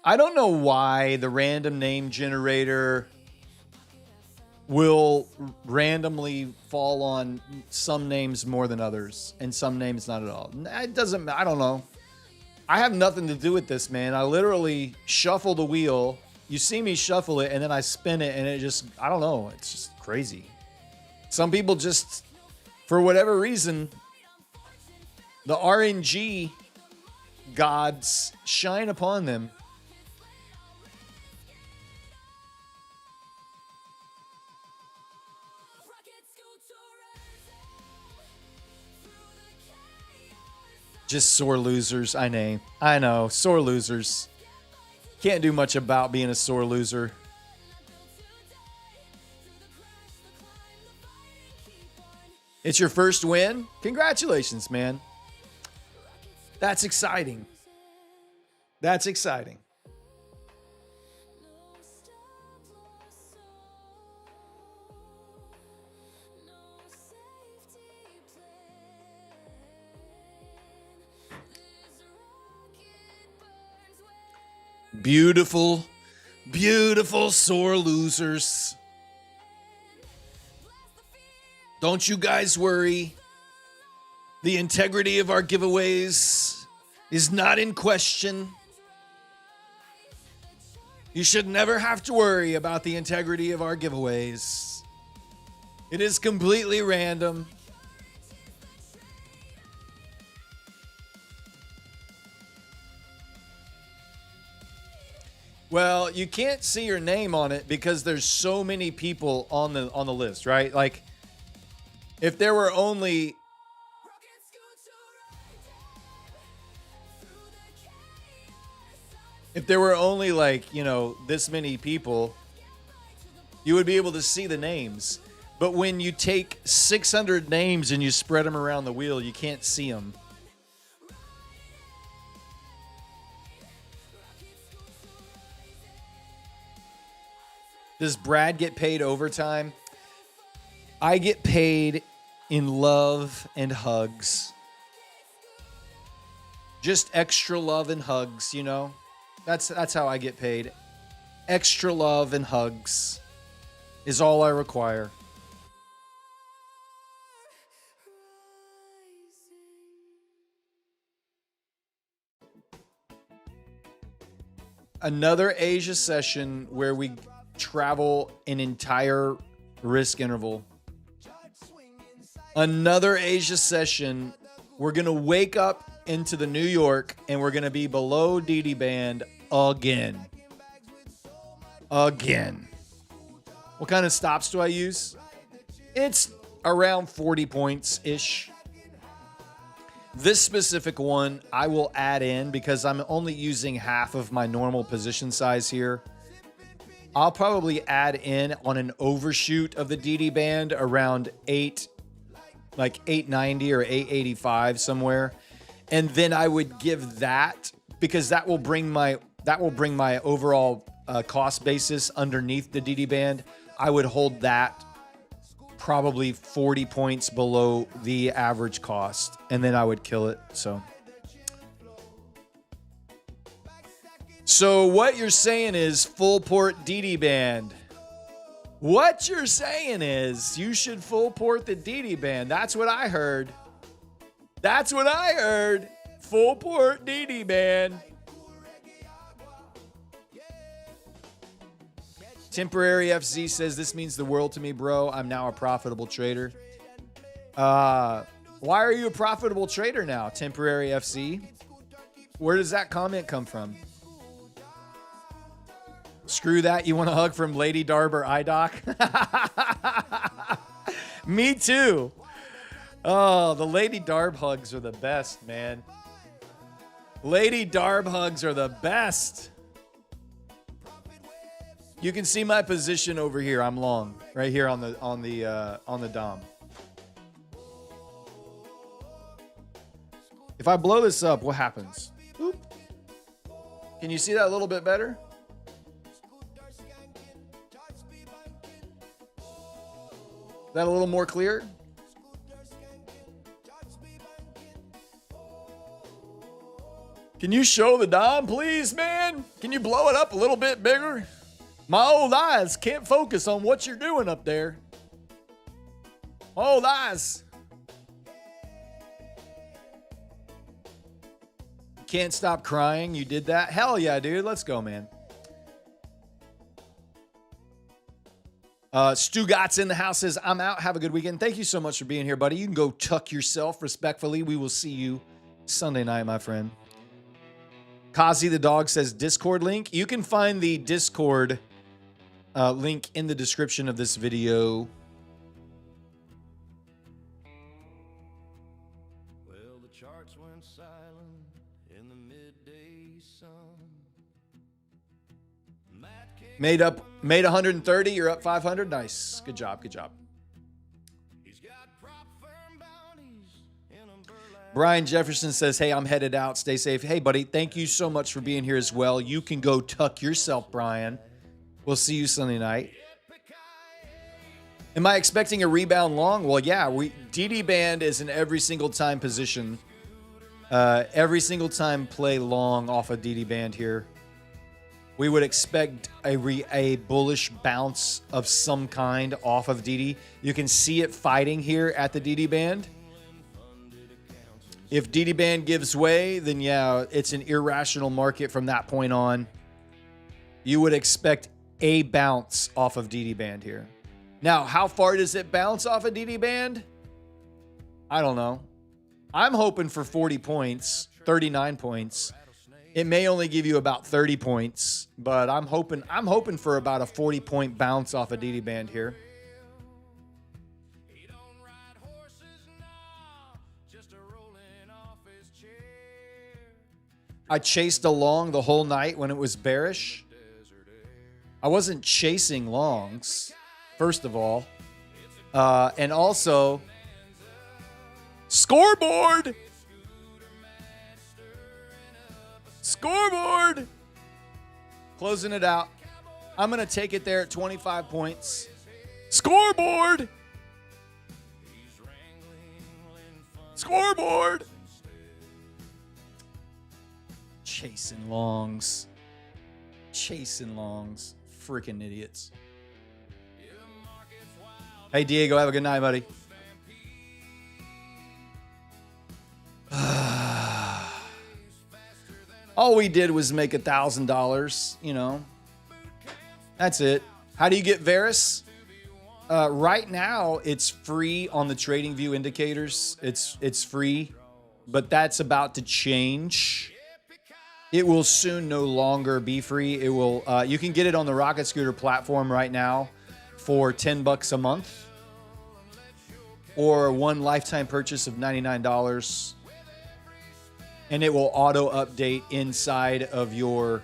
I don't know why the random name generator will randomly fall on some names more than others and some names not at all. It doesn't, I don't know. I have nothing to do with this, man. I literally shuffle the wheel. You see me shuffle it, and then I spin it, and it just, I don't know. It's just crazy. Some people just, for whatever reason, the RNG gods shine upon them. Just sore losers. I know. Sore losers. Can't do much about being a sore loser. It's your first win? Congratulations, man. That's exciting. That's exciting. Beautiful, beautiful sore losers. Don't you guys worry. The integrity of our giveaways is not in question. You should never have to worry about the integrity of our giveaways. It is completely random. Well, you can't see your name on it because there's so many people on the list, right? Like, if there were only like, you know, this many people, you would be able to see the names. But when you take 600 names and you spread them around the wheel, you can't see them. Does Brad get paid overtime? I get paid in love and hugs. Just extra love and hugs, you know? That's how I get paid. Extra love and hugs is all I require. Another Asia session where we travel an entire risk interval. Another Asia session. We're going to wake up into the New York and we're going to be below DD band again. Again. What kind of stops do I use? It's around 40 points-ish. This specific one I will add in because I'm only using half of my normal position size here. I'll probably add in on an overshoot of the DD band around 890 or 885 somewhere. And then I would give that because that will bring my overall cost basis underneath the DD band. I would hold that probably 40 points below the average cost, and then I would kill it. So what you're saying is full port DD band. What you're saying is you should full port the DD band. That's what I heard. That's what I heard. Full port DD band. Temporary FZ says, this means the world to me, bro. I'm now a profitable trader. Why are you a profitable trader now, Temporary FC? Where does that comment come from? Screw that. You want a hug from Lady Darb or iDoc? Me too. Oh, the Lady Darb hugs are the best, man. Lady Darb hugs are the best. You can see my position over here. I'm long, right here on the dom. If I blow this up, what happens? Oop. Can you see that a little bit better? Is that a little more clear? Can you show the dom, please, man? Can you blow it up a little bit bigger? My old eyes can't focus on what you're doing up there. My old eyes. Can't stop crying. You did that? Hell yeah, dude. Let's go, man. Stu Gotts in the house says, I'm out. Have a good weekend. Thank you so much for being here, buddy. You can go tuck yourself respectfully. We will see you Sunday night, my friend. Kazi the dog says Discord link. You can find the Discord link in the description of this video. Well, the charts went silent in the midday sun. Made 130. You're up 500. Nice. Good job. Good job. Brian Jefferson says, hey, I'm headed out. Stay safe. Hey, buddy, thank you so much for being here as well. You can go tuck yourself, Brian. We'll see you Sunday night. Am I expecting a rebound long? Well, yeah. DD band is an every single time position. Every single time play long off of DD band here. We would expect a bullish bounce of some kind off of DD. You can see it fighting here at the DD band. If DD band gives way, then yeah, it's an irrational market from that point on. you would expect a bounce off of DD band here. Now, how far does it bounce off of DD band? I don't know. I'm hoping for 40 points, 39 points. It may only give you about 30 points, but I'm hoping for about a 40-point bounce off of DD band here. I chased along the whole night when it was bearish. I wasn't chasing longs, first of all. And also, scoreboard! Scoreboard! Closing it out. I'm going to take it there at 25 points. Scoreboard! Scoreboard! Chasing longs. Chasing longs. Freaking idiots. Hey, Diego, have a good night, buddy. All we did was make $1,000, you know. That's it. How do you get Varus? Right now, it's free on the TradingView indicators. It's free, but that's about to change. It will soon no longer be free. It will. You can get it on the Rocket Scooter platform right now for $10 a month, or one lifetime purchase of $99, and it will auto update inside of your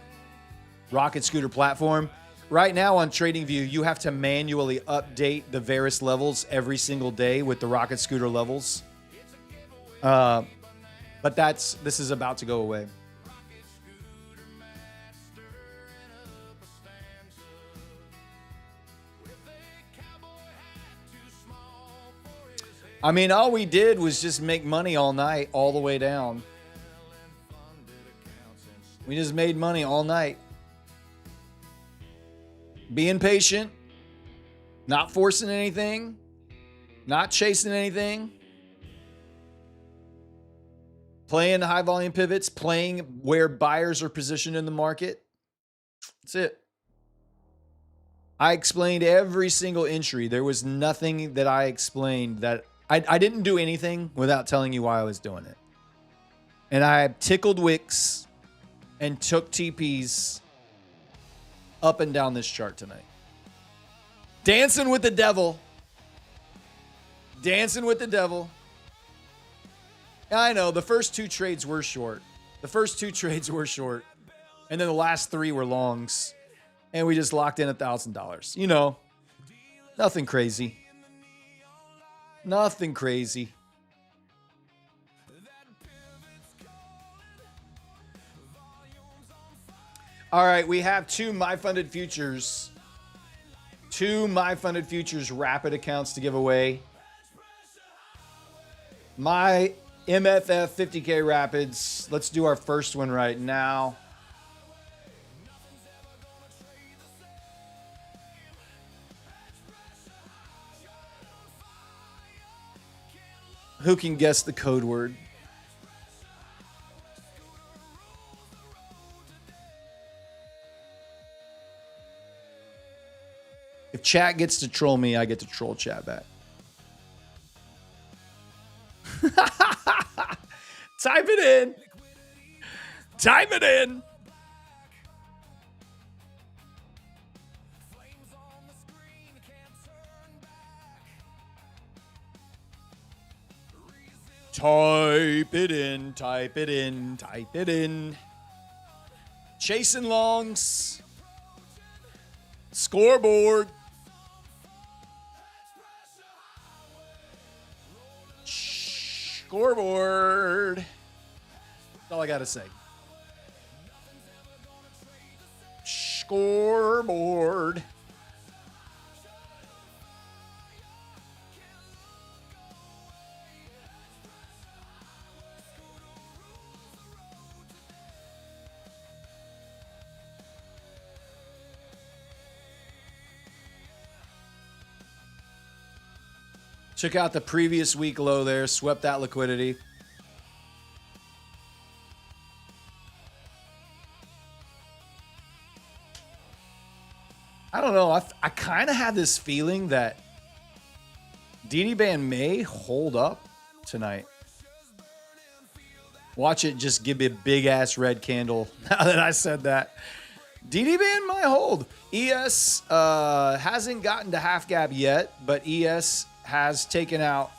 Rocket Scooter platform. Right now on TradingView, you have to manually update the Varus levels every single day with the Rocket Scooter levels. But this is about to go away. I mean, all we did was just make money all night, all the way down. We just made money all night. Being patient, not forcing anything, not chasing anything. Playing high volume pivots, playing where buyers are positioned in the market. That's it. I explained every single entry. There was nothing that I explained that I didn't do anything without telling you why I was doing it. And I tickled wicks and took TPs up and down this chart tonight. Dancing with the devil. Dancing with the devil. I know the first two trades were short. The first two trades were short. And then the last three were longs. And we just locked in $1,000. You know, nothing crazy. Nothing crazy. All right, we have two MyFunded Futures. Two MyFunded Futures rapid accounts to give away. My MFF 50K Rapids. Let's do our first one right now. Who can guess the code word? If chat gets to troll me, I get to troll chat back. Type it in. Type it in. Type it in, type it in, type it in. Chasing longs. Scoreboard. Scoreboard. That's all I got to say. Scoreboard. Took out the previous week low there, swept that liquidity. I kind of had this feeling that DD Band may hold up tonight. Watch it just give me a big ass red candle now that I said that. DD Band might hold. ES hasn't gotten to half gap yet, but ES has taken out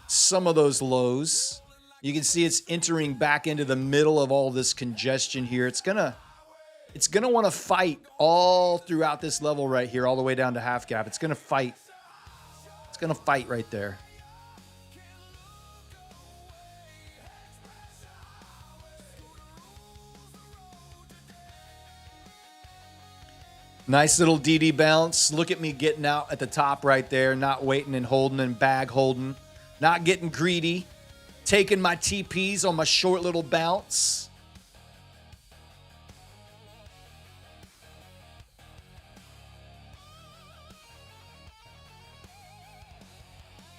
some of those lows. You can see it's entering back into the middle of all this congestion here. It's gonna want to fight all throughout this level right here, all the way down to half gap. It's gonna fight. It's gonna fight right there. Nice little DD bounce. Look at me getting out at the top right there, not waiting and holding and bag holding, not getting greedy, taking my TPs on my short little bounce.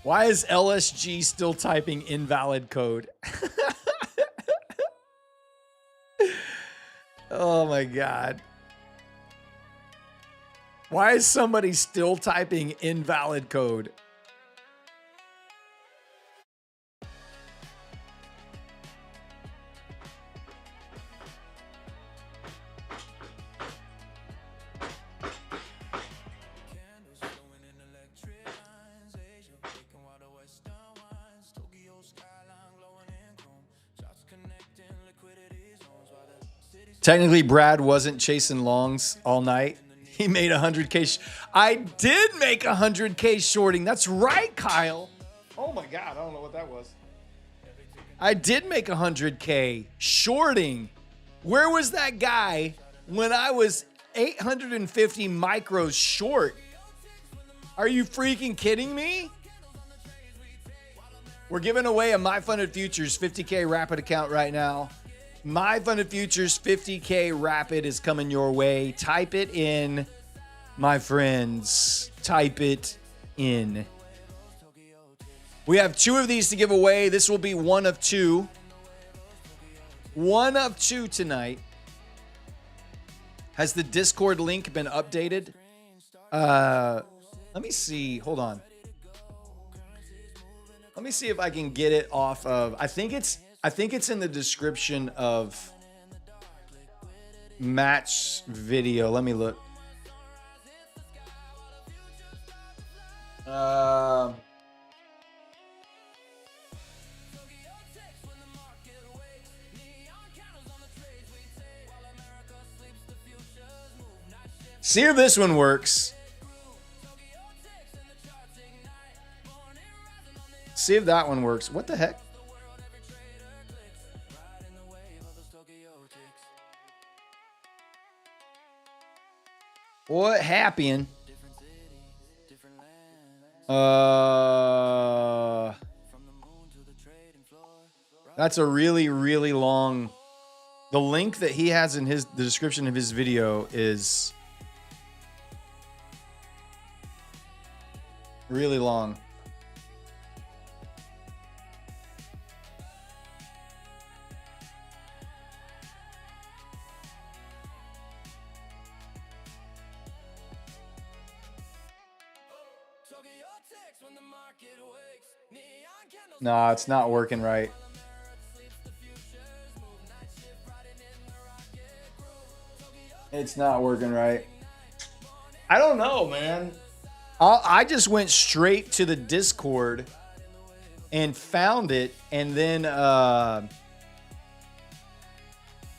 Why is LSG still typing invalid code? Oh my God. Why is somebody still typing invalid code? Technically, Brad wasn't chasing longs all night. He made 100K. I did make 100K shorting. That's right, Kyle. Oh my God, I don't know what that was. I did make 100K shorting. Where was that guy when I was 850 micros short? Are you freaking kidding me? We're giving away a My Funded Futures 50K Rapid account right now. My Funded Futures 50K Rapid is coming your way. Type it in, my friends. Type it in. We have 2 of these to give away. This will be one of 2. One of 2 tonight. Has the Discord link been updated? Let me see. Hold on. Let me see if I can get it off of. I think it's in the description of match video. Let me look. See if this one works. See if that one works. What the heck? What happened? That's a really, really long. The link that he has in the description of his video is really long. Nah, it's not working right. It's not working right. I don't know, man. I just went straight to the Discord and found it, and then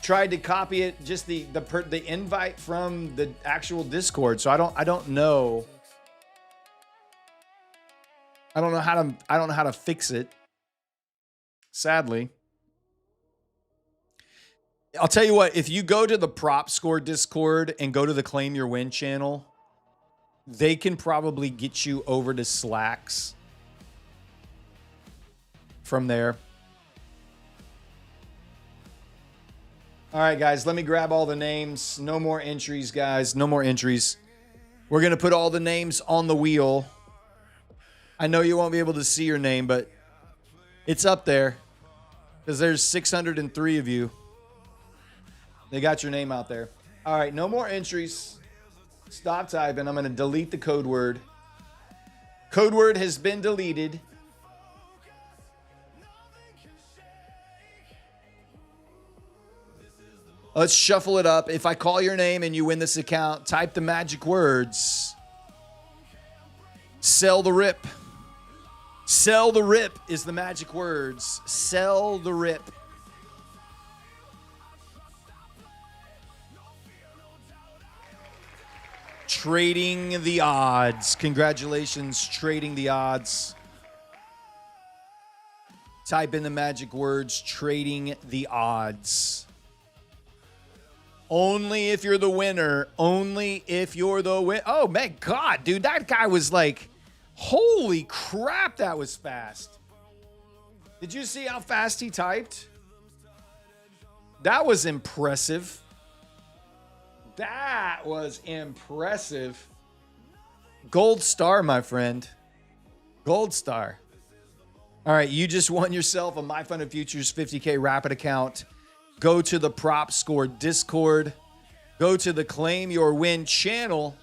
tried to copy it, just the invite from the actual Discord. So I don't know. I don't know how to fix it. Sadly. I'll tell you what, if you go to the Prop Score Discord and go to the Claim Your Win channel, they can probably get you over to Slacks from there. All right, guys, let me grab all the names. No more entries, guys. No more entries. We're going to put all the names on the wheel. I know you won't be able to see your name, but it's up there because there's 603 of you. They got your name out there. All right, no more entries. Stop typing. I'm going to delete the code word. Code word has been deleted. Let's shuffle it up. If I call your name and you win this account, type the magic words. Sell the rip. Sell the rip is the magic words. Sell the rip. Trading the odds. Congratulations, trading the odds. Type in the magic words, trading the odds. Only if you're the winner. Only if you're the winner. Oh, my God, dude. That guy was like, holy crap, that was fast. Did you see how fast he typed? That was impressive. That was impressive. Gold star, my friend. Gold star. All right, you just won yourself a My Fun and Futures 50K Rapid account. Go to the Prop Score Discord. Go to the Claim Your Win channel,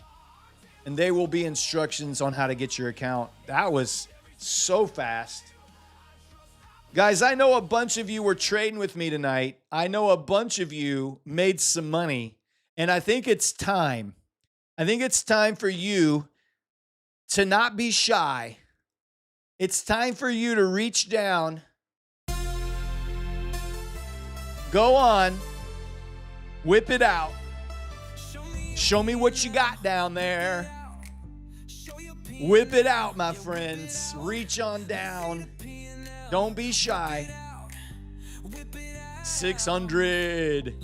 and there will be instructions on how to get your account. That was so fast. Guys, I know a bunch of you were trading with me tonight. I know a bunch of you made some money, and I think it's time. I think it's time for you to not be shy. It's time for you to reach down. Go on. Whip it out. Show me what you got down there. Whip it out, my friends. Reach on down. Don't be shy. 600.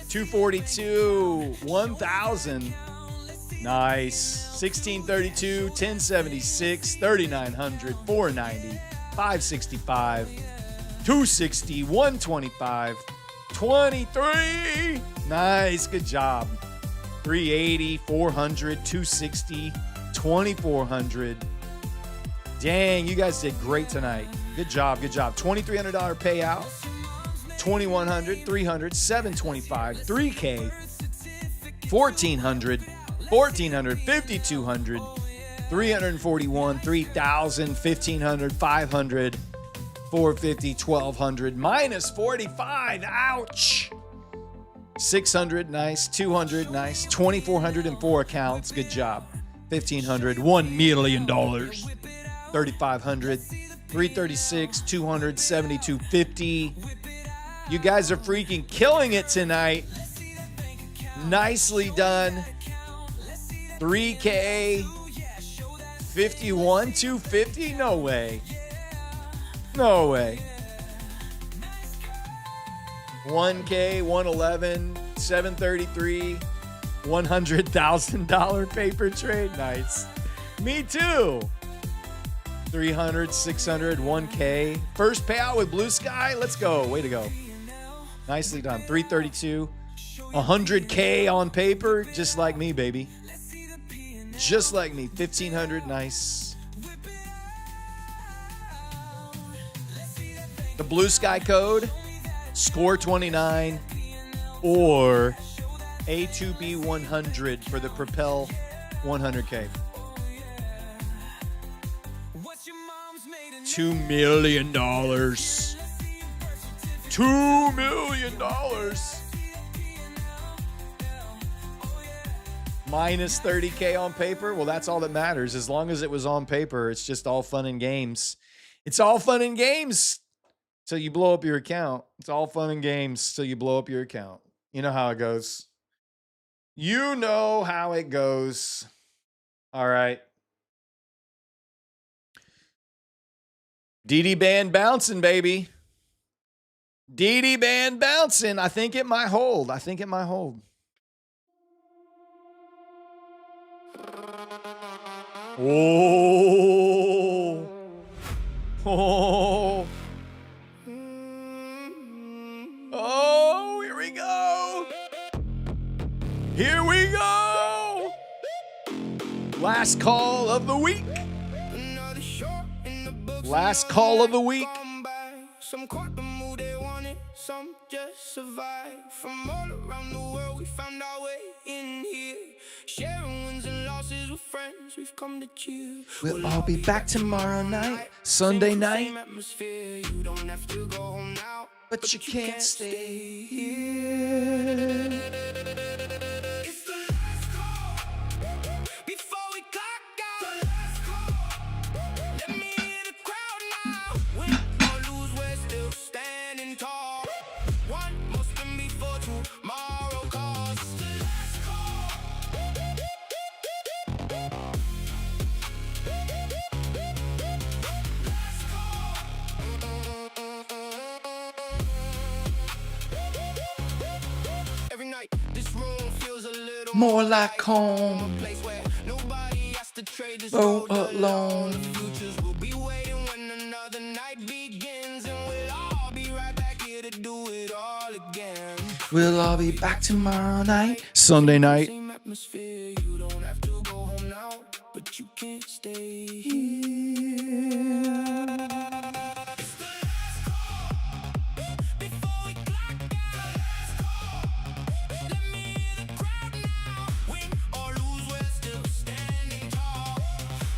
242. 1,000. Nice. 1632. 1076. 3,900. 490. 565. 260, 125, 23. Nice, good job. 380, 400, 260, 2,400. Dang, you guys did great tonight. Good job, good job. $2,300 payout, 2,100, 300, 725, 3K, 1,400, 1,400, 5,200, 341, 3,000, 1,500, 500. 450, 1,200, minus 45. Ouch. 600, nice. 200, nice. 2,404 accounts. Good job. 1,500, $1 million. 3,500, 336, 200, 7,250. You guys are freaking killing it tonight. Nicely done. 3K, 51, 250. No way. No way. 1K, 111, 733, $100,000 paper trade. Nice. Me too. 300, 600, 1K. First payout with Blue Sky. Let's go. Way to go. Nicely done. 332, 100K on paper. Just like me, baby. Just like me. 1,500. Nice. The Blue Sky code, score 29 or A2B 100 for the Propel 100K. $2 million. $2 million. Minus 30K on paper. Well, that's all that matters. As long as it was on paper, it's just all fun and games. It's all fun and games. So you blow up your account. It's all fun and games till you blow up your account. You know how it goes. You know how it goes. All right. DD band bouncing, baby. DD band bouncing. I think it might hold. I think it might hold. Oh. Oh. Oh, here we go. Here we go. Last call of the week. Last call of the week. Some caught the mood they wanted, some just survived. From all around the world, we found our way in here. Share we've come to chill. We'll all be back tomorrow night, Sunday night. Same atmosphere, you don't have to go home now. But you can't stay here. It's the last call before we clock out. The last call. Let me hear the crowd now. Win or lose, we're still standing tall. One more spin before tomorrow calls. It's the last call. Last call. Every night, this room feels a little more like home. place where nobody has to trade this Oh, road alone. The futures will be waiting when another night begins, and we'll all be right back here to do it all again. We'll all be back tomorrow night, Sunday night. Same atmosphere, you don't have to go home now, but you can't stay here. It's the last call before we clock out. Last call. Let me hear the crowd now. Win or lose, we're still standing tall.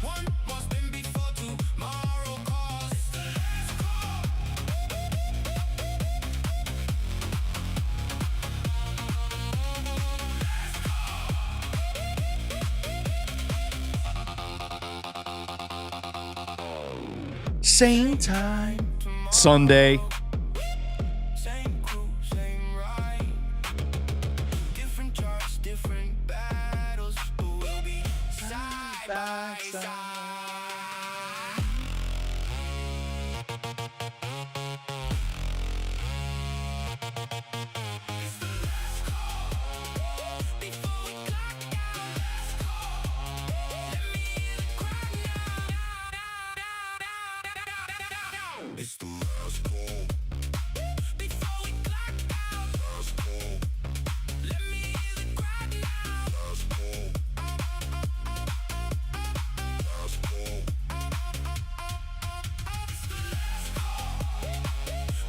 One more spin before tomorrow calls. It's the last call. Same time, Sunday. Same crew, same ride. Different charts, different battles, but we'll be side by side. It's the last call before we clock out. Last call. Let me hear the crowd now. It's the last call before we clock out. Last call. Let me hear the crowd now. Last call. Last call. It's the last call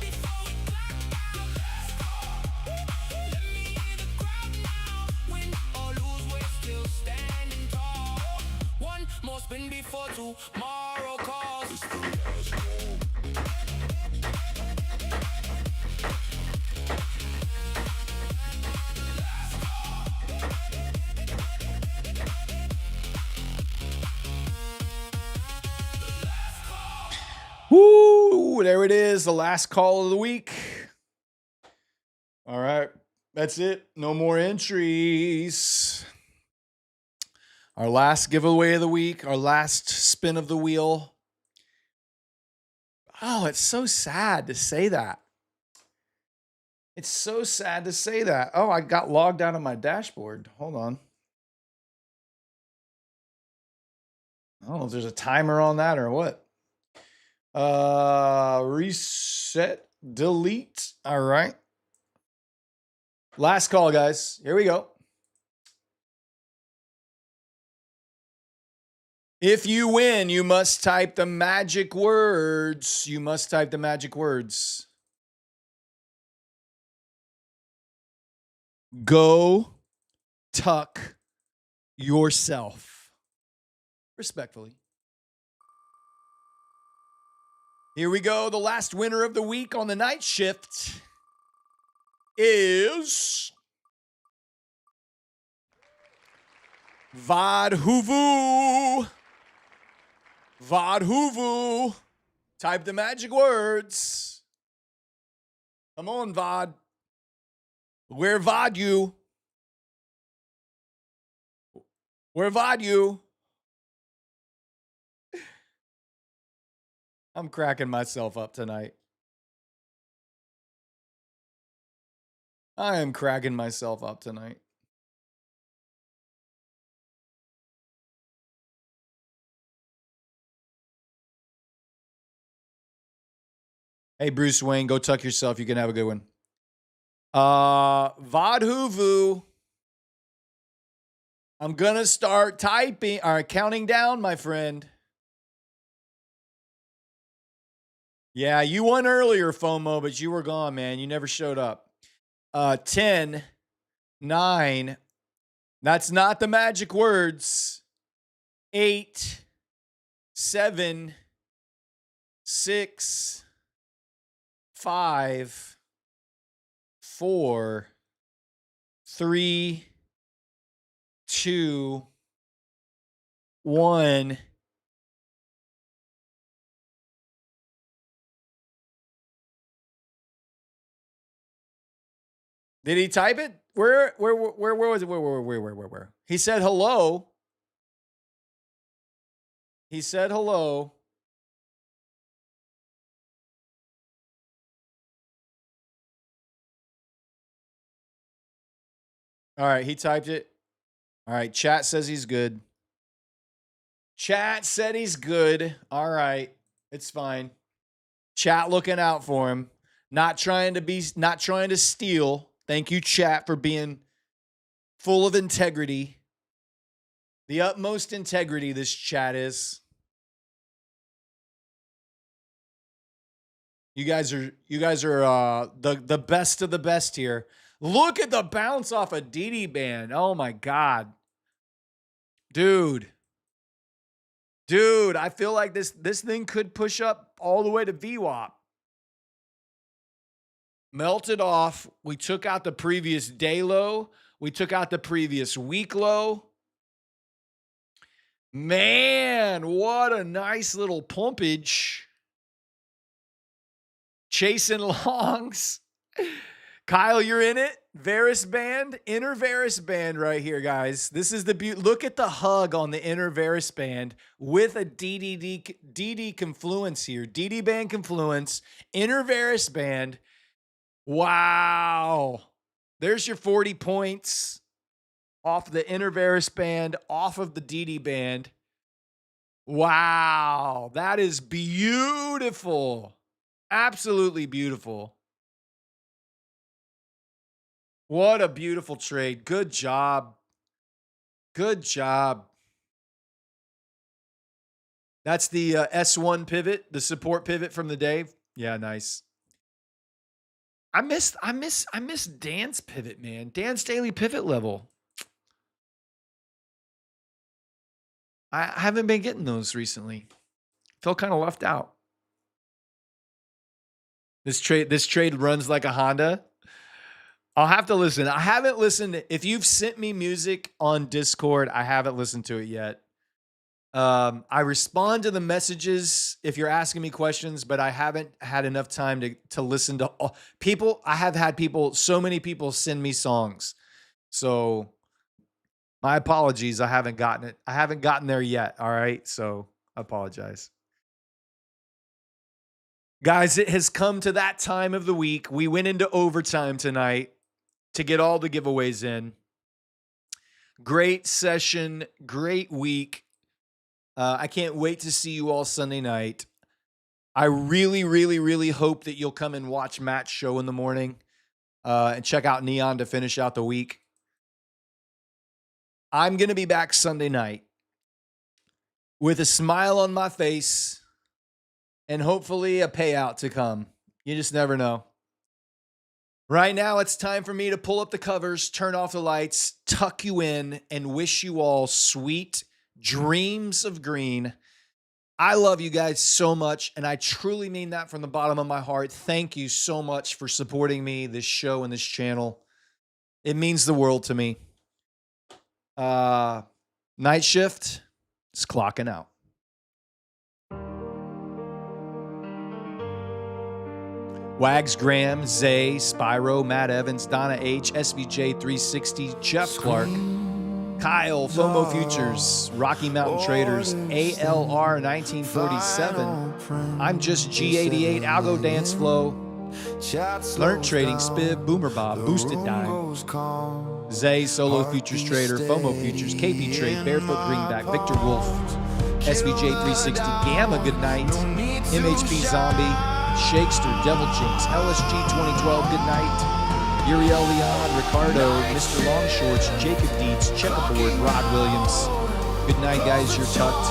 before we clock out. Last call. Let me hear the crowd now. Win or lose, we're still standing tall. One more spin before tomorrow calls. It's the last call. Woo! There it is, the last call of the week. All right, that's it. No more entries. Our last giveaway of the week, our last spin of the wheel. Oh, it's so sad to say that. It's so sad to say that. Oh, I got logged out of my dashboard. Hold on. I don't know if there's a timer on that or what. Reset, delete. All right. Last call, guys. Here we go. If you win, you must type the magic words. You must type the magic words. Go tuck yourself. Respectfully. Here we go. The last winner of the week on the night shift is Vadhuvu. Vadhuvu. Type the magic words. Come on, Vad. Where Vad you? Where Vad you? I'm cracking myself up tonight. I am cracking myself up tonight. Hey, Bruce Wayne, go tuck yourself. You can have a good one. Vadhuvu. I'm going to start typing or counting down, my friend. Yeah, you won earlier, FOMO, but you were gone, man. You never showed up. 10, 9. That's not the magic words. 8, 7, 6, 5, 4, 3, 2, 1. Did he type it? Where was it? Where? He said hello. He said hello. All right, he typed it. All right, chat says he's good. Chat said he's good. All right, it's fine. Chat looking out for him. Not trying to steal. Thank you, chat, for being full of integrity. The utmost integrity this chat is. You guys are the best of the best here. Look at the bounce off a DD band. Oh my God. Dude, I feel like this thing could push up all the way to VWAP. Melted off. We took out the previous day low. We took out the previous week low. Man, what a nice little pumpage. Chasing longs. Kyle, you're in it. Varus band, inner Varus band right here, guys. This is the beauty. Look at the hug on the inner Varus band with a DD confluence here. DD band confluence, inner Varus band. Wow. There's your 40 points off the inner Varus band, off of the DD band. Wow. That is beautiful. Absolutely beautiful. What a beautiful trade. Good job. Good job. That's the S1 pivot, the support pivot from the day. Yeah, nice. I miss Dan's pivot, man. Dan's daily pivot level. I haven't been getting those recently. Felt kind of left out. This trade runs like a Honda. I'll have to listen. I haven't listened. If you've sent me music on Discord, I haven't listened to it yet. I respond to the messages if you're asking me questions, but I haven't had enough time to listen to all people. I have had so many people send me songs. So my apologies. I haven't gotten it. I haven't gotten there yet. All right. So I apologize. Guys, it has come to that time of the week. We went into overtime tonight to get all the giveaways in. Great session, great week. I can't wait to see you all Sunday night. I really, really, really hope that you'll come and watch Matt's show in the morning and check out Neon to finish out the week. I'm going to be back Sunday night with a smile on my face and hopefully a payout to come. You just never know. Right now, it's time for me to pull up the covers, turn off the lights, tuck you in, and wish you all sweet dreams of green. I love you guys so much, and I truly mean that from the bottom of my heart. Thank you so much for supporting me, this show, and this channel. It means the world to me. Night shift is clocking out. Wags Graham, Zay, Spyro, Matt Evans, Donna H, SVJ360, Jeff Clark, Kyle, FOMO Futures, Rocky Mountain Traders, ALR 1947, I'm Just G88, Algo Dance Flow, Learned Trading, Spiv, Boomer Bob, Boosted Dime, Zay, Solo Futures Trader, FOMO Futures, KP Trade, Barefoot Greenback, Victor Wolf, SVJ360, Gamma Good Night, MHP Zombie, Shakester, Devil Jinx, LSG 2012, Good Night, Uriel Leon, Ricardo, Mr. Longshorts, Jacob Deeds, Checkerboard, Rod Williams. Good night, guys. You're tucked.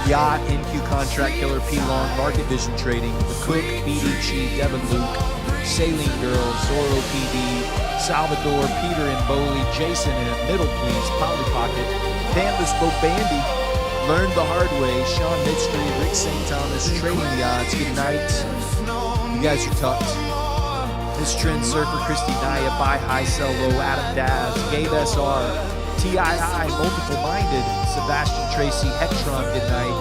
Yacht, NQ Contract Killer, P Long, Market Vision Trading, The Cook, BDG, Devin Luke, Saline Girl, Zorro PD, Salvador, Peter and Bowley, Jason and Middle Please, Polly Pocket, Canvas Bobandy, Learn the Hard Way, Sean Midstream, Rick St. Thomas, Trading the Odds. Good night. You guys are tucked. Miss Trend Surfer, Christy Naya, Buy High, Sell Low, Adam Daz, Gabe SR, TII, Multiple Minded, Sebastian Tracy, Hectron, good night.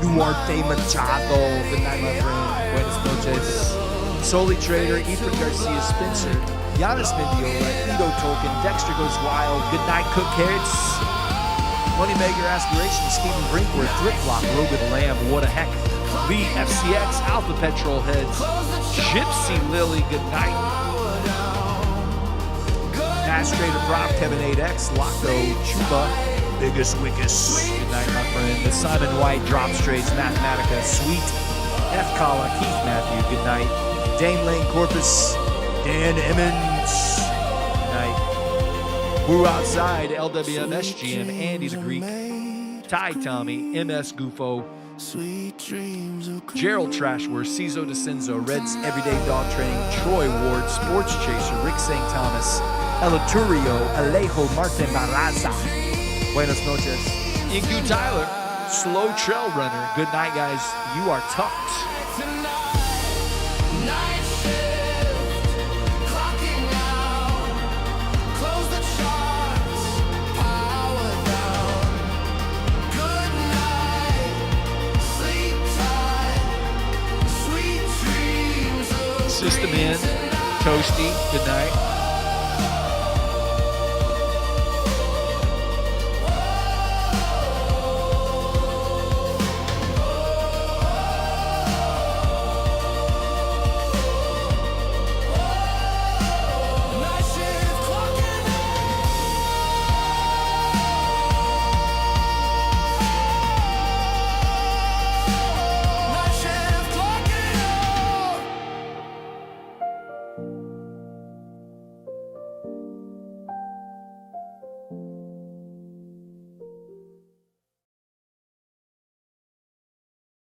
Duarte Machado, good night, my friend. Buenas noches. Soli Trader, Ethan Garcia, Spencer, Giannis Mendiola, Edo Tolkien, Dexter Goes Wild, good night, Cookheads. Moneymaker Aspirations, Stephen Brinkworth, Flip Flop, Logan Lamb, what a heck. Lee FCX, Alpha Petrol Heads, Gypsy Lily, good night. Nash Trader Prop, Kevin 8X, Locko, Chuba, Biggest Wickus, good night, my friend. The Simon White, Drop Straits, Mathematica, Sweet, F. Kala, Keith Matthew, good night. Dame Lane Corpus, Dan Emmons, good night. Woo Outside, LWMS GM, Andy the Greek, Ty Tommy, MS Gufo, Gerald Trashworth, Cizo DeCenzo, Reds Everyday Dog Training, Troy Ward, Sports Chaser, Rick St. Thomas, Elaturio, Alejo Martin Barraza, Buenas noches, Inku Tyler, Slow Trail Runner, good night, guys. You are tucked. Night shift, clocking out, close the charts, power down. Good night, sleep tight, sweet dreams of System in, Toasty, good night.